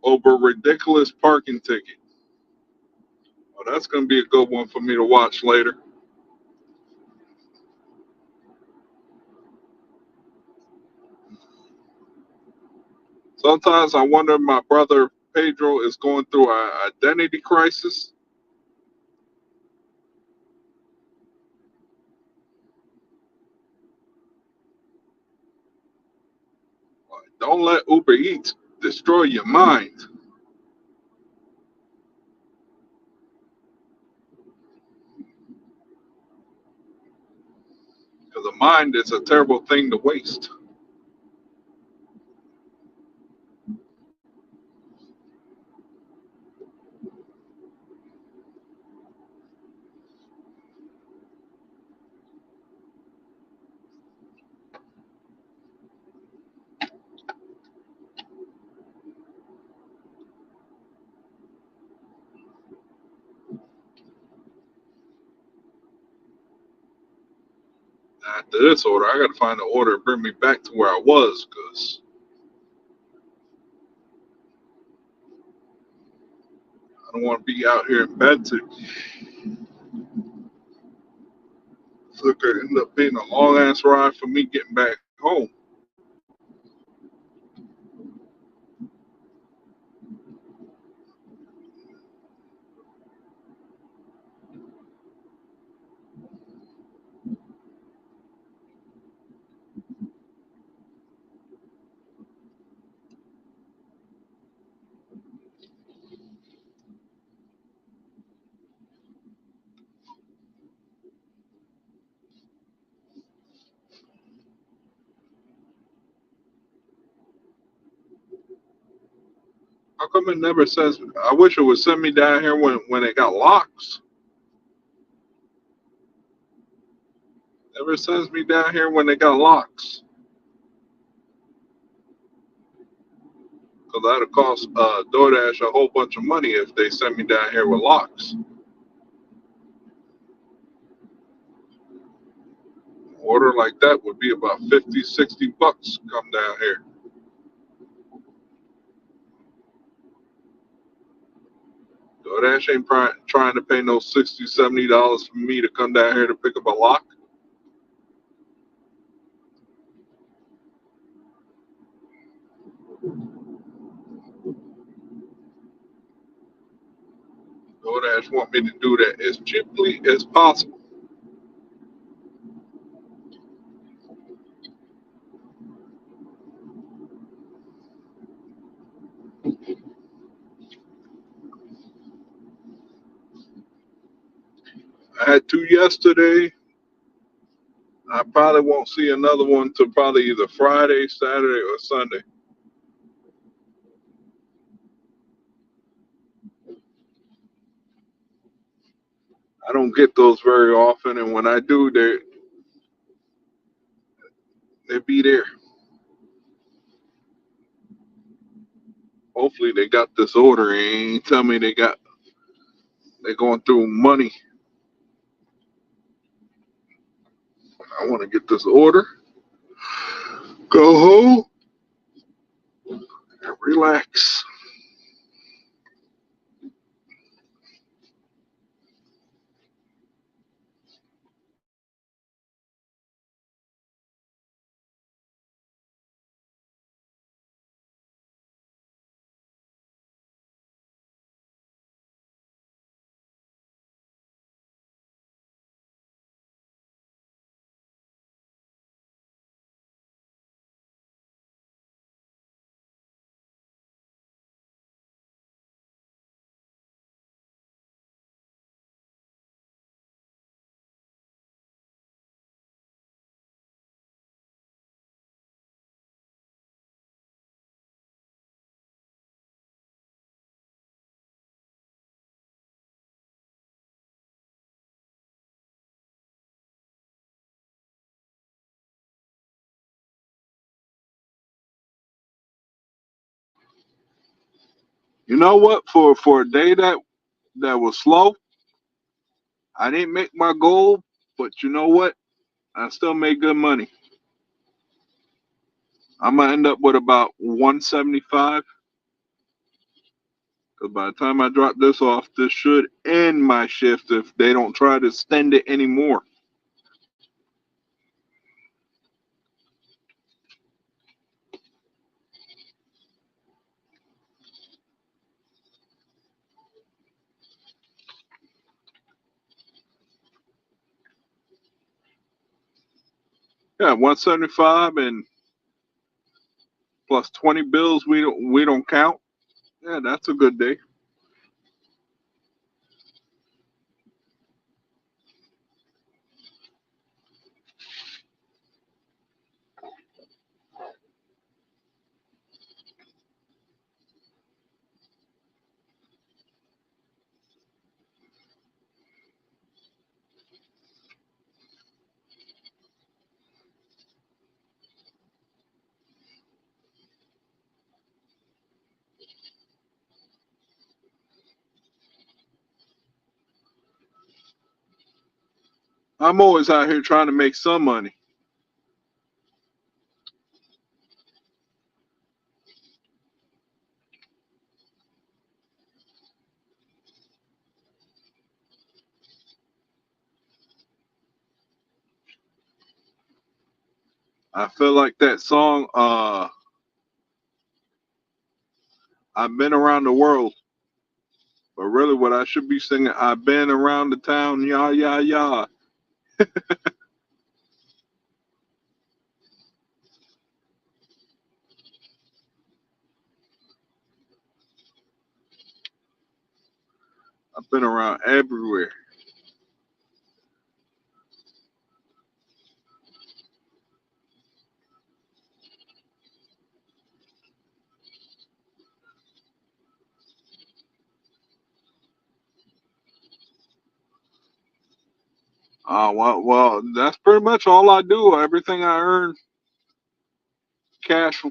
A: Over Ridiculous Parking Ticket. Well, that's going to be a good one for me to watch later. Sometimes I wonder if my brother Pedro is going through an identity crisis. Don't let Uber Eats destroy your mind, because a mind is a terrible thing to waste. After this order, I gotta find the order and bring me back to where I was, cause I don't want to be out here in Benton. So it could end up being a long ass ride for me getting back home. How come it never says? I wish it would send me down here when it got locks. Never sends me down here when they got locks. Cause that'd cost DoorDash a whole bunch of money if they sent me down here with locks. Order like that would be about 50, $60 come down here. DoorDash ain't trying to pay no $60, $70 for me to come down here to pick up a lock. DoorDash want me to do that as cheaply as possible. I had two yesterday. I probably won't see another one till probably either Friday, Saturday, or Sunday. I don't get those very often, and when I do, they be there. Hopefully, they got this order. And ain't tell me they're going through money. I want to get this order, go home, and relax. You know what? For a day that was slow, I didn't make my goal, but you know what? I still made good money. I'm gonna end up with about 175. Because by the time I drop this off, this should end my shift if they don't try to extend it anymore. Yeah, 175 and plus 20 bills we don't count. Yeah, that's a good day. I'm always out here trying to make some money. I feel like that song, I've been around the world, but really what I should be singing, I've been around the town, yah, yah, yah. I've been around everywhere. Well, that's pretty much all I do. Everything I earn cash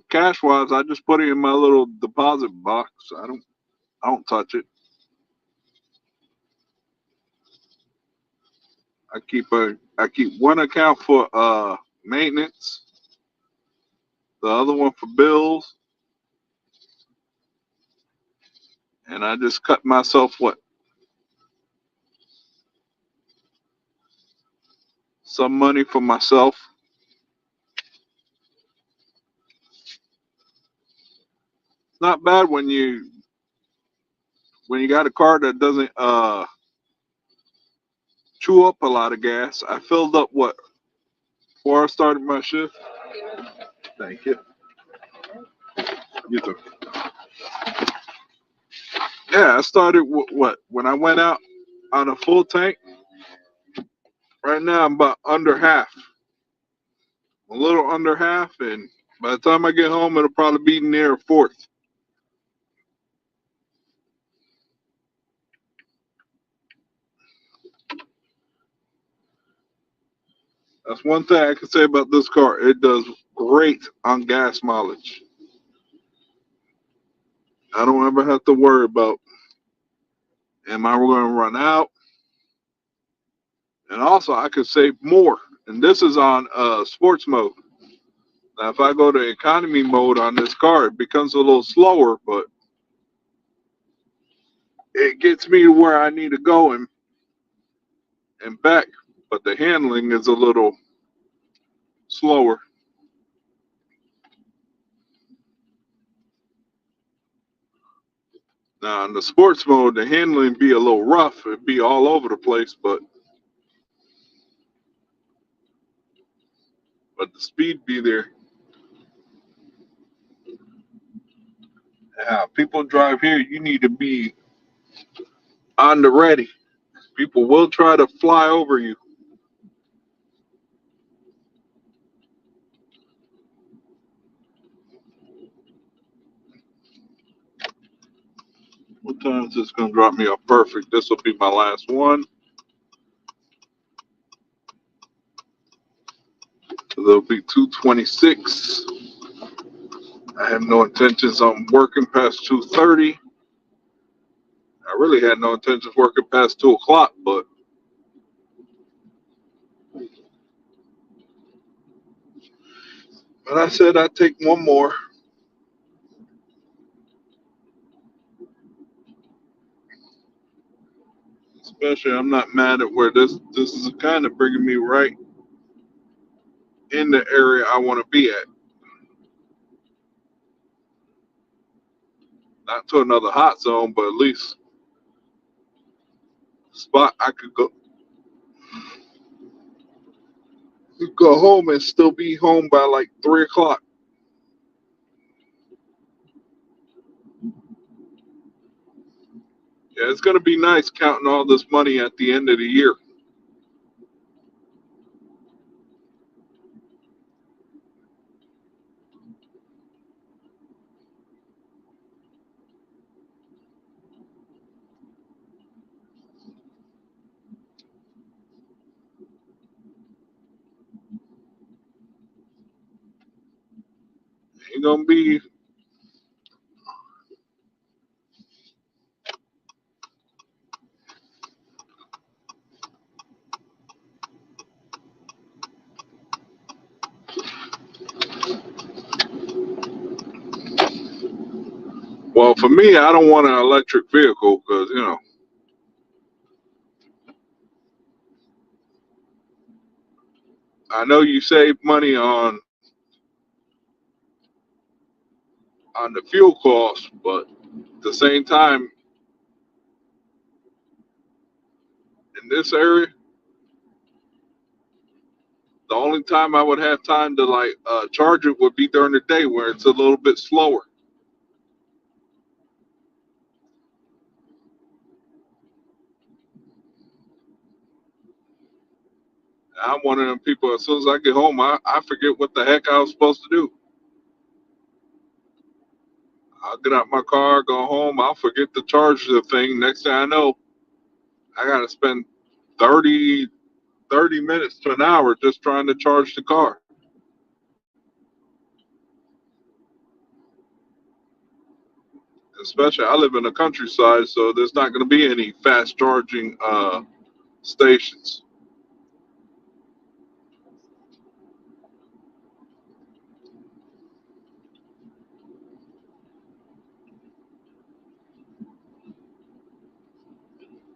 A: wise, I just put it in my little deposit box. I don't touch it. I keep one account for maintenance, the other one for bills, and I just cut myself what some money for myself. It's not bad when you got a car that doesn't chew up a lot of gas. I filled up what before I started my shift. Thank you. You too. Yeah, I started what when I went out on a full tank. Right now I'm about under half, a little under half, and by the time I get home, it'll probably be near a fourth. That's one thing I can say about this car. It does great on gas mileage. I don't ever have to worry about am I going to run out, and also I could save more. And this is on sports mode. Now, if I go to economy mode on this car, it becomes a little slower, but it gets me to where I need to go and back. But the handling is a little slower. Now, in the sports mode, the handling be a little rough. It'd be all over the place, but the speed be there. People drive here, you need to be on the ready. People will try to fly over you. What time is this going to drop me off? Perfect. This will be my last one. So there'll be 226. I have no intentions on working past 2:30. I really had no intentions of working past 2 o'clock, but I said I'd take one more. Especially, I'm not mad at where this is kind of bringing me right in the area I want to be at. Not to another hot zone, but at least a spot I could go home and still be home by like 3 o'clock. Yeah, it's gonna be nice counting all this money at the end of the year. Ain't gonna be Well, for me, I don't want an electric vehicle because I know you save money on the fuel costs, but at the same time, in this area, the only time I would have time to charge it would be during the day where it's a little bit slower. I'm one of them people. As soon as I get home, I forget what the heck I was supposed to do. I'll get out my car, go home. I'll forget to charge the thing. Next thing I know, I got to spend 30, 30 minutes to an hour just trying to charge the car. Especially, I live in the countryside, so there's not going to be any fast charging stations.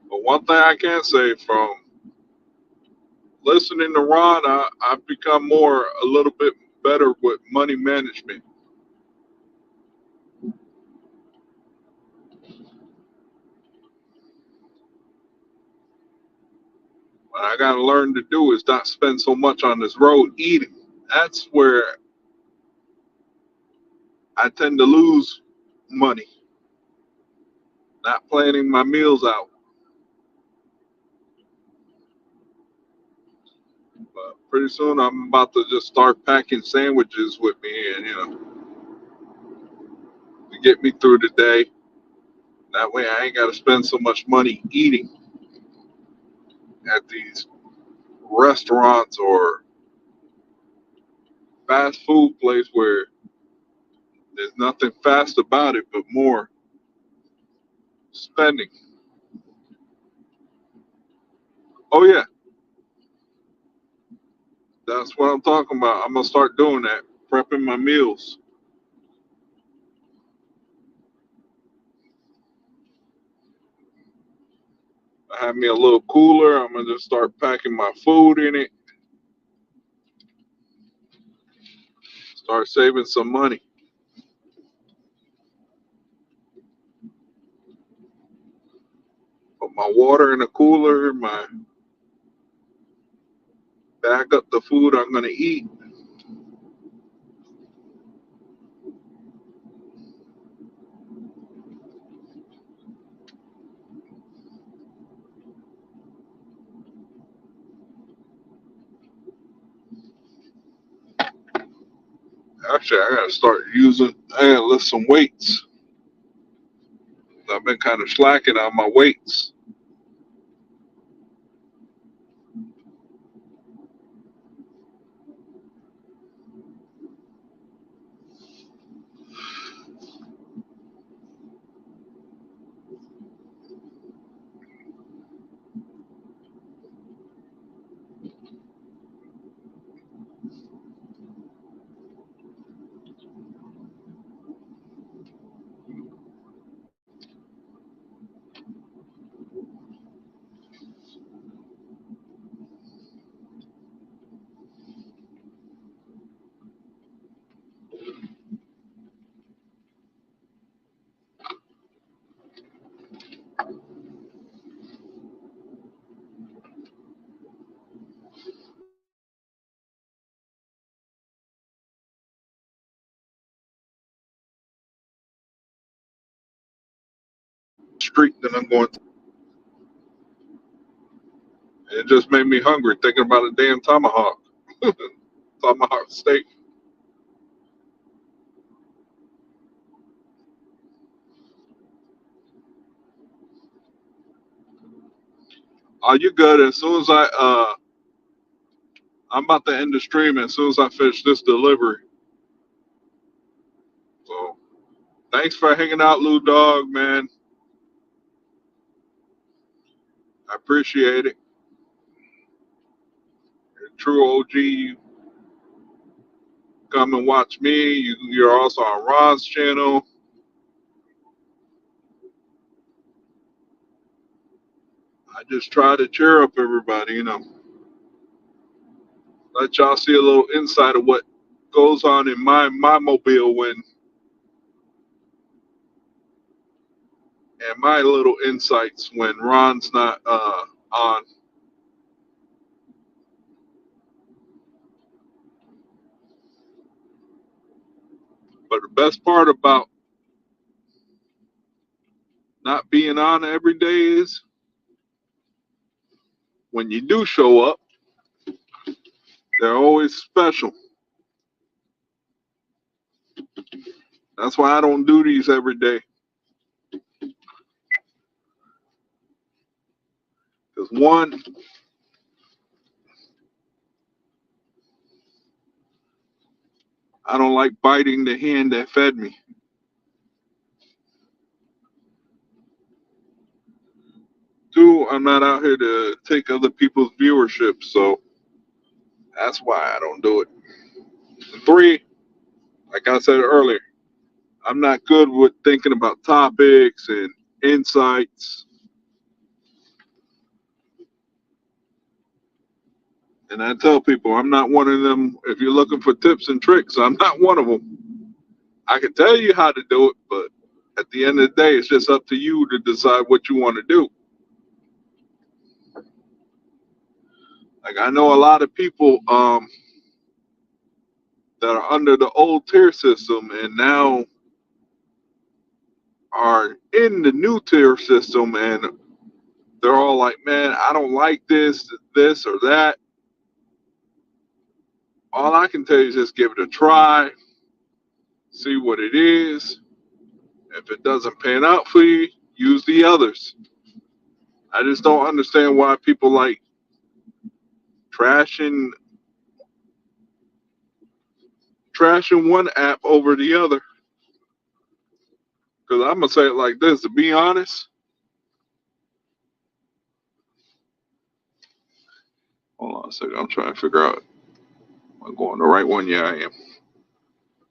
A: But one thing I can say from listening to Ron, I've become a little bit better with money management. What I got to learn to do is not spend so much on this road eating. That's where I tend to lose money, not planning my meals out. But pretty soon I'm about to just start packing sandwiches with me and, to get me through the day. That way I ain't got to spend so much money eating at these restaurants or fast food place where there's nothing fast about it but more spending. Oh yeah, that's what I'm talking about. I'm gonna start doing that, prepping my meals. I have me a little cooler. I'm gonna just start packing my food in it. Start saving some money. Put my water in the cooler. My Back up the food I'm gonna eat. Actually, I gotta start using. I gotta lift some weights. I've been kind of slacking on my weights. Street that I'm going to. It just made me hungry thinking about a damn tomahawk. Tomahawk steak. Are you good? As soon as I'm about to end the stream as soon as I finish this delivery. So thanks for hanging out, Lou Dog, man. I appreciate it. You're a true OG. You come and watch me. You're also on Ron's channel. I just try to cheer up everybody, let y'all see a little insight of what goes on in my mobile when and my little insights when Ron's not on. But the best part about not being on every day is when you do show up, they're always special. That's why I don't do these every day. Because one, I don't like biting the hand that fed me. Two, I'm not out here to take other people's viewership, so that's why I don't do it. And three, like I said earlier, I'm not good with thinking about topics and insights. And I tell people, I'm not one of them. If you're looking for tips and tricks, I'm not one of them. I can tell you how to do it, but at the end of the day, it's just up to you to decide what you want to do. Like I know a lot of people that are under the old tier system and now are in the new tier system, and they're all like, "Man, I don't like this or that." All I can tell you is just give it a try, see what it is. If it doesn't pan out for you, use the others. I just don't understand why people like trashing trashing one app over the other. Because I'm gonna say it like this: to be honest, hold on a second, I'm trying to figure out. Am I going the right one? Yeah, I am.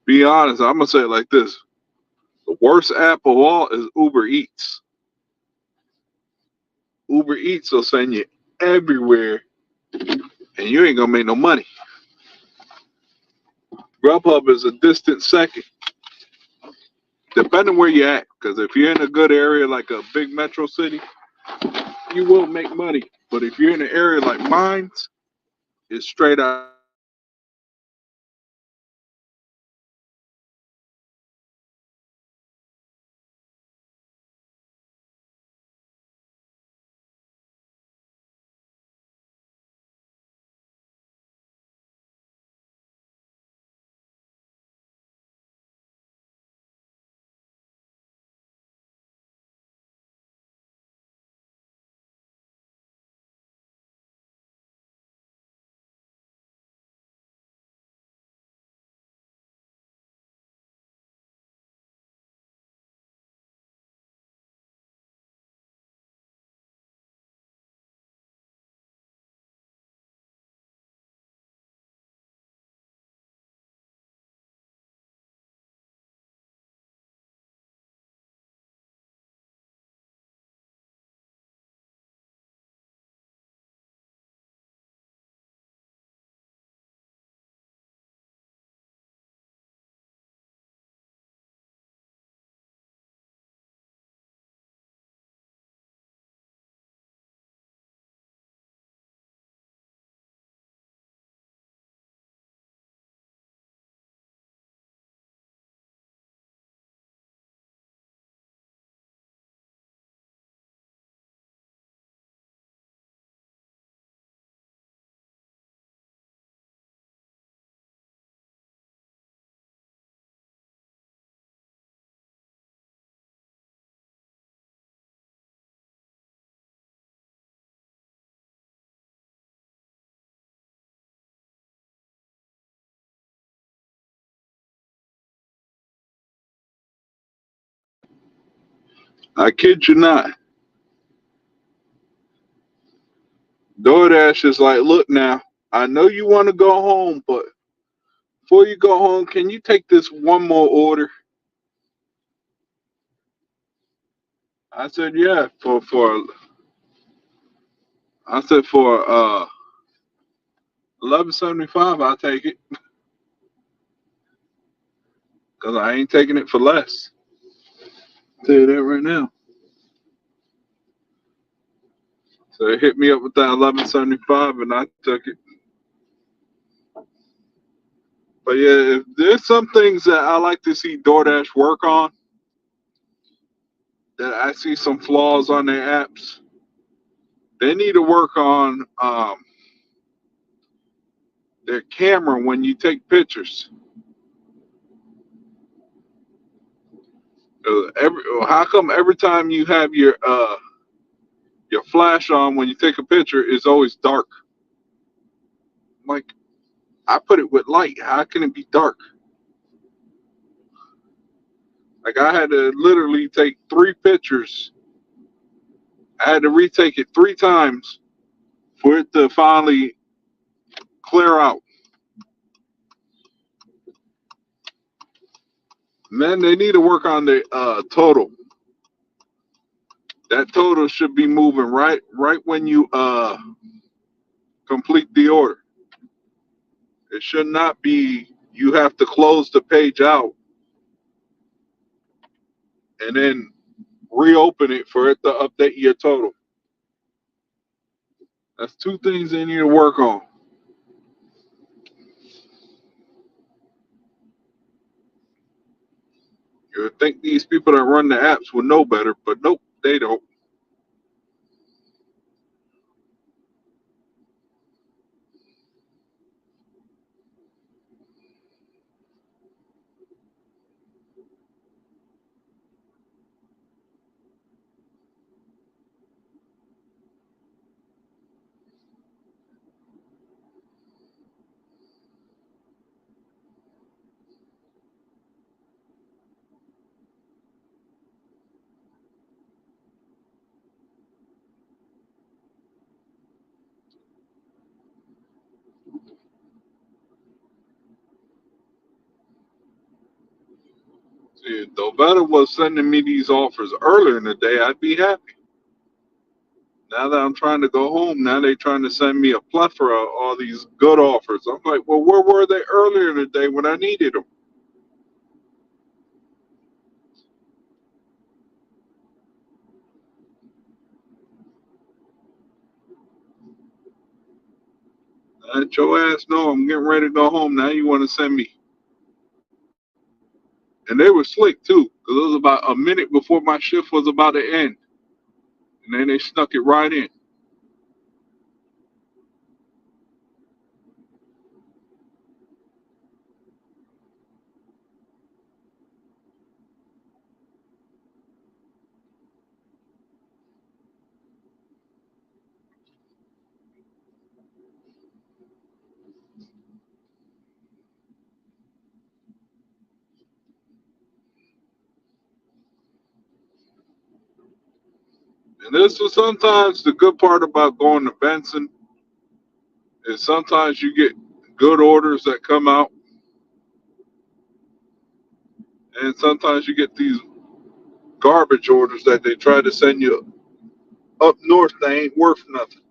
A: Be honest, I'm gonna say it like this: the worst app of all is Uber Eats. Uber Eats will send you everywhere, and you ain't gonna make no money. Grubhub is a distant second, depending where you're at. Because if you're in a good area like a big metro city, you will make money. But if you're in an area like mine, it's straight out. I kid you not. DoorDash is like, look now, I know you want to go home, but before you go home, can you take this one more order? I said, yeah, for I said for 11.75, I'll take it because I ain't taking it for less. I'll tell you that right now. So it hit me up with that 11.75, and I took it. But yeah, if there's some things that I like to see DoorDash work on, that I see some flaws on their apps. They need to work on their camera when you take pictures. How come every time you have your flash on when you take a picture, it's always dark? Like, I put it with light. How can it be dark? Like, I had to literally take 3 pictures. I had to retake it 3 times for it to finally clear out. And then they need to work on the total. That total should be moving right when you complete the order. It should not be you have to close the page out and then reopen it for it to update your total. That's 2 things they need to work on. You would think these people that run the apps would know better, but nope, they don't. See, if Dovetta was sending me these offers earlier in the day, I'd be happy. Now that I'm trying to go home, now they're trying to send me a plethora of all these good offers. I'm like, well, where were they earlier in the day when I needed them? Let your ass know I'm getting ready to go home. Now you want to send me. And they were slick too, because it was about a minute before my shift was about to end. And then they snuck it right in. And this is sometimes the good part about going to Benson is sometimes you get good orders that come out, and sometimes you get these garbage orders that they try to send you up north that ain't worth nothing.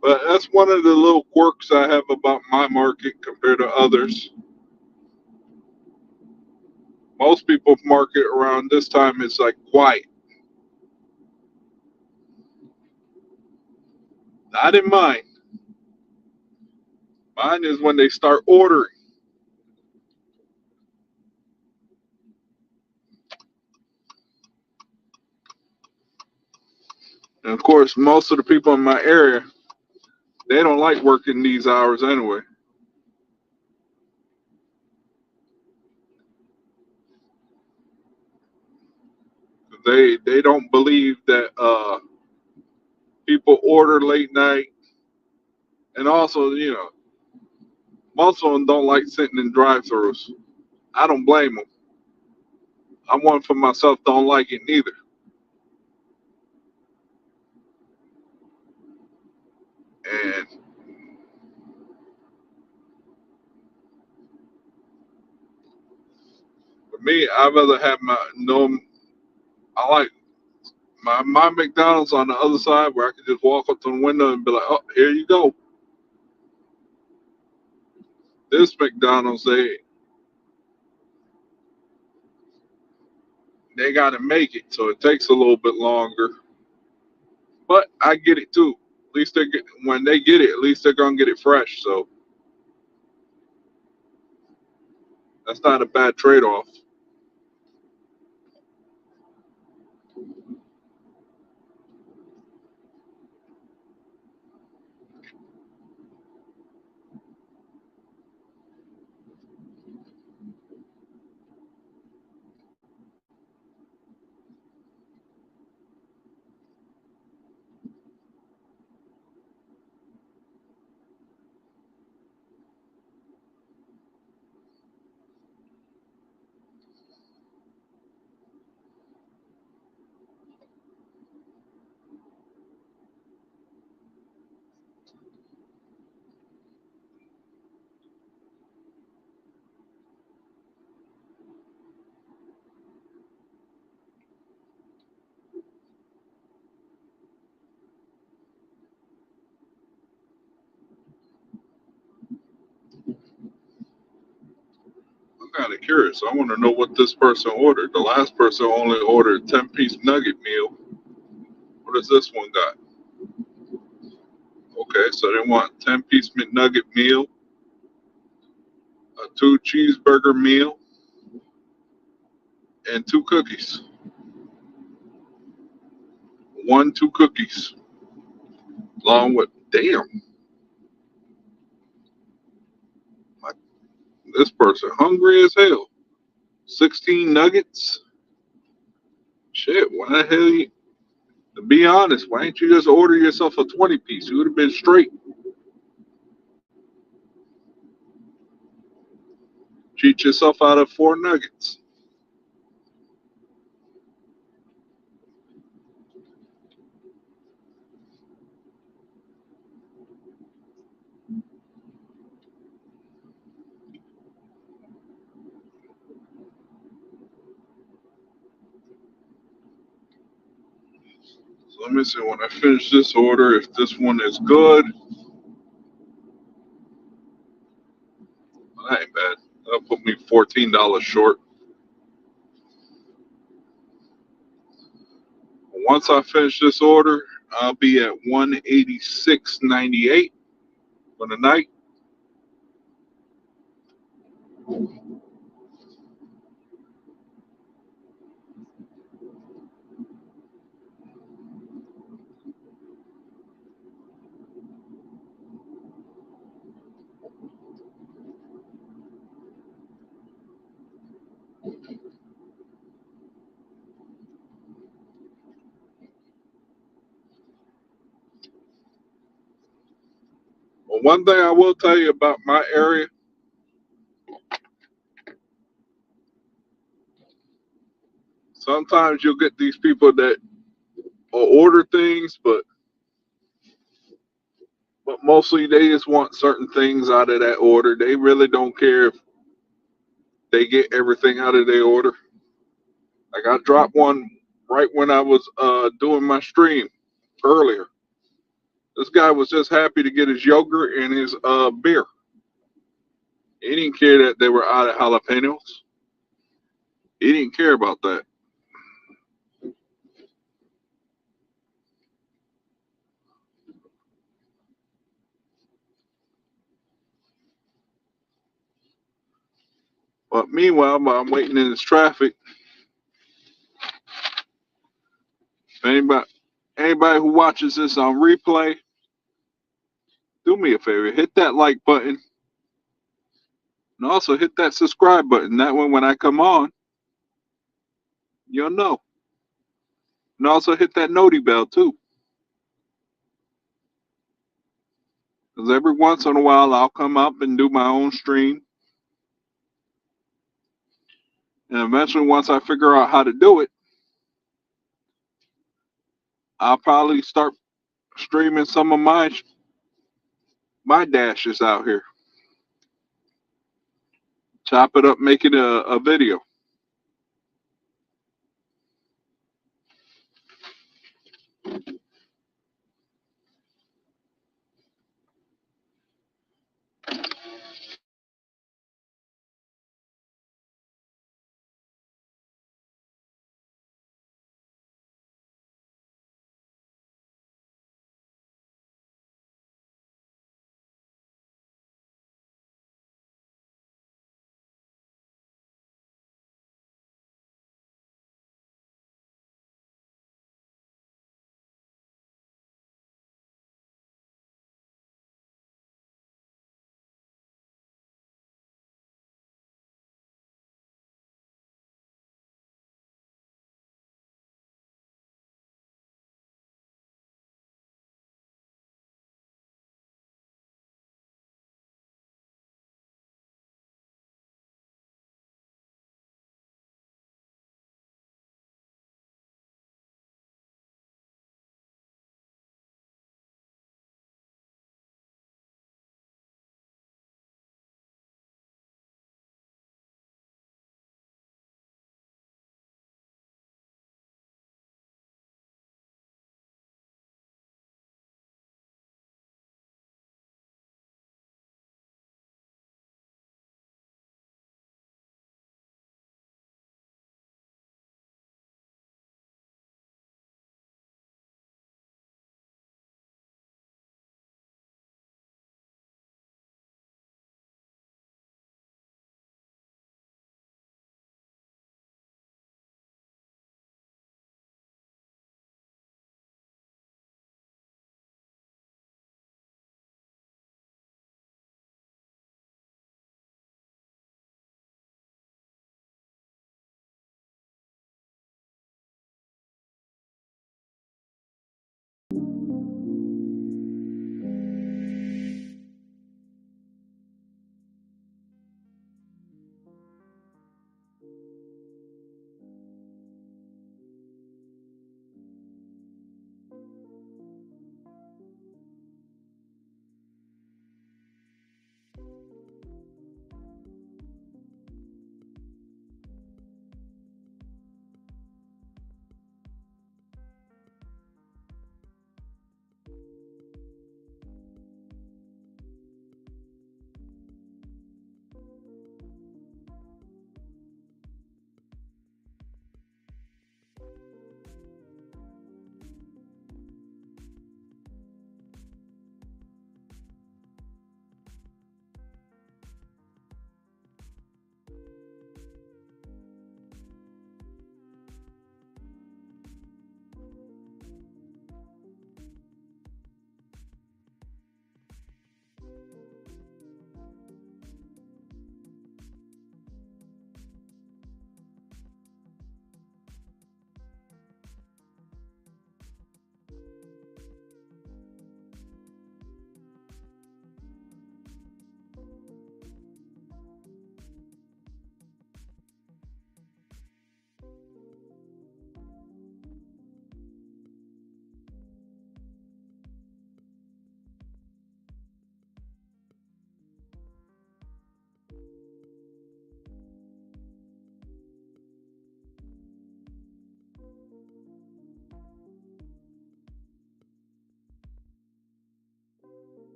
A: But that's one of the little quirks I have about my market compared to others. Most people's market around this time is like quiet. Not in mine. Mine is when they start ordering. And of course, most of the people in my area, they don't like working these hours anyway. They don't believe that people order late night, and also most of them don't like sitting in drive-throughs. I don't blame them. I one for myself don't like it neither. And for me, I'd rather have my no. I like my McDonald's on the other side where I can just walk up to the window and be like, "Oh, here you go." This McDonald's, they got to make it, so it takes a little bit longer. But I get it too. At least when they get it, at least they're gonna get it fresh. So that's not a bad trade-off. I'm kind of curious. I want to know what this person ordered. The last person only ordered 10-piece nugget meal. What does this one got? Okay, so they want 10-piece McNugget meal, a 2 cheeseburger meal, and 2 cookies. 2 cookies. Along with, damn, like, this person hungry as hell. 16 nuggets? Shit, why the hell you, to be honest, why didn't you just order yourself a 20-piece? You would have been straight. Cheat yourself out of 4 nuggets. So let me see when I finish this order if this one is good. Well, that ain't bad. That'll put me $14 short. Once I finish this order, I'll be at 186.98 for the night. Well, one thing I will tell you about my area, sometimes you'll get these people that will order things, but mostly they just want certain things out of that order. They really don't care if they get everything out of their order. Like I dropped one right when I was doing my stream earlier. This guy was just happy to get his yogurt and his beer. He didn't care that they were out of jalapenos. He didn't care about that. But meanwhile, while I'm waiting in this traffic, if anybody who watches this on replay, do me a favor, hit that like button and also hit that subscribe button. That way when I come on, you'll know. And also hit that noti bell too. Because every once in a while I'll come up and do my own stream. And eventually, once I figure out how to do it, I'll probably start streaming some of my dashes out here. Chop it up, make it a video.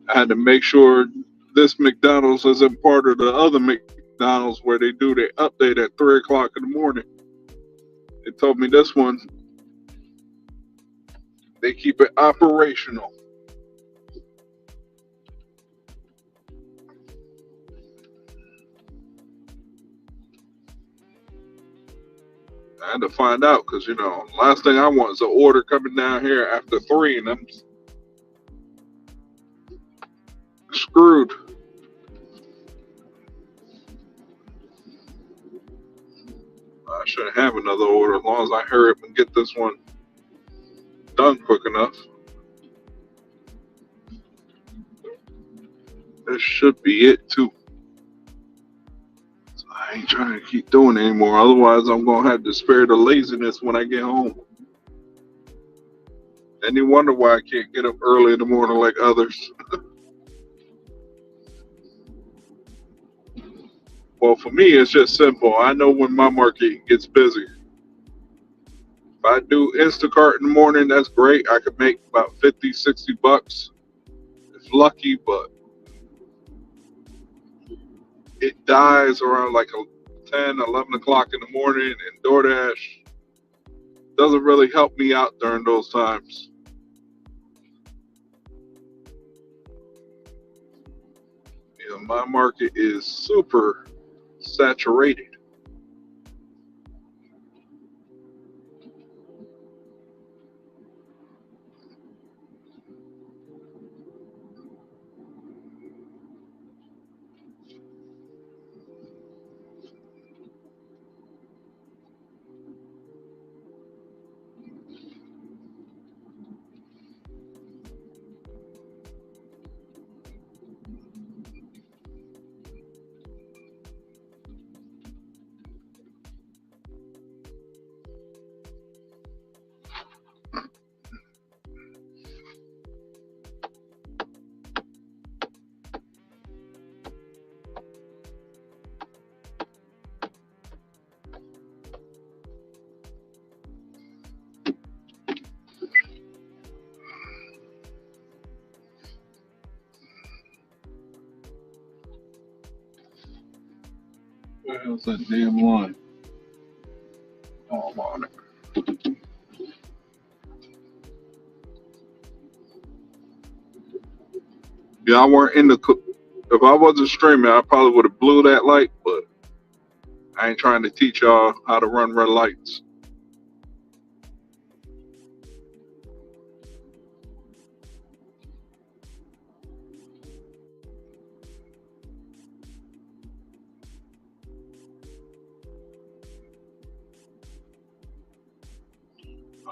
A: I had to make sure this McDonald's isn't part of the other McDonald's where they do their update at 3 o'clock in the morning. They told me this one, they keep it operational. I had to find out because, last thing I want is an order coming down here after 3 and I'm screwed. I shouldn't have another order as long as I hurry up and get this one done quick enough. This should be it too. So I ain't trying to keep doing it anymore. Otherwise, I'm going to have the spirit of laziness when I get home. And you wonder why I can't get up early in the morning like others. Well, for me, it's just simple. I know when my market gets busy. If I do Instacart in the morning, that's great. I could make about 50, 60 bucks. If lucky, but it dies around like 10, 11 o'clock in the morning, and DoorDash doesn't really help me out during those times. My market is super saturated. Where the hell's that damn line? Oh, I'm on it. Yeah, I weren't in the. If I wasn't streaming, I probably would have blew that light, but I ain't trying to teach y'all how to run red lights.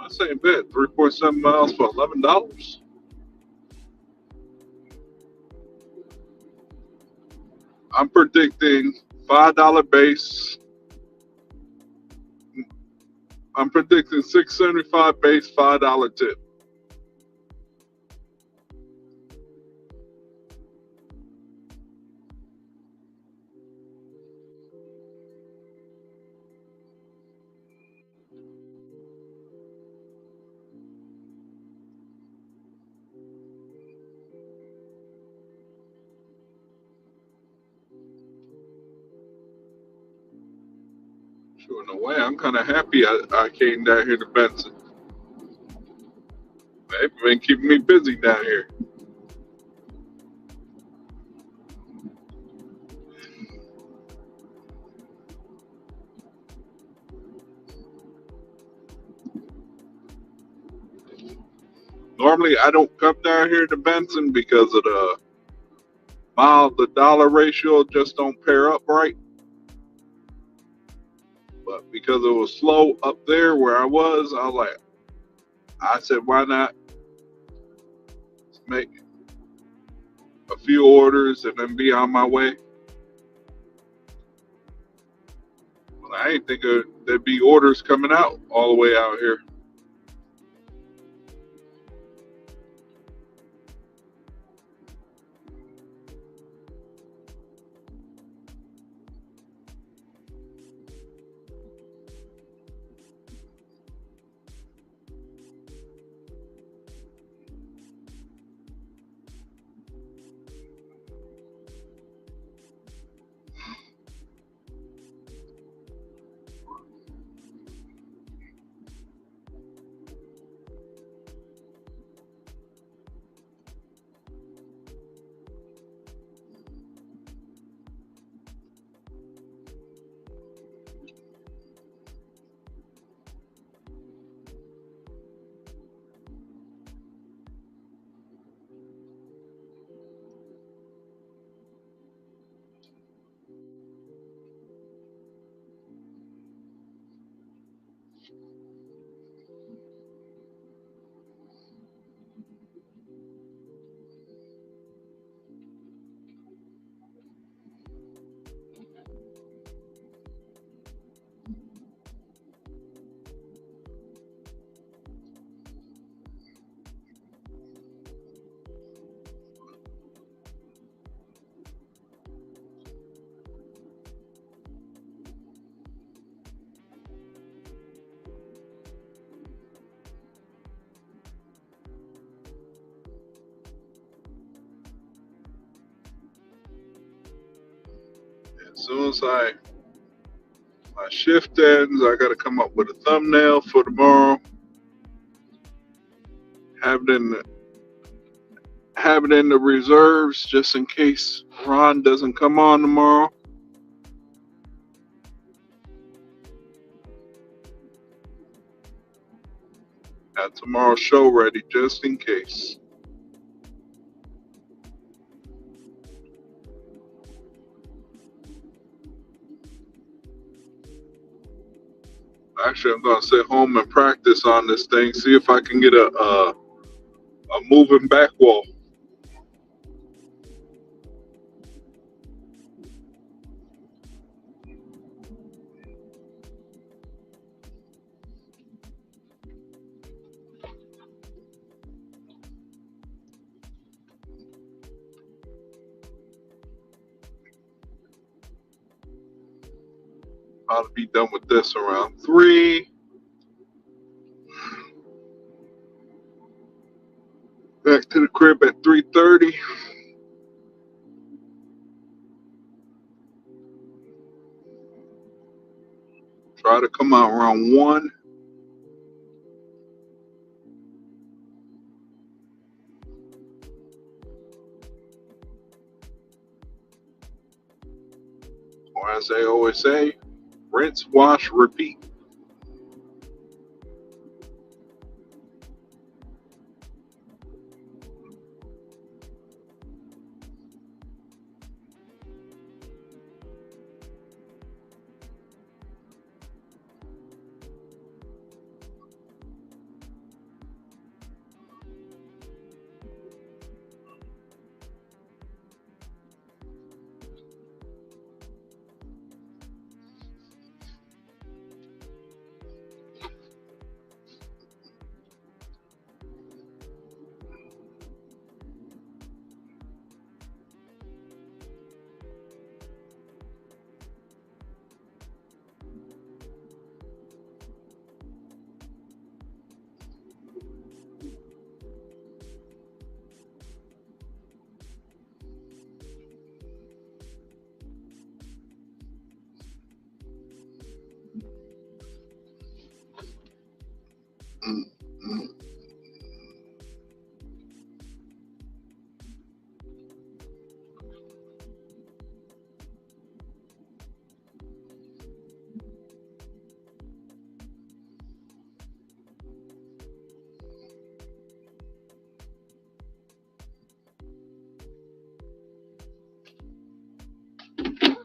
A: Same bed, 3.7 miles for $11. I'm predicting $5 base. I'm predicting $6.75 base, $5 tip. Sure, in a way, I'm kind of happy I came down here to Benson. They've been keeping me busy down here. Normally, I don't come down here to Benson because of the mile to dollar ratio just don't pair up right. But because it was slow up there where I was like, I said, why not make a few orders and then be on my way? Well, I ain't think there'd be orders coming out all the way out here. As soon as my shift ends, I got to come up with a thumbnail for tomorrow. Have it in the reserves just in case Ron doesn't come on tomorrow. Have tomorrow's show ready just in case. Actually, I'm gonna sit home and practice on this thing. See if I can get a moving back wall. I'll be done with this around 3. Back to the crib at 3:30. Try to come out around 1. Or as they always say, rinse, wash, repeat.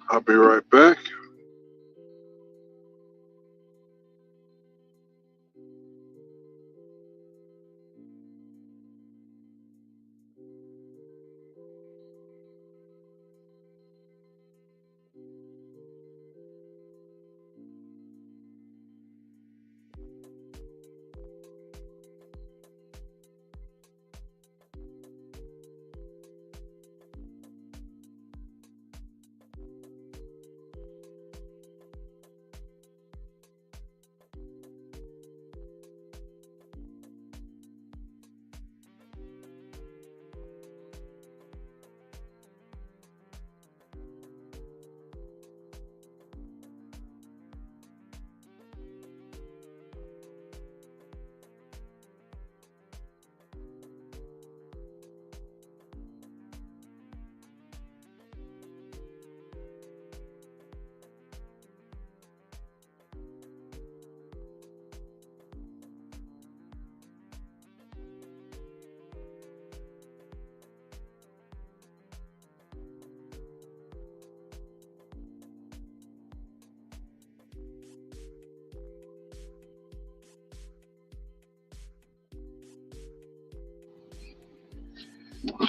A: I'll be right back.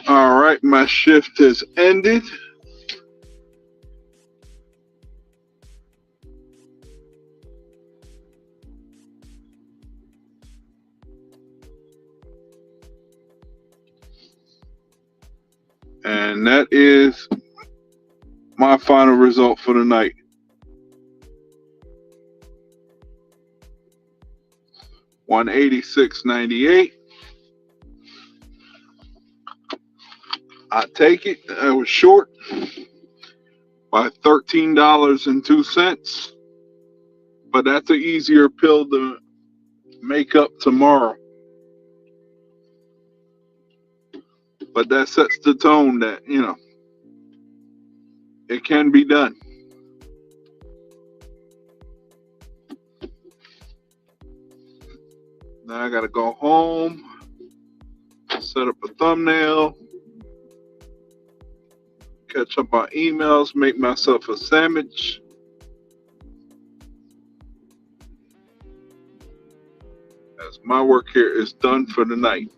A: All right, my shift has ended. And that is my final result for the night. $186.98. I take it. I was short. by $13.02. But that's an easier pill to make up tomorrow. But that sets the tone that, it can be done. Now I gotta go home, set up a thumbnail, catch up on emails, make myself a sandwich. As my work here is done for the night.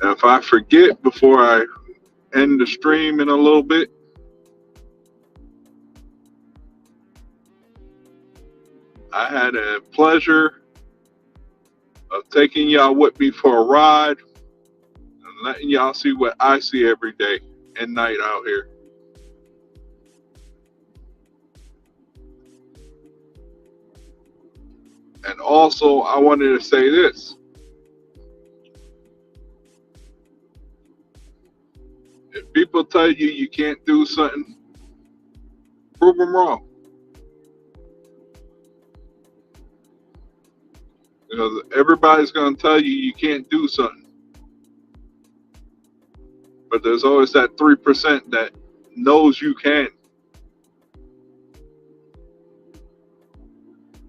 A: And if I forget before I end the stream in a little bit, I had a pleasure of taking y'all with me for a ride and letting y'all see what I see every day and night out here. And also, I wanted to say this. If people tell you you can't do something, prove them wrong. Because everybody's going to tell you can't do something. But there's always that 3% that knows you can.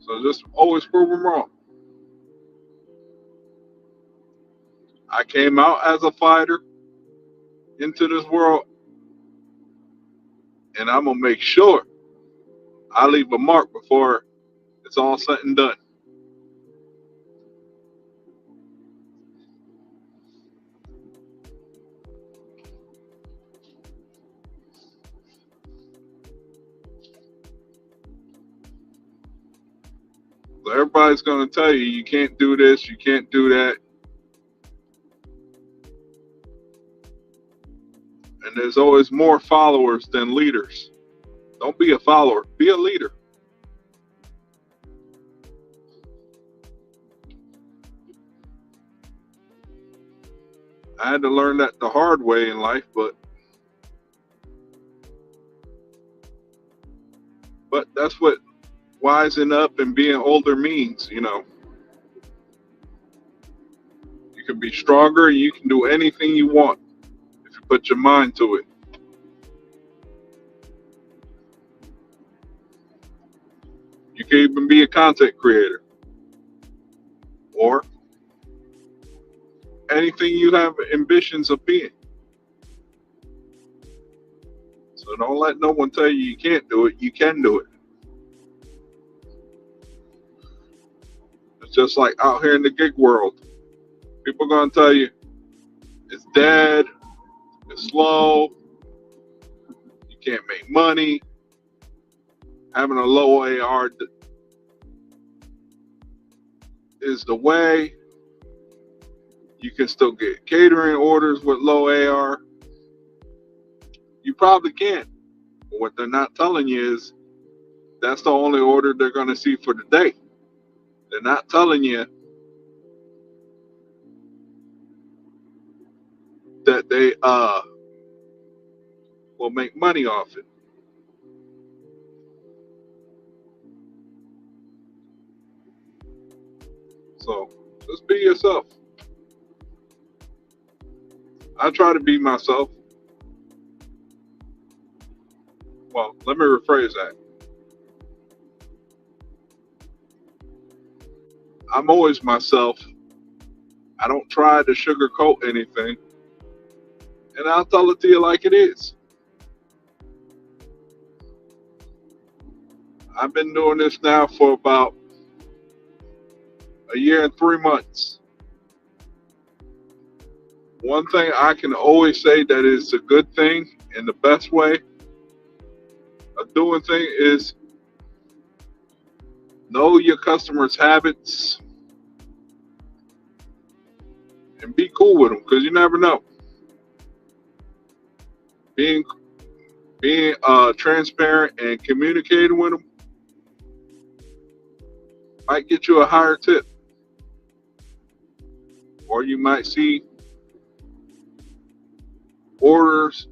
A: So just always prove them wrong. I came out as a fighter into this world, and I'm going to make sure I leave a mark before it's all said and done. So everybody's going to tell you you can't do this, you can't do that. And there's always more followers than leaders. Don't be a follower, be a leader. I had to learn that the hard way in life, but that's what wising up and being older means, You can be stronger, you can do anything you want if you put your mind to it. You can even be a content creator or anything you have ambitions of being. So don't let no one tell you can't do it. You can do it. It's just like out here in the gig world. People are going to tell you it's dead, it's slow, you can't make money, having a low AR is the way. You can still get catering orders with low AR. You probably can. But what they're not telling you is that's the only order they're going to see for the day. They're not telling you that they will make money off it. So just be yourself. I try to be myself. Well, let me rephrase that. I'm always myself. I don't try to sugarcoat anything. And I'll tell it to you like it is. I've been doing this now for about a year and 3 months. One thing I can always say that is a good thing and the best way of doing things is know your customers' habits and be cool with them, because you never know. Being transparent and communicating with them might get you a higher tip. Or you might see orders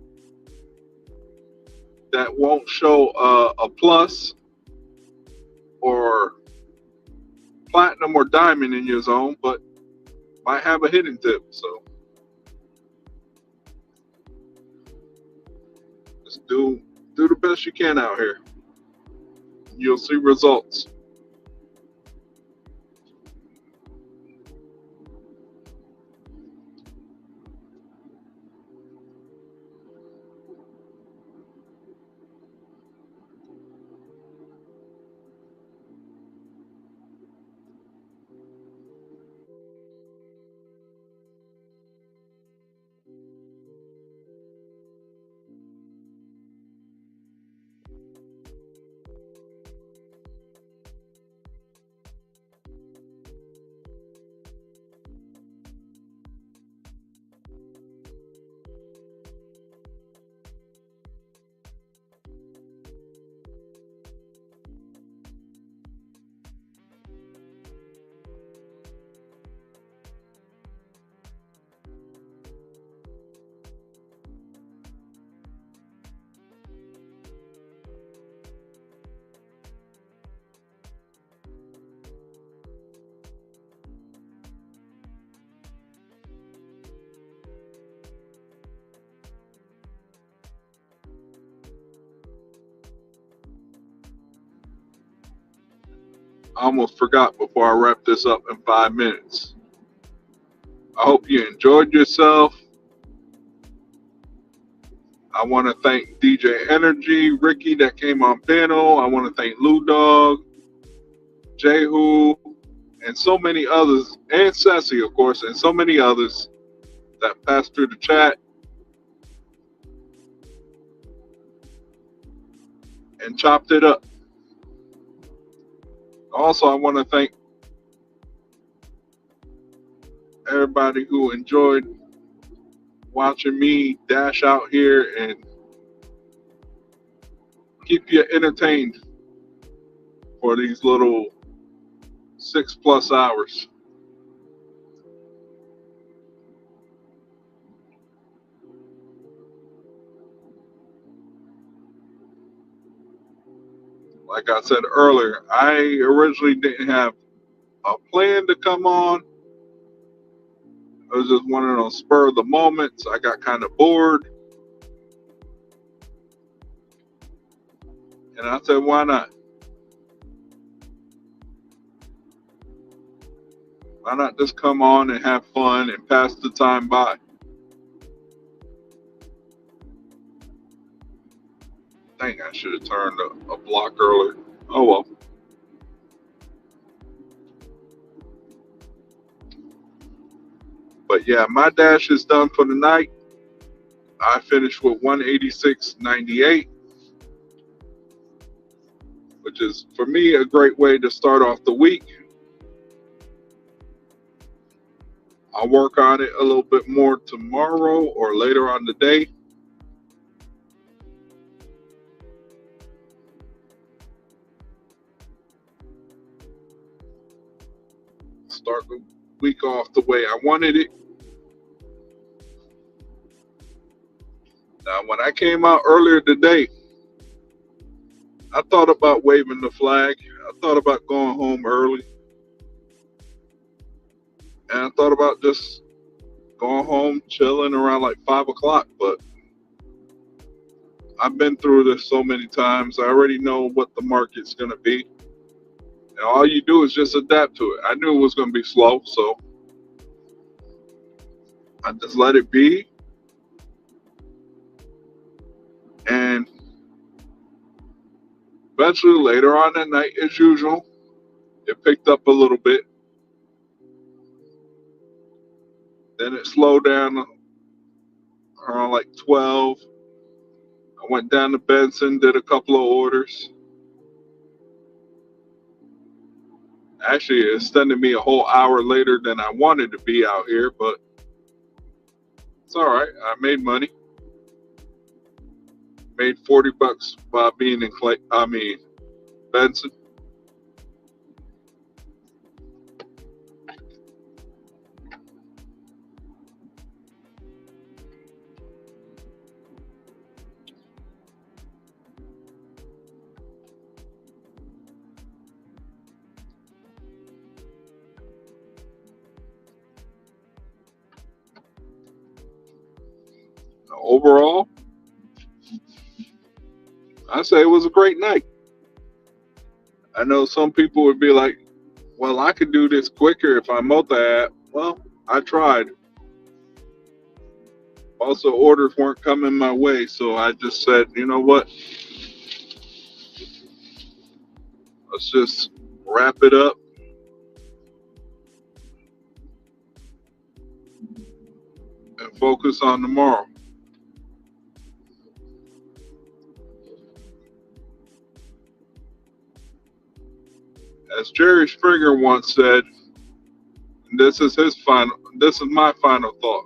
A: that won't show a plus or platinum or diamond in your zone, but might have a hidden tip. So just do the best you can out here. You'll see results. I almost forgot before I wrap this up in 5 minutes. I hope you enjoyed yourself. I want to thank DJ Energy, Ricky that came on panel. I want to thank Lou Dog, Jehu, and so many others, and Sassy, of course, and so many others that passed through the chat and chopped it up. Also, I want to thank everybody who enjoyed watching me dash out here and keep you entertained for these little 6+ hours. Like I said earlier, I originally didn't have a plan to come on. It was just one of those spur of the moments. I got kind of bored. And I said, why not? Why not just come on and have fun and pass the time by? Dang, I should have turned a block earlier. Oh well. But yeah, my dash is done for the night. I finished with 186.98, which is for me a great way to start off the week. I'll work on it a little bit more tomorrow or later on the day. Start the week off the way I wanted it. Now, when I came out earlier today, I thought about waving the flag. I thought about going home early. And I thought about just going home, chilling around like 5 o'clock. But I've been through this so many times. I already know what the market's going to be. And all you do is just adapt to it. I knew it was going to be slow, so I just let it be. And eventually, later on that night, as usual, it picked up a little bit. Then it slowed down around like 12. I went down to Benson, did a couple of orders. Actually, it extended me a whole hour later than I wanted to be out here, but it's all right. I made money. Made $40 by being in Benson. Overall, I say it was a great night. I know some people would be like, well, I could do this quicker if I multi-app. Well, I tried. Also, orders weren't coming my way, so I just said, you know what? Let's just wrap it up and focus on tomorrow. As Jerry Springer once said, and this is my final thought.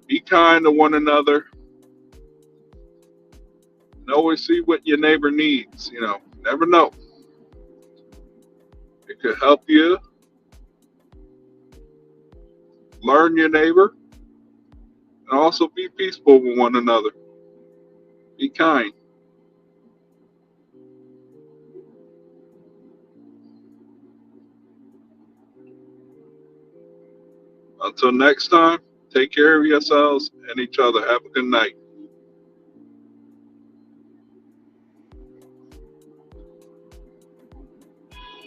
A: Be kind to one another and always see what your neighbor needs. Never know. It could help you learn your neighbor and also be peaceful with one another. Be kind. Until next time, take care of yourselves and each other. Have a good night.